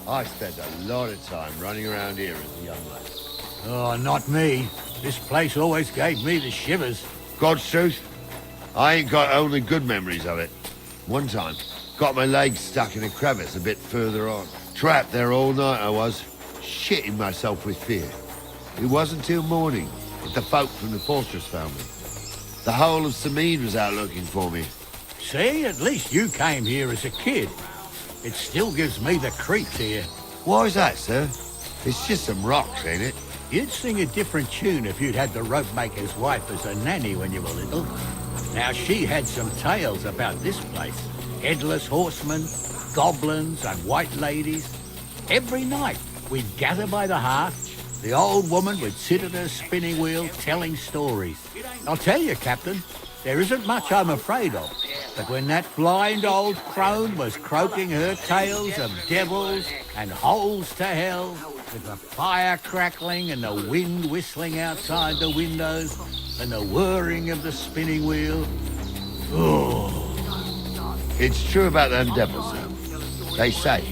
I spent a lot of time running around here as a young lad. Oh, not me. This place always gave me the shivers. God's truth, I ain't got only good memories of it. One time, got my leg stuck in a crevice a bit further on. Trapped there all night I was, shitting myself with fear. It wasn't till morning that the folk from the fortress found me. The whole of Samede was out looking for me. See, at least you came here as a kid. It still gives me the creeps here. Why's that, sir? It's just some rocks, ain't it? You'd sing a different tune if you'd had the rope maker's wife as a nanny when you were little. Now, she had some tales about this place. Headless horsemen, goblins, and white ladies. Every night, we'd gather by the hearth. The old woman would sit at her spinning wheel telling stories. I'll tell you, Captain, there isn't much I'm afraid of. But when that blind old crone was croaking her tales of devils and holes to hell, with the fire crackling and the wind whistling outside the windows and the whirring of the spinning wheel, It's true about them devils, though. They say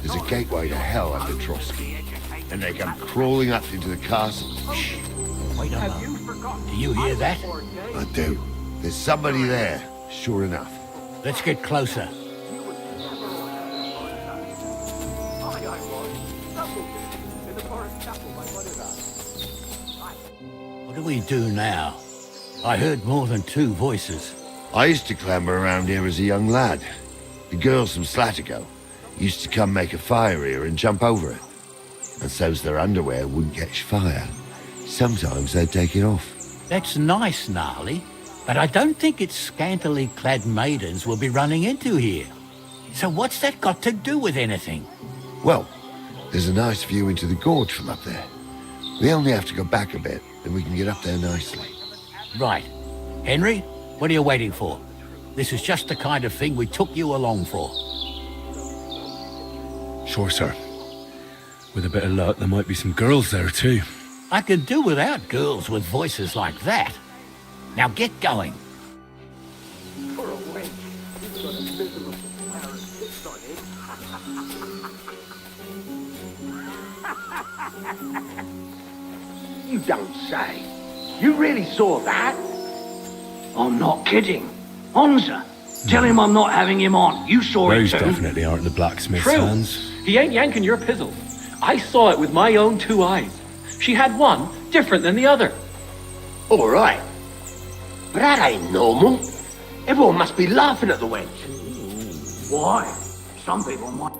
there's a gateway to hell under Trosok, and they come crawling up into the castle. Shh. Wait a moment. Do you hear that? I do. There's somebody there, sure enough. Let's get closer. What do we do now? I heard more than two voices. I used to clamber around here as a young lad. The girls from Slatigo. used to come make a fire here and jump over it. And so's their underwear wouldn't catch fire. Sometimes they'd take it off. That's nice, Gnarly, but I don't think it's scantily clad maidens we'll be running into here. So what's that got to do with anything? Well, there's a nice view into the gorge from up there. We only have to go back a bit, and we can get up there nicely. Right. Henry, what are you waiting for? This is just the kind of thing we took you along for. Sure, sir. With a bit of luck, there might be some girls there too. I could do without girls with voices like that. Now get going. You don't say. You really saw that? I'm not kidding. Honza, tell him I'm not having him on. You saw Those it too. definitely aren't the blacksmith's True. hands. He ain't yanking your pizzle. I saw it with my own 2 eyes. She had one different than the other. All right. But that ain't normal. Everyone must be laughing at the wench. Why? Some people might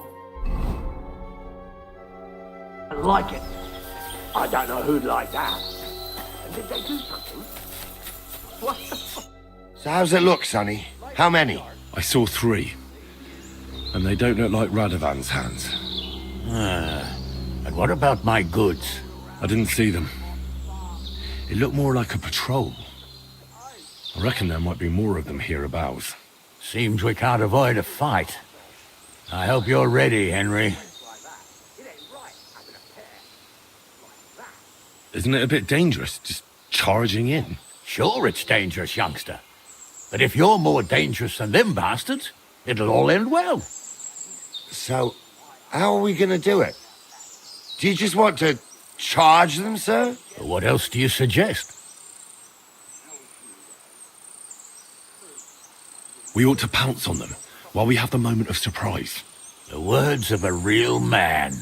like it. I don't know who'd like that. And did they do something? What the fuck? So how's it look, Sonny? How many? I saw 3. And they don't look like Radovan's hands. And what about my goods? I didn't see them. It looked more like a patrol. I reckon there might be more of them hereabouts. Seems we can't avoid a fight. I hope you're ready, Henry. Isn't it a bit dangerous, just charging in? Sure it's dangerous, youngster. But if you're more dangerous than them bastards, it'll all end well. So, how are we gonna do it? Do you just want to charge them, sir? What else do you suggest? We ought to pounce on them while we have the moment of surprise. The words of a real man.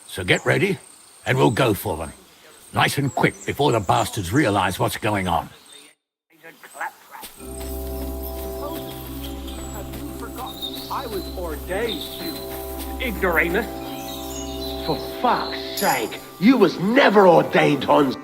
So get ready, and we'll go for them. Nice and quick before the bastards realize what's going on. I was ordained, you ignoramus. For fuck's sake, you was never ordained, Hans.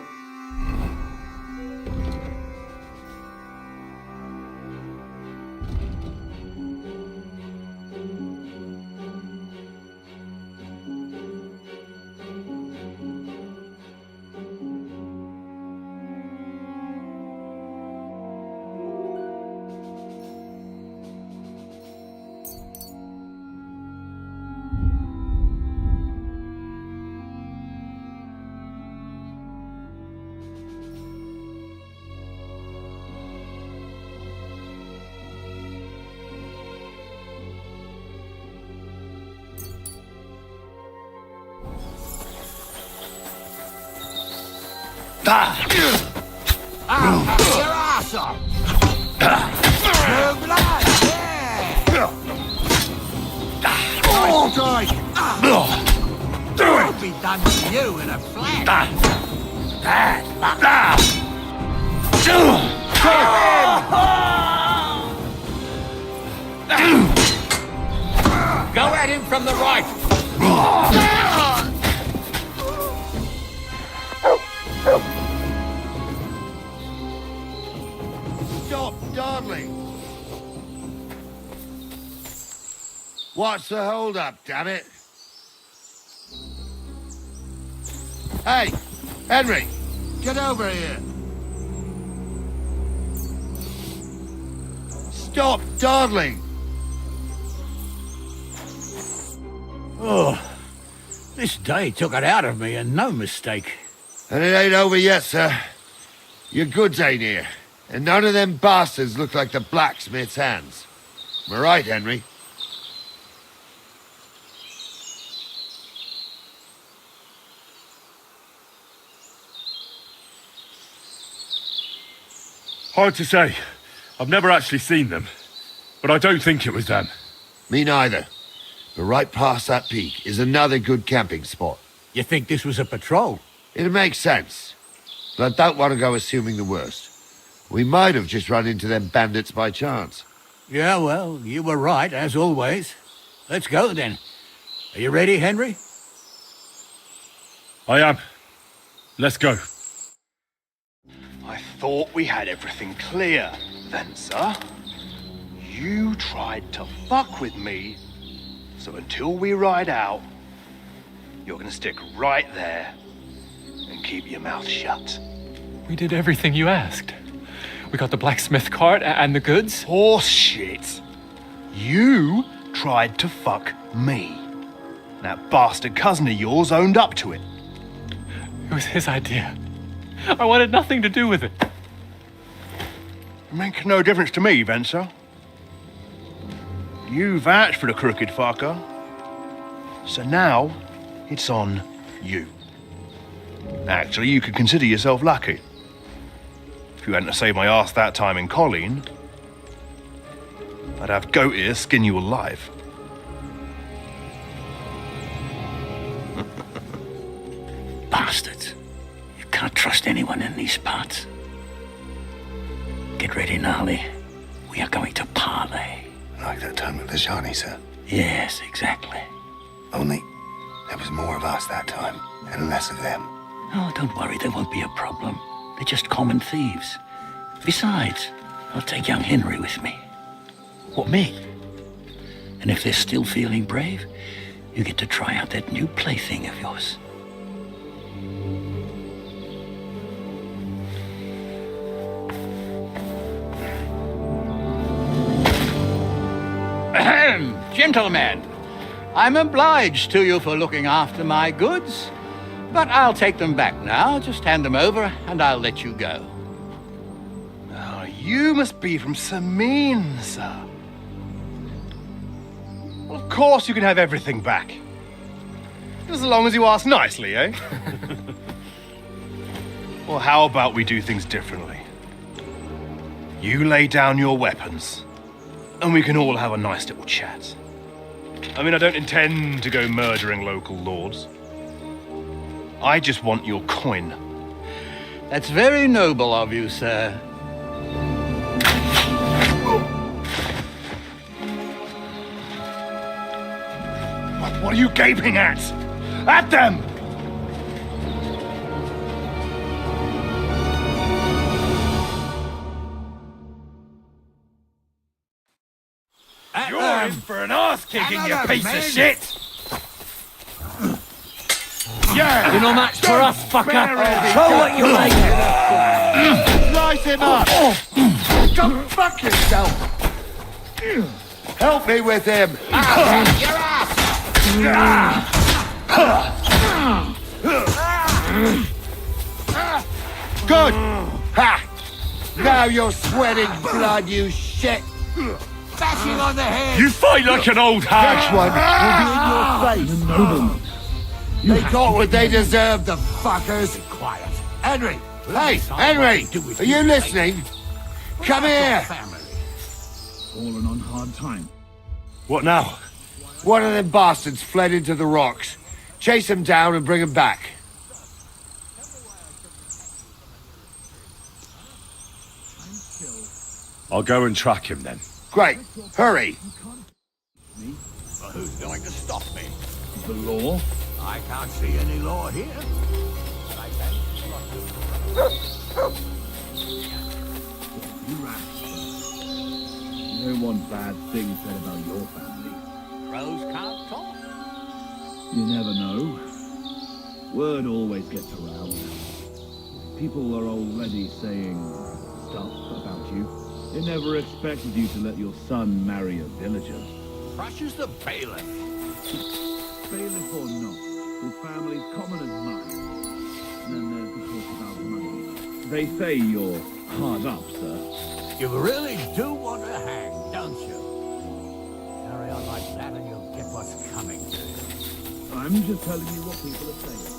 Your ass off! Move like, yeah! Oh, strike! Won't be done to you in a flash! Bad luck! Go at him from the right! Stop dawdling! What's the hold-up, damn it? Hey, Henry, get over here! Stop dawdling! Oh, this day took it out of me, and no mistake. And it ain't over yet, sir. Your goods ain't here. And none of them bastards look like the blacksmith's hands. Am I right, Henry? Hard to say. I've never actually seen them. But I don't think it was them. Me neither. But right past that peak is another good camping spot. You think this was a patrol? It makes sense. But I don't want to go assuming the worst. We might have just run into them bandits by chance. Yeah, well, you were right, as always. Let's go, then. Are you ready, Henry? I am. Let's go. I thought we had everything clear, Venser. You tried to fuck with me, so until we ride out, you're gonna stick right there and keep your mouth shut. We did everything you asked. We got the blacksmith cart and the goods. Horse shit. You tried to fuck me. That bastard cousin of yours owned up to it. It was his idea. I wanted nothing to do with it. It makes no difference to me, Venser. You vouched for the crooked fucker. So now, it's on you. Actually, you could consider yourself lucky. If you hadn't to saved my ass that time in Colleen, I'd have goat ear skin you alive. Bastards. You can't trust anyone in these parts. Get ready, Gnarly. We are going to parley. Like that time with the Shani, sir? Yes, exactly. Only there was more of us that time, and less of them. Oh, don't worry, there won't be a problem. They're just common thieves. Besides, I'll take young Henry with me. What, me? And if they're still feeling brave, you get to try out that new plaything of yours. Ahem, gentlemen, I'm obliged to you for looking after my goods, but I'll take them back now. Just hand them over and I'll let you go. Oh, you must be from Samin, sir. Well, of course you can have everything back. As long as you ask nicely, eh? Well, how about we do things differently? You lay down your weapons, and we can all have a nice little chat. I mean, I don't intend to go murdering local lords. I just want your coin. That's very noble of you, sir. What are you gaping at? At them! You're in for an ass kicking, you piece of shit! Yeah! You're no match for us, fucker! Show what you like! Slice him up! Go fuck yourself! Help me with him! Your ass! Good! Ha! Now you're sweating blood, you shit! Bashing on the head! You fight like an old hag! Next one will be in your face! They got what they deserved, the fuckers! Quiet. Henry! Hey, Henry! Are you listening? Come here! Fallen on hard time. What now? One of them bastards fled into the rocks. Chase him down and bring him back. I'll go and track him then. Great. Hurry. Well, who's going to stop me? The law? I can't see any law here. But I can. You rats. You don't want bad things said about your family. Crows can't talk. You never know. Word always gets around. People are already saying stuff about you. They never expected you to let your son marry a villager. Crushes the bailiff. Bailiff or not, his family's common as mud. And then there's the talk about money. They say you're hard up, sir. You really do want to hang, don't you? Carry on like that and you'll get what's coming to you. I'm just telling you what people are saying.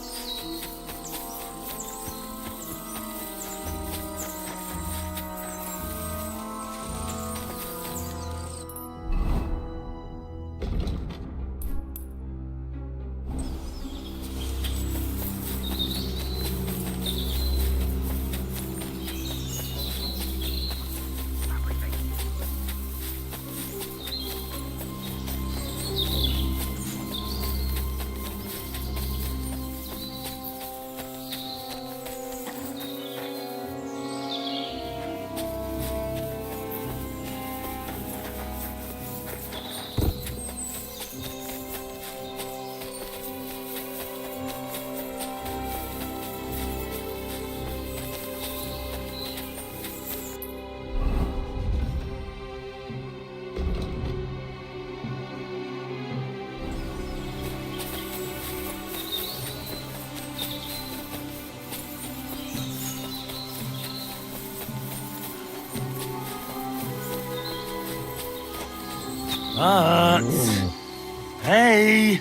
Hey!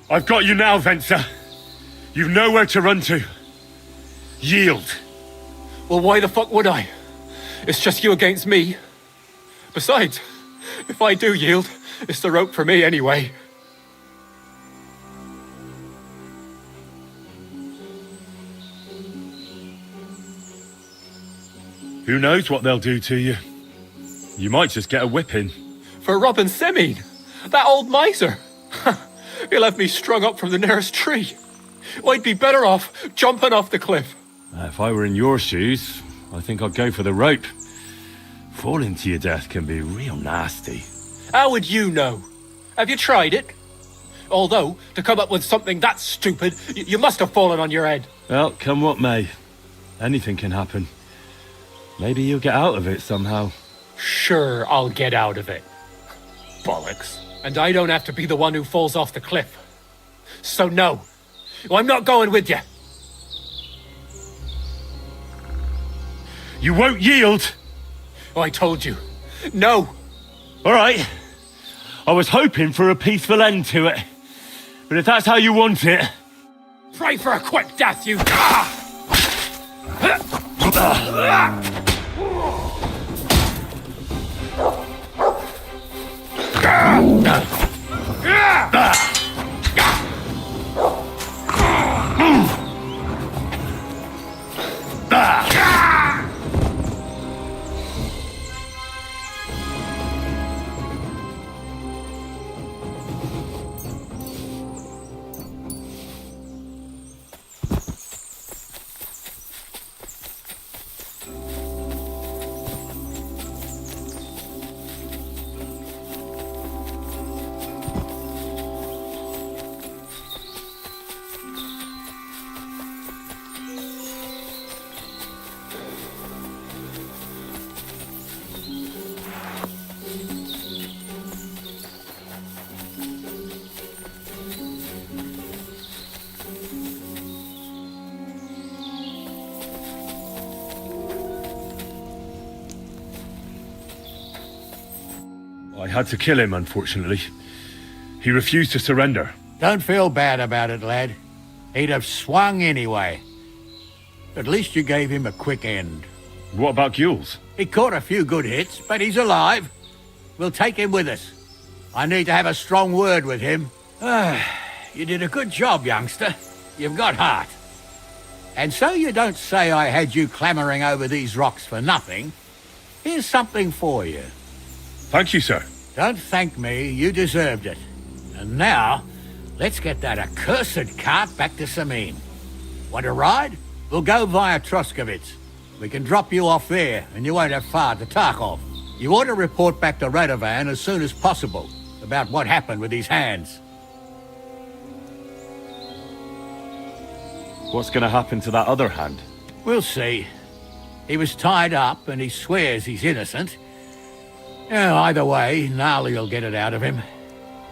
I've got you now, Venser. You've nowhere to run to. Yield. Well, why the fuck would I? It's just you against me. Besides, if I do yield, it's the rope for me anyway. Who knows what they'll do to you? You might just get a whipping. For robbing Semine, that old miser. He'll have me strung up from the nearest tree. I'd be better off jumping off the cliff. If I were in your shoes, I think I'd go for the rope. Falling to your death can be real nasty. How would you know? Have you tried it? Although, to come up with something that stupid, you must have fallen on your head. Well, come what may. Anything can happen. Maybe you'll get out of it somehow. Sure, I'll get out of it. Bollocks. And I don't have to be the one who falls off the cliff. So no, I'm not going with you. You won't yield? Oh, I told you. No. All right. I was hoping for a peaceful end to it. But if that's how you want it... Pray for a quick death, you... I had to kill him, unfortunately. He refused to surrender. Don't feel bad about it, lad. He'd have swung anyway. At least you gave him a quick end. What about Gules? He caught a few good hits, but he's alive. We'll take him with us. I need to have a strong word with him. You did a good job, youngster. You've got heart. And so you don't say I had you clambering over these rocks for nothing. Here's something for you. Thank you, sir. Don't thank me, you deserved it. And now, let's get that accursed cart back to Semine. Want to ride? We'll go via Troskovitz. We can drop you off there, and you won't have far to Tarkov. You ought to report back to Radovan as soon as possible about what happened with these hands. What's going to happen to that other hand? We'll see. He was tied up, and he swears he's innocent. Yeah, either way, Gnarly will get it out of him.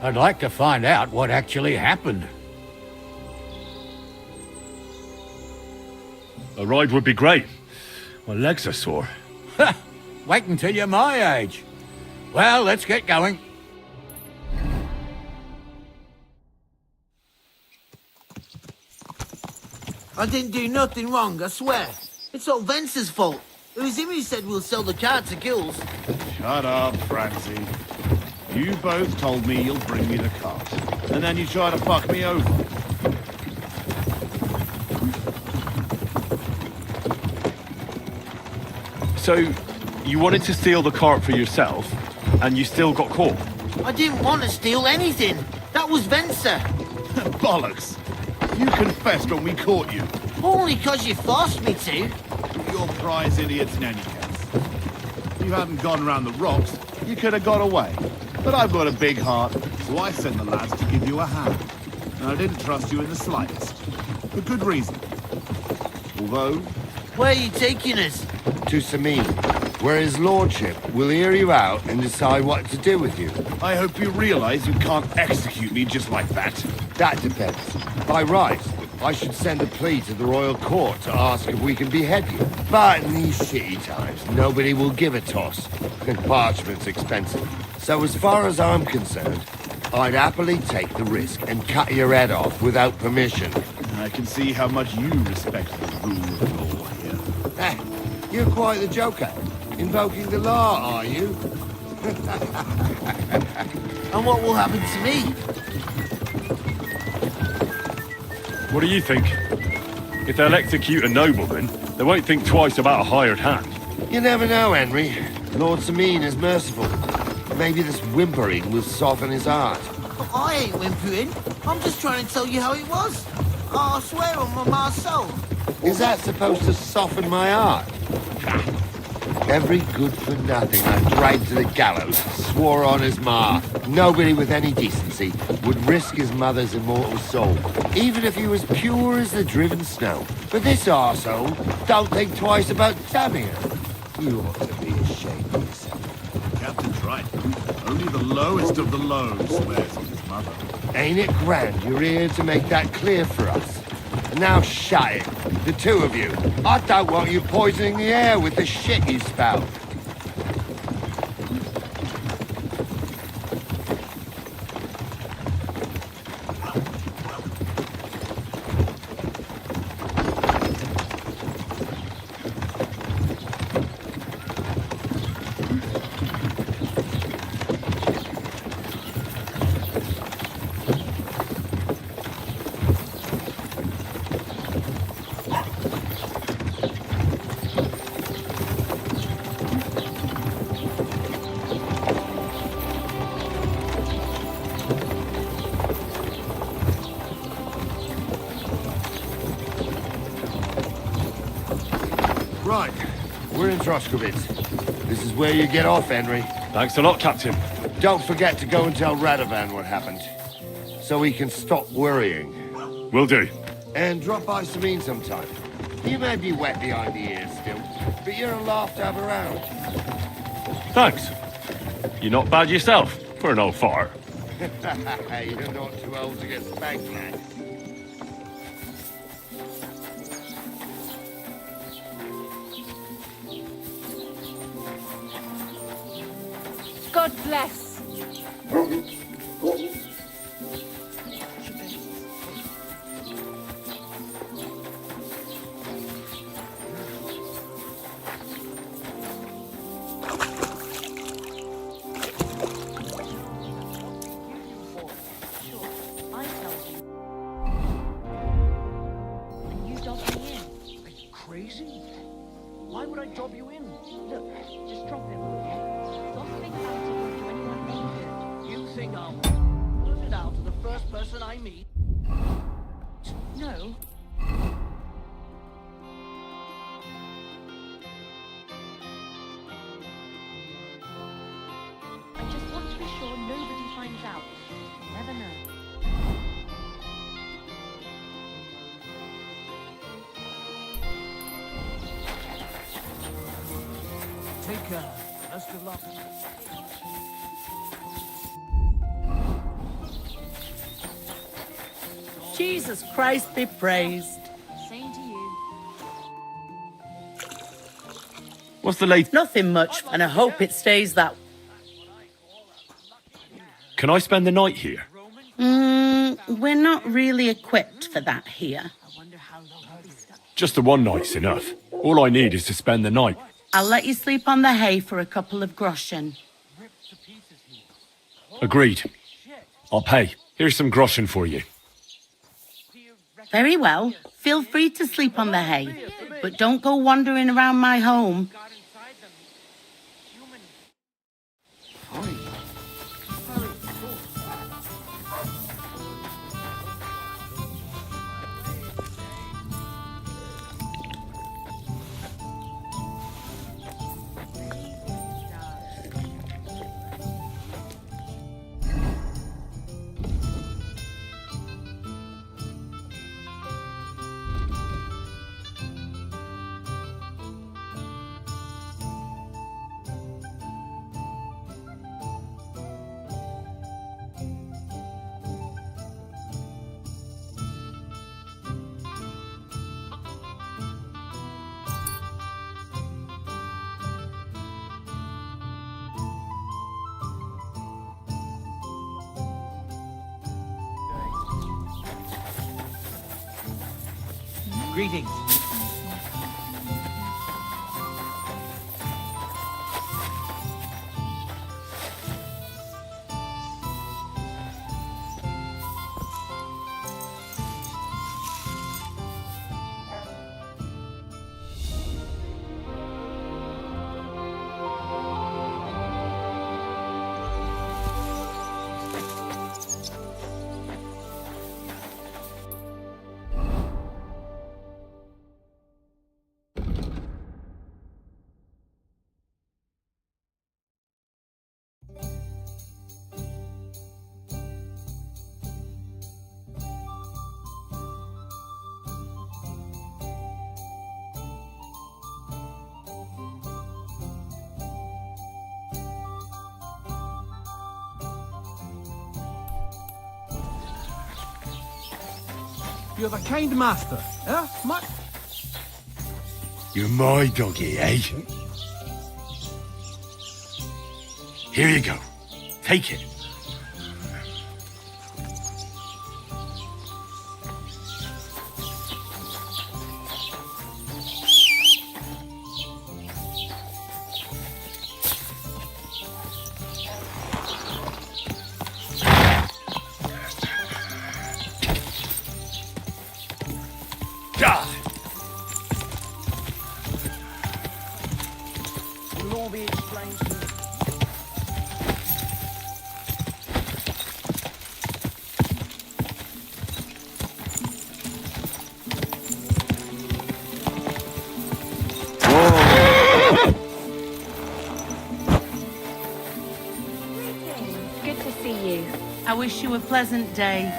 I'd like to find out what actually happened. A ride would be great. My legs are sore. Wait until you're my age. Well, let's get going. I didn't do nothing wrong, I swear. It's all Vence's fault. It was him who said we'll sell the cart to Gules. Shut up, Francie. You both told me you'll bring me the cart, and then you try to fuck me over. So, you wanted to steal the cart for yourself, and you still got caught? I didn't want to steal anything. That was Vencer. Bollocks! You confessed when we caught you. Only 'cause you forced me to. You're prize idiots in any case. If you hadn't gone around the rocks, you could have got away. But I've got a big heart, so I sent the lads to give you a hand. And I didn't trust you in the slightest. For good reason. Although... Where are you taking us? To Semine, where his lordship will hear you out and decide what to do with you. I hope you realize you can't execute me just like that. That depends. By right, I should send a plea to the royal court to ask if we can behead you. But in these shitty times, nobody will give a toss. And parchment's expensive. So as far as I'm concerned, I'd happily take the risk and cut your head off without permission. I can see how much you respect the rule of law here. Eh, you're quite the joker. Invoking the law, are you? And what will happen to me? What do you think? If they'll execute a nobleman, they won't think twice about a hired hand. You never know, Henry. Lord Samine is merciful. Maybe this whimpering will soften his heart. But I ain't whimpering. I'm just trying to tell you how it was. I swear on my ma's soul. Is that supposed to soften my heart? Every good-for-nothing I dragged to the gallows swore on his ma. Nobody with any decency would risk his mother's immortal soul, even if he was pure as the driven snow. But this arsehole don't think twice about stabbing her. You ought to be ashamed of yourself. Captain's right. Only the lowest of the low swears on his mother. Ain't it grand you're here to make that clear for us? And now shut it, the two of you. I don't want you poisoning the air with the shit you spout. Right, we're in Troskovitz. This is where you get off, Henry. Thanks a lot, Captain. Don't forget to go and tell Radovan what happened, so he can stop worrying. Will do. And drop by Sabine sometime. You may be wet behind the ears still, but you're a laugh to have around. Thanks. You're not bad yourself, for an old fart. You're not too old to get spanked, lad. God bless. Crazy? Why would I dob you in? Look, just drop him, okay? Don't think about it or do anyone any good. You think I'll put it out to the first person I meet? No. I just want to be sure nobody finds out. You never know. Take care. Best of luck. Jesus Christ be praised. Same to you. What's the latest? Nothing much, and I hope it stays that. Can I spend the night here? We're not really equipped for that here. Just the one night's enough. All I need is to spend the night. I'll let you sleep on the hay for a couple of groschen. Agreed. I'll pay. Here's some groschen for you. Very well. Feel free to sleep on the hay, but don't go wandering around my home. Greetings. You have a kind master, eh? You're my doggy, eh? Here you go. Take it. God! Will all be explained to me. Good to see you. I wish you a pleasant day.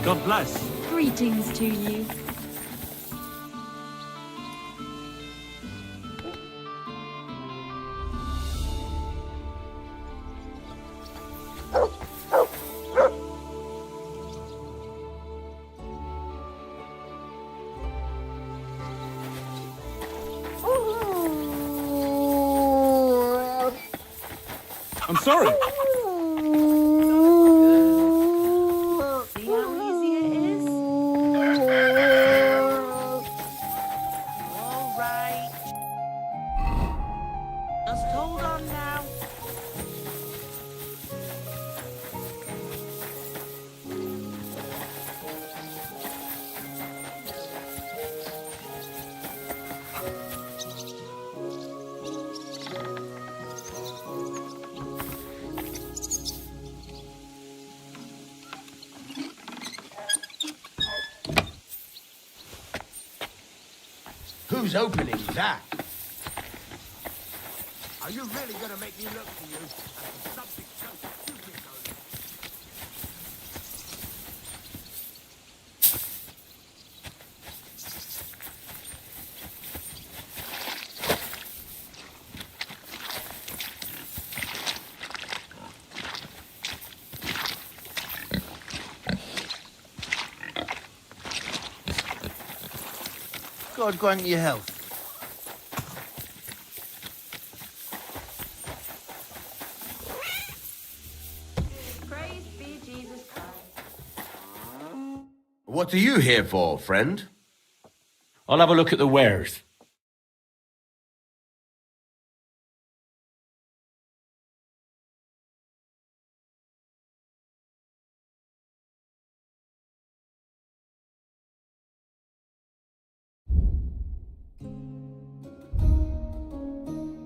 God bless. Greetings to you. I'm sorry. See how easy it is? All right. Just hold on now. Who's opening that? Are you really going to make me look for you? That's something so stupid going on. God grant you health. Praise be Jesus Christ. What are you here for, friend? I'll have a look at the wares.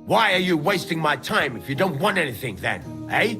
Why are you wasting my time if you don't want anything then, eh?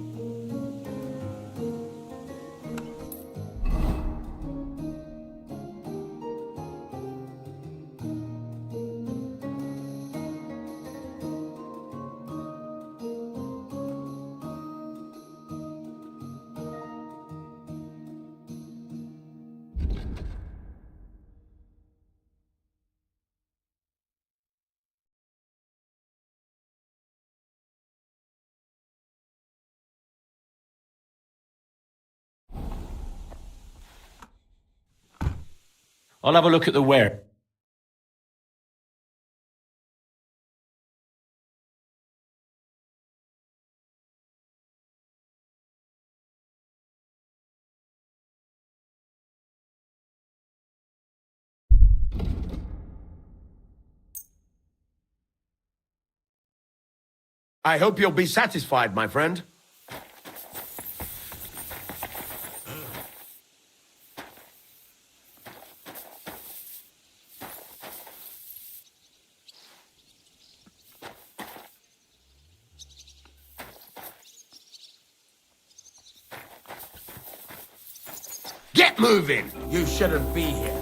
I'll have a look at the ware. I hope you'll be satisfied, my friend. Get moving! You shouldn't be here.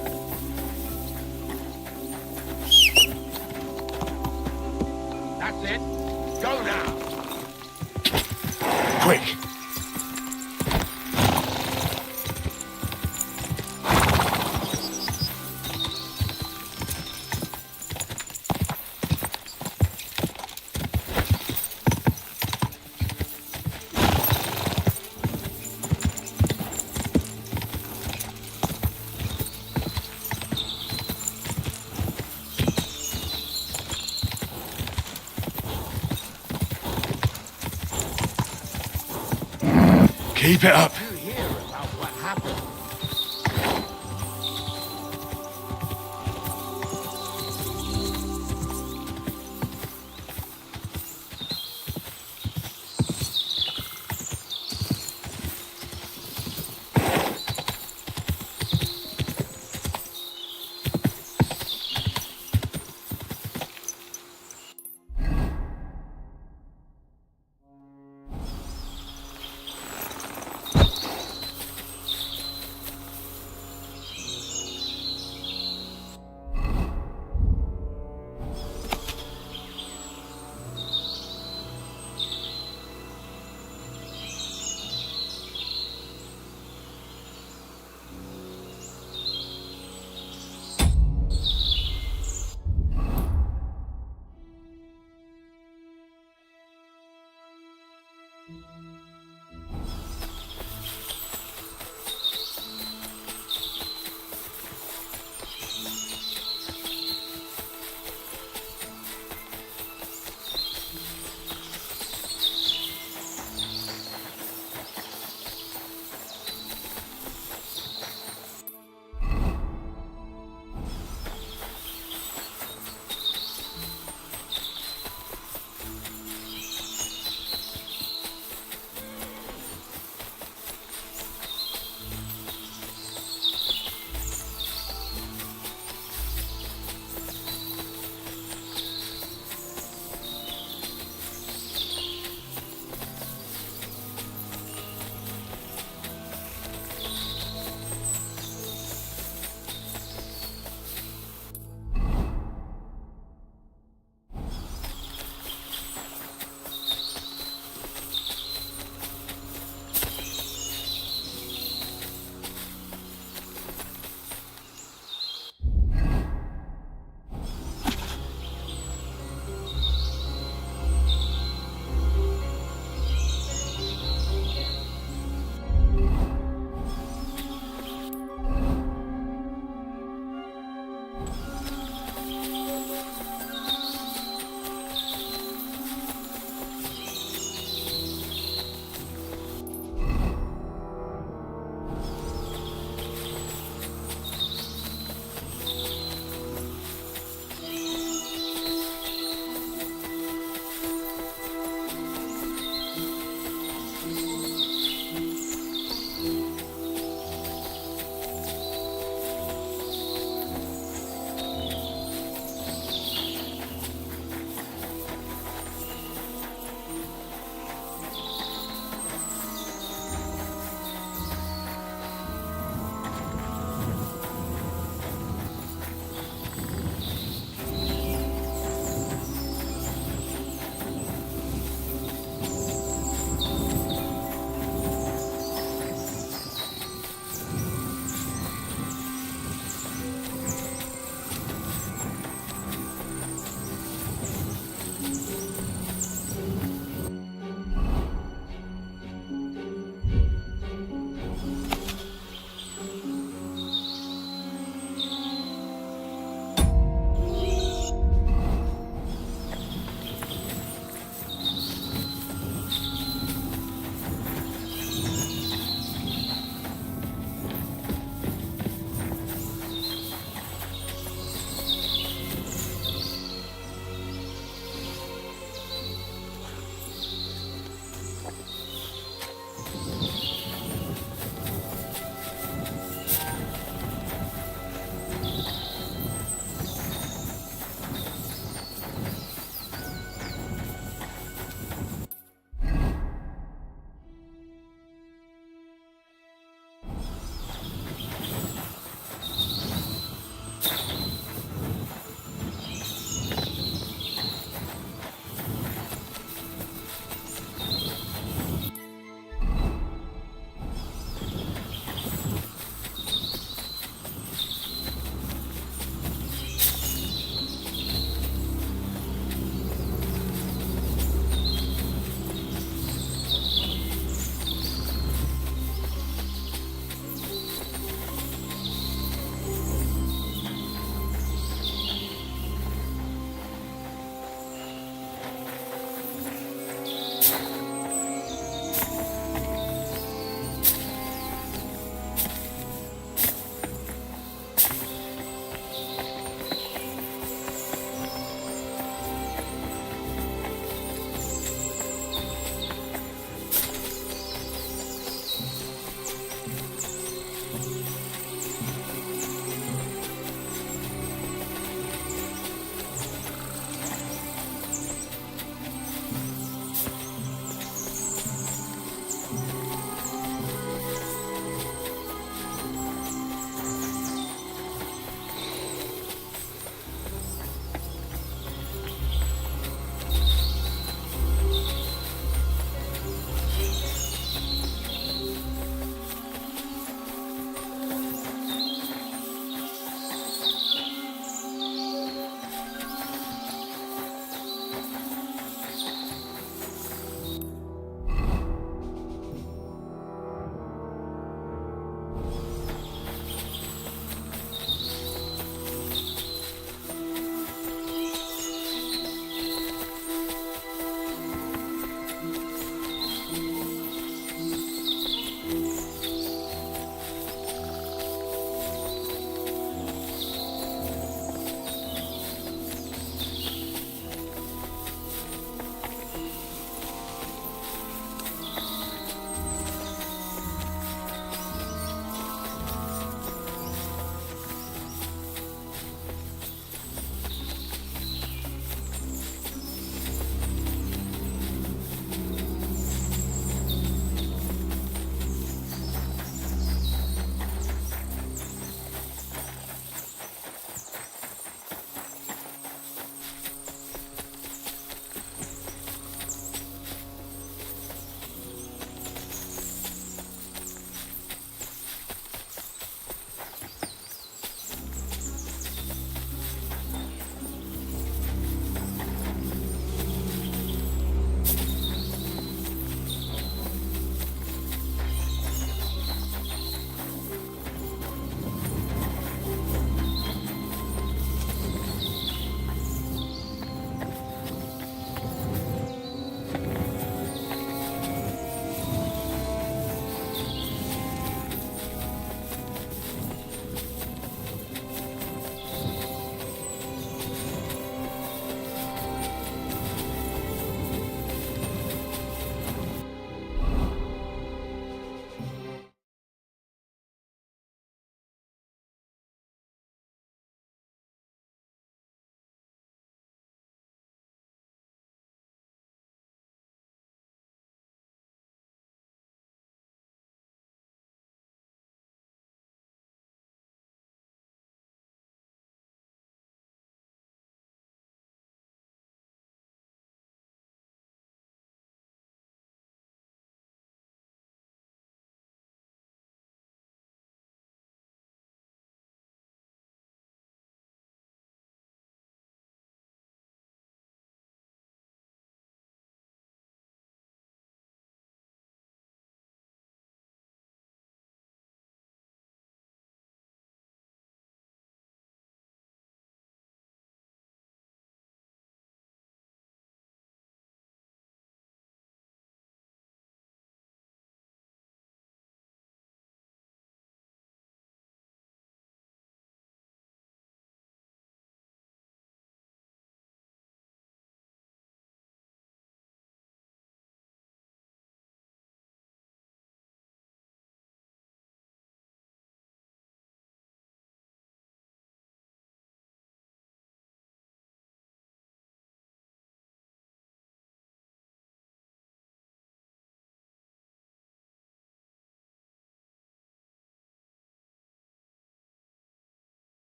That's it. Go now. Quick! Keep it up. You hear about what happened?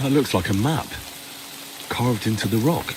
That looks like a map, carved into the rock.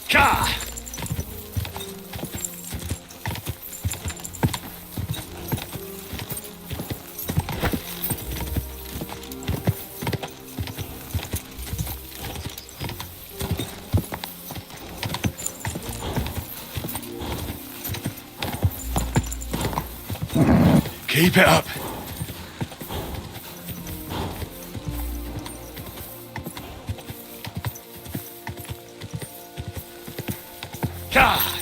Ka! Keep it up. God.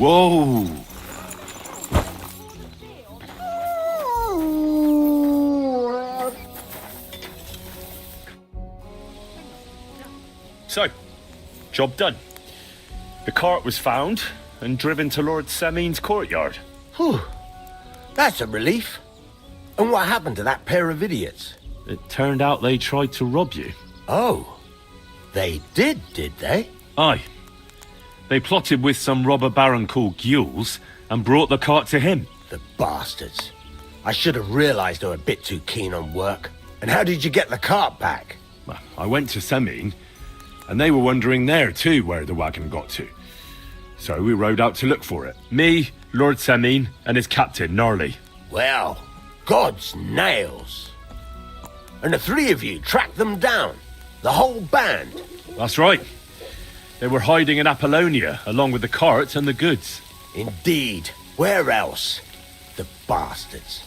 Whoa! So, job done. The cart was found and driven to Lord Semin's courtyard. Whew. That's a relief. And what happened to that pair of idiots? It turned out they tried to rob you. Oh. They did they? Aye. They plotted with some robber baron called Gules and brought the cart to him. The bastards. I should have realized they were a bit too keen on work. And how did you get the cart back? Well, I went to Semin, and they were wondering there too where the wagon got to. So we rode out to look for it. Me, Lord Semin, and his captain, Gnarly. Well, God's nails. And the three of you tracked them down? The whole band? That's right. They were hiding in Apollonia, along with the carts and the goods. Indeed. Where else? The bastards.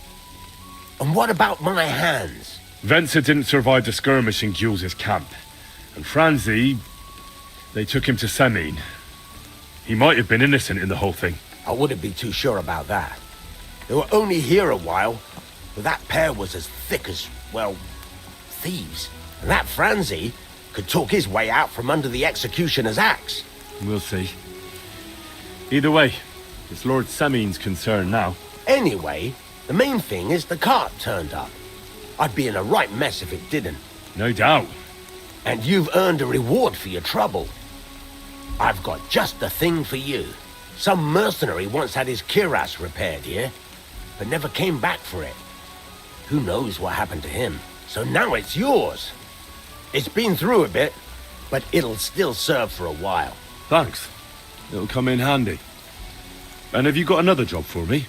And what about my hands? Venser didn't survive the skirmish in Gules' camp. And Franzi, they took him to Semin. He might have been innocent in the whole thing. I wouldn't be too sure about that. They were only here a while, but that pair was as thick as, well, thieves. And that Franzi could talk his way out from under the executioner's axe. We'll see. Either way, it's Lord Semin's concern now. Anyway, the main thing is the cart turned up. I'd be in a right mess if it didn't. No doubt. And you've earned a reward for your trouble. I've got just the thing for you. Some mercenary once had his cuirass repaired here, but never came back for it. Who knows what happened to him? So now it's yours. It's been through a bit, but it'll still serve for a while. Thanks. It'll come in handy. And have you got another job for me?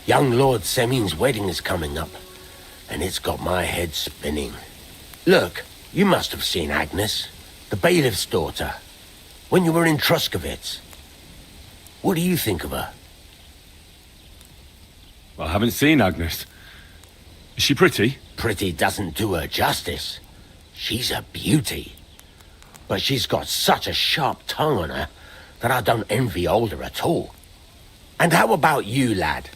Young Lord Semin's wedding is coming up, and it's got my head spinning. Look, you must have seen Agnes, the bailiff's daughter, when you were in Troskovitz. What do you think of her? I haven't seen Agnes. Is she pretty? Pretty doesn't do her justice. She's a beauty. But she's got such a sharp tongue on her that I don't envy older at all. And how about you, lad?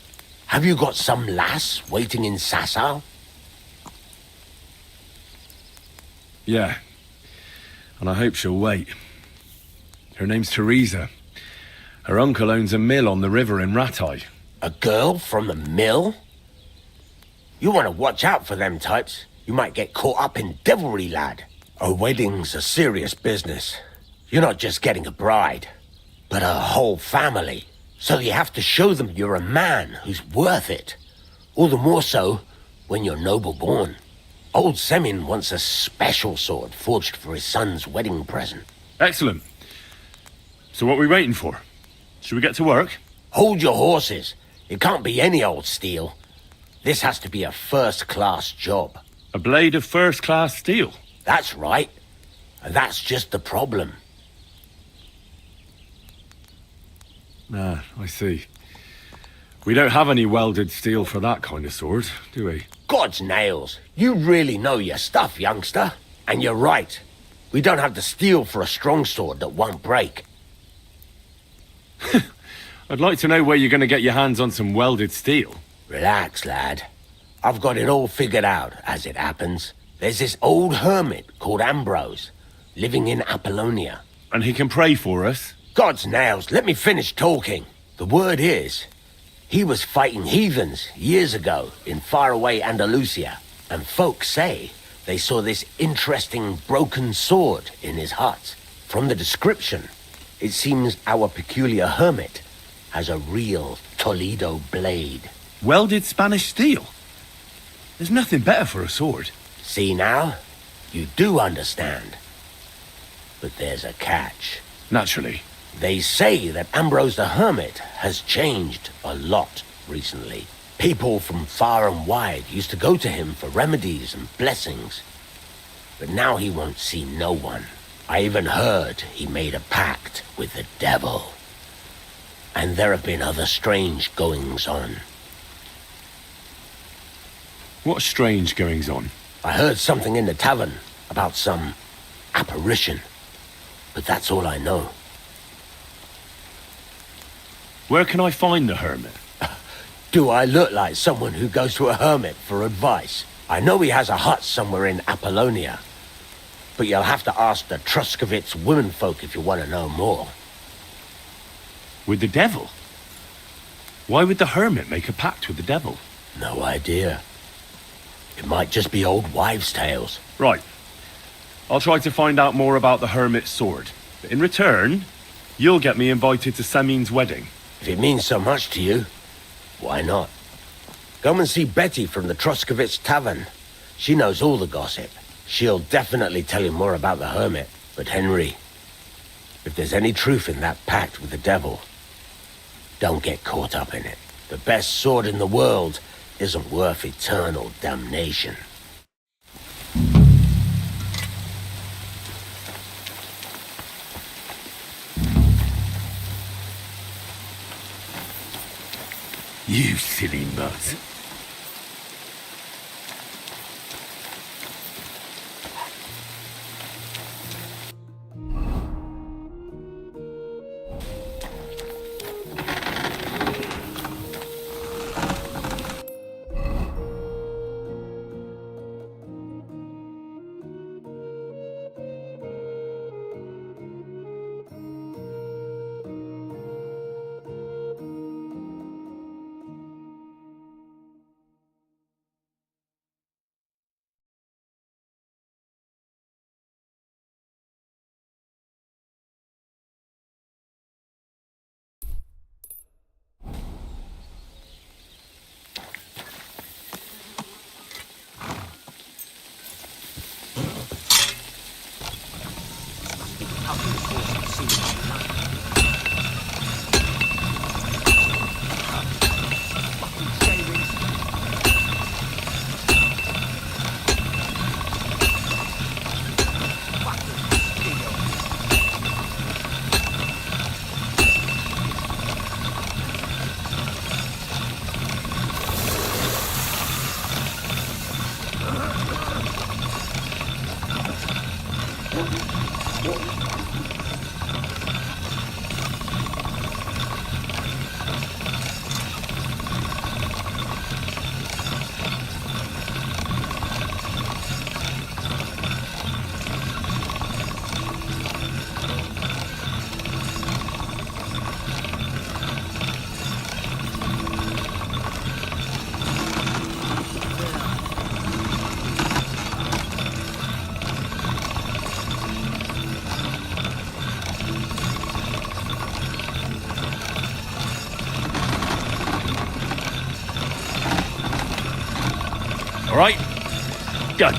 Have you got some lass waiting in Sasau? Yeah. And I hope she'll wait. Her name's Teresa. Her uncle owns a mill on the river in Ratai. A girl from the mill? You want to watch out for them types. You might get caught up in devilry, lad. A wedding's a serious business. You're not just getting a bride, but a whole family. So you have to show them you're a man who's worth it. All the more so when you're noble-born. Old Semin wants a special sword forged for his son's wedding present. Excellent. So what are we waiting for? Should we get to work? Hold your horses. It can't be any old steel. This has to be a first-class job. A blade of first-class steel? That's right. And that's just the problem. Ah, I see. We don't have any welded steel for that kind of sword, do we? God's nails. You really know your stuff, youngster. And you're right. We don't have the steel for a strong sword that won't break. I'd like to know where you're going to get your hands on some welded steel. Relax, lad. I've got it all figured out, as it happens. There's this old hermit called Ambrose, living in Apollonia. And he can pray for us? God's nails, let me finish talking. The word is, he was fighting heathens years ago in faraway Andalusia, and folks say they saw this interesting broken sword in his hut. From the description, it seems our peculiar hermit has a real Toledo blade. Welded Spanish steel? There's nothing better for a sword. See now? You do understand. But there's a catch. Naturally. They say that Ambrose the Hermit has changed a lot recently. People from far and wide used to go to him for remedies and blessings. But now he won't see no one. I even heard he made a pact with the devil. And there have been other strange goings-on. What strange goings-on? I heard something in the tavern about some apparition. But that's all I know. Where can I find the hermit? Do I look like someone who goes to a hermit for advice? I know he has a hut somewhere in Apollonia. But you'll have to ask the Troskovitz womenfolk if you want to know more. With the devil? Why would the hermit make a pact with the devil? No idea. It might just be old wives' tales. Right. I'll try to find out more about the hermit's sword. But in return, you'll get me invited to Samin's wedding. If it means so much to you, why not? Come and see Betty from the Troskovitz Tavern. She knows all the gossip. She'll definitely tell you more about the hermit. But Henry, if there's any truth in that pact with the devil, don't get caught up in it. The best sword in the world isn't worth eternal damnation. You silly nut. All right, go.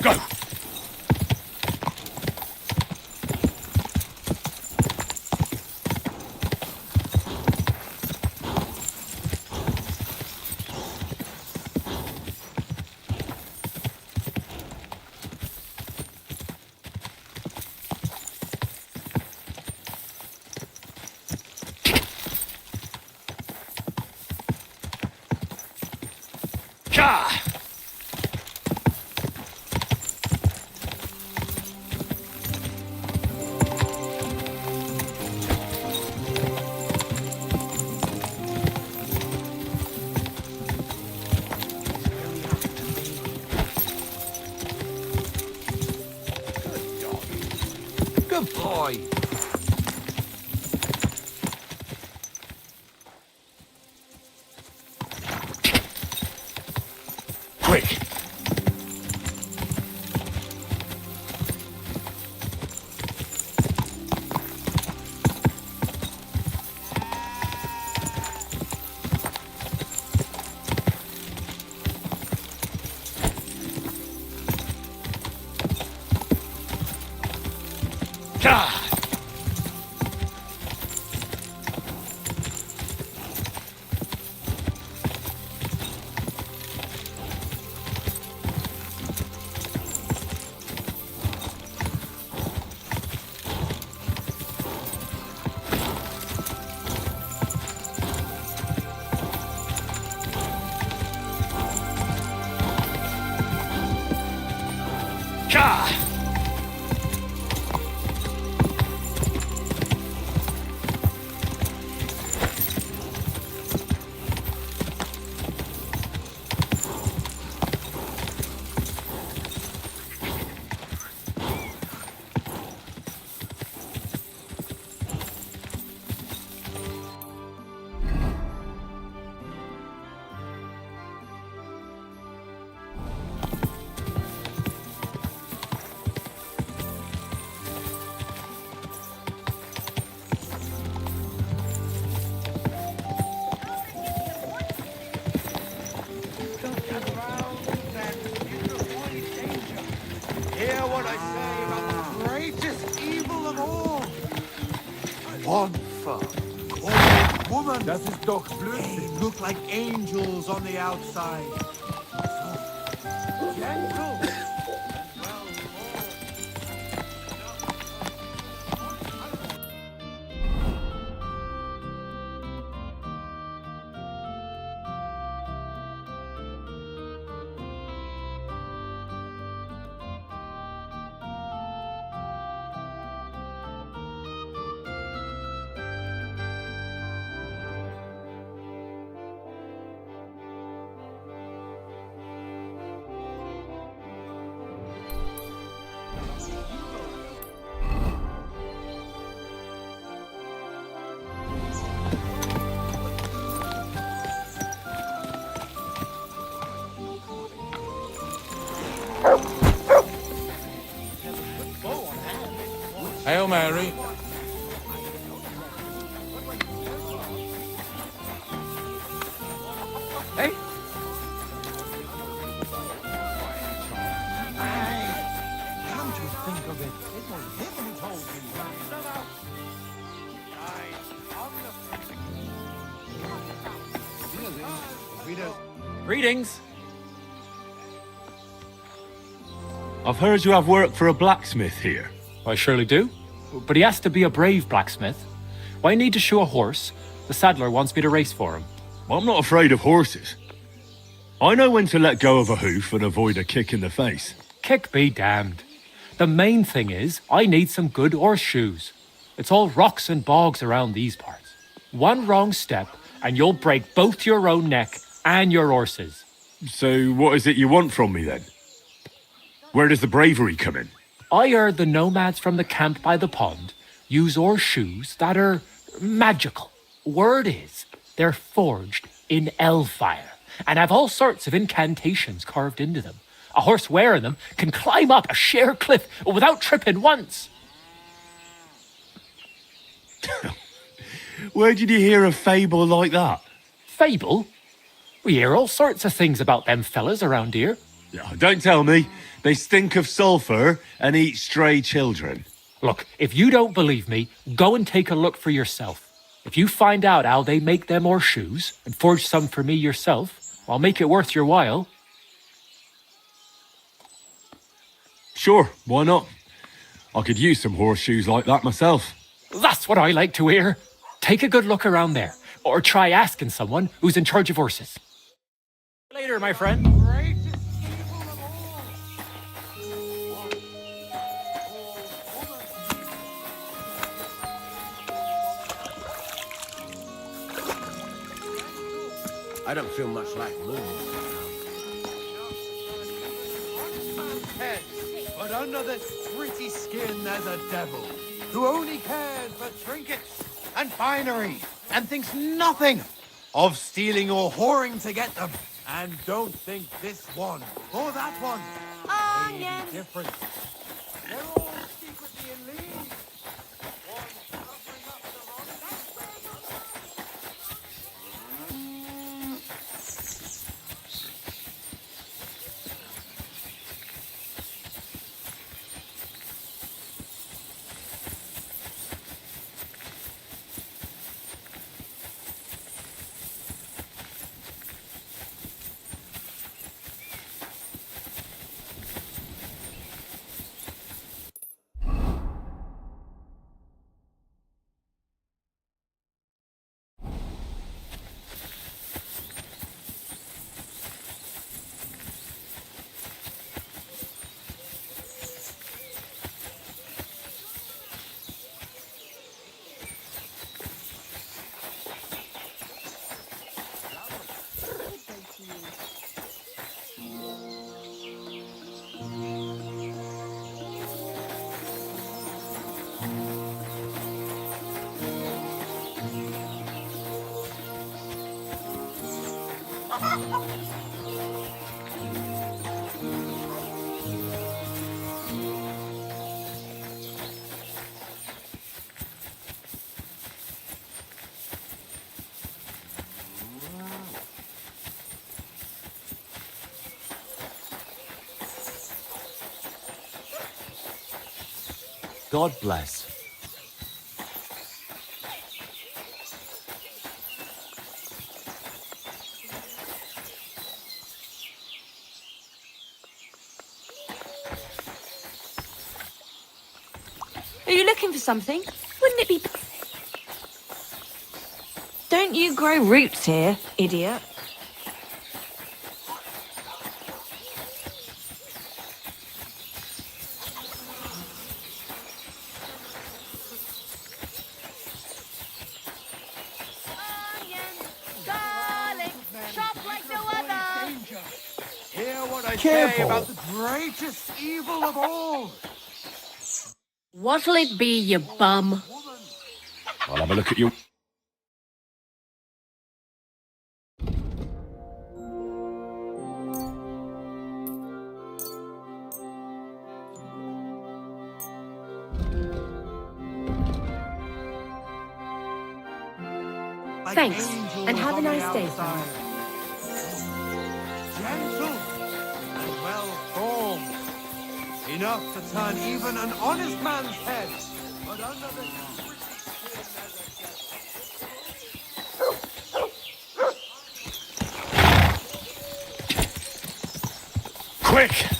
Go! Good boy. Quick! Hear what I say about the greatest evil of all. One foe called woman. Das ist doch Blödsinn. They look like angels on the outside. So gentle. Hail Mary. Hey? Come to think of it, it was him who told me. Greetings. I've heard you have work for a blacksmith here. I surely do. But he has to be a brave blacksmith. Why need to shoe a horse? The saddler wants me to race for him. I'm not afraid of horses. I know when to let go of a hoof and avoid a kick in the face. Kick be damned. The main thing is, I need some good horseshoes. It's all rocks and bogs around these parts. One wrong step, and you'll break both your own neck and your horse's. So what is it you want from me then? Where does the bravery come in? I heard the nomads from the camp by the pond use horseshoes that are magical. Word is, they're forged in hellfire and have all sorts of incantations carved into them. A horse wearing them can climb up a sheer cliff without tripping once. Where did you hear a fable like that? Fable? We hear all sorts of things about them fellas around here. Yeah, don't tell me. They stink of sulphur and eat stray children. Look, if you don't believe me, go and take a look for yourself. If you find out how they make them horseshoes and forge some for me yourself, I'll make it worth your while. Sure, why not? I could use some horseshoes like that myself. That's what I like to hear. Take a good look around there, or try asking someone who's in charge of horses. Later, my friend. I don't feel much like moving. Head, but under this pretty skin there's a devil who only cares for trinkets and finery and thinks nothing of stealing or whoring to get them. And don't think this one or that one may be different. They're all secretly in league. One covering up the God bless. Are you looking for something? Wouldn't it be... Don't you grow roots here, idiot? Hear what I say Careful. about the greatest evil of all. What'll it be, you bum? I'll have a look at you. Thanks, and have a nice day. Gentle and well formed. Enough to turn even an honest man's head. But under the Quick!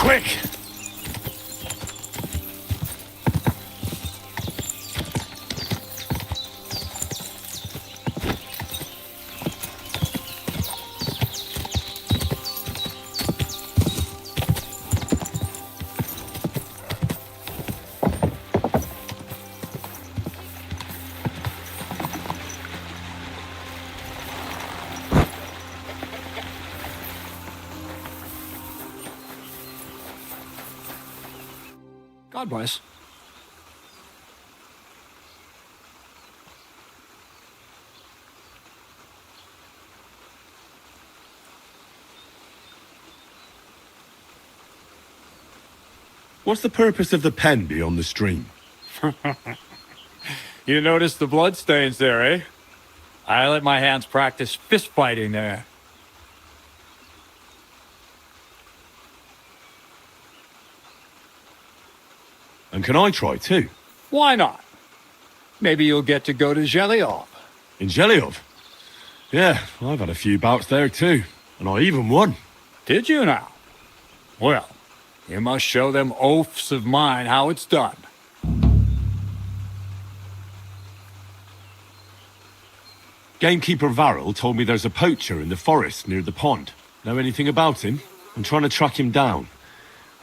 quick! God bless. What's the purpose of the pen beyond the stream? You noticed the bloodstains there, eh? I let my hands practice fist fighting there. And can I try too? Why not? Maybe you'll get to go to Geliov. In Geliov? Yeah, I've had a few bouts there too. And I even won. Did you now? Well, you must show them oafs of mine how it's done. Gamekeeper Varrel told me there's a poacher in the forest near the pond. Know anything about him? I'm trying to track him down.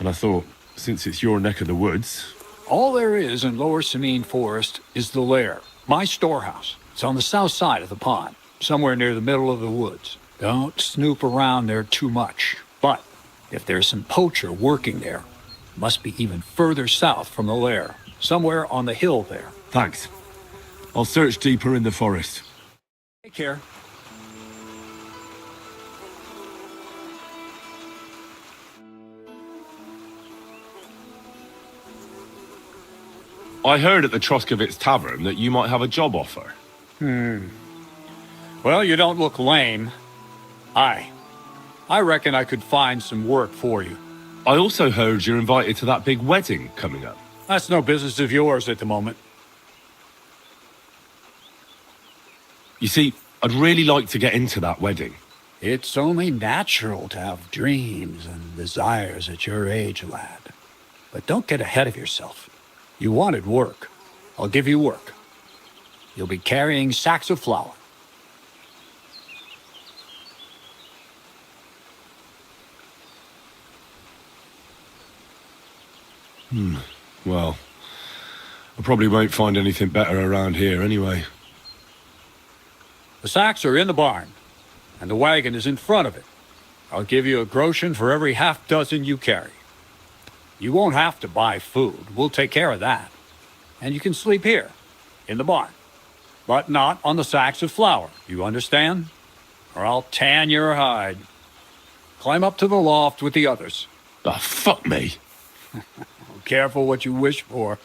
And I thought, since it's your neck of the woods... All there is in Lower Samine Forest is the lair, my storehouse. It's on the south side of the pond, somewhere near the middle of the woods. Don't snoop around there too much. But if there's some poacher working there, it must be even further south from the lair, somewhere on the hill there. Thanks. I'll search deeper in the forest. Take care. I heard at the Troskovitz Tavern that you might have a job offer. Well, you don't look lame. I reckon I could find some work for you. I also heard you're invited to that big wedding coming up. That's no business of yours at the moment. You see, I'd really like to get into that wedding. It's only natural to have dreams and desires at your age, lad. But don't get ahead of yourself. You wanted work. I'll give you work. You'll be carrying sacks of flour. Well, I probably won't find anything better around here anyway. The sacks are in the barn, and the wagon is in front of it. I'll give you a groschen for every half dozen you carry. You won't have to buy food. We'll take care of that. And you can sleep here, in the barn. But not on the sacks of flour, you understand? Or I'll tan your hide. Climb up to the loft with the others. Oh, fuck me. Careful what you wish for.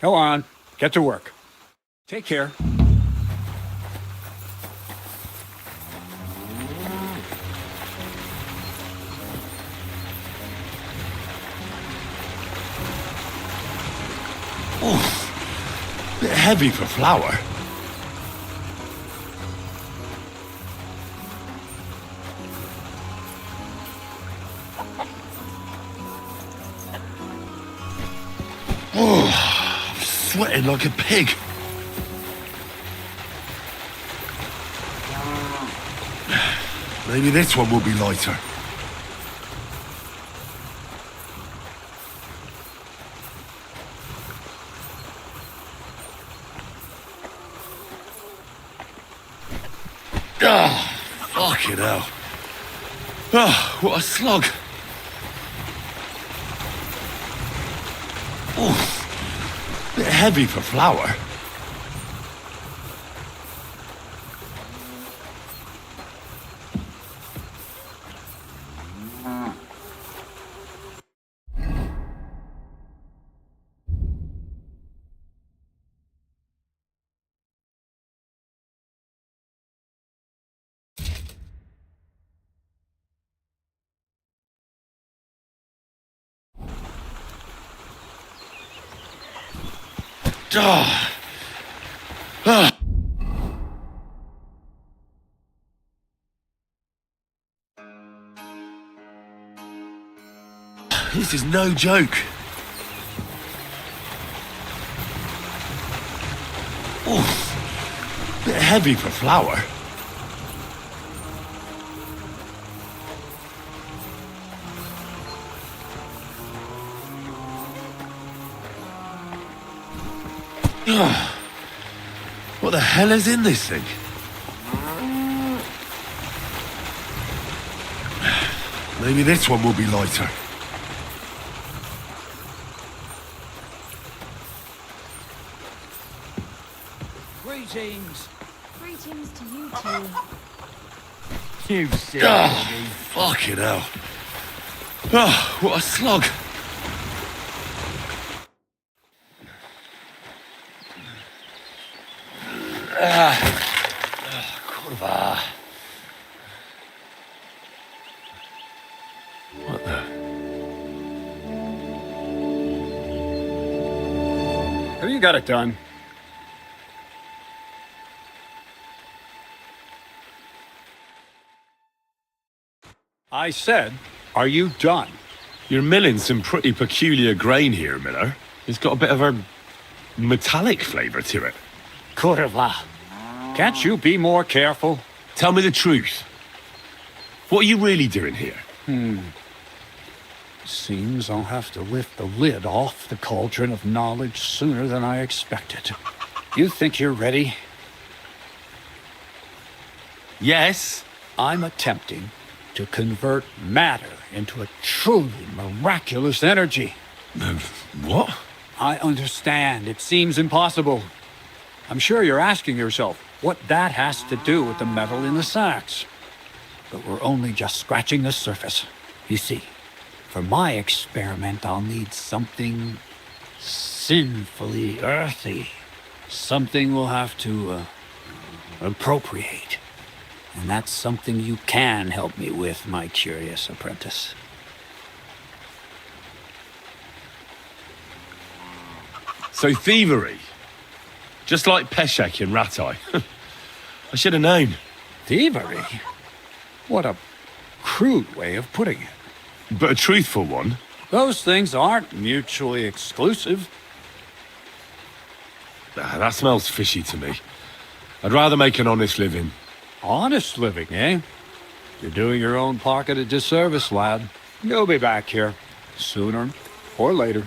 Go on, get to work. Take care. Bit heavy for flour. Oh, I'm sweating like a pig. Maybe this one will be lighter. Ah, fucking hell. Ah, what a slug. Oh, bit heavy for flour. Ah. Ah. This is no joke. Oof. Bit heavy for flour. What the hell is in this thing? Maybe this one will be lighter. Greetings. Greetings to you two. You silly. Fucking hell. Oh, what a slog. Kurwa. What the? Have you got it done? I said, are you done? You're milling some pretty peculiar grain here, Miller. It's got a bit of a metallic flavour to it. Kurwa. Can't you be more careful? Tell me the truth. What are you really doing here? Seems I'll have to lift the lid off the cauldron of knowledge sooner than I expected. You think you're ready? Yes. I'm attempting to convert matter into a truly miraculous energy. What? I understand. It seems impossible. I'm sure you're asking yourself what that has to do with the metal in the sacks. But we're only just scratching the surface. You see, for my experiment, I'll need something sinfully earthy. Something we'll have to appropriate. And that's something you can help me with, my curious apprentice. So thievery. Just like Peshek in Ratai. I should have known. Thievery? What a crude way of putting it. But a truthful one. Those things aren't mutually exclusive. That smells fishy to me. I'd rather make an honest living. Honest living, eh? You're doing your own pocket a disservice, lad. You'll be back here, sooner or later.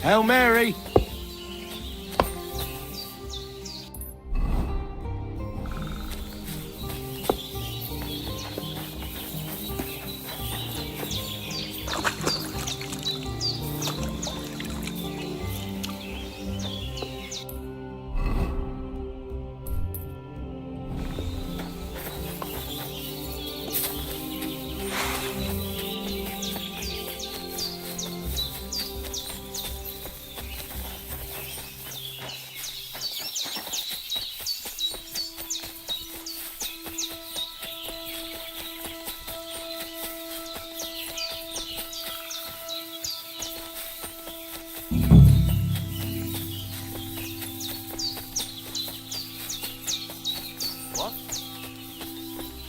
Hail Mary!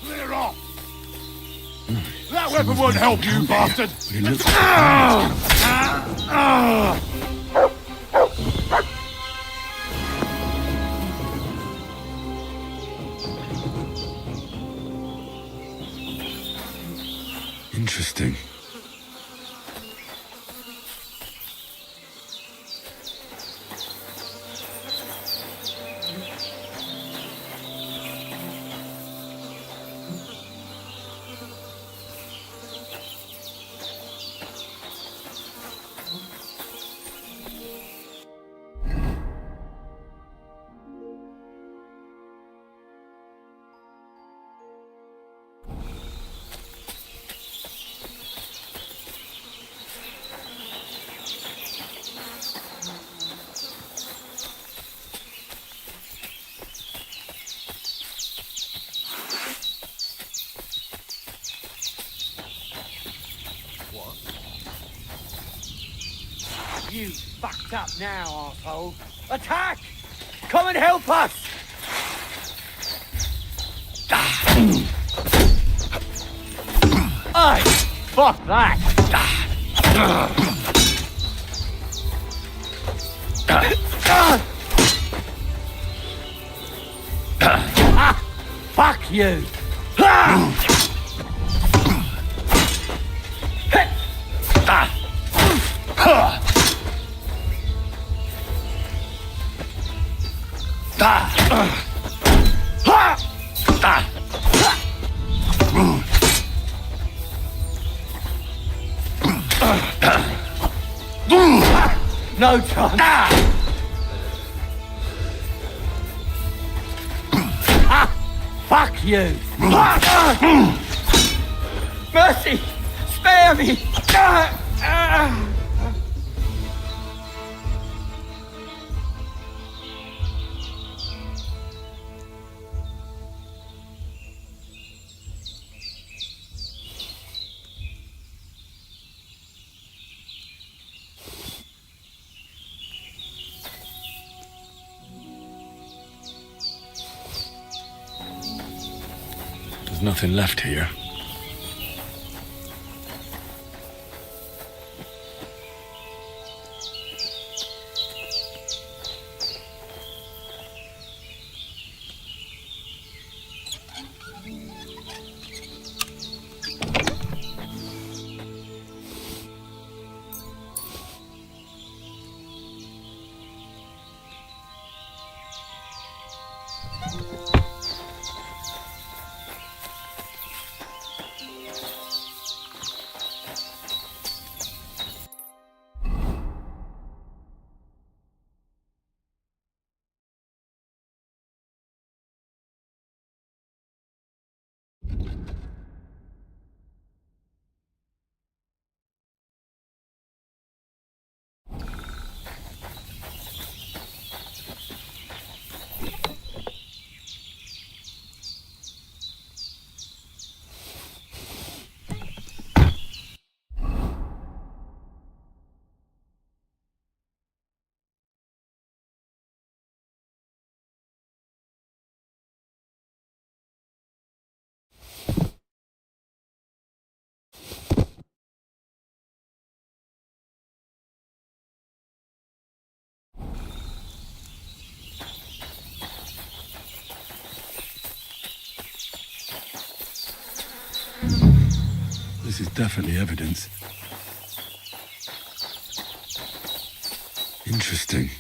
Clear off! That weapon won't help you, bastard! Interesting. You fucked up now, arsehole. Attack! Come and help us! Aye, fuck that! Fuck you! No chance! Fuck you! Mercy! Spare me! There's nothing left here. This is definitely evidence. Interesting.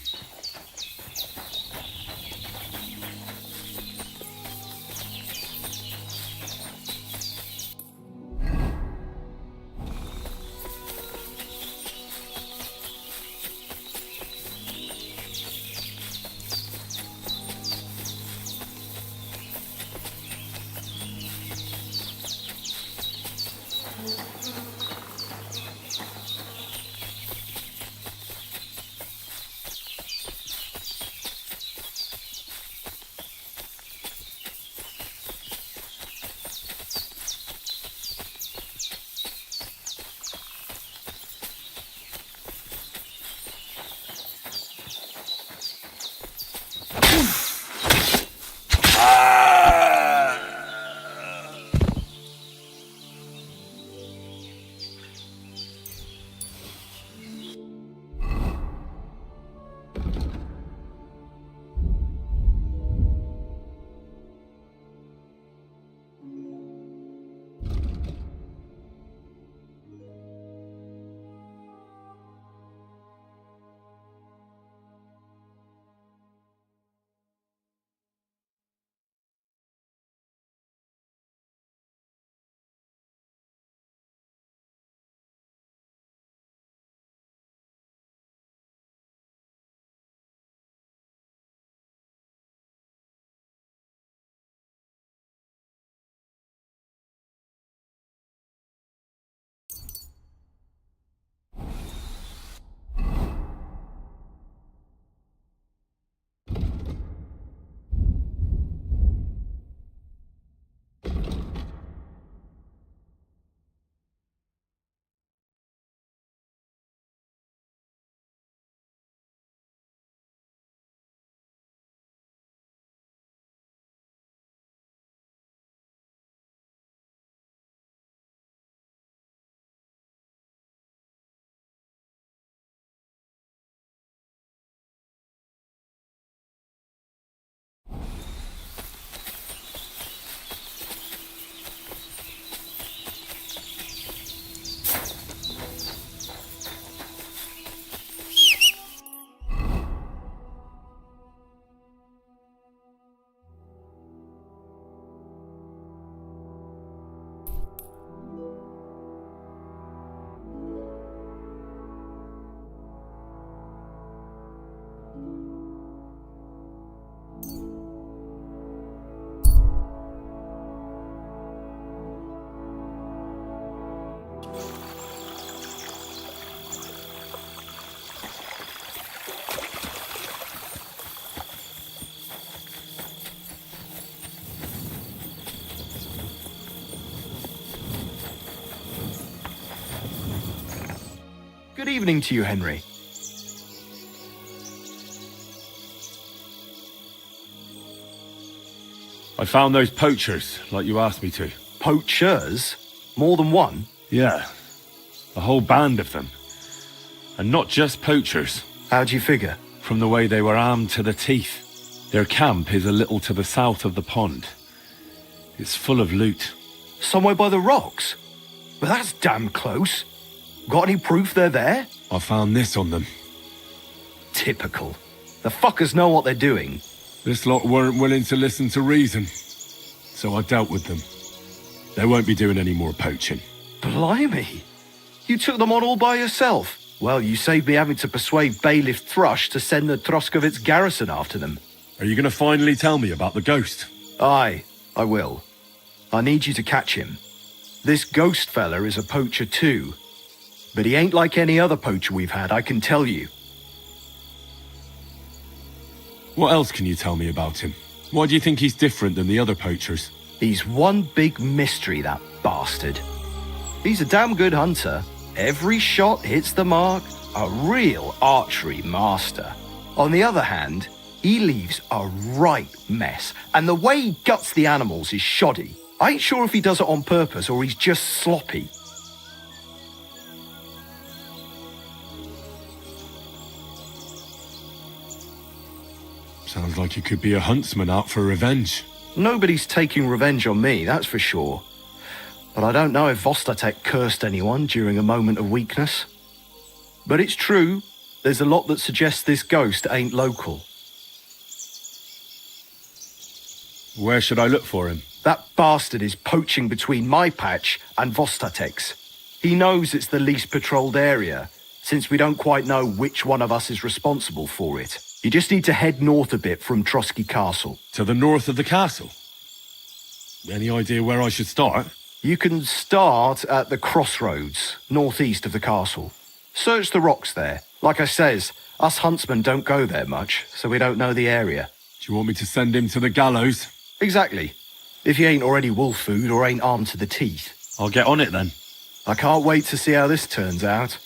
Good evening to you, Henry. I found those poachers, like you asked me to. Poachers? More than one? Yeah. A whole band of them. And not just poachers. How'd you figure? From the way they were armed to the teeth. Their camp is a little to the south of the pond. It's full of loot. Somewhere by the rocks? But that's damn close. Got any proof they're there? I found this on them. Typical. The fuckers know what they're doing. This lot weren't willing to listen to reason. So I dealt with them. They won't be doing any more poaching. Blimey. You took them on all by yourself. Well, you saved me having to persuade Bailiff Thrush to send the Troskovitz garrison after them. Are you going to finally tell me about the ghost? Aye, I will. I need you to catch him. This ghost fella is a poacher too. But he ain't like any other poacher we've had, I can tell you. What else can you tell me about him? Why do you think he's different than the other poachers? He's one big mystery, that bastard. He's a damn good hunter. Every shot hits the mark. A real archery master. On the other hand, he leaves a right mess. And the way he guts the animals is shoddy. I ain't sure if he does it on purpose or he's just sloppy. Sounds like he could be a huntsman out for revenge. Nobody's taking revenge on me, that's for sure. But I don't know if Vostatek cursed anyone during a moment of weakness. But it's true, There's a lot that suggests this ghost ain't local. Where should I look for him? That bastard is poaching between my patch and Vostatek's. He knows it's the least patrolled area, since we don't quite know which one of us is responsible for it. You just need to head north a bit from Trosky Castle. To the north of the castle? Any idea where I should start? You can start at the crossroads, northeast of the castle. Search the rocks there. Like I says, us huntsmen don't go there much, so we don't know the area. Do you want me to send him to the gallows? Exactly. If he ain't already wolf food or ain't armed to the teeth. I'll get on it then. I can't wait to see how this turns out.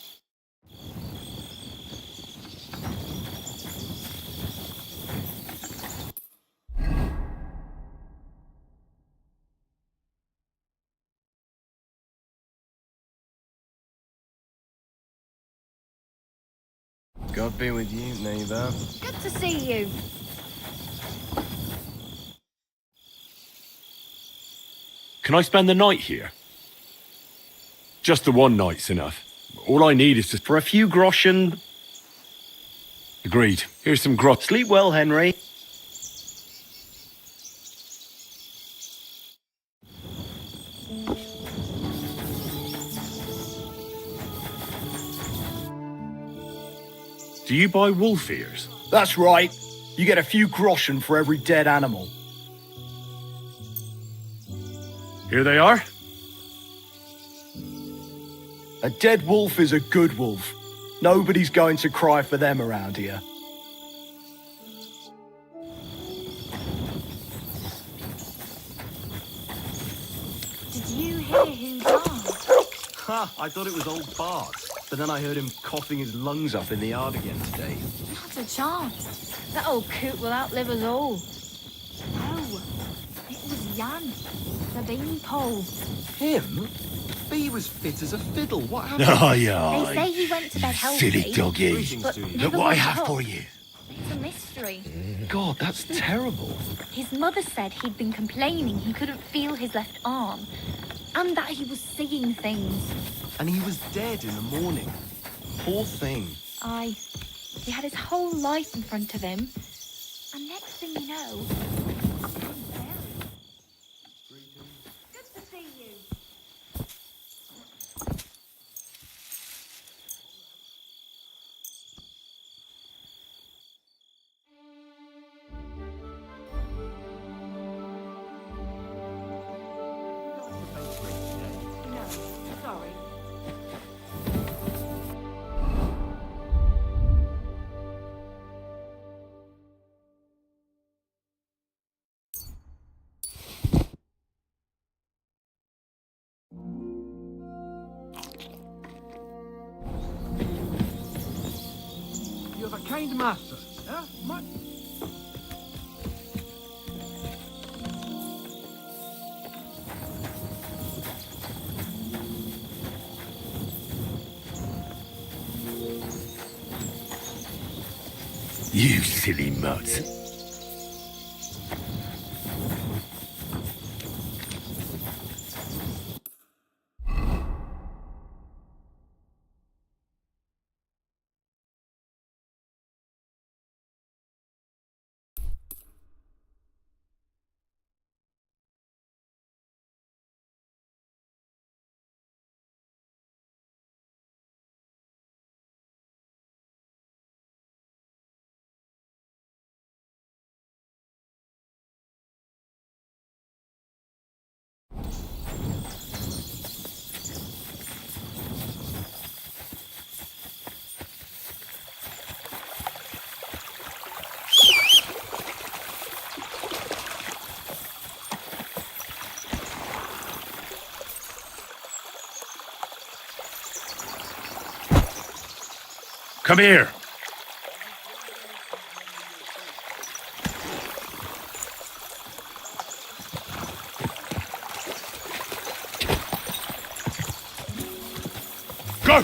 God be with you, neighbour. Good to see you. Can I spend the night here? Just the one night's enough. All I need is to... For a few groschen... Agreed. Here's some grot. Sleep well, Henry. Do you buy wolf ears? That's right. You get a few groschen for every dead animal. Here they are. A dead wolf is a good wolf. Nobody's going to cry for them around here. Did you hear who died? Ha! I thought it was old Bart. But then I heard him coughing his lungs up in the yard again today. Not a chance. That old coot will outlive us all. No, it was Jan, the beanpole. Him? He was fit as a fiddle. What happened? They say he went to bed healthy. silly doggy. But Look never what I woke have up. for you. It's a mystery. God, that's terrible. His mother said he'd been complaining he couldn't feel his left arm, and that he was seeing things. And he was dead in the morning. Poor thing. He had his whole life in front of him, and next thing you know, good to see you. No, sorry. You have a kind master, eh? You silly mutt. Come here. Go!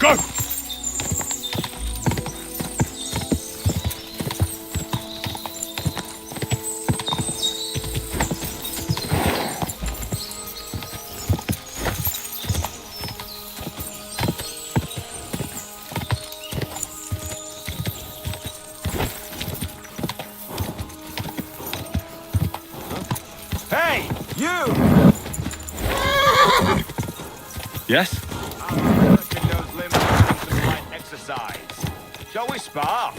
Go! Hey, you! Yes? Working those limbs is some light exercise. Shall we spar?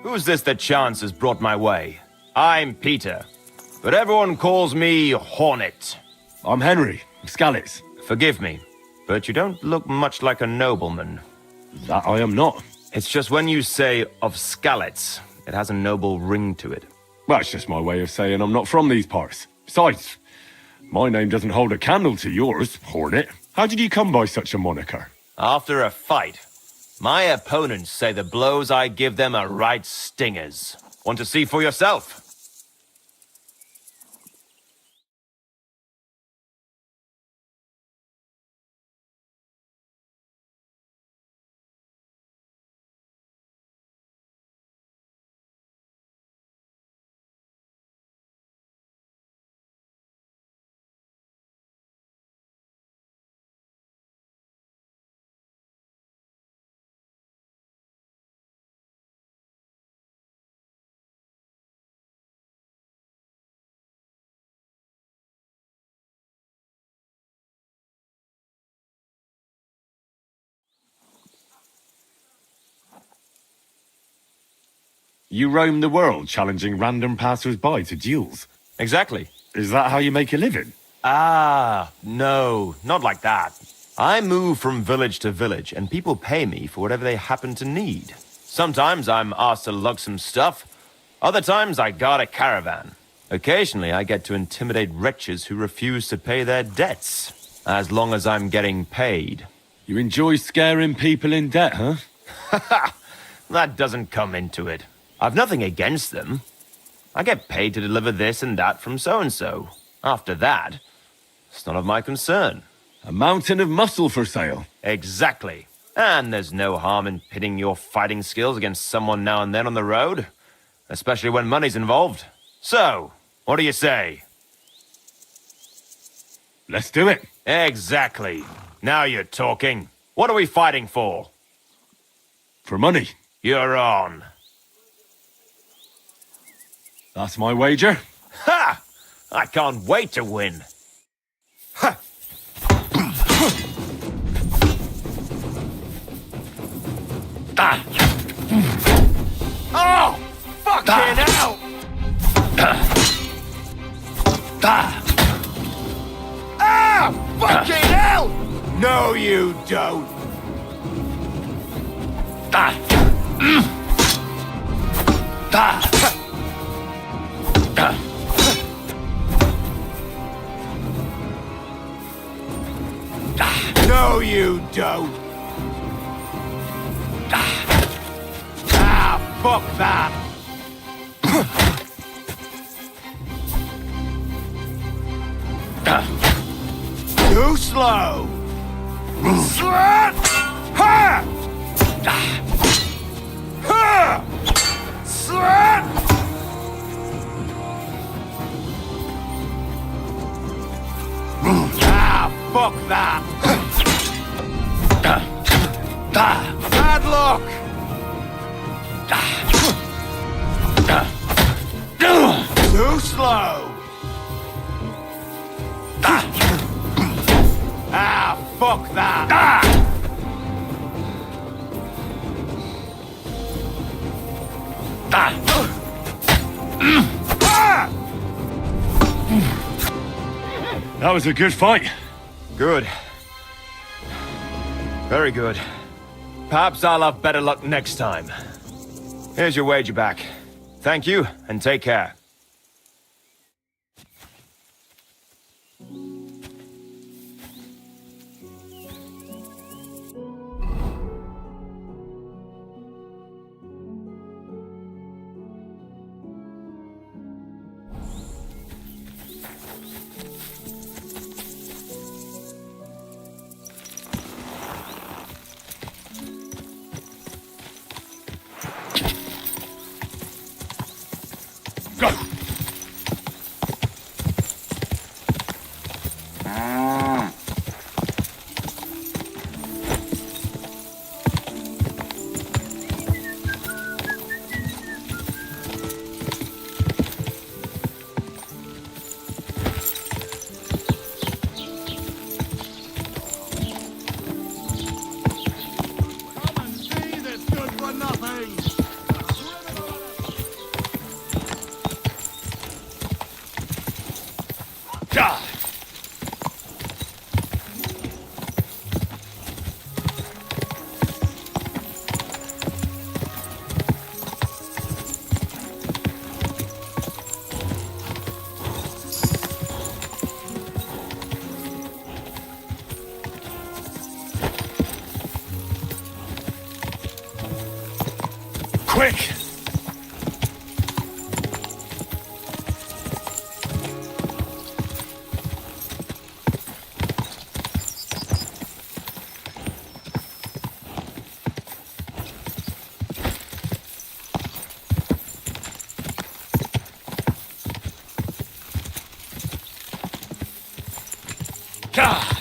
Who's this that chance has brought my way? I'm Peter, but everyone calls me Hornet. I'm Henry, Scalets. Forgive me, but you don't look much like a nobleman. That I am not. It's just when you say of Scalets, it has a noble ring to it. Well, it's just my way of saying I'm not from these parts. Besides, my name doesn't hold a candle to yours, Hornet. How did you come by such a moniker? After a fight, my opponents say the blows I give them are right stingers. Want to see for yourself? You roam the world challenging random passers-by to duels. Exactly. Is that how you make a living? Ah, no, not like that. I move from village to village, and people pay me for whatever they happen to need. Sometimes I'm asked to lug some stuff. Other times I guard a caravan. Occasionally I get to intimidate wretches who refuse to pay their debts. As long as I'm getting paid. You enjoy scaring people in debt, huh? That doesn't come into it. I've nothing against them. I get paid to deliver this and that from so-and-so. After that, it's none of my concern. A mountain of muscle for sale. Exactly. And there's no harm in pitting your fighting skills against someone now and then on the road. Especially when money's involved. So, what do you say? Let's do it. Exactly. Now you're talking. What are we fighting for? For money. You're on. That's my wager. Ha! I can't wait to win. Ha! Ah! Oh! Fucking hell! Ah! Fucking hell! No, you don't. No, you don't. Ah, fuck that. Too slow. Slut! Ha! Ha! Slut! Ah, fuck that. Bad luck. Too slow. Ah, fuck that. That was a good fight. Good. Very good. Perhaps I'll have better luck next time. Here's your wager back. Thank you, and take care. quick! God!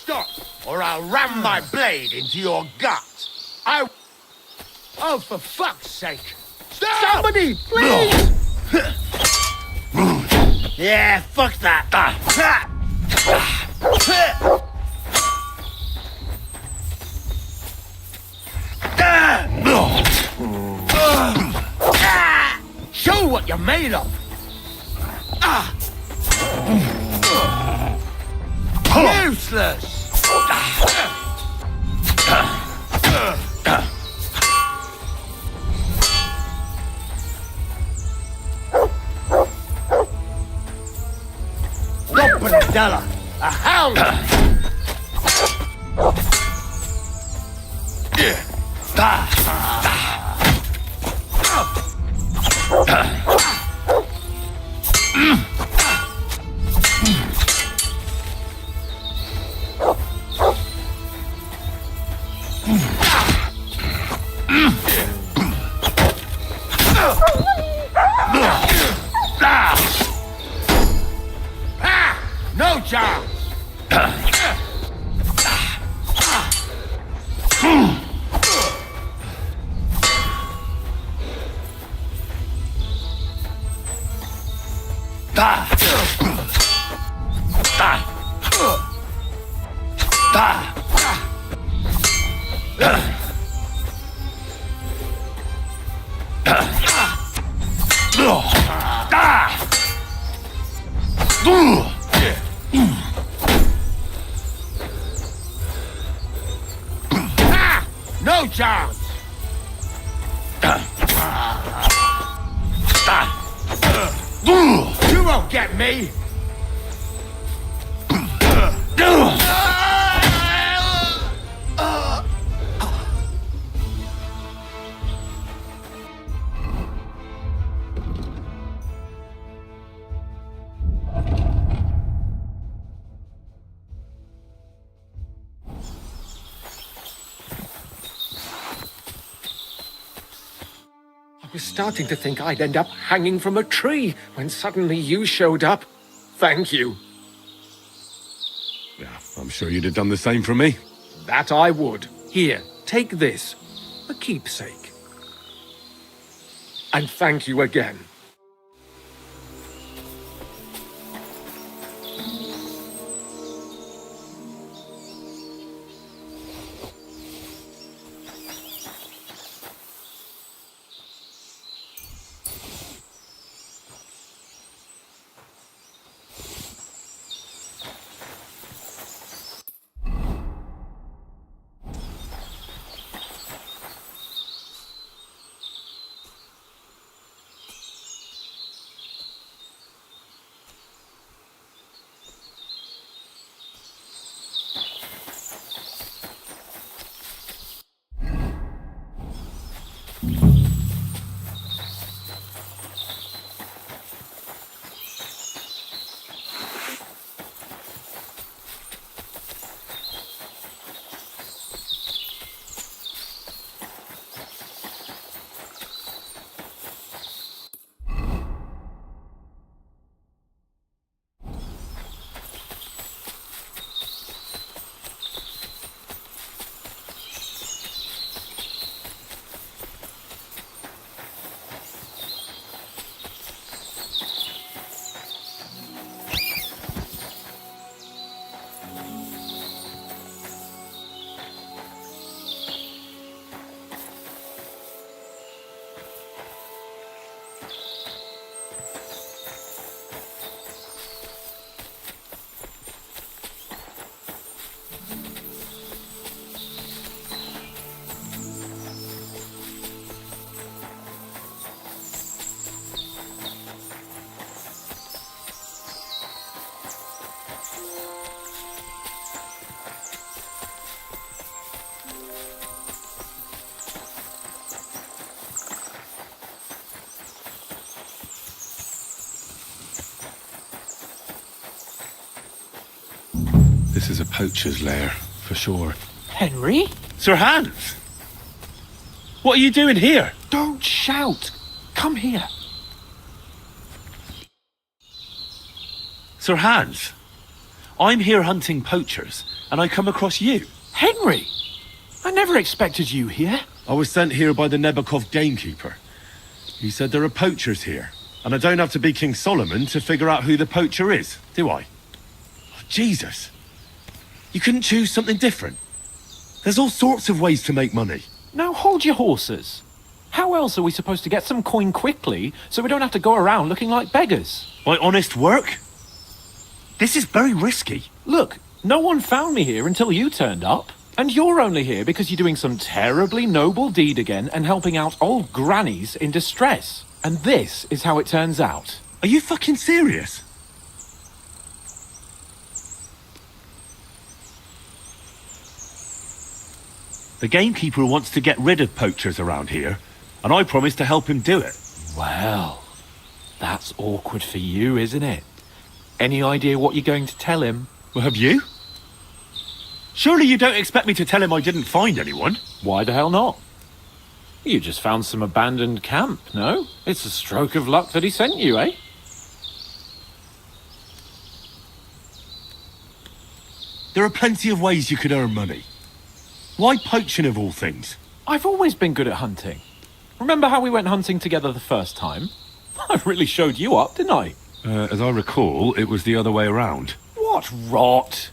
stop, or I'll ram my blade into your gut. Oh, for fuck's sake! Stop! Somebody, please! Yeah, fuck that. Show what you're made of. Useless. Della, a hound! No chance! No chance! You won't get me! I was starting to think I'd end up hanging from a tree when suddenly you showed up. Thank you. Yeah, I'm sure you'd have done the same for me. That I would. Here, take this. A keepsake. And thank you again. This is a poacher's lair, for sure. Henry? Sir Hans! What are you doing here? Don't shout. Come here. Sir Hans, I'm here hunting poachers, and I come across you. Henry! I never expected you here. I was sent here by the Nebakov gamekeeper. He said there are poachers here, and I don't have to be King Solomon to figure out who the poacher is, do I? Oh, Jesus! You couldn't choose something different? There's all sorts of ways to make money. Now hold your horses. How else are we supposed to get some coin quickly so we don't have to go around looking like beggars? By honest work? This is very risky. Look, no one found me here until you turned up. And you're only here because you're doing some terribly noble deed again and helping out old grannies in distress. And this is how it turns out. Are you fucking serious? The gamekeeper wants to get rid of poachers around here, and I promised to help him do it. Well, that's awkward for you, isn't it? Any idea what you're going to tell him? Well, have you? Surely you don't expect me to tell him I didn't find anyone? Why the hell not? You just found some abandoned camp, no? It's a stroke of luck that he sent you, eh? There are plenty of ways you could earn money. Why poaching of all things? I've always been good at hunting. Remember how we went hunting together the first time? I really showed you up, didn't I? As I recall, it was the other way around. What rot!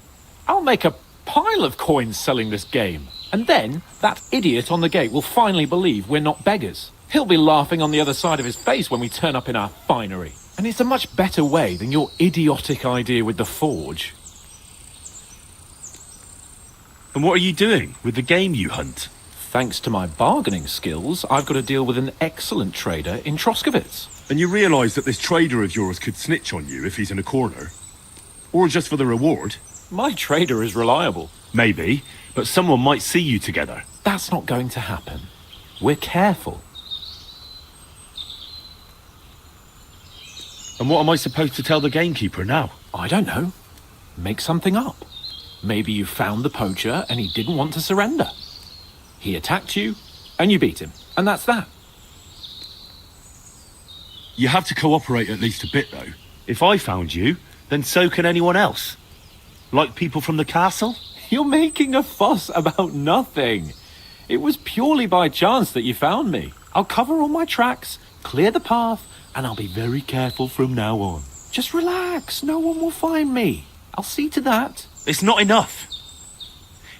I'll make a pile of coins selling this game. And then, that idiot on the gate will finally believe we're not beggars. He'll be laughing on the other side of his face when we turn up in our finery. And it's a much better way than your idiotic idea with the forge. And what are you doing with the game you hunt? Thanks to my bargaining skills, I've got to deal with an excellent trader in Troskovitz. And you realise that this trader of yours could snitch on you if he's in a corner? Or just for the reward? My trader is reliable. Maybe, but someone might see you together. That's not going to happen. We're careful. And what am I supposed to tell the gamekeeper now? I don't know. Make something up. Maybe you found the poacher and he didn't want to surrender. He attacked you and you beat him. And that's that. You have to cooperate at least a bit, though. If I found you, then so can anyone else. Like people from the castle? You're making a fuss about nothing. It was purely by chance that you found me. I'll cover all my tracks, clear the path, and I'll be very careful from now on. Just relax, no one will find me. I'll see to that. It's not enough.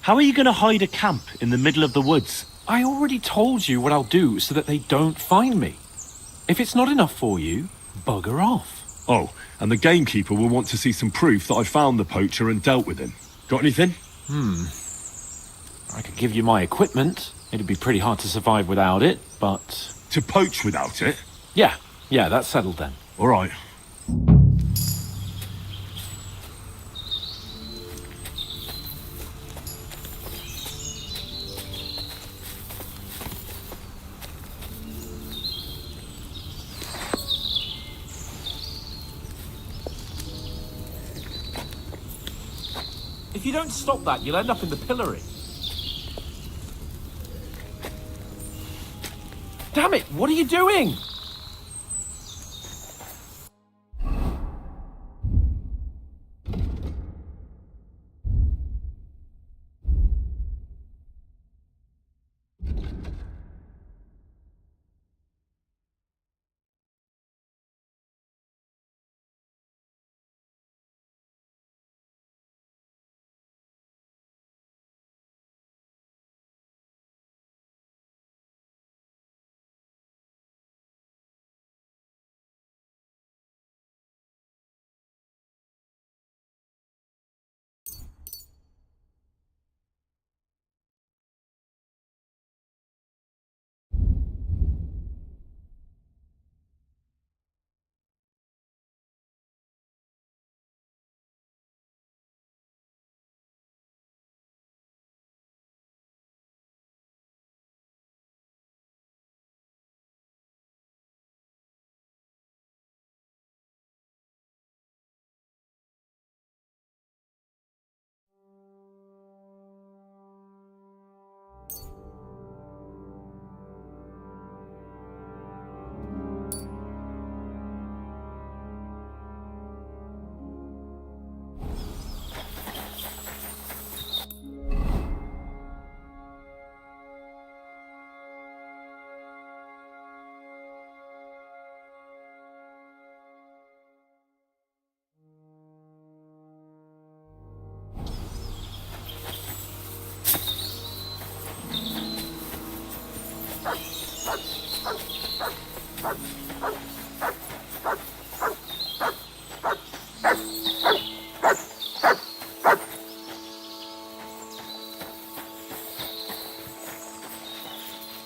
How are you going to hide a camp in the middle of the woods? I already told you what I'll do so that they don't find me. If it's not enough for you, bugger off. Oh, and the gamekeeper will want to see some proof that I found the poacher and dealt with him. Got anything? I could give you my equipment. It'd be pretty hard to survive without it, but... To poach without it? Yeah, that's settled then. All right. If you don't stop that, you'll end up in the pillory. Damn it, what are you doing?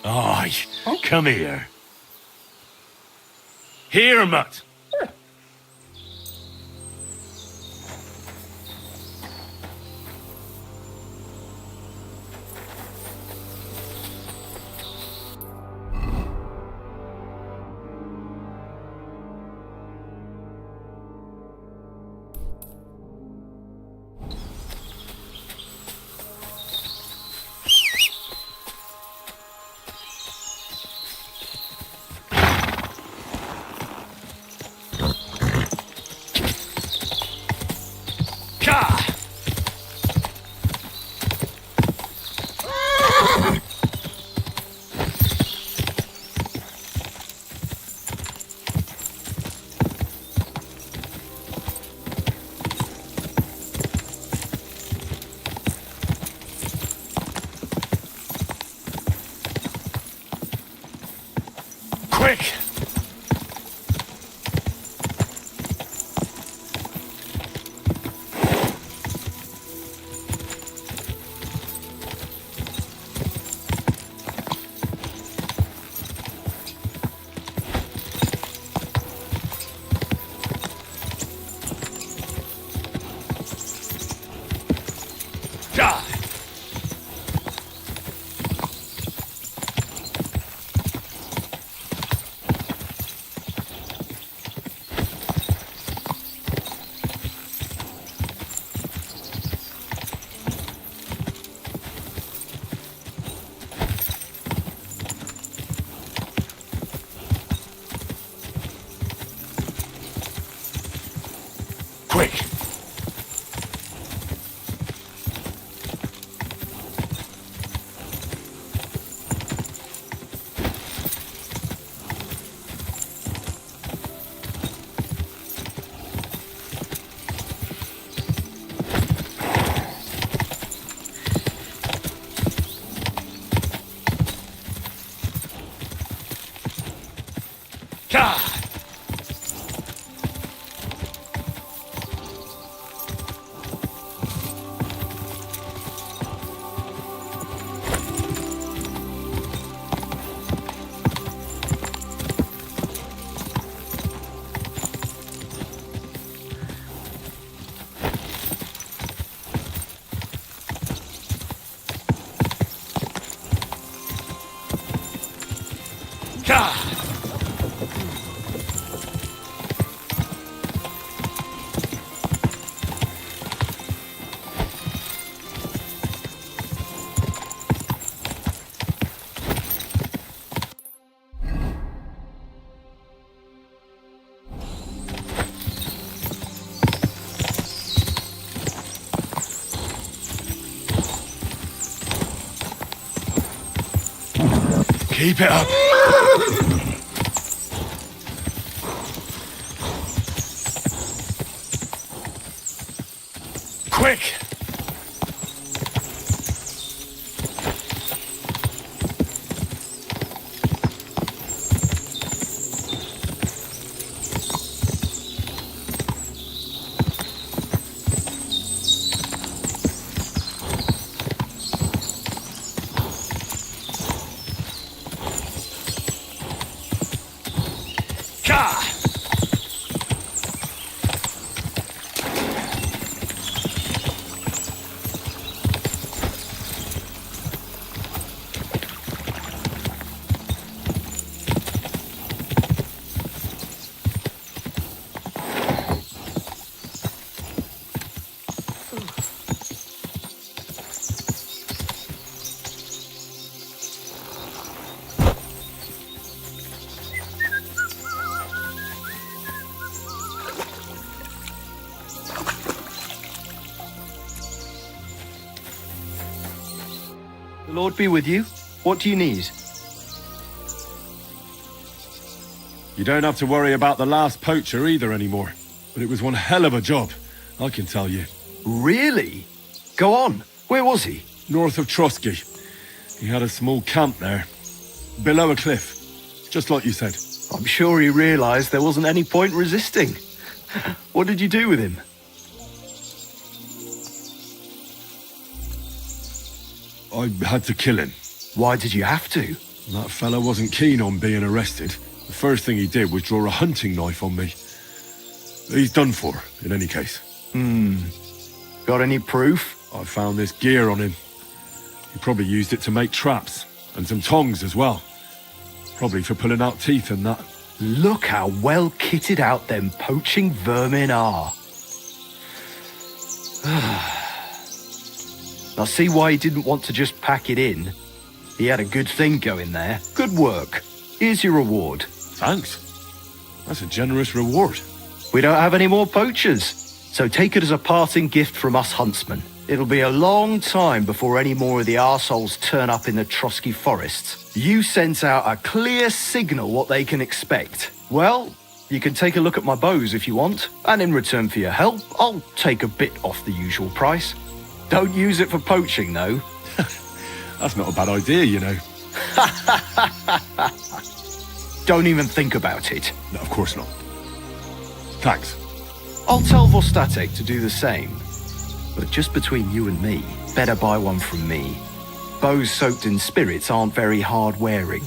Aye, come here. Here, mutt. Quick! Quick! Keep it up. Quick! The Lord be with you. What do you need? You don't have to worry about the last poacher either anymore. But it was one hell of a job, I can tell you. Really? Go on. Where was he? North of Troski. He had a small camp there. Below a cliff. Just like you said. I'm sure he realized there wasn't any point resisting. What did you do with him? I had to kill him. Why did you have to? That fella wasn't keen on being arrested. The first thing he did was draw a hunting knife on me. He's done for, in any case. Got any proof? I found this gear on him. He probably used it to make traps, and some tongs as well. Probably for pulling out teeth and that. Look how well kitted out them poaching vermin are. I see why he didn't want to just pack it in. He had a good thing going there. Good work. Here's your reward. Thanks. That's a generous reward. We don't have any more poachers, so take it as a parting gift from us huntsmen. It'll be a long time before any more of the arseholes turn up in the Trosky forests. You sent out a clear signal what they can expect. Well, you can take a look at my bows if you want, and in return for your help, I'll take a bit off the usual price. Don't use it for poaching, though. That's not a bad idea, you know. Don't even think about it. No, of course not. Thanks. I'll tell Vostatek to do the same. But just between you and me, better buy one from me. Bows soaked in spirits aren't very hard wearing.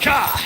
Ka!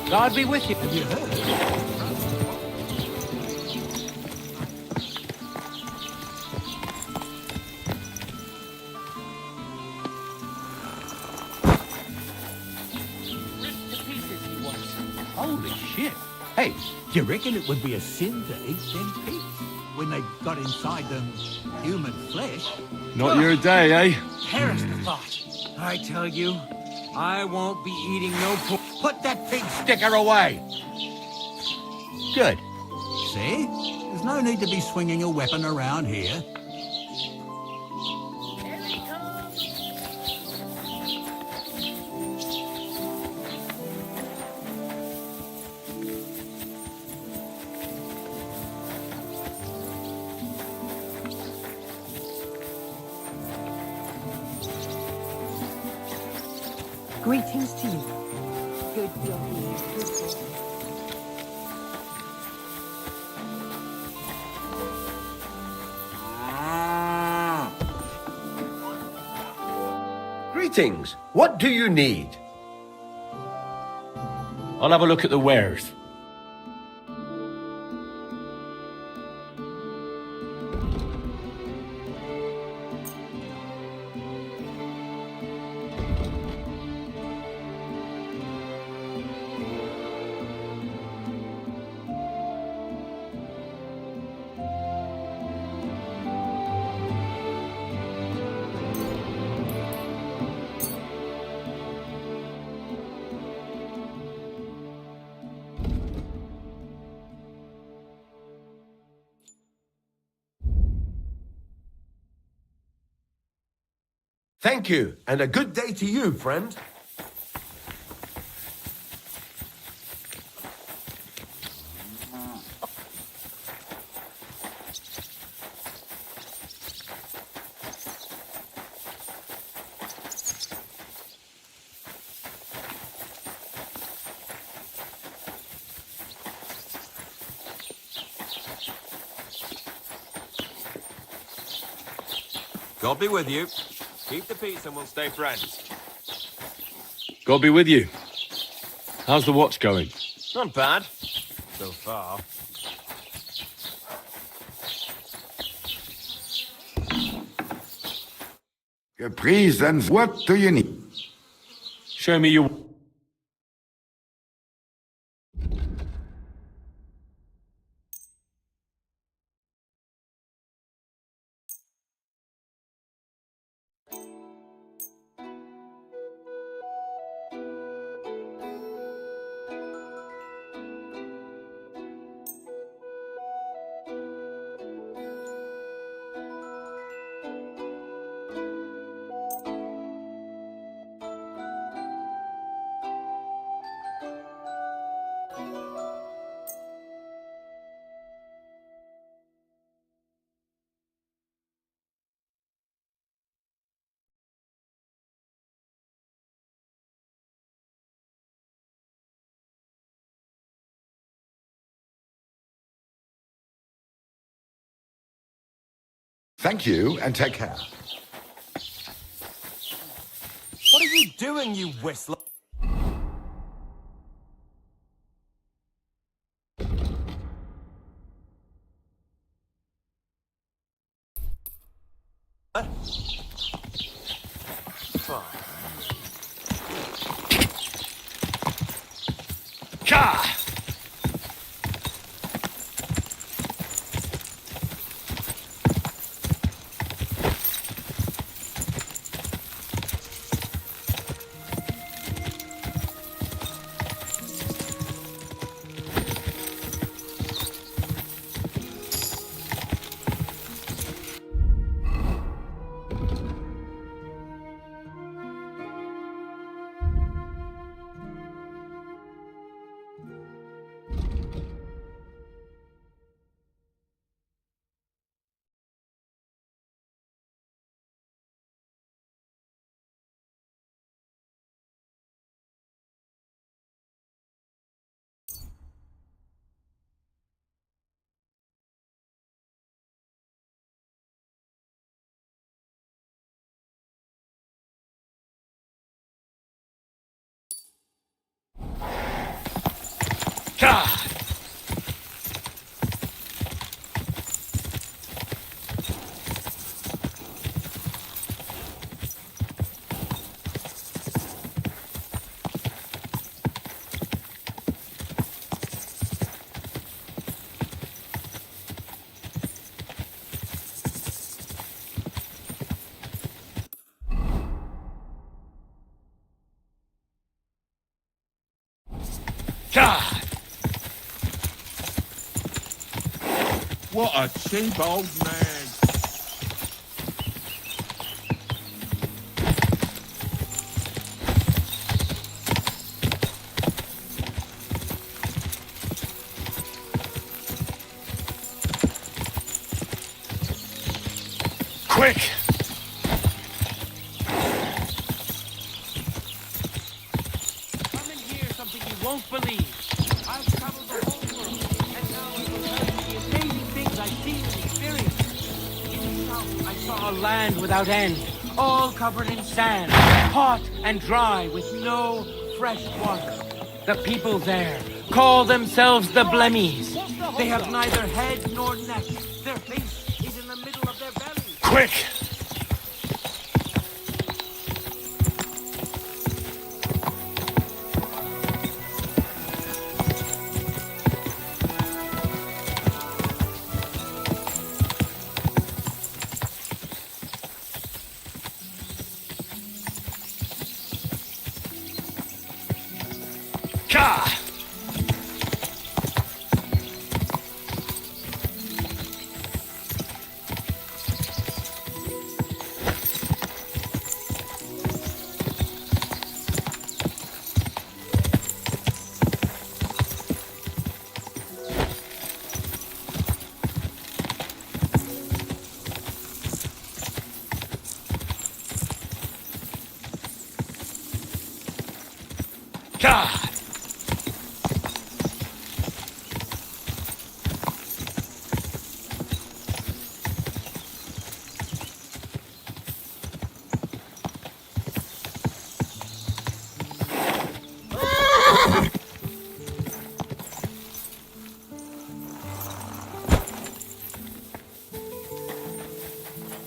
God be with you. Have you heard? Holy shit. Hey, do you reckon it would be a sin to eat them pigs when they got inside them human flesh? Not your day, eh? Perish the thought. I tell you, I won't be eating no pork. Put that pig sticker away. Good. See? There's no need to be swinging a weapon around here. Greetings to you. Good doggy, good doggy. Greetings. What do you need? I'll have a look at the wares. Thank you, and a good day to you, friend. God be with you. Keep the peace and we'll stay friends. God be with you. How's the watch going? Not bad. So far. Gepriesen, what do you need? Show me your... Thank you, and take care. What are you doing, you whistler? Ka! Ka! God! What a cheap old man. Quick! Come and hear something you won't believe. I've traveled the whole world, and now I will tell you the amazing things I've seen and experienced. In the south, I saw a land without end, all covered in sand, hot and dry with no fresh water. The people there call themselves the Blemmies. They have neither head nor neck. Their face is in the middle of their belly. Quick! Ka! God!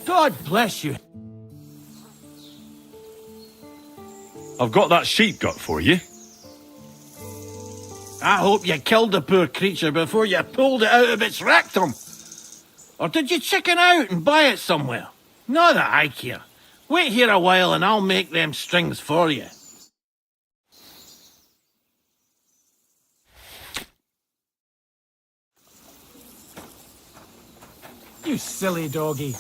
God bless you. I've got that sheep gut for you. I hope you killed the poor creature before you pulled it out of its rectum. Or did you chicken out and buy it somewhere? Not that I care. Wait here a while and I'll make them strings for you. You silly doggy.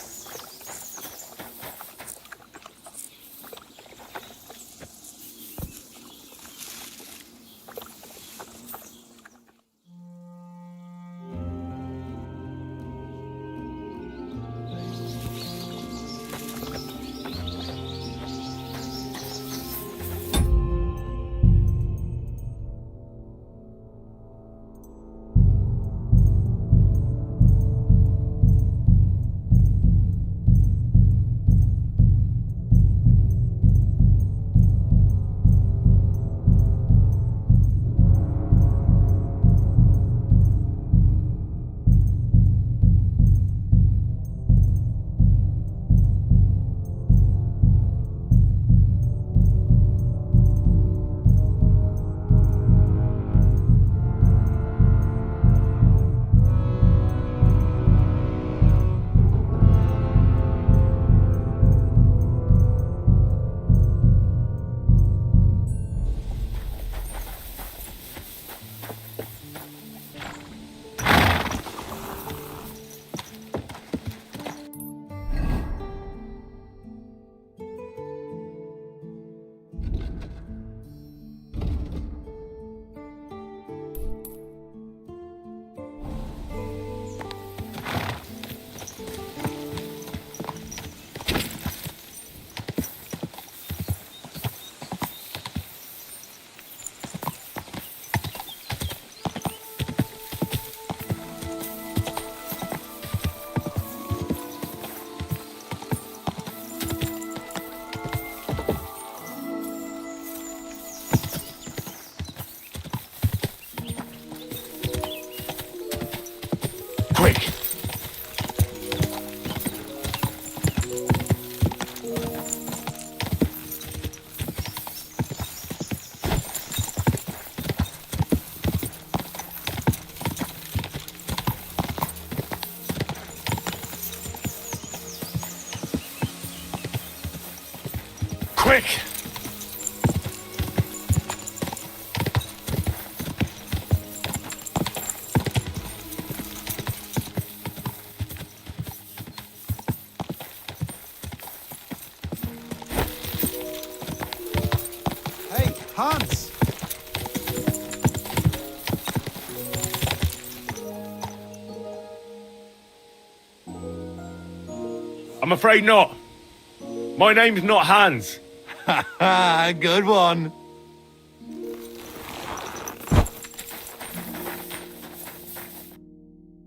Quick! Quick! Hey, Hans! I'm afraid not. My name's not Hans. Ha ha, good one.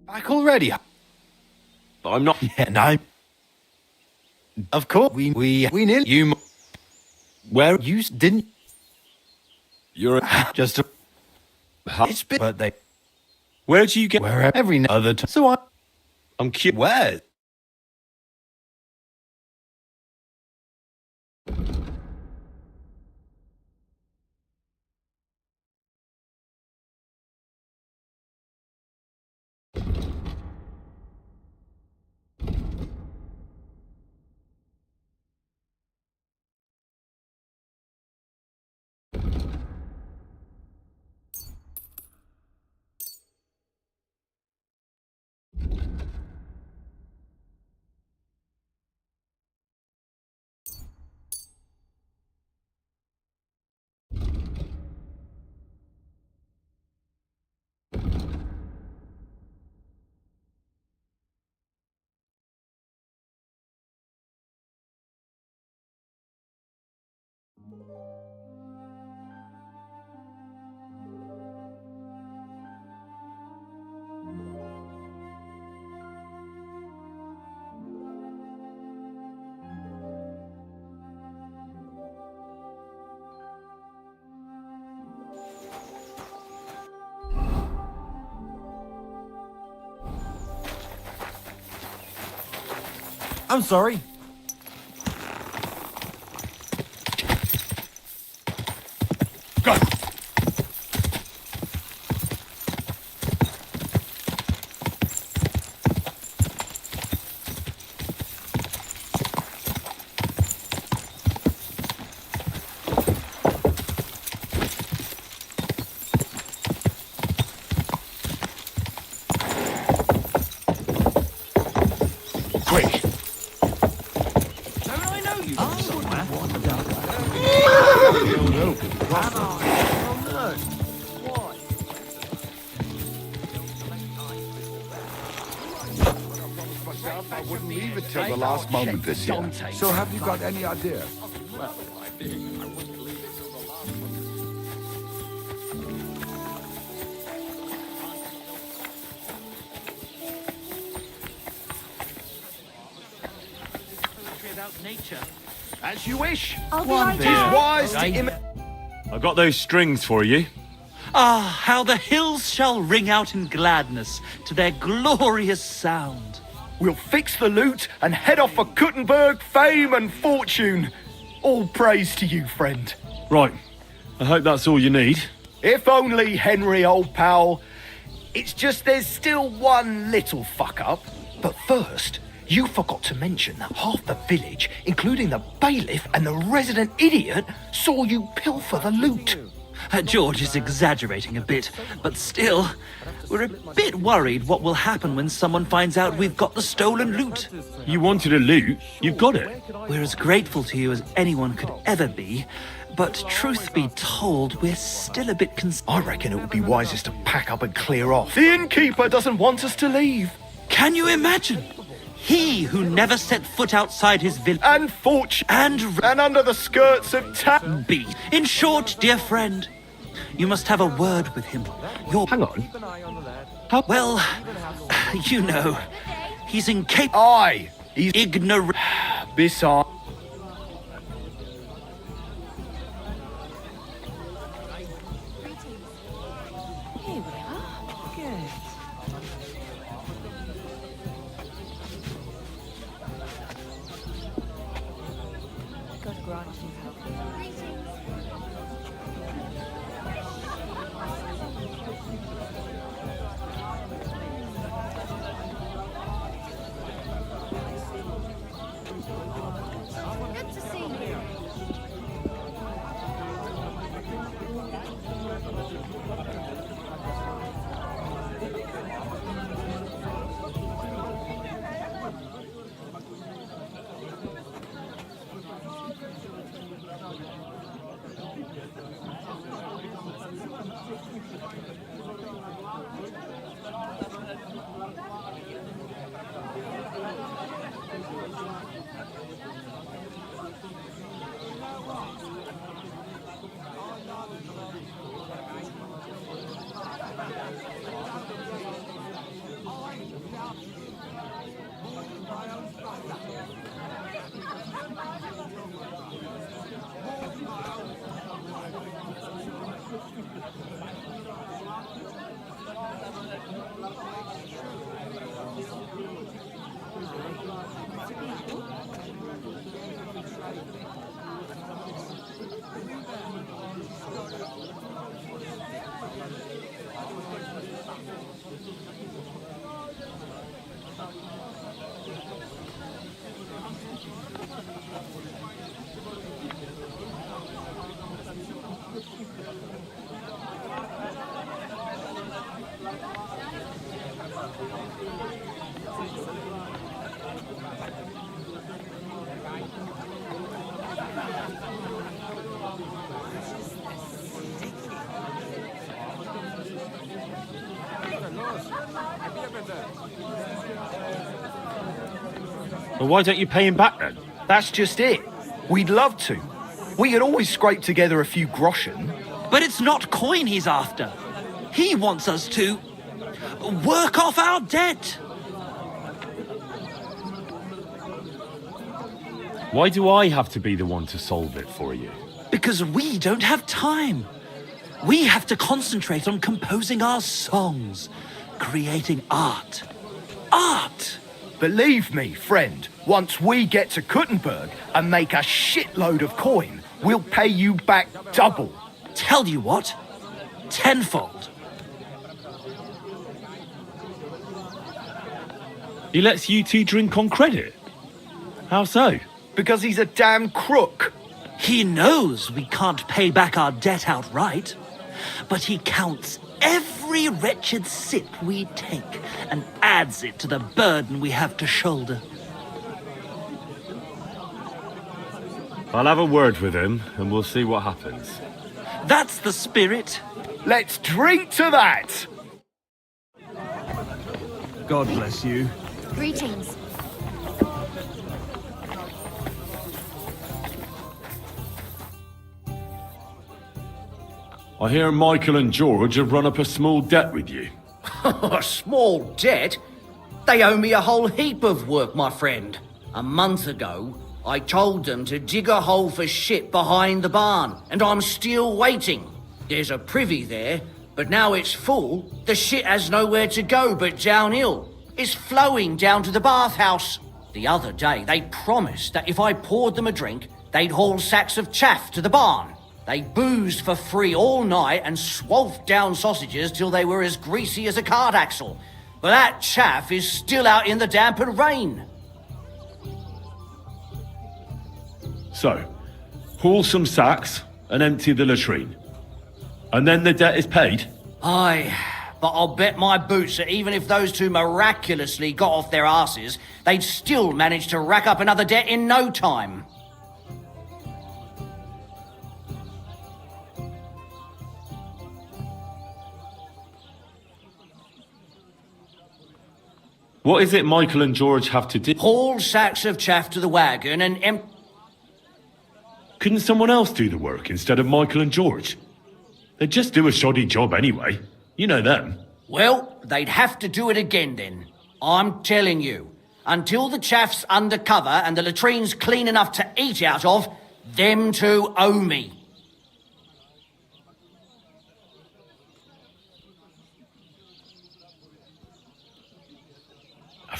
Back already? But I'm not. Yeah, no. Of course, we knew you. Where you didn't. You're Just a. It's been. But they. Where'd you get? Where every other time. So I'm cute. where? I'm sorry. Go! Quick! Don't I know you from somewhere? I wouldn't leave it till the last moment this year. So have you got any idea? Well, I figured I wouldn't leave it till the last About nature. As you wish. I'll be right Tis back. wise to I got those strings for you. Ah, how the hills shall ring out in gladness to their glorious sound. We'll fix the loot and head off for Kuttenberg, fame and fortune. All praise to you, friend. Right. I hope that's all you need. If only, Henry, old pal. It's just there's still one little fuck up. But first, you forgot to mention that half the village, including the bailiff and the resident idiot, saw you pilfer the loot. George is exaggerating a bit, but still, we're a bit worried what will happen when someone finds out we've got the stolen loot. You wanted a loot, you've got it. We're as grateful to you as anyone could ever be, but truth be told, we're still a bit I reckon it would be wisest to pack up and clear off. The innkeeper doesn't want us to leave. Can you imagine? He who never set foot outside his village and fortune and under the skirts of B. In short, dear friend, you must have a word with him. Hang on. Well, you know, he's incapable. Aye, he's ignorant. Besides. Here we are. Good. Good to see you. Well, why don't you pay him back then? That's just it. We'd love to. We could always scrape together a few groschen. But it's not coin he's after. He wants us to work off our debt. Why do I have to be the one to solve it for you? Because we don't have time. We have to concentrate on composing our songs, creating art. Art! Believe me, friend, once we get to Kuttenberg and make a shitload of coin, we'll pay you back double. Tell you what, tenfold. He lets you two drink on credit? How so? Because he's a damn crook. He knows we can't pay back our debt outright, but he counts every wretched sip we take and adds it to the burden we have to shoulder. I'll have a word with him and we'll see what happens. That's the spirit. Let's drink to that! God bless you. Greetings. I hear Michael and George have run up a small debt with you. A small debt? They owe me a whole heap of work, my friend. A month ago, I told them to dig a hole for shit behind the barn, and I'm still waiting. There's a privy there, but now it's full. The shit has nowhere to go but downhill. It's flowing down to the bathhouse. The other day, they promised that if I poured them a drink, they'd haul sacks of chaff to the barn. They boozed for free all night and swolfed down sausages till they were as greasy as a cart axle. But that chaff is still out in the damp and rain. So, haul some sacks and empty the latrine. And then the debt is paid? Aye, but I'll bet my boots that even if those two miraculously got off their asses, they'd still manage to rack up another debt in no time. What is it Michael and George have to do? Haul sacks of chaff to the wagon and Couldn't someone else do the work instead of Michael and George? They'd just do a shoddy job anyway. You know them. Well, they'd have to do it again then. I'm telling you. Until the chaff's under cover and the latrine's clean enough to eat out of, them two owe me.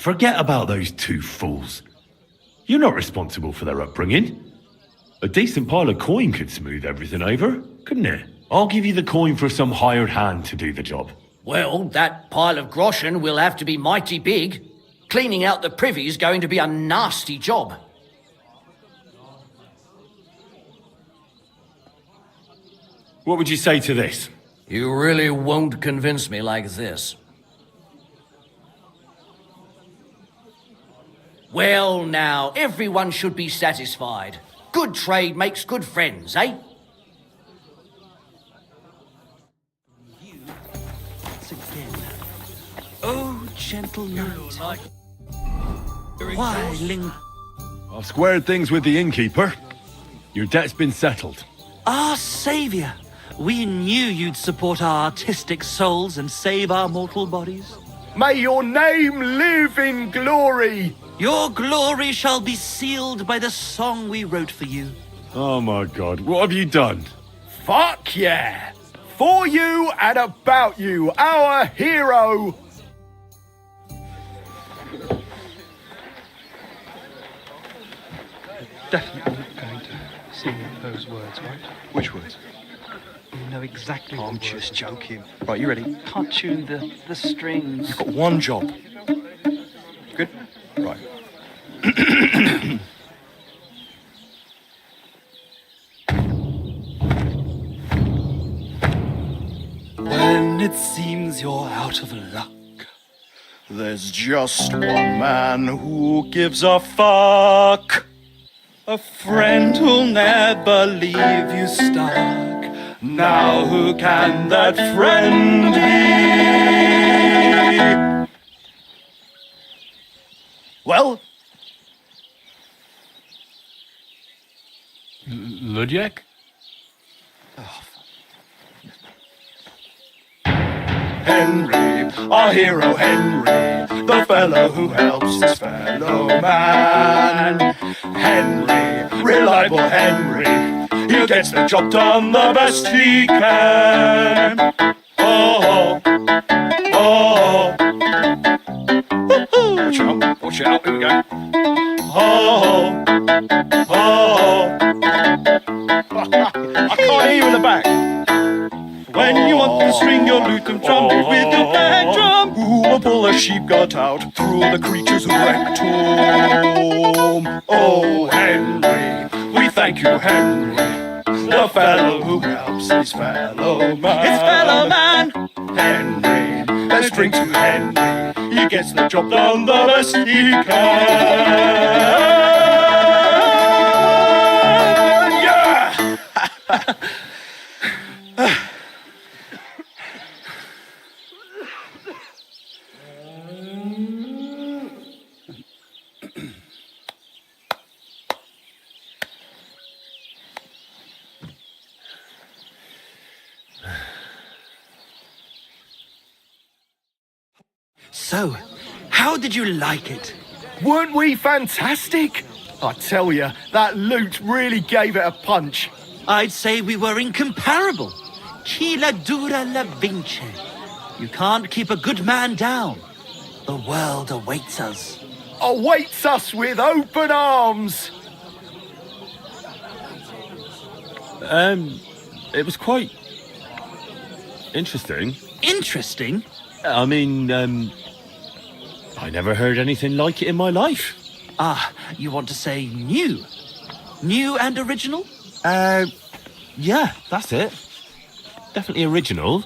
Forget about those two fools. You're not responsible for their upbringing. A decent pile of coin could smooth everything over, couldn't it? I'll give you the coin for some hired hand to do the job. Well, that pile of groschen will have to be mighty big. Cleaning out the privy's going to be a nasty job. What would you say to this? You really won't convince me like this. Well, now, everyone should be satisfied. Good trade makes good friends, eh? Once again. Oh, gentle night. Why linger? I've squared things with the innkeeper. Your debt's been settled. Our savior. We knew you'd support our artistic souls and save our mortal bodies. May your name live in glory! Your glory shall be sealed by the song we wrote for you. Oh my God, what have you done? Fuck yeah! For you and about you, our hero! Definitely not going to sing those words, right? Which words? You know exactly. I'm just joking. Right, you ready? Can't tune the strings. You've got one job. Good? Right. When it seems you're out of luck, There's just one man who gives a fuck. a friend who'll never leave you stuck. Now who can that friend be? Well? Ludwig? Henry, our hero Henry, the fellow who helps his fellow man. Henry, reliable Henry, he gets the job done the best he can. Oh, oh, oh. Watch out, here we go. Oh, oh. I can't hear you in the back. When you want to string your lute and trumpet with your back drum, who will pull a sheep gut out through the creature's rectum? Oh, Henry, we thank you, Henry, the fellow who helps his fellow man. His fellow man! Henry, let's drink to Henry, he gets the job done the best he can. Yeah! So, how did you like it? Weren't we fantastic? I tell you, that lute really gave it a punch. I'd say we were incomparable. Chi la dura la vince. You can't keep a good man down. The world awaits us. Awaits us with open arms. It was quite interesting. Interesting? I mean, I never heard anything like it in my life. Ah, you want to say new? New and original? Yeah, that's it. Definitely original.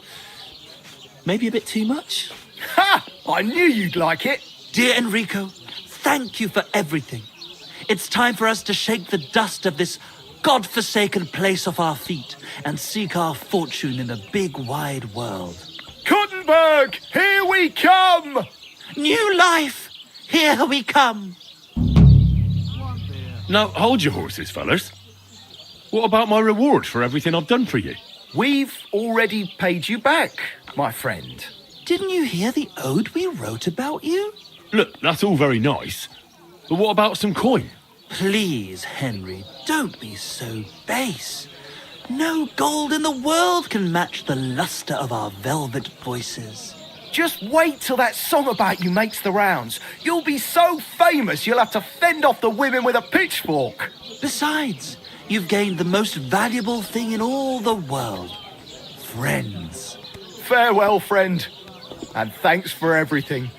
Maybe a bit too much. Ha! I knew you'd like it. Dear Enrico, thank you for everything. It's time for us to shake the dust of this God-forsaken place off our feet and seek our fortune in the big wide world. Kuttenberg, here we come! New life, here we come. Now, hold your horses, fellas. What about my reward for everything I've done for you? We've already paid you back, my friend. Didn't you hear the ode we wrote about you? Look, that's all very nice. But what about some coin? Please, Henry, don't be so base. No gold in the world can match the luster of our velvet voices. Just wait till that song about you makes the rounds. You'll be so famous you'll have to fend off the women with a pitchfork. Besides, You've gained the most valuable thing in all the world. Friends. Farewell, friend. And thanks for everything.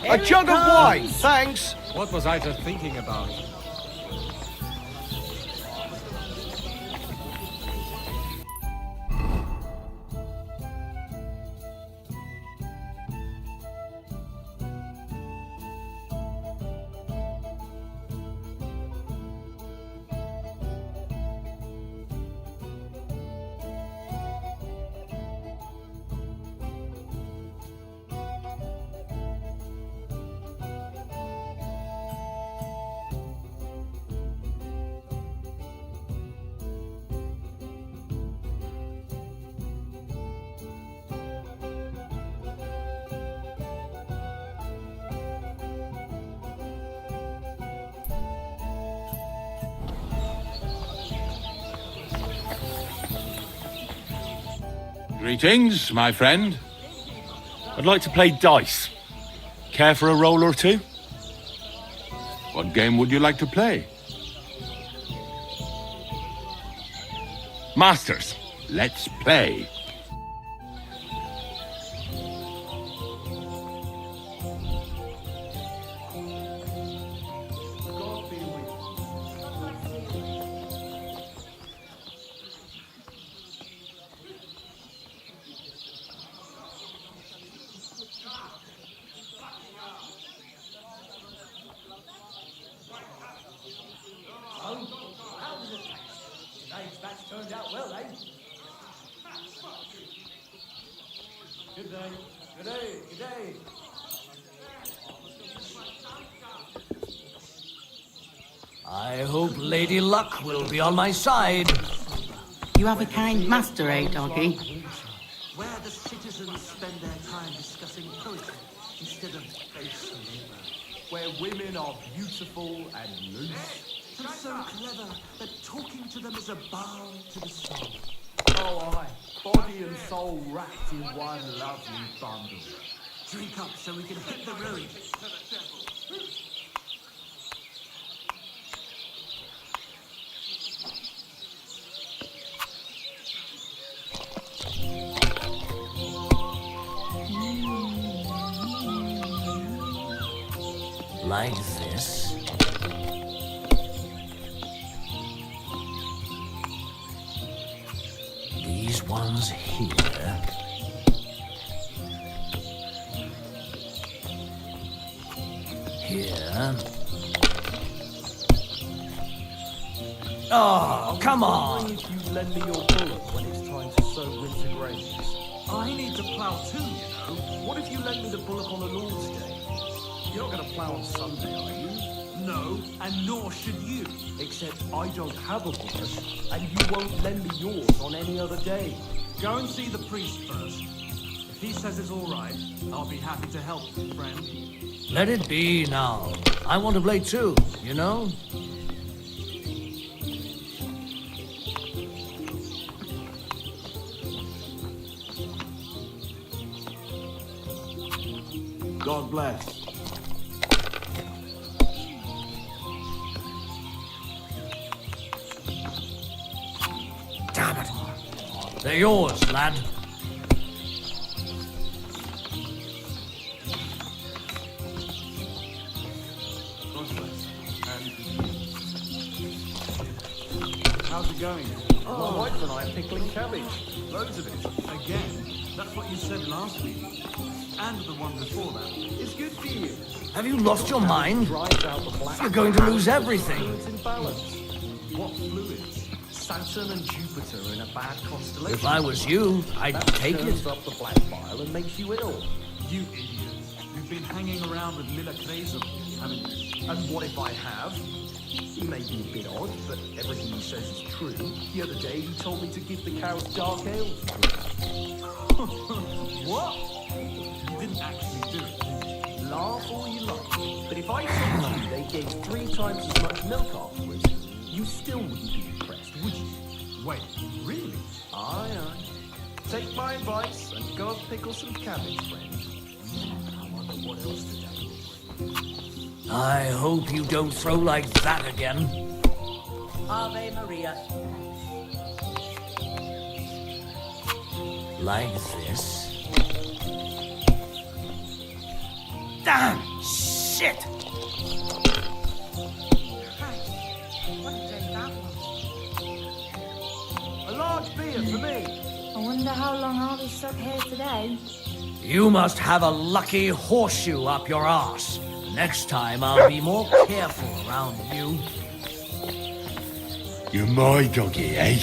A jug of wine, thanks. What was I just thinking about? Greetings, my friend. I'd like to play dice. Care for a roll or two? What game would you like to play? Masters. Let's play. Turned out well, eh? Good day. Good day. Good day. I hope Lady Luck will be on my side. You have a kind master, eh, doggy? Where the citizens spend their time discussing poetry instead of base labor. Where women are beautiful and loose. And so clever that talking to them is a balm to the soul. Oh, aye. Body and soul wrapped in one lovely bundle. Drink up so we can hit the road. Like this. These ones here. Here. Oh, come on! If you lend me your bullock when it's time to sow winter grains. I need to plow too, you know. What if you lend me the bullock on a Lord's Day? You're not going to plough on Sunday, are you? No, and nor should you. Except I don't have a bullock, and you won't lend me yours on any other day. Go and see the priest first. If he says it's all right, I'll be happy to help, friend. Let it be now. I want to play too, you know? God bless. Damn it. They're yours, lad. How's it going? My wife and I are pickling cabbage. Loads of it. Again? That's what you said last week. And the one before that. It's good for you. Have you lost your mind? Drives out the black. You're going to lose everything. Fluids in balance. What fluids? Saturn and Jupiter in a bad constellation. If I was you, I'd that take turns it. up the black bile and makes you ill. You idiot. You've been hanging around with Miller Kraser, haven't you? And what if I have? He may be a bit odd, but everything he says is true. The other day he told me to give the cows dark ale to drink. What? You didn't actually do it. Laugh all you like, but if I told you they gave 3 times as much milk afterwards, you still wouldn't be impressed, would you? Wait, really? Aye, aye. Take my advice and go and pickle some cabbage, friend. I wonder what else to do. I hope you don't throw like that again. Ave Maria. Like this. Damn! Shit! What a day that was. A large beer for me. I wonder how long I'll be stuck here today. You must have a lucky horseshoe up your arse. Next time I'll be more careful around you. You're my doggy, eh?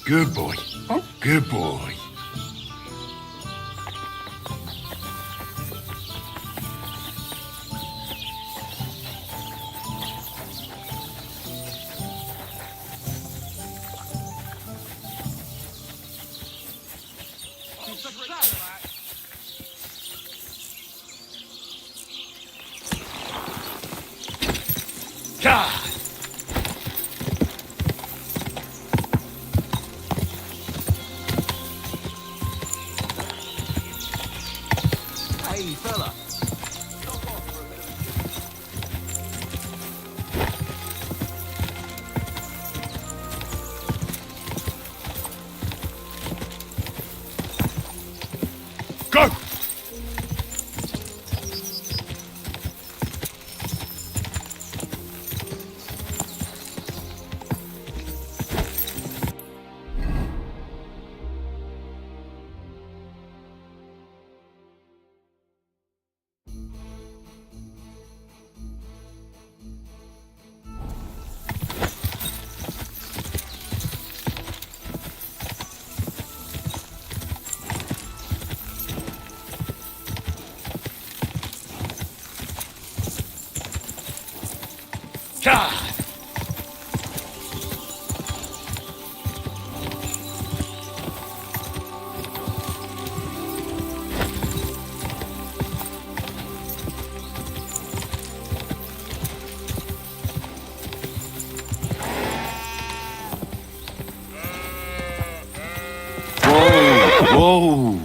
Good boy. Good boy. Hey, fella. Go! Whoa!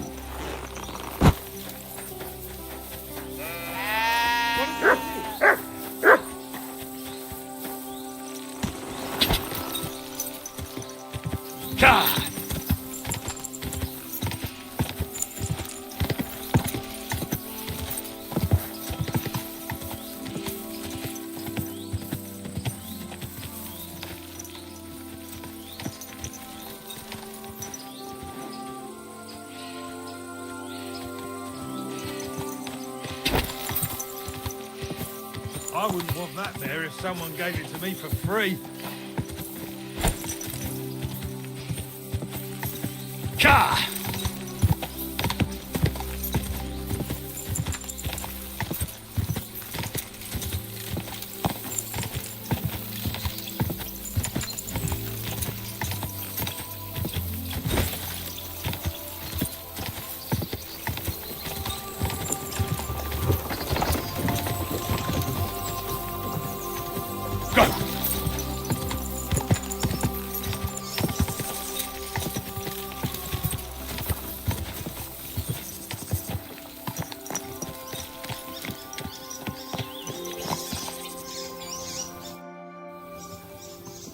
I wouldn't want that there if someone gave it to me for free. Ka!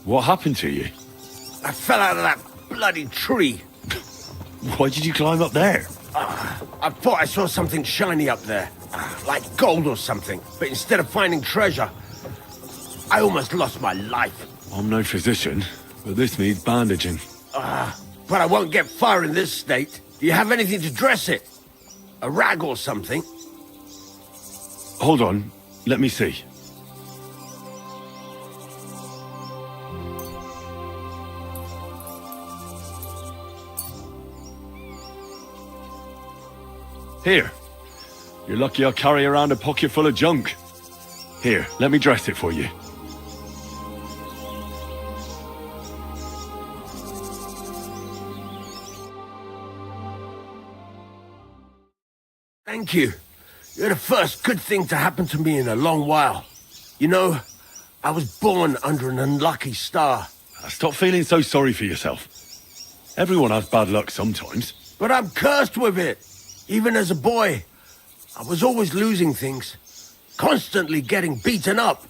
What happened to you? I fell out of that bloody tree. Why did you climb up there? I thought I saw something shiny up there, like gold or something. But instead of finding treasure, I almost lost my life. I'm no physician, but this needs bandaging. But I won't get far in this state. Do you have anything to dress it? A rag or something? Hold on, let me see. Here. You're lucky I carry around a pocket full of junk. Here, let me dress it for you. Thank you. You're the first good thing to happen to me in a long while. You know, I was born under an unlucky star. Stop feeling so sorry for yourself. Everyone has bad luck sometimes. But I'm cursed with it. Even as a boy, I was always losing things. Constantly getting beaten up.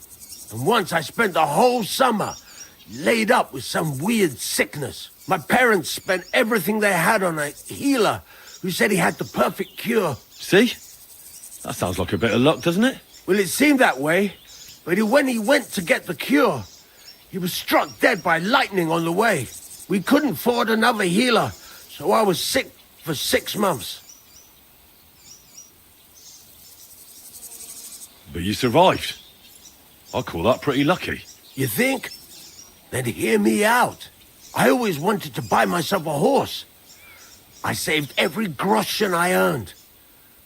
And once I spent the whole summer laid up with some weird sickness. My parents spent everything they had on a healer who said he had the perfect cure. See? That sounds like a bit of luck, doesn't it? Well, it seemed that way. But when he went to get the cure, he was struck dead by lightning on the way. We couldn't afford another healer, so I was sick for 6 months. But you survived. I call that pretty lucky. You think? Then hear me out. I always wanted to buy myself a horse. I saved every groschen I earned.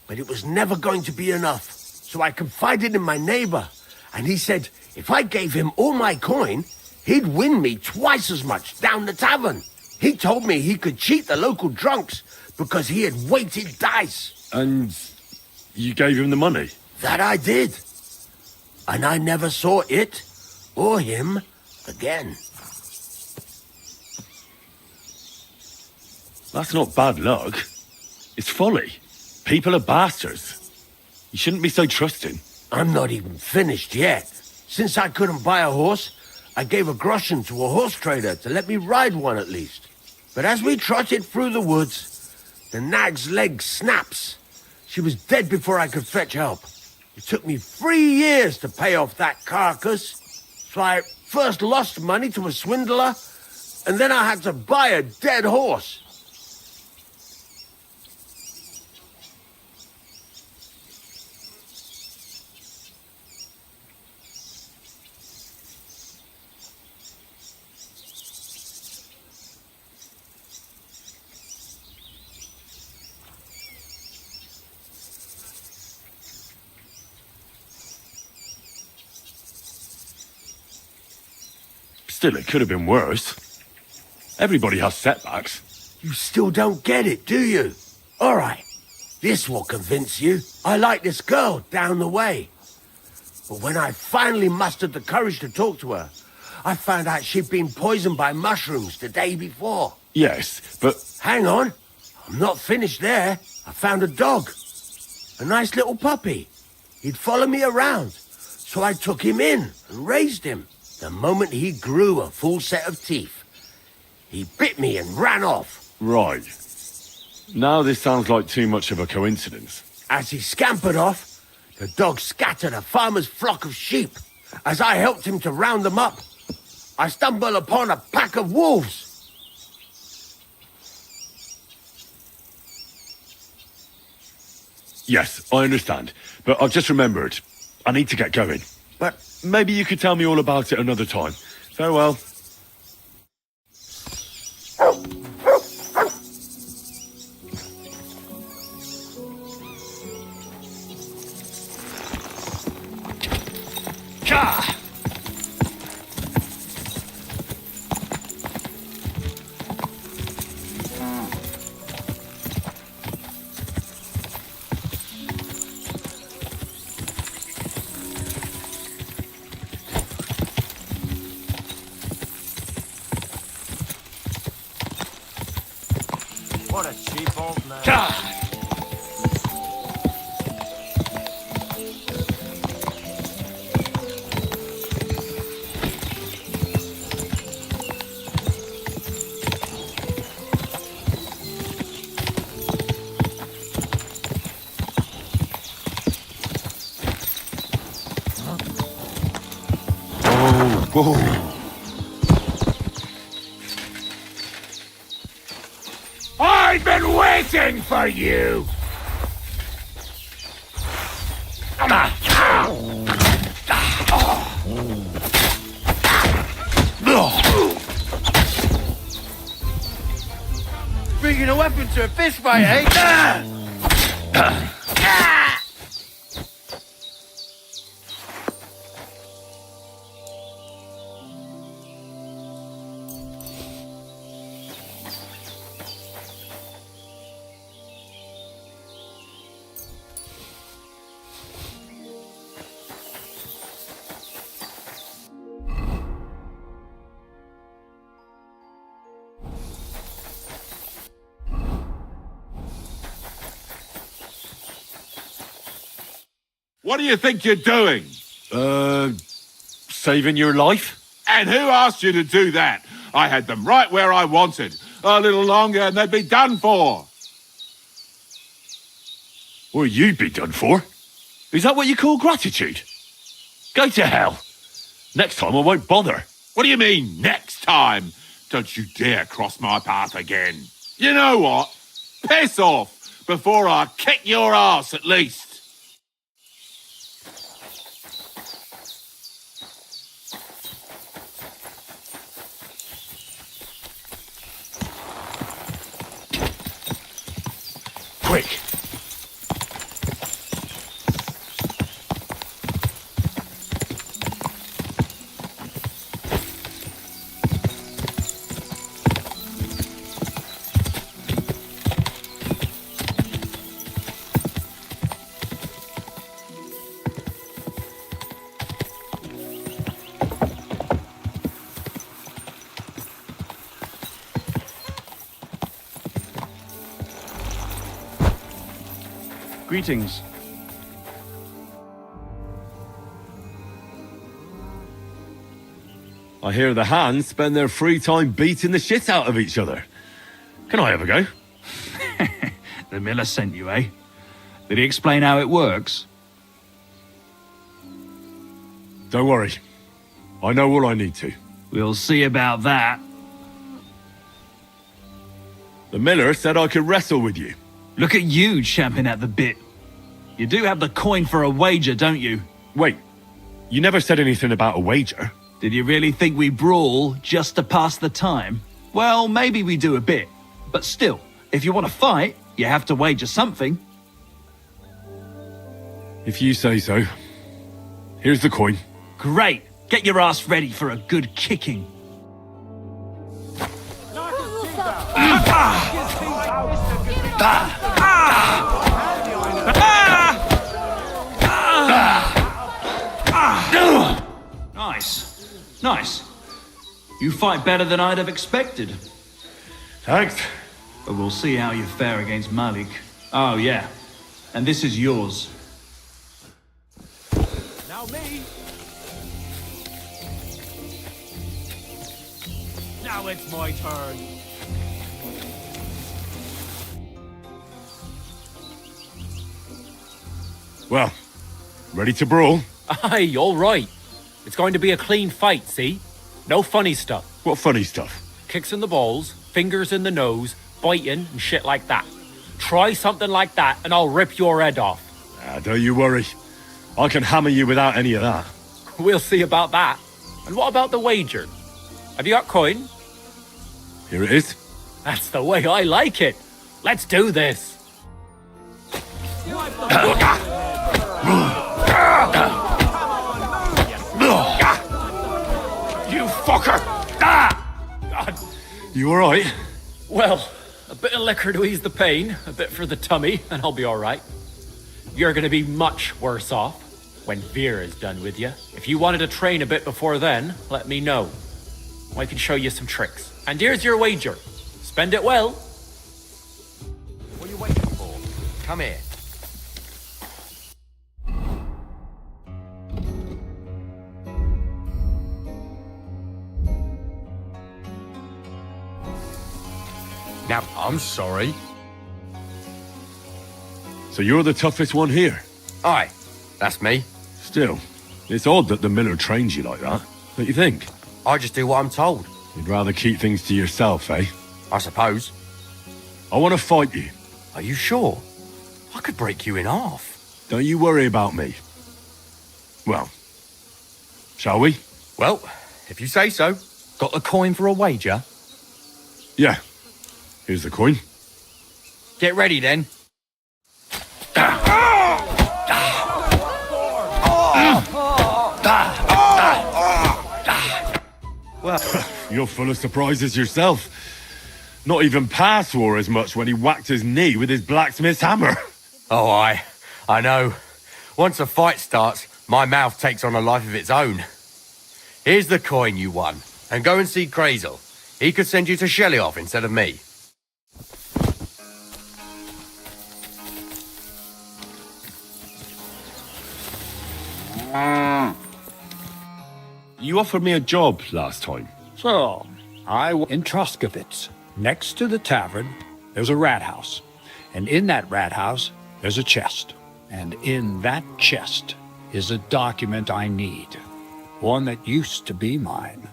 But it was never going to be enough. So I confided in my neighbor. And he said if I gave him all my coin, he'd win me twice as much down the tavern. He told me he could cheat the local drunks because he had weighted dice. And you gave him the money? That I did. And I never saw it or him again. That's not bad luck. It's folly. People are bastards. You shouldn't be so trusting. I'm not even finished yet. Since I couldn't buy a horse, I gave a groschen to a horse trader to let me ride one at least. But as we trotted through the woods, the nag's leg snaps. She was dead before I could fetch help. It took me 3 years to pay off that carcass. So I first lost money to a swindler, and then I had to buy a dead horse. Still, it could have been worse. Everybody has setbacks. You still don't get it, do you? All right, this will convince you. I like this girl down the way. But when I finally mustered the courage to talk to her, I found out she'd been poisoned by mushrooms the day before. Yes, but... Hang on. I'm not finished there. I found a dog. A nice little puppy. He'd follow me around. So I took him in and raised him. The moment he grew a full set of teeth, he bit me and ran off. Right. Now this sounds like too much of a coincidence. As he scampered off, the dog scattered a farmer's flock of sheep. As I helped him to round them up, I stumbled upon a pack of wolves. Yes, I understand. But I've just remembered. I need to get going. But maybe you could tell me all about it another time. Farewell. What a cheap old man. Whoa. I've been waiting for you! Bringing a weapon to a fist fight, eh? What do you think you're doing? Saving your life? And who asked you to do that? I had them right where I wanted. A little longer and they'd be done for. Well, you'd be done for. Is that what you call gratitude? Go to hell. Next time I won't bother. What do you mean, next time? Don't you dare cross my path again. You know what? Piss off before I kick your ass at least. Quick. Greetings. I hear the hands spend their free time beating the shit out of each other. Can I have a go? The miller sent you, eh? Did he explain how it works? Don't worry. I know all I need to. We'll see about that. The miller said I could wrestle with you. Look at you champing at the bit. You do have the coin for a wager, don't you? Wait, you never said anything about a wager. Did you really think we brawl just to pass the time? Well, maybe we do a bit. But still, if you want to fight, you have to wager something. If you say so. Here's the coin. Great. Get your ass ready for a good kicking. Nice. Nice. You fight better than I'd have expected. Thanks. But we'll see how you fare against Malik. Oh, yeah. And this is yours. Now me. Now it's my turn. Well, ready to brawl? Aye, all right. It's going to be a clean fight, see? No funny stuff. What funny stuff? Kicks in the balls, fingers in the nose, biting and shit like that. Try something like that and I'll rip your head off. Don't you worry. I can hammer you without any of that. We'll see about that. And what about the wager? Have you got coin? Here it is. That's the way I like it. Let's do this. You fucker! God. You alright? Well, a bit of liquor to ease the pain, a bit for the tummy, and I'll be alright. You're gonna be much worse off when Vera's done with you. If you wanted to train a bit before then, let me know. I can show you some tricks. And here's your wager. Spend it well. What are you waiting for? Come here. Now, I'm sorry. So you're the toughest one here? Aye, that's me. Still, it's odd that the miller trains you like that. Don't you think? I just do what I'm told. You'd rather keep things to yourself, eh? I suppose. I want to fight you. Are you sure? I could break you in half. Don't you worry about me. Well, shall we? Well, if you say so. Got a coin for a wager? Yeah. Here's the coin. Get ready then. Well, you're full of surprises yourself. Not even Pa swore as much when he whacked his knee with his blacksmith's hammer. Oh, I know. Once a fight starts, my mouth takes on a life of its own. Here's the coin you won, and go and see Crazel. He could send you to Shelly-off instead of me. You offered me a job last time. So, in Troskovitz, next to the tavern, there's a rat house. And in that rat house, there's a chest. And in that chest is a document I need. One that used to be mine.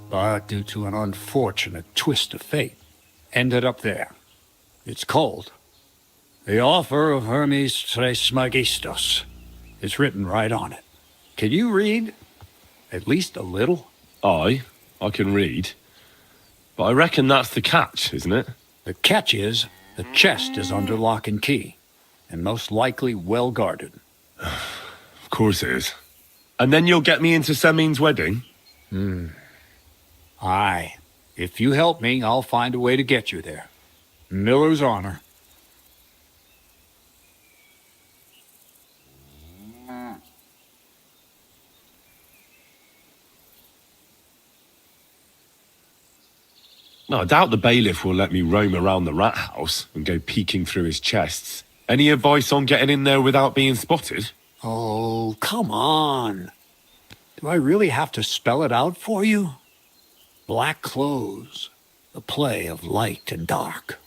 But due to an unfortunate twist of fate, ended up there. It's called The Offer of Hermes Trismegistos. It's written right on it. Can you read? At least a little? I can read. But I reckon that's the catch, isn't it? The catch is, the chest is under lock and key, and most likely well guarded. Of course it is. And then you'll get me into Semin's wedding? Aye. If you help me, I'll find a way to get you there. Miller's honor. No, I doubt the bailiff will let me roam around the rat house and go peeking through his chests. Any advice on getting in there without being spotted? Oh, come on. Do I really have to spell it out for you? Black clothes, the play of light and dark.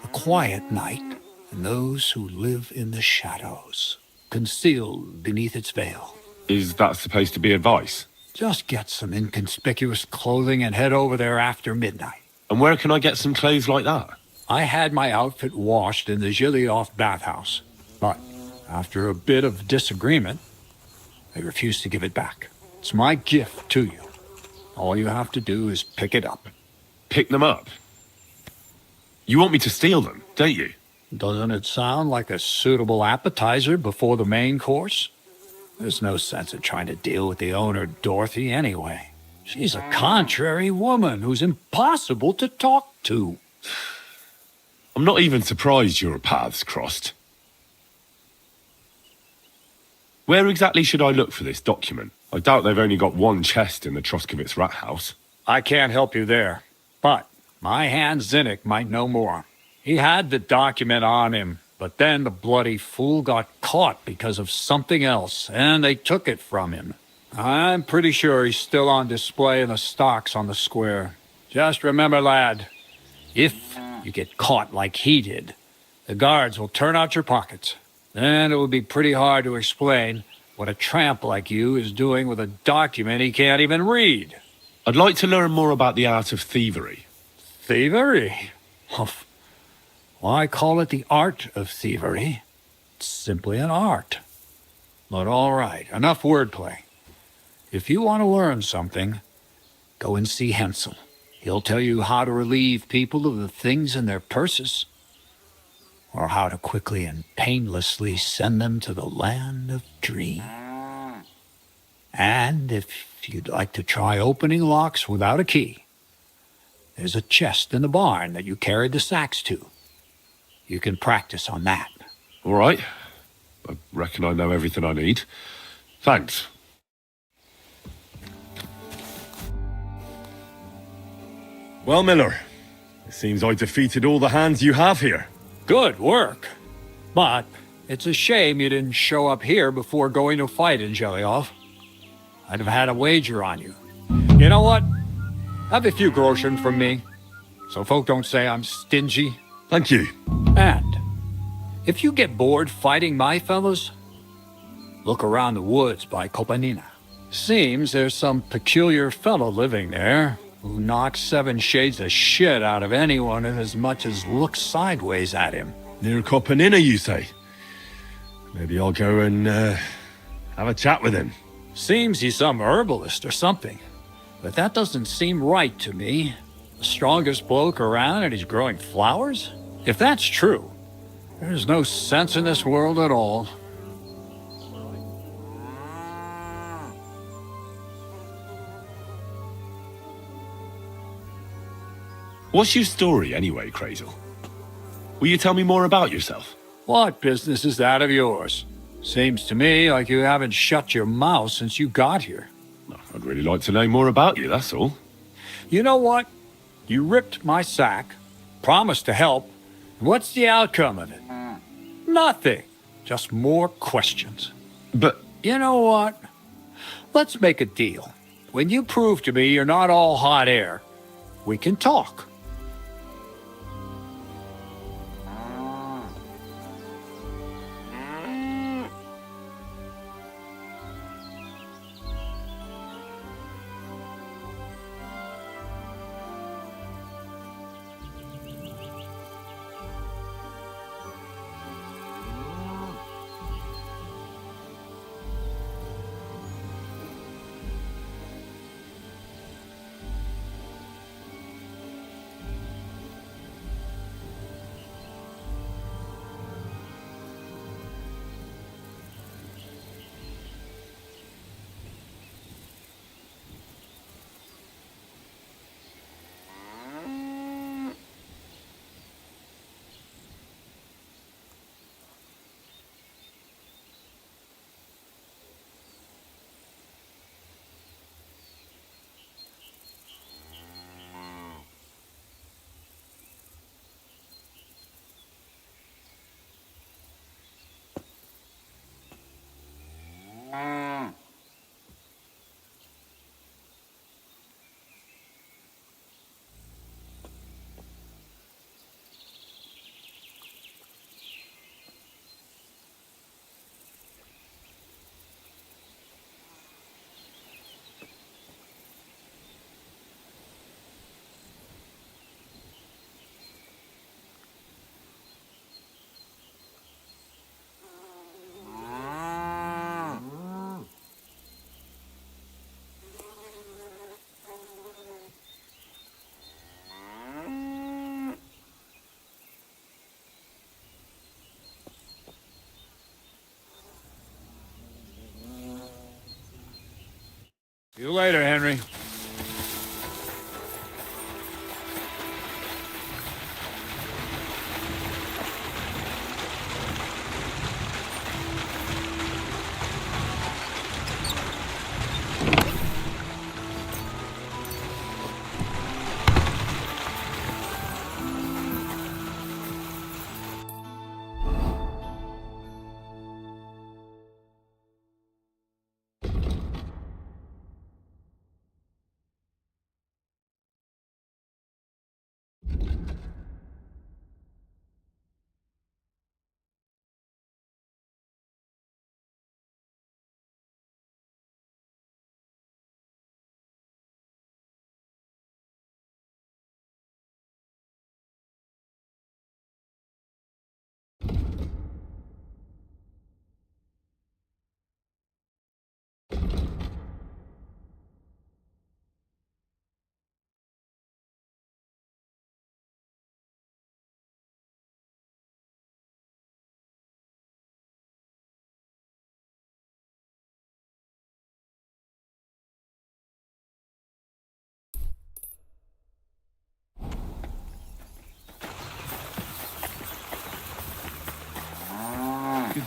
A quiet night, and those who live in the shadows, concealed beneath its veil. Is that supposed to be advice? Just get some inconspicuous clothing and head over there after midnight. And where can I get some clothes like that? I had my outfit washed in the Gilioff bathhouse, but after a bit of disagreement, they refused to give it back. It's my gift to you. All you have to do is pick it up. Pick them up? You want me to steal them, don't you? Doesn't it sound like a suitable appetizer before the main course? There's no sense in trying to deal with the owner, Dorothy, anyway. She's a contrary woman who's impossible to talk to. I'm not even surprised your paths crossed. Where exactly should I look for this document? I doubt they've only got one chest in the Troskovitz rat house. I can't help you there, but my hand Zinnik might know more. He had the document on him, but then the bloody fool got caught because of something else, and they took it from him. I'm pretty sure he's still on display in the stocks on the square. Just remember, lad, if you get caught like he did, the guards will turn out your pockets. Then it will be pretty hard to explain what a tramp like you is doing with a document he can't even read. I'd like to learn more about the art of thievery. Thievery? Why call it the art of thievery? It's simply an art. But all right, enough wordplay. If you want to learn something, go and see Hensel. He'll tell you how to relieve people of the things in their purses, or how to quickly and painlessly send them to the land of dreams. And if you'd like to try opening locks without a key, there's a chest in the barn that you carried the sacks to. You can practice on that. All right. I reckon I know everything I need. Thanks. Well, Miller, it seems I defeated all the hands you have here. Good work. But it's a shame you didn't show up here before going to fight in Jelioff. I'd have had a wager on you. You know what? Have a few groschen from me, so folk don't say I'm stingy. Thank you. And if you get bored fighting my fellows, look around the woods by Kopanina. Seems there's some peculiar fellow living there who knocks 7 shades of shit out of anyone who as much as looks sideways at him. Near Kopanina, you say? Maybe I'll go and have a chat with him. Seems he's some herbalist or something. But that doesn't seem right to me. The strongest bloke around and he's growing flowers? If that's true, there's no sense in this world at all. What's your story anyway, Crazel? Will you tell me more about yourself? What business is that of yours? Seems to me like you haven't shut your mouth since you got here. I'd really like to know more about you, that's all. You know what? You ripped my sack, promised to help, and what's the outcome of it? Nothing. Just more questions. But... You know what? Let's make a deal. When you prove to me you're not all hot air, we can talk. See you later, Henry.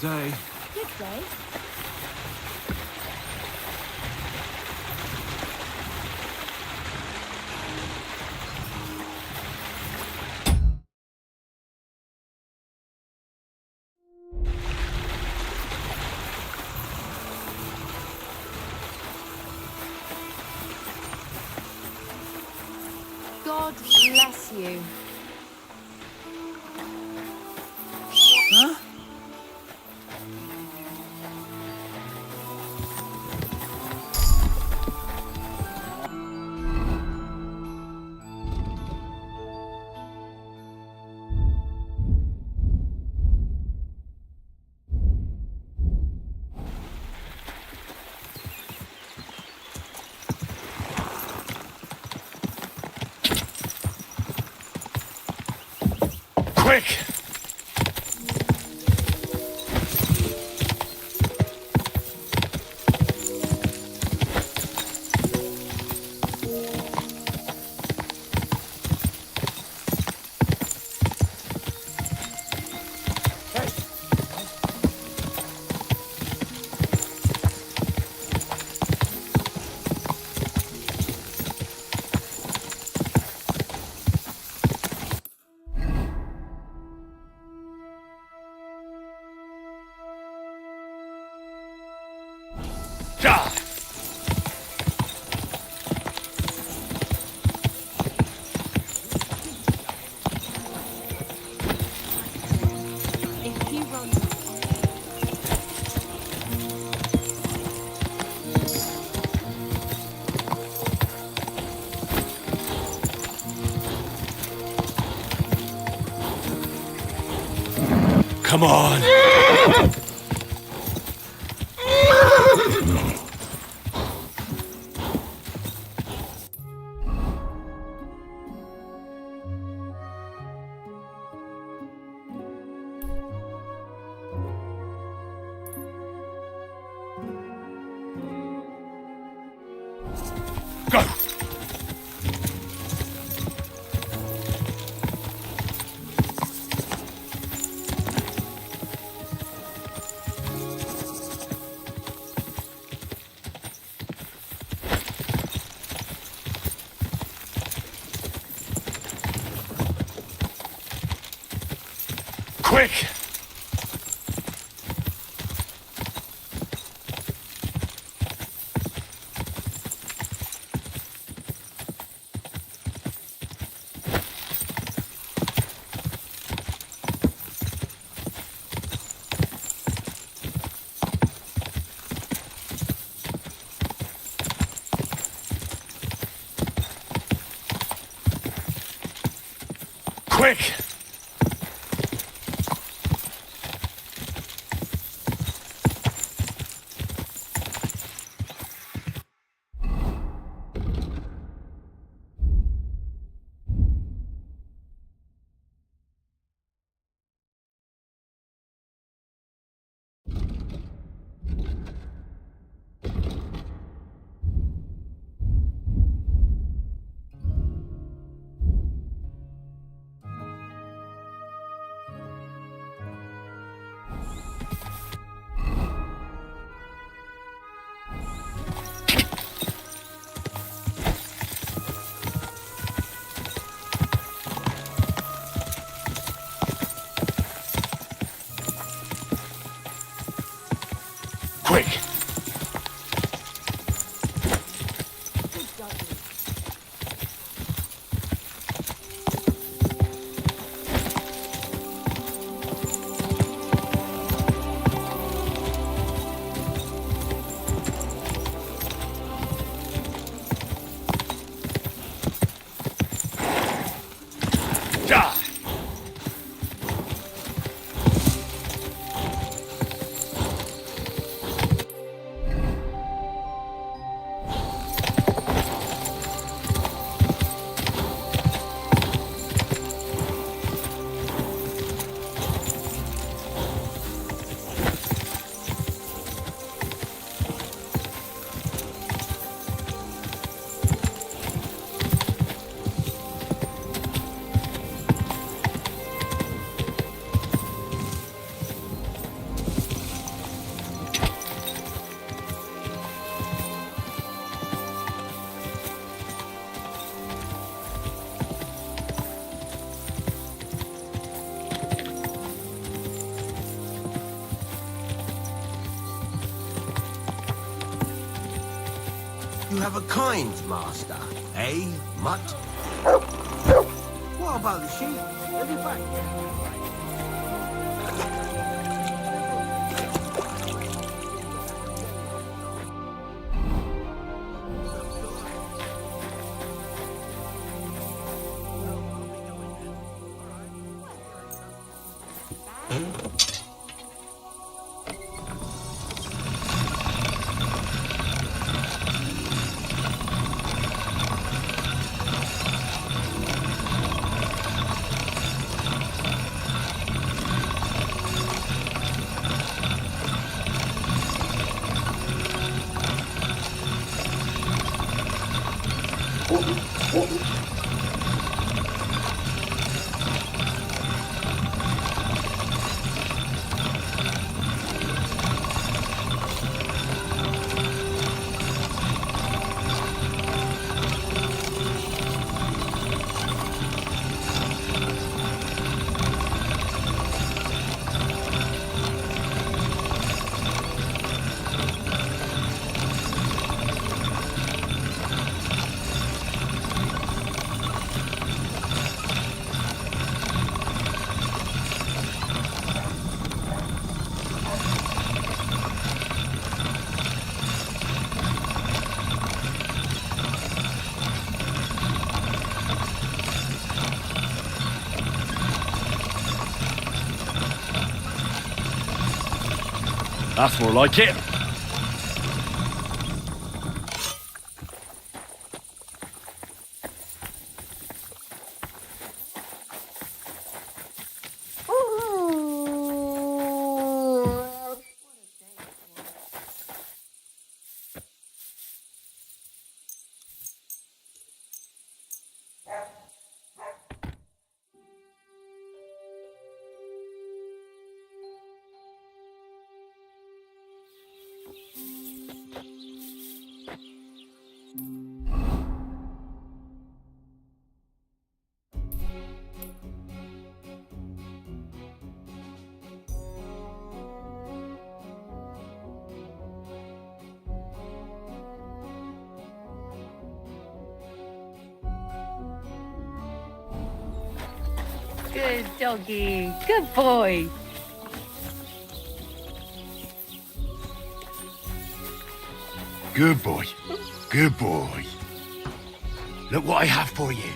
Good day. Good day. God bless you. Huh? Quick! If he runs Come on! Go! Quick! Quick! have a kind master, eh, mutt? What about the sheep? They'll be back yet. That's more like it. Good doggy. Good boy. Good boy. Good boy. Look what I have for you.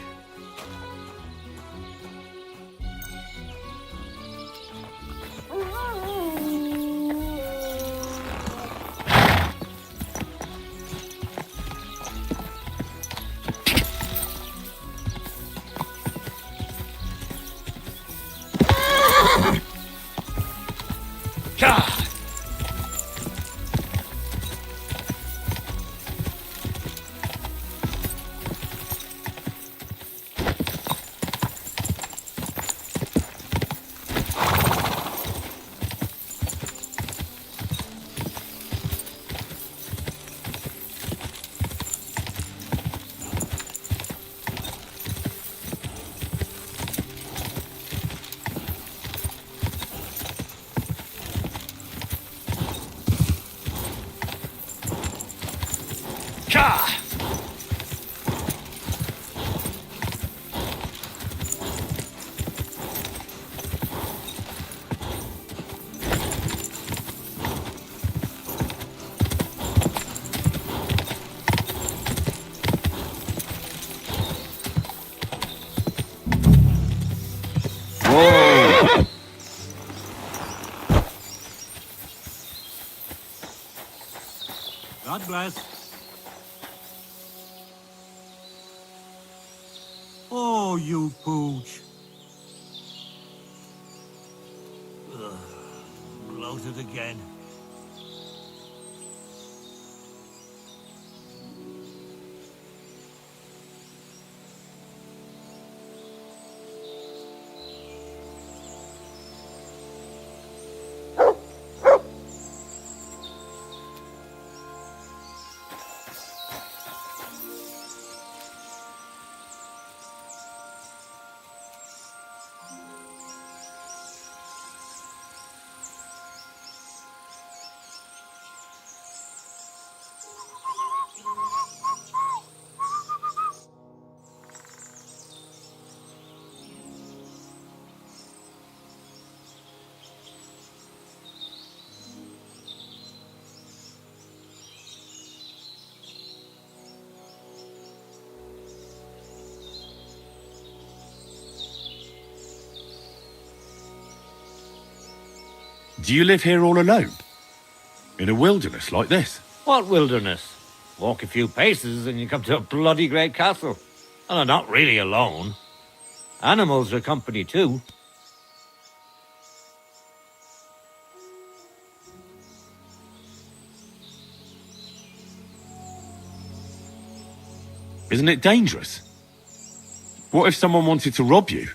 God bless. Oh, you pooch. Ugh, bloated again. Do you live here all alone? In a wilderness like this? What wilderness? Walk a few paces and you come to a bloody great castle. And I'm not really alone. Animals are company too. Isn't it dangerous? What if someone wanted to rob you?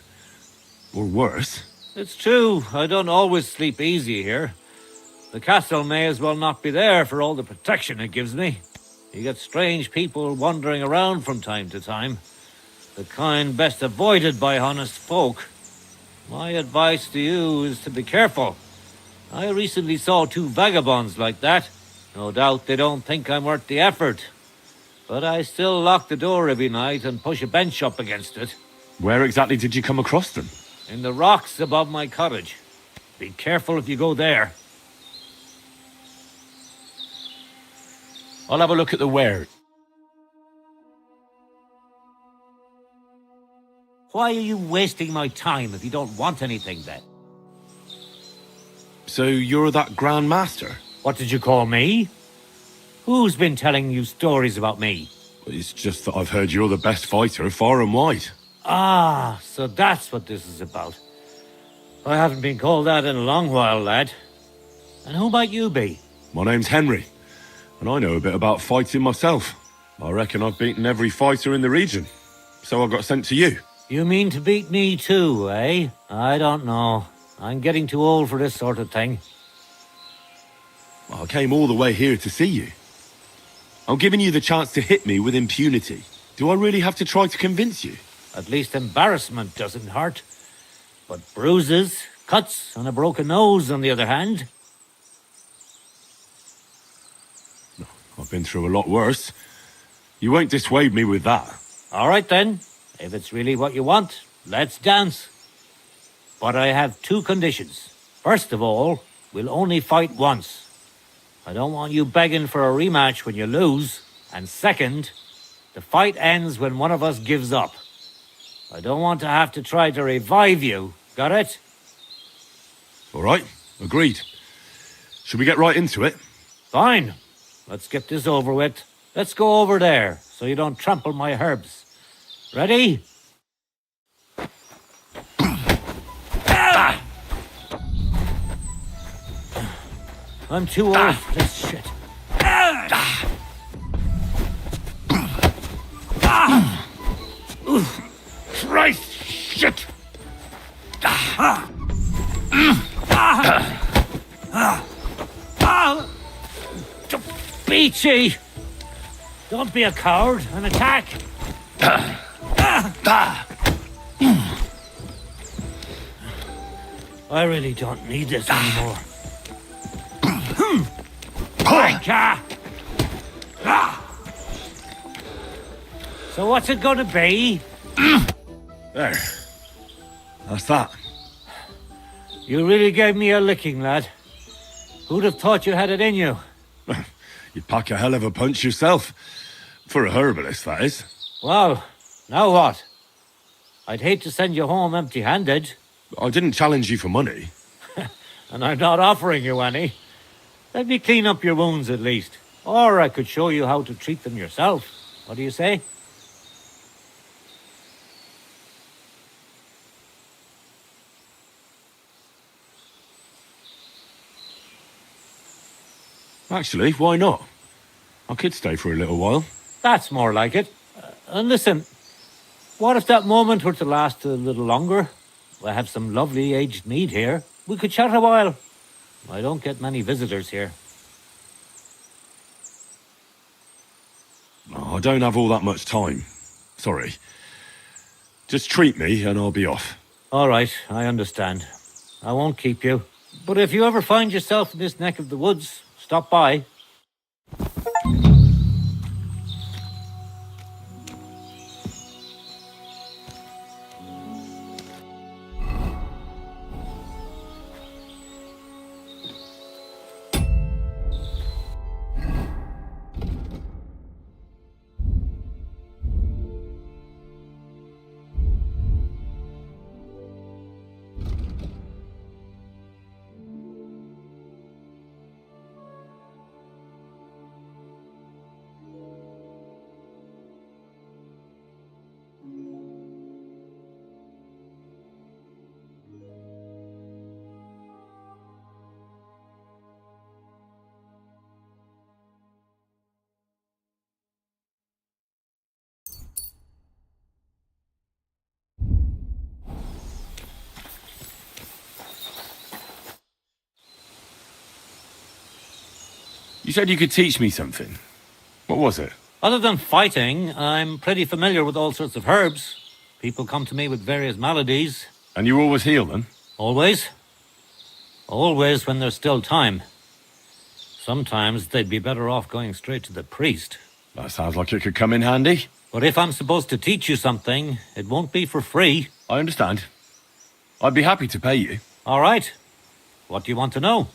Or worse? It's true, I don't always sleep easy here. The castle may as well not be there for all the protection it gives me. You get strange people wandering around from time to time. The kind best avoided by honest folk. My advice to you is to be careful. I recently saw 2 vagabonds like that. No doubt they don't think I'm worth the effort. But I still lock the door every night and push a bench up against it. Where exactly did you come across them? In the rocks above my cottage. Be careful if you go there. I'll have a look at the where. Why are you wasting my time if you don't want anything then? So you're that Grand Master? What did you call me? Who's been telling you stories about me? It's just that I've heard you're the best fighter far and wide. Ah, so that's what this is about. I haven't been called that in a long while, lad. And who might you be? My name's Henry, and I know a bit about fighting myself. I reckon I've beaten every fighter in the region, so I got sent to you. You mean to beat me too, eh? I don't know. I'm getting too old for this sort of thing. I came all the way here to see you. I'm giving you the chance to hit me with impunity. Do I really have to try to convince you? At least embarrassment doesn't hurt. But bruises, cuts, and a broken nose, on the other hand. I've been through a lot worse. You won't dissuade me with that. All right then. If it's really what you want, let's dance. But I have 2 conditions. First of all, we'll only fight once. I don't want you begging for a rematch when you lose. And second, the fight ends when one of us gives up. I don't want to have to try to revive you. Got it? All right, agreed. Should we get right into it? Fine. Let's get this over with. Let's go over there, so you don't trample my herbs. Ready? I'm too old for this shit. Christ, shit! Beachy! Don't be a coward and attack! I really don't need this anymore. So what's it gonna be? There. That's that. You really gave me a licking, lad. Who'd have thought you had it in you? You pack a hell of a punch yourself. For a herbalist, that is. Well, now what? I'd hate to send you home empty-handed. I didn't challenge you for money. And I'm not offering you any. Let me clean up your wounds at least. Or I could show you how to treat them yourself. What do you say? Actually, why not? I could stay for a little while. That's more like it. And listen, what if that moment were to last a little longer? I have some lovely aged mead here. We could chat a while. I don't get many visitors here. Oh, I don't have all that much time. Sorry. Just treat me and I'll be off. All right, I understand. I won't keep you. But if you ever find yourself in this neck of the woods, stop by. You said you could teach me something. What was it? Other than fighting, I'm pretty familiar with all sorts of herbs. People come to me with various maladies. And you always heal them? Always. Always when there's still time. Sometimes they'd be better off going straight to the priest. That sounds like it could come in handy. But if I'm supposed to teach you something, it won't be for free. I understand. I'd be happy to pay you. All right. What do you want to know?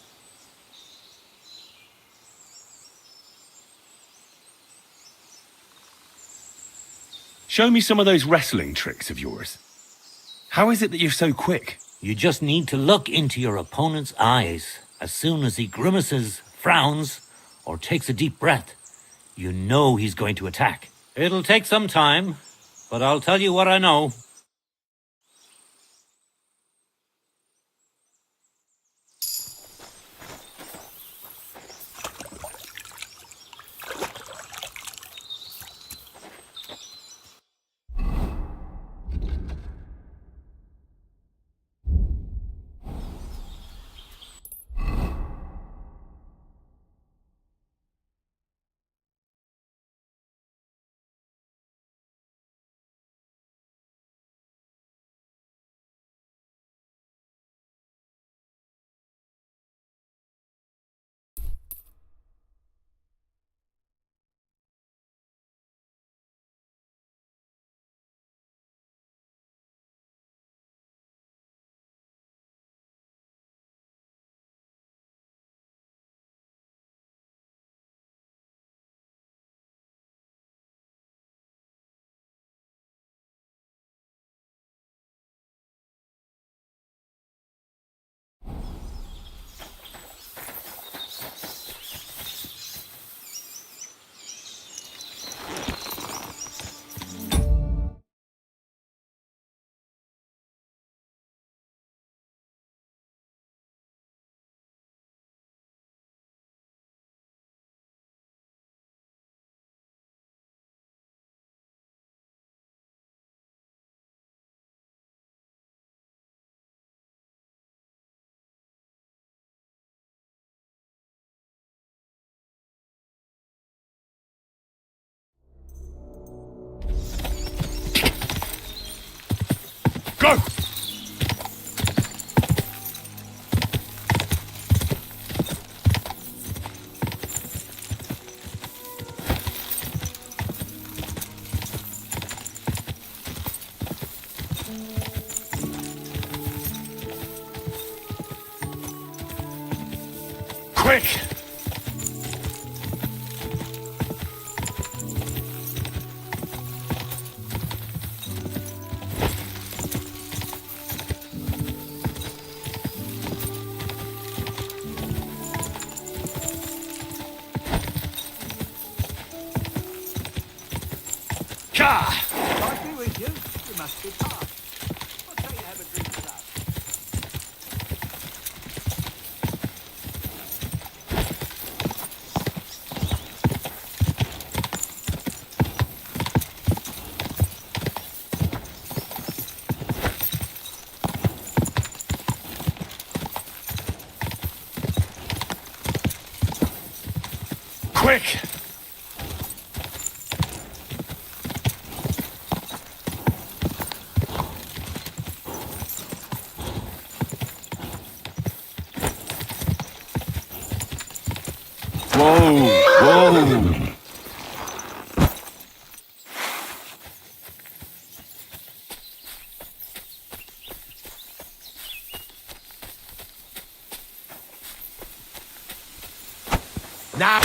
Show me some of those wrestling tricks of yours. How is it that you're so quick? You just need to look into your opponent's eyes. As soon as he grimaces, frowns, or takes a deep breath, you know he's going to attack. It'll take some time, but I'll tell you what I know. Go! Quick! If I be with you, you must be part. What say you have a drink with us? Quick! Whoa! Whoa! Now.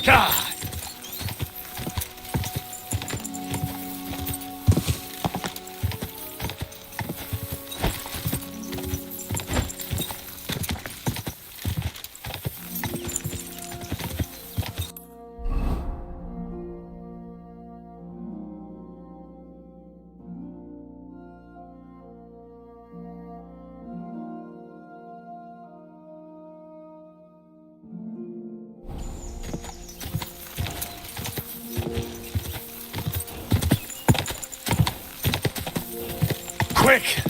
Ka! Quick!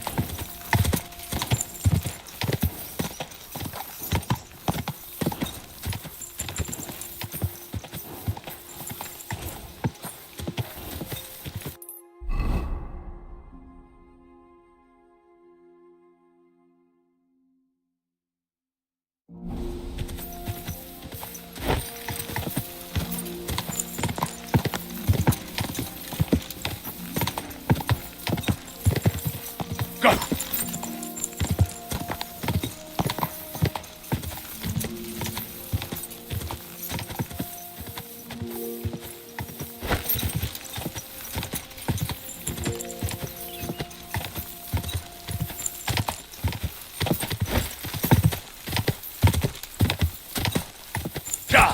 Go!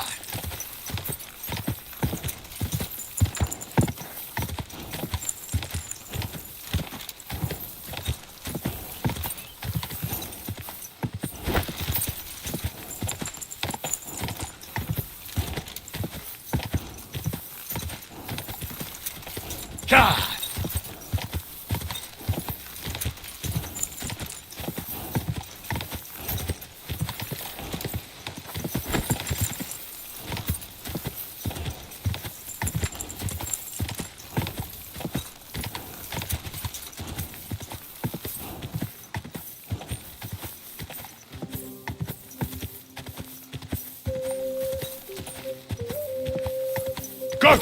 God! God!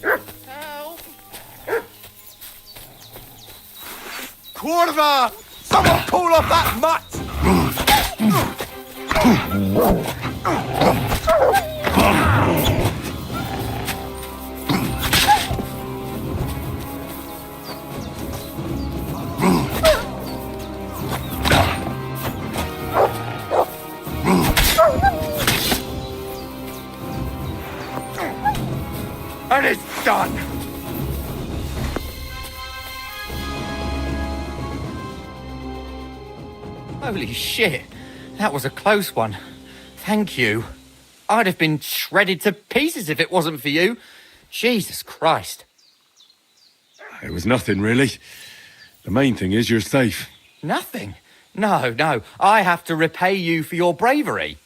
Go! Quarter! Someone pull off that mutt! And it's done! Holy shit, that was a close one. Thank you. I'd have been shredded to pieces if it wasn't for you. Jesus Christ. It was nothing, really. The main thing is you're safe. Nothing? No. I have to repay you for your bravery.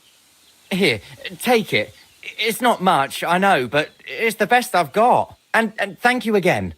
Here, take it. It's not much, I know, but it's the best I've got. And thank you again.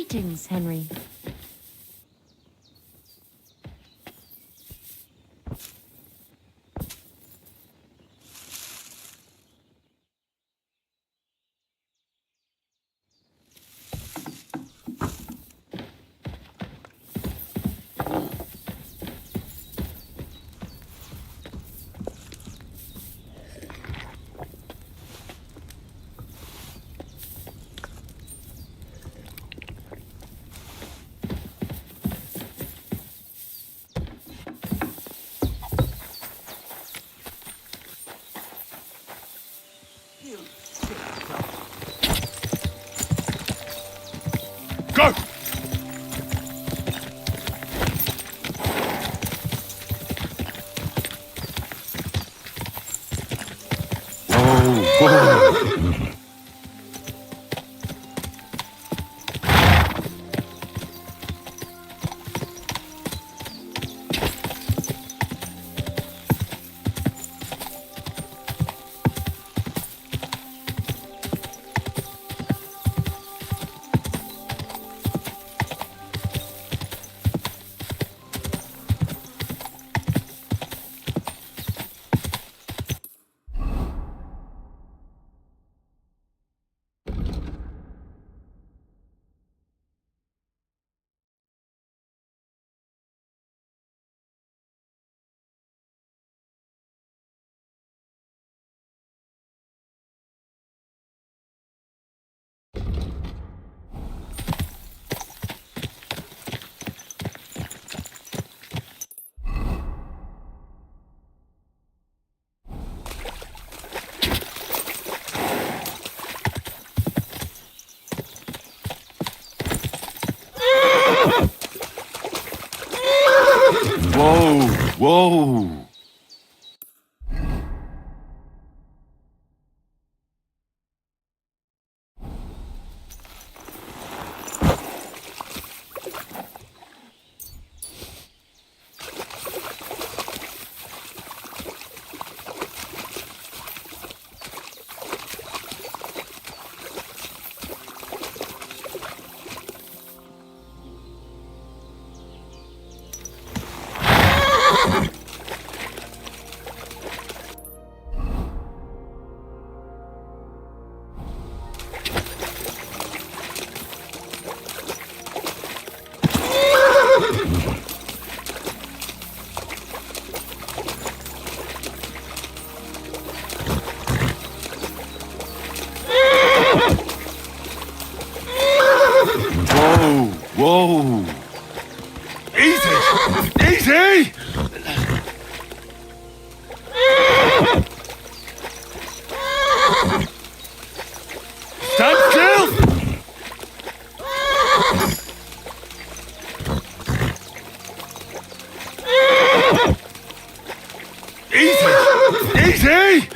Greetings, Henry. Go! Whoa! Whoa! Whoa! Whoa! Easy! Easy! Stand still! Easy! Easy!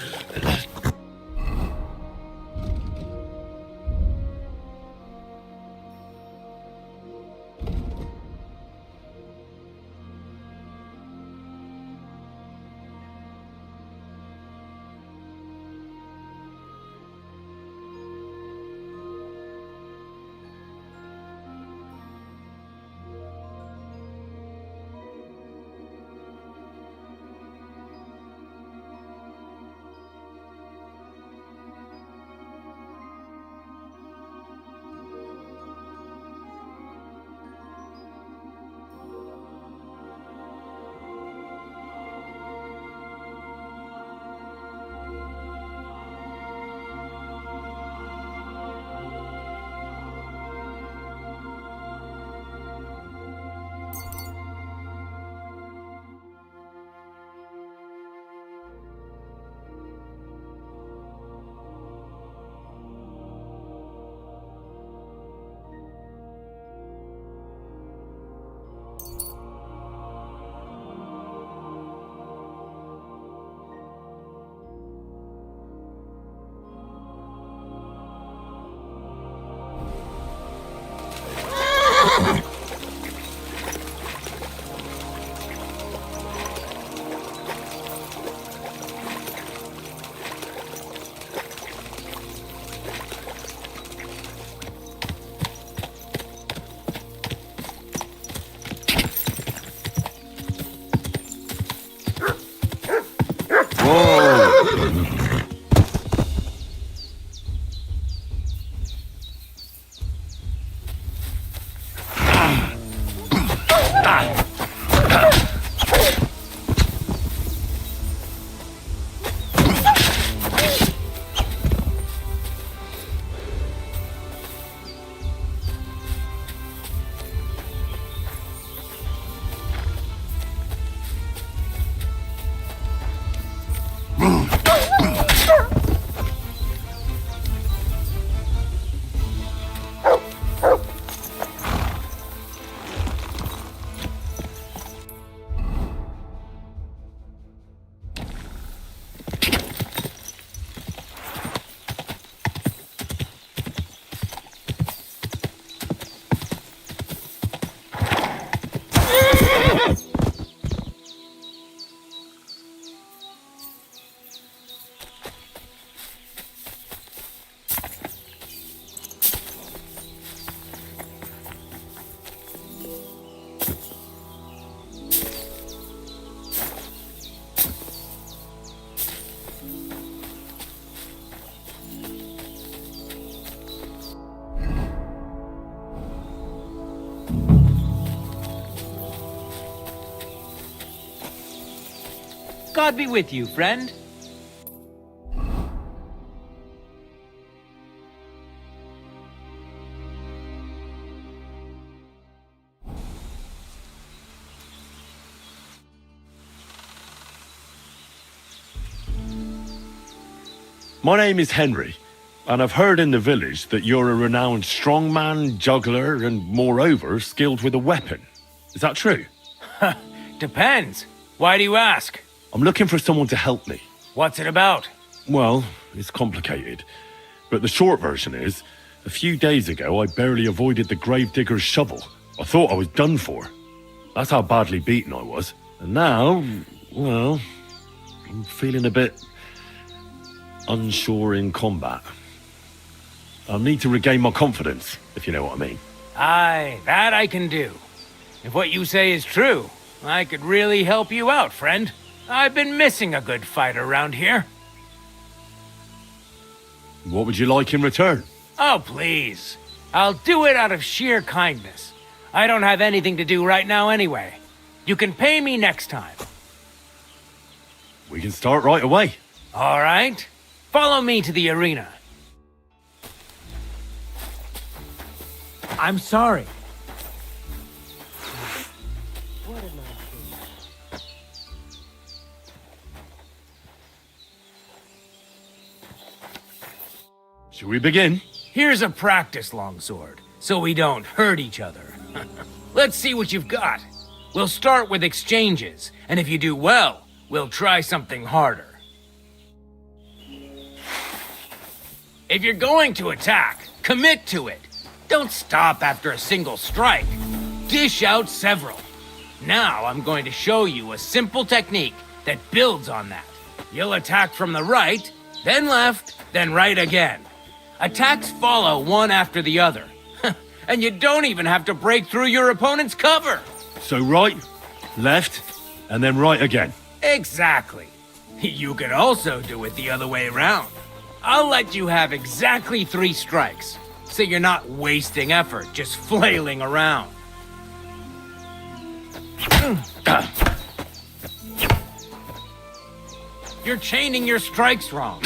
God be with you, friend. My name is Henry, and I've heard in the village that you're a renowned strongman, juggler, and moreover, skilled with a weapon. Is that true? Depends. Why do you ask? I'm looking for someone to help me. What's it about? Well, it's complicated. But the short version is, a few days ago I barely avoided the gravedigger's shovel. I thought I was done for. That's how badly beaten I was. And now, well, I'm feeling a bit unsure in combat. I'll need to regain my confidence, if you know what I mean. Aye, that I can do. If what you say is true, I could really help you out, friend. I've been missing a good fight around here. What would you like in return? Oh, please. I'll do it out of sheer kindness. I don't have anything to do right now anyway. You can pay me next time. We can start right away. All right. Follow me to the arena. I'm sorry. Should we begin? Here's a practice longsword, so we don't hurt each other. Let's see what you've got. We'll start with exchanges, and if you do well, we'll try something harder. If you're going to attack, commit to it. Don't stop after a single strike. Dish out several. Now I'm going to show you a simple technique that builds on that. You'll attack from the right, then left, then right again. Attacks follow one after the other. And you don't even have to break through your opponent's cover. So right, left, and then right again. Exactly. You could also do it the other way around. I'll let you have exactly 3 strikes, so you're not wasting effort just flailing around. You're chaining your strikes wrong.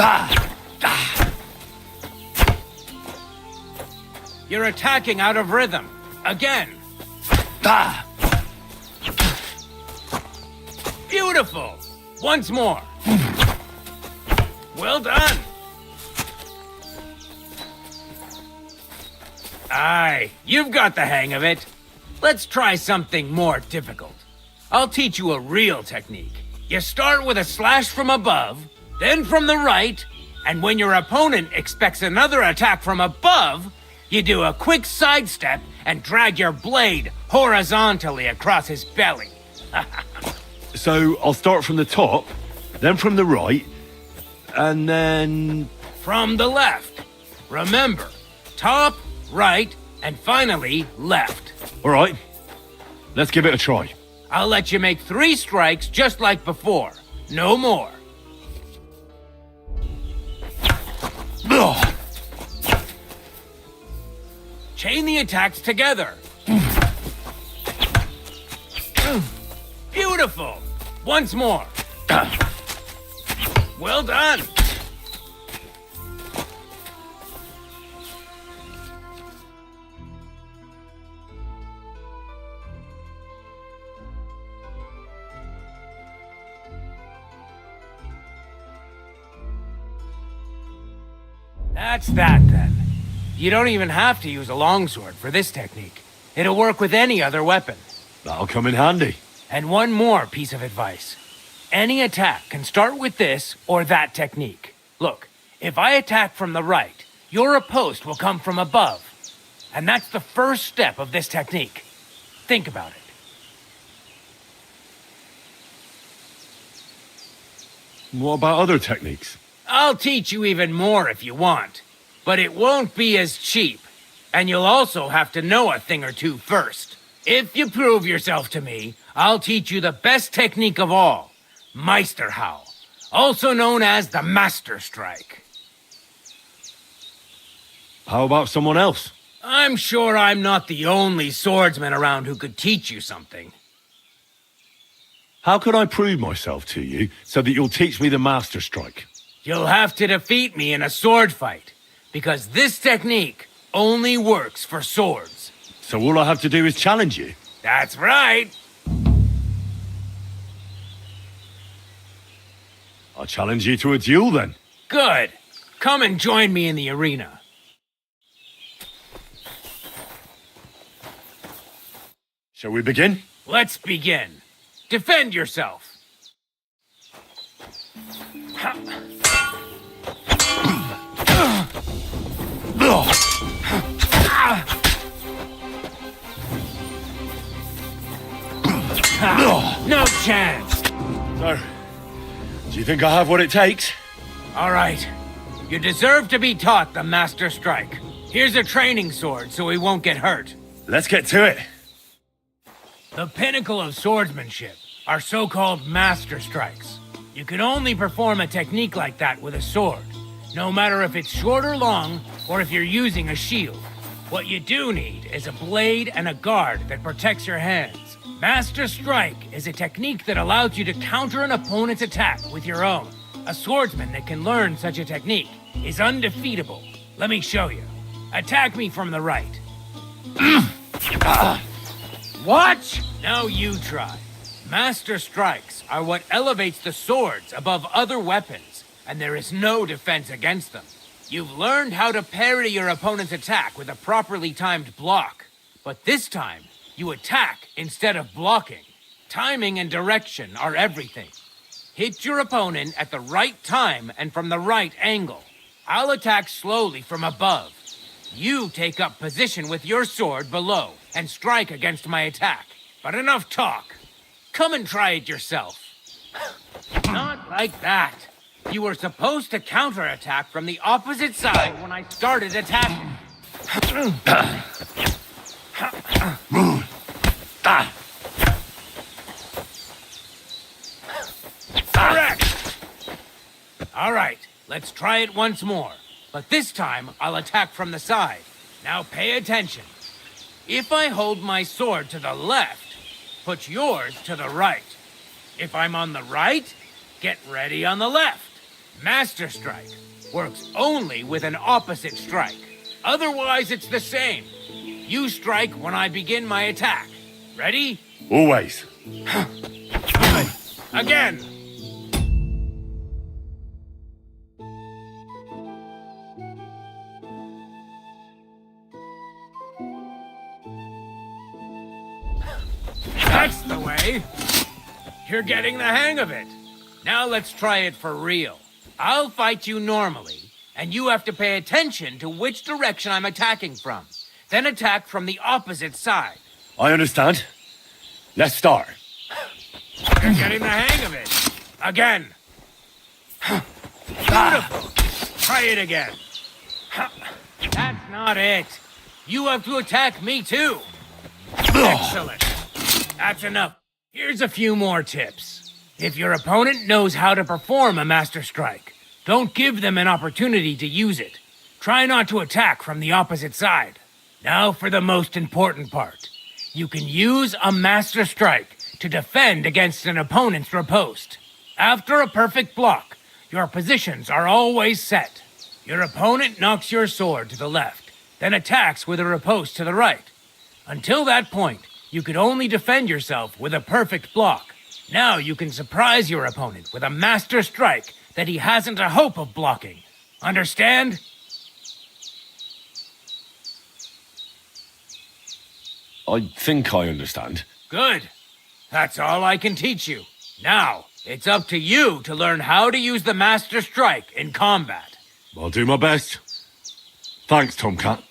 You're attacking out of rhythm. Again. Beautiful. Once more. Well done. Aye, you've got the hang of it. Let's try something more difficult. I'll teach you a real technique. You start with a slash from above, then from the right, and when your opponent expects another attack from above, you do a quick sidestep and drag your blade horizontally across his belly. So I'll start from the top, then from the right, and then... From the left. Remember, top, right, and finally left. All right, let's give it a try. I'll let you make 3 strikes just like before. No more. Ugh. Chain the attacks together. Beautiful. Once more. Well done. That's that, then. You don't even have to use a longsword for this technique. It'll work with any other weapon. That'll come in handy. And one more piece of advice. Any attack can start with this or that technique. Look, if I attack from the right, your riposte will come from above. And that's the first step of this technique. Think about it. What about other techniques? I'll teach you even more if you want. But it won't be as cheap. And you'll also have to know a thing or two first. If you prove yourself to me, I'll teach you the best technique of all. Meisterhowl. Also known as the Master Strike. How about someone else? I'm sure I'm not the only swordsman around who could teach you something. How can I prove myself to you so that you'll teach me the Master Strike? You'll have to defeat me in a sword fight, because this technique only works for swords. So all I have to do is challenge you? That's right. I'll challenge you to a duel then. Good. Come and join me in the arena. Shall we begin? Let's begin. Defend yourself. No chance. So, do you think I have what it takes? All right. You deserve to be taught the Master Strike. Here's a training sword so he won't get hurt. Let's get to it. The pinnacle of swordsmanship are so-called Master Strikes. You can only perform a technique like that with a sword, no matter if it's short or long, or if you're using a shield. What you do need is a blade and a guard that protects your hands. Master Strike is a technique that allows you to counter an opponent's attack with your own. A swordsman that can learn such a technique is undefeatable. Let me show you. Attack me from the right. What? Now you try. Master Strikes are what elevates the swords above other weapons, and there is no defense against them. You've learned how to parry your opponent's attack with a properly timed block, but this time, you attack instead of blocking. Timing and direction are everything. Hit your opponent at the right time and from the right angle. I'll attack slowly from above. You take up position with your sword below and strike against my attack. But enough talk. Come and try it yourself. Not like that. You were supposed to counterattack from the opposite side when I started attacking. Correct! All right, let's try it once more. But this time, I'll attack from the side. Now pay attention. If I hold my sword to the left, put yours to the right. If I'm on the right, get ready on the left. Master Strike works only with an opposite strike. Otherwise, it's the same. You strike when I begin my attack. Ready? Always. Good. Again. That's the way. You're getting the hang of it. Now let's try it for real. I'll fight you normally, and you have to pay attention to which direction I'm attacking from. Then attack from the opposite side. I understand. Let's start. You're getting the hang of it. Again. Beautiful. Try it again. That's not it. You have to attack me too. Excellent. That's enough. Here's a few more tips. If your opponent knows how to perform a Master Strike, don't give them an opportunity to use it. Try not to attack from the opposite side. Now for the most important part. You can use a Master Strike to defend against an opponent's riposte. After a perfect block, your positions are always set. Your opponent knocks your sword to the left, then attacks with a riposte to the right. Until that point, you could only defend yourself with a perfect block. Now you can surprise your opponent with a Master Strike that he hasn't a hope of blocking. Understand? I think I understand. Good. That's all I can teach you. Now, it's up to you to learn how to use the Master Strike in combat. I'll do my best. Thanks, Tomcat.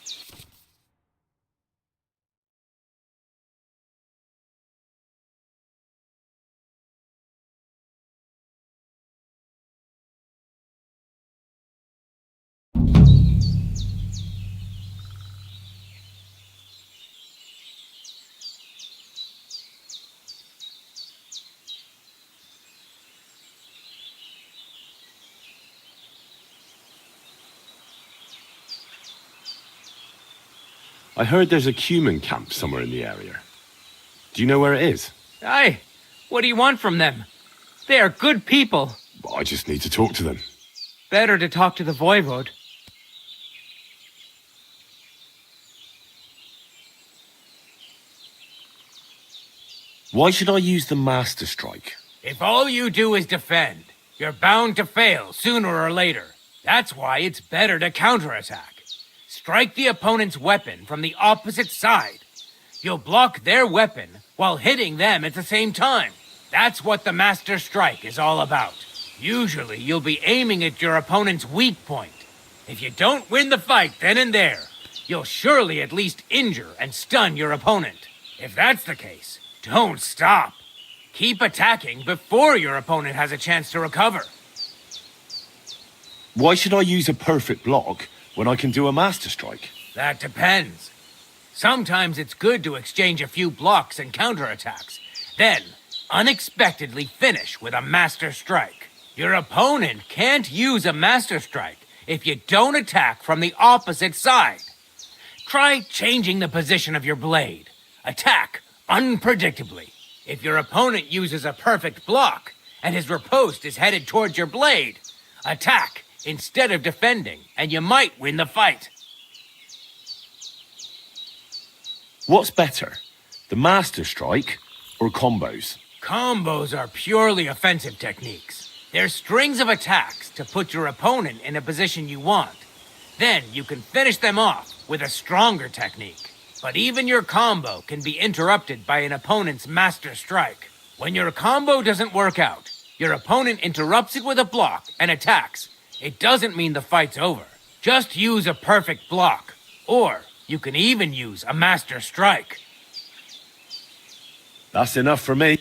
I heard there's a Cuman camp somewhere in the area. Do you know where it is? Aye, What do you want from them? They are good people. I just need to talk to them. Better to talk to the voivode. Why should I use the Master Strike? If all you do is defend, you're bound to fail sooner or later. That's why it's better to counterattack. Strike the opponent's weapon from the opposite side. You'll block their weapon while hitting them at the same time. That's what the Master Strike is all about. Usually, you'll be aiming at your opponent's weak point. If you don't win the fight then and there, you'll surely at least injure and stun your opponent. If that's the case, don't stop. Keep attacking before your opponent has a chance to recover. Why should I use a perfect block when I can do a Master Strike? That depends. Sometimes it's good to exchange a few blocks and counterattacks, then unexpectedly finish with a Master Strike. Your opponent can't use a Master Strike if you don't attack from the opposite side. Try changing the position of your blade. Attack unpredictably. If your opponent uses a perfect block and his riposte is headed towards your blade, attack instead of defending, and you might win the fight. What's better, the Master Strike or combos? Combos are purely offensive techniques. They're strings of attacks to put your opponent in a position you want. Then you can finish them off with a stronger technique. But even your combo can be interrupted by an opponent's Master Strike. When your combo doesn't work out, your opponent interrupts it with a block and attacks. It doesn't mean the fight's over. Just use a perfect block. Or you can even use a Master Strike. That's enough for me.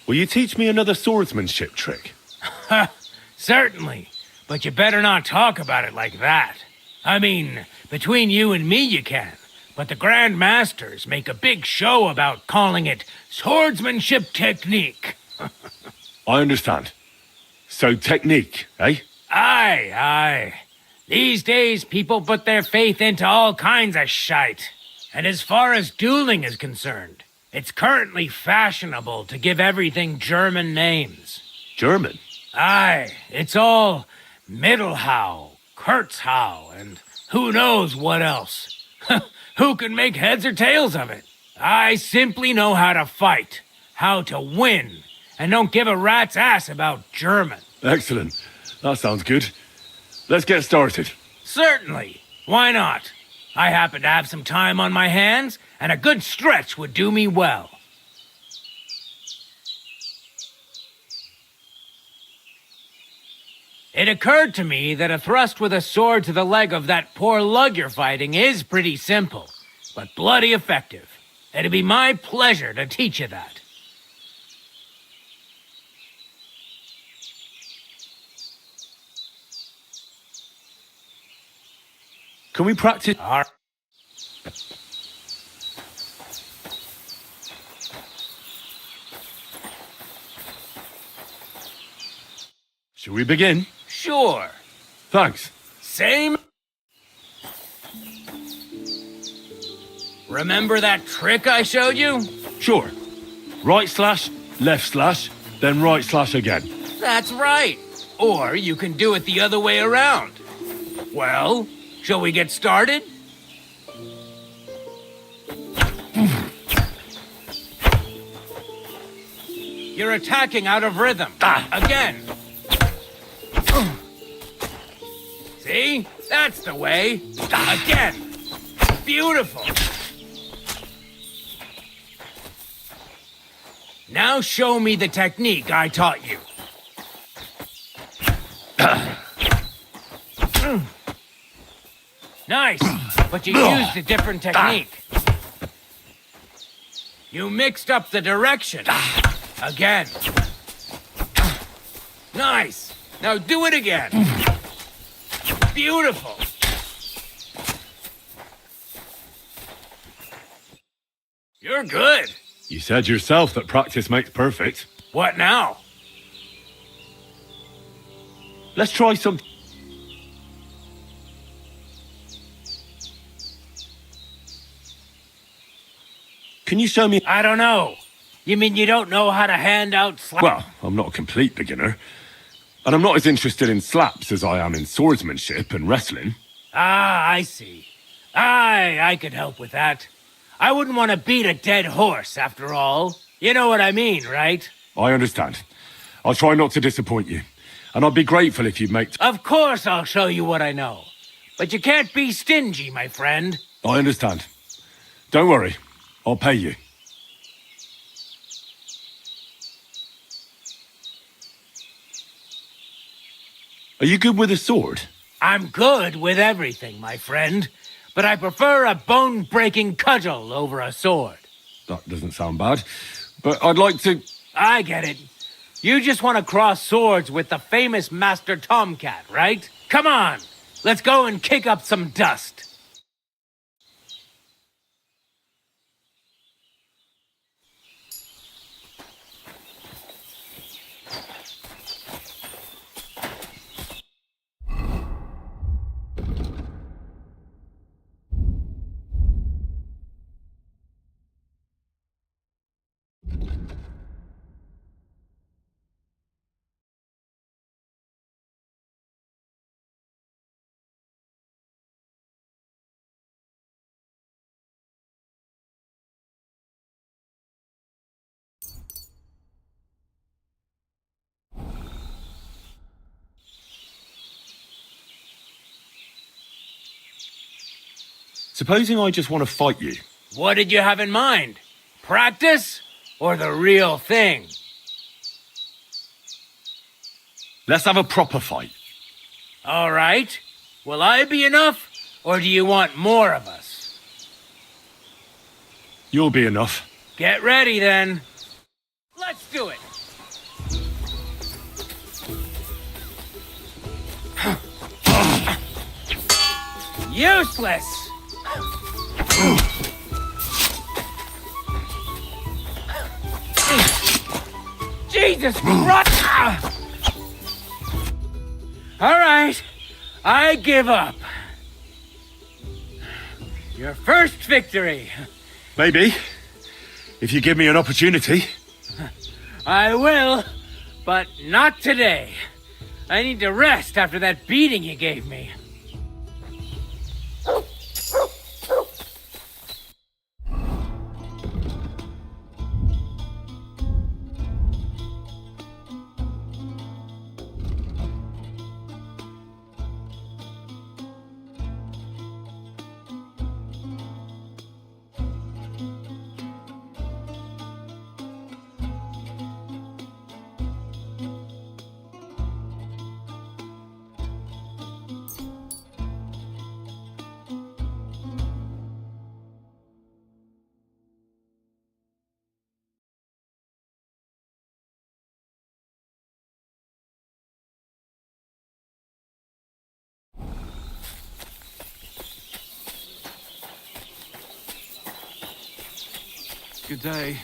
Will you teach me another swordsmanship trick? Certainly. But you better not talk about it like that. I mean, between you and me you can. But the Grand Masters make a big show about calling it swordsmanship technique. I understand. So technique, eh? Aye, aye. These days, people put their faith into all kinds of shite. And as far as dueling is concerned, it's currently fashionable to give everything German names. German? Aye, it's all Mittelhau, Kurzhau, and who knows what else. Who can make heads or tails of it? I simply know how to fight, how to win, and don't give a rat's ass about German. Excellent. That sounds good. Let's get started. Certainly. Why not? I happen to have some time on my hands, and a good stretch would do me well. It occurred to me that a thrust with a sword to the leg of that poor lug you're fighting is pretty simple, but bloody effective. It'd be my pleasure to teach you that. Can we practice? Shall we begin? Sure. Thanks. Same. Remember that trick I showed you? Sure. Right slash, left slash, then right slash again. That's right. Or you can do it the other way around. Well, shall we get started? You're attacking out of rhythm. Again. See? That's the way. Again. Beautiful. Now show me the technique I taught you. Nice, but you used a different technique. You mixed up the direction. Again. Nice. Now do it again. Beautiful. You're good. You said yourself that practice makes perfect. What now? Let's try some... can you show me? I don't know. You mean you don't know how to hand out slaps? Well, I'm not a complete beginner. And I'm not as interested in slaps as I am in swordsmanship and wrestling. Ah, I see. I could help with that. I wouldn't want to beat a dead horse, after all. You know what I mean, right? I understand. I'll try not to disappoint you. And I'd be grateful if you'd make... Of course I'll show you what I know. But you can't be stingy, my friend. I understand. Don't worry. I'll pay you. Are you good with a sword? I'm good with everything, my friend. But I prefer a bone-breaking cudgel over a sword. That doesn't sound bad. But I'd like to... I get it. You just want to cross swords with the famous Master Tomcat, right? Come on, let's go and kick up some dust. Supposing I just want to fight you. What did you have in mind? Practice or the real thing? Let's have a proper fight. All right. Will I be enough, or do you want more of us? You'll be enough. Get ready, then. Let's do it. Useless! Jesus Christ! All right, I give up. Your first victory. Maybe. If you give me an opportunity. I will, but not today. I need to rest after that beating you gave me. Good day.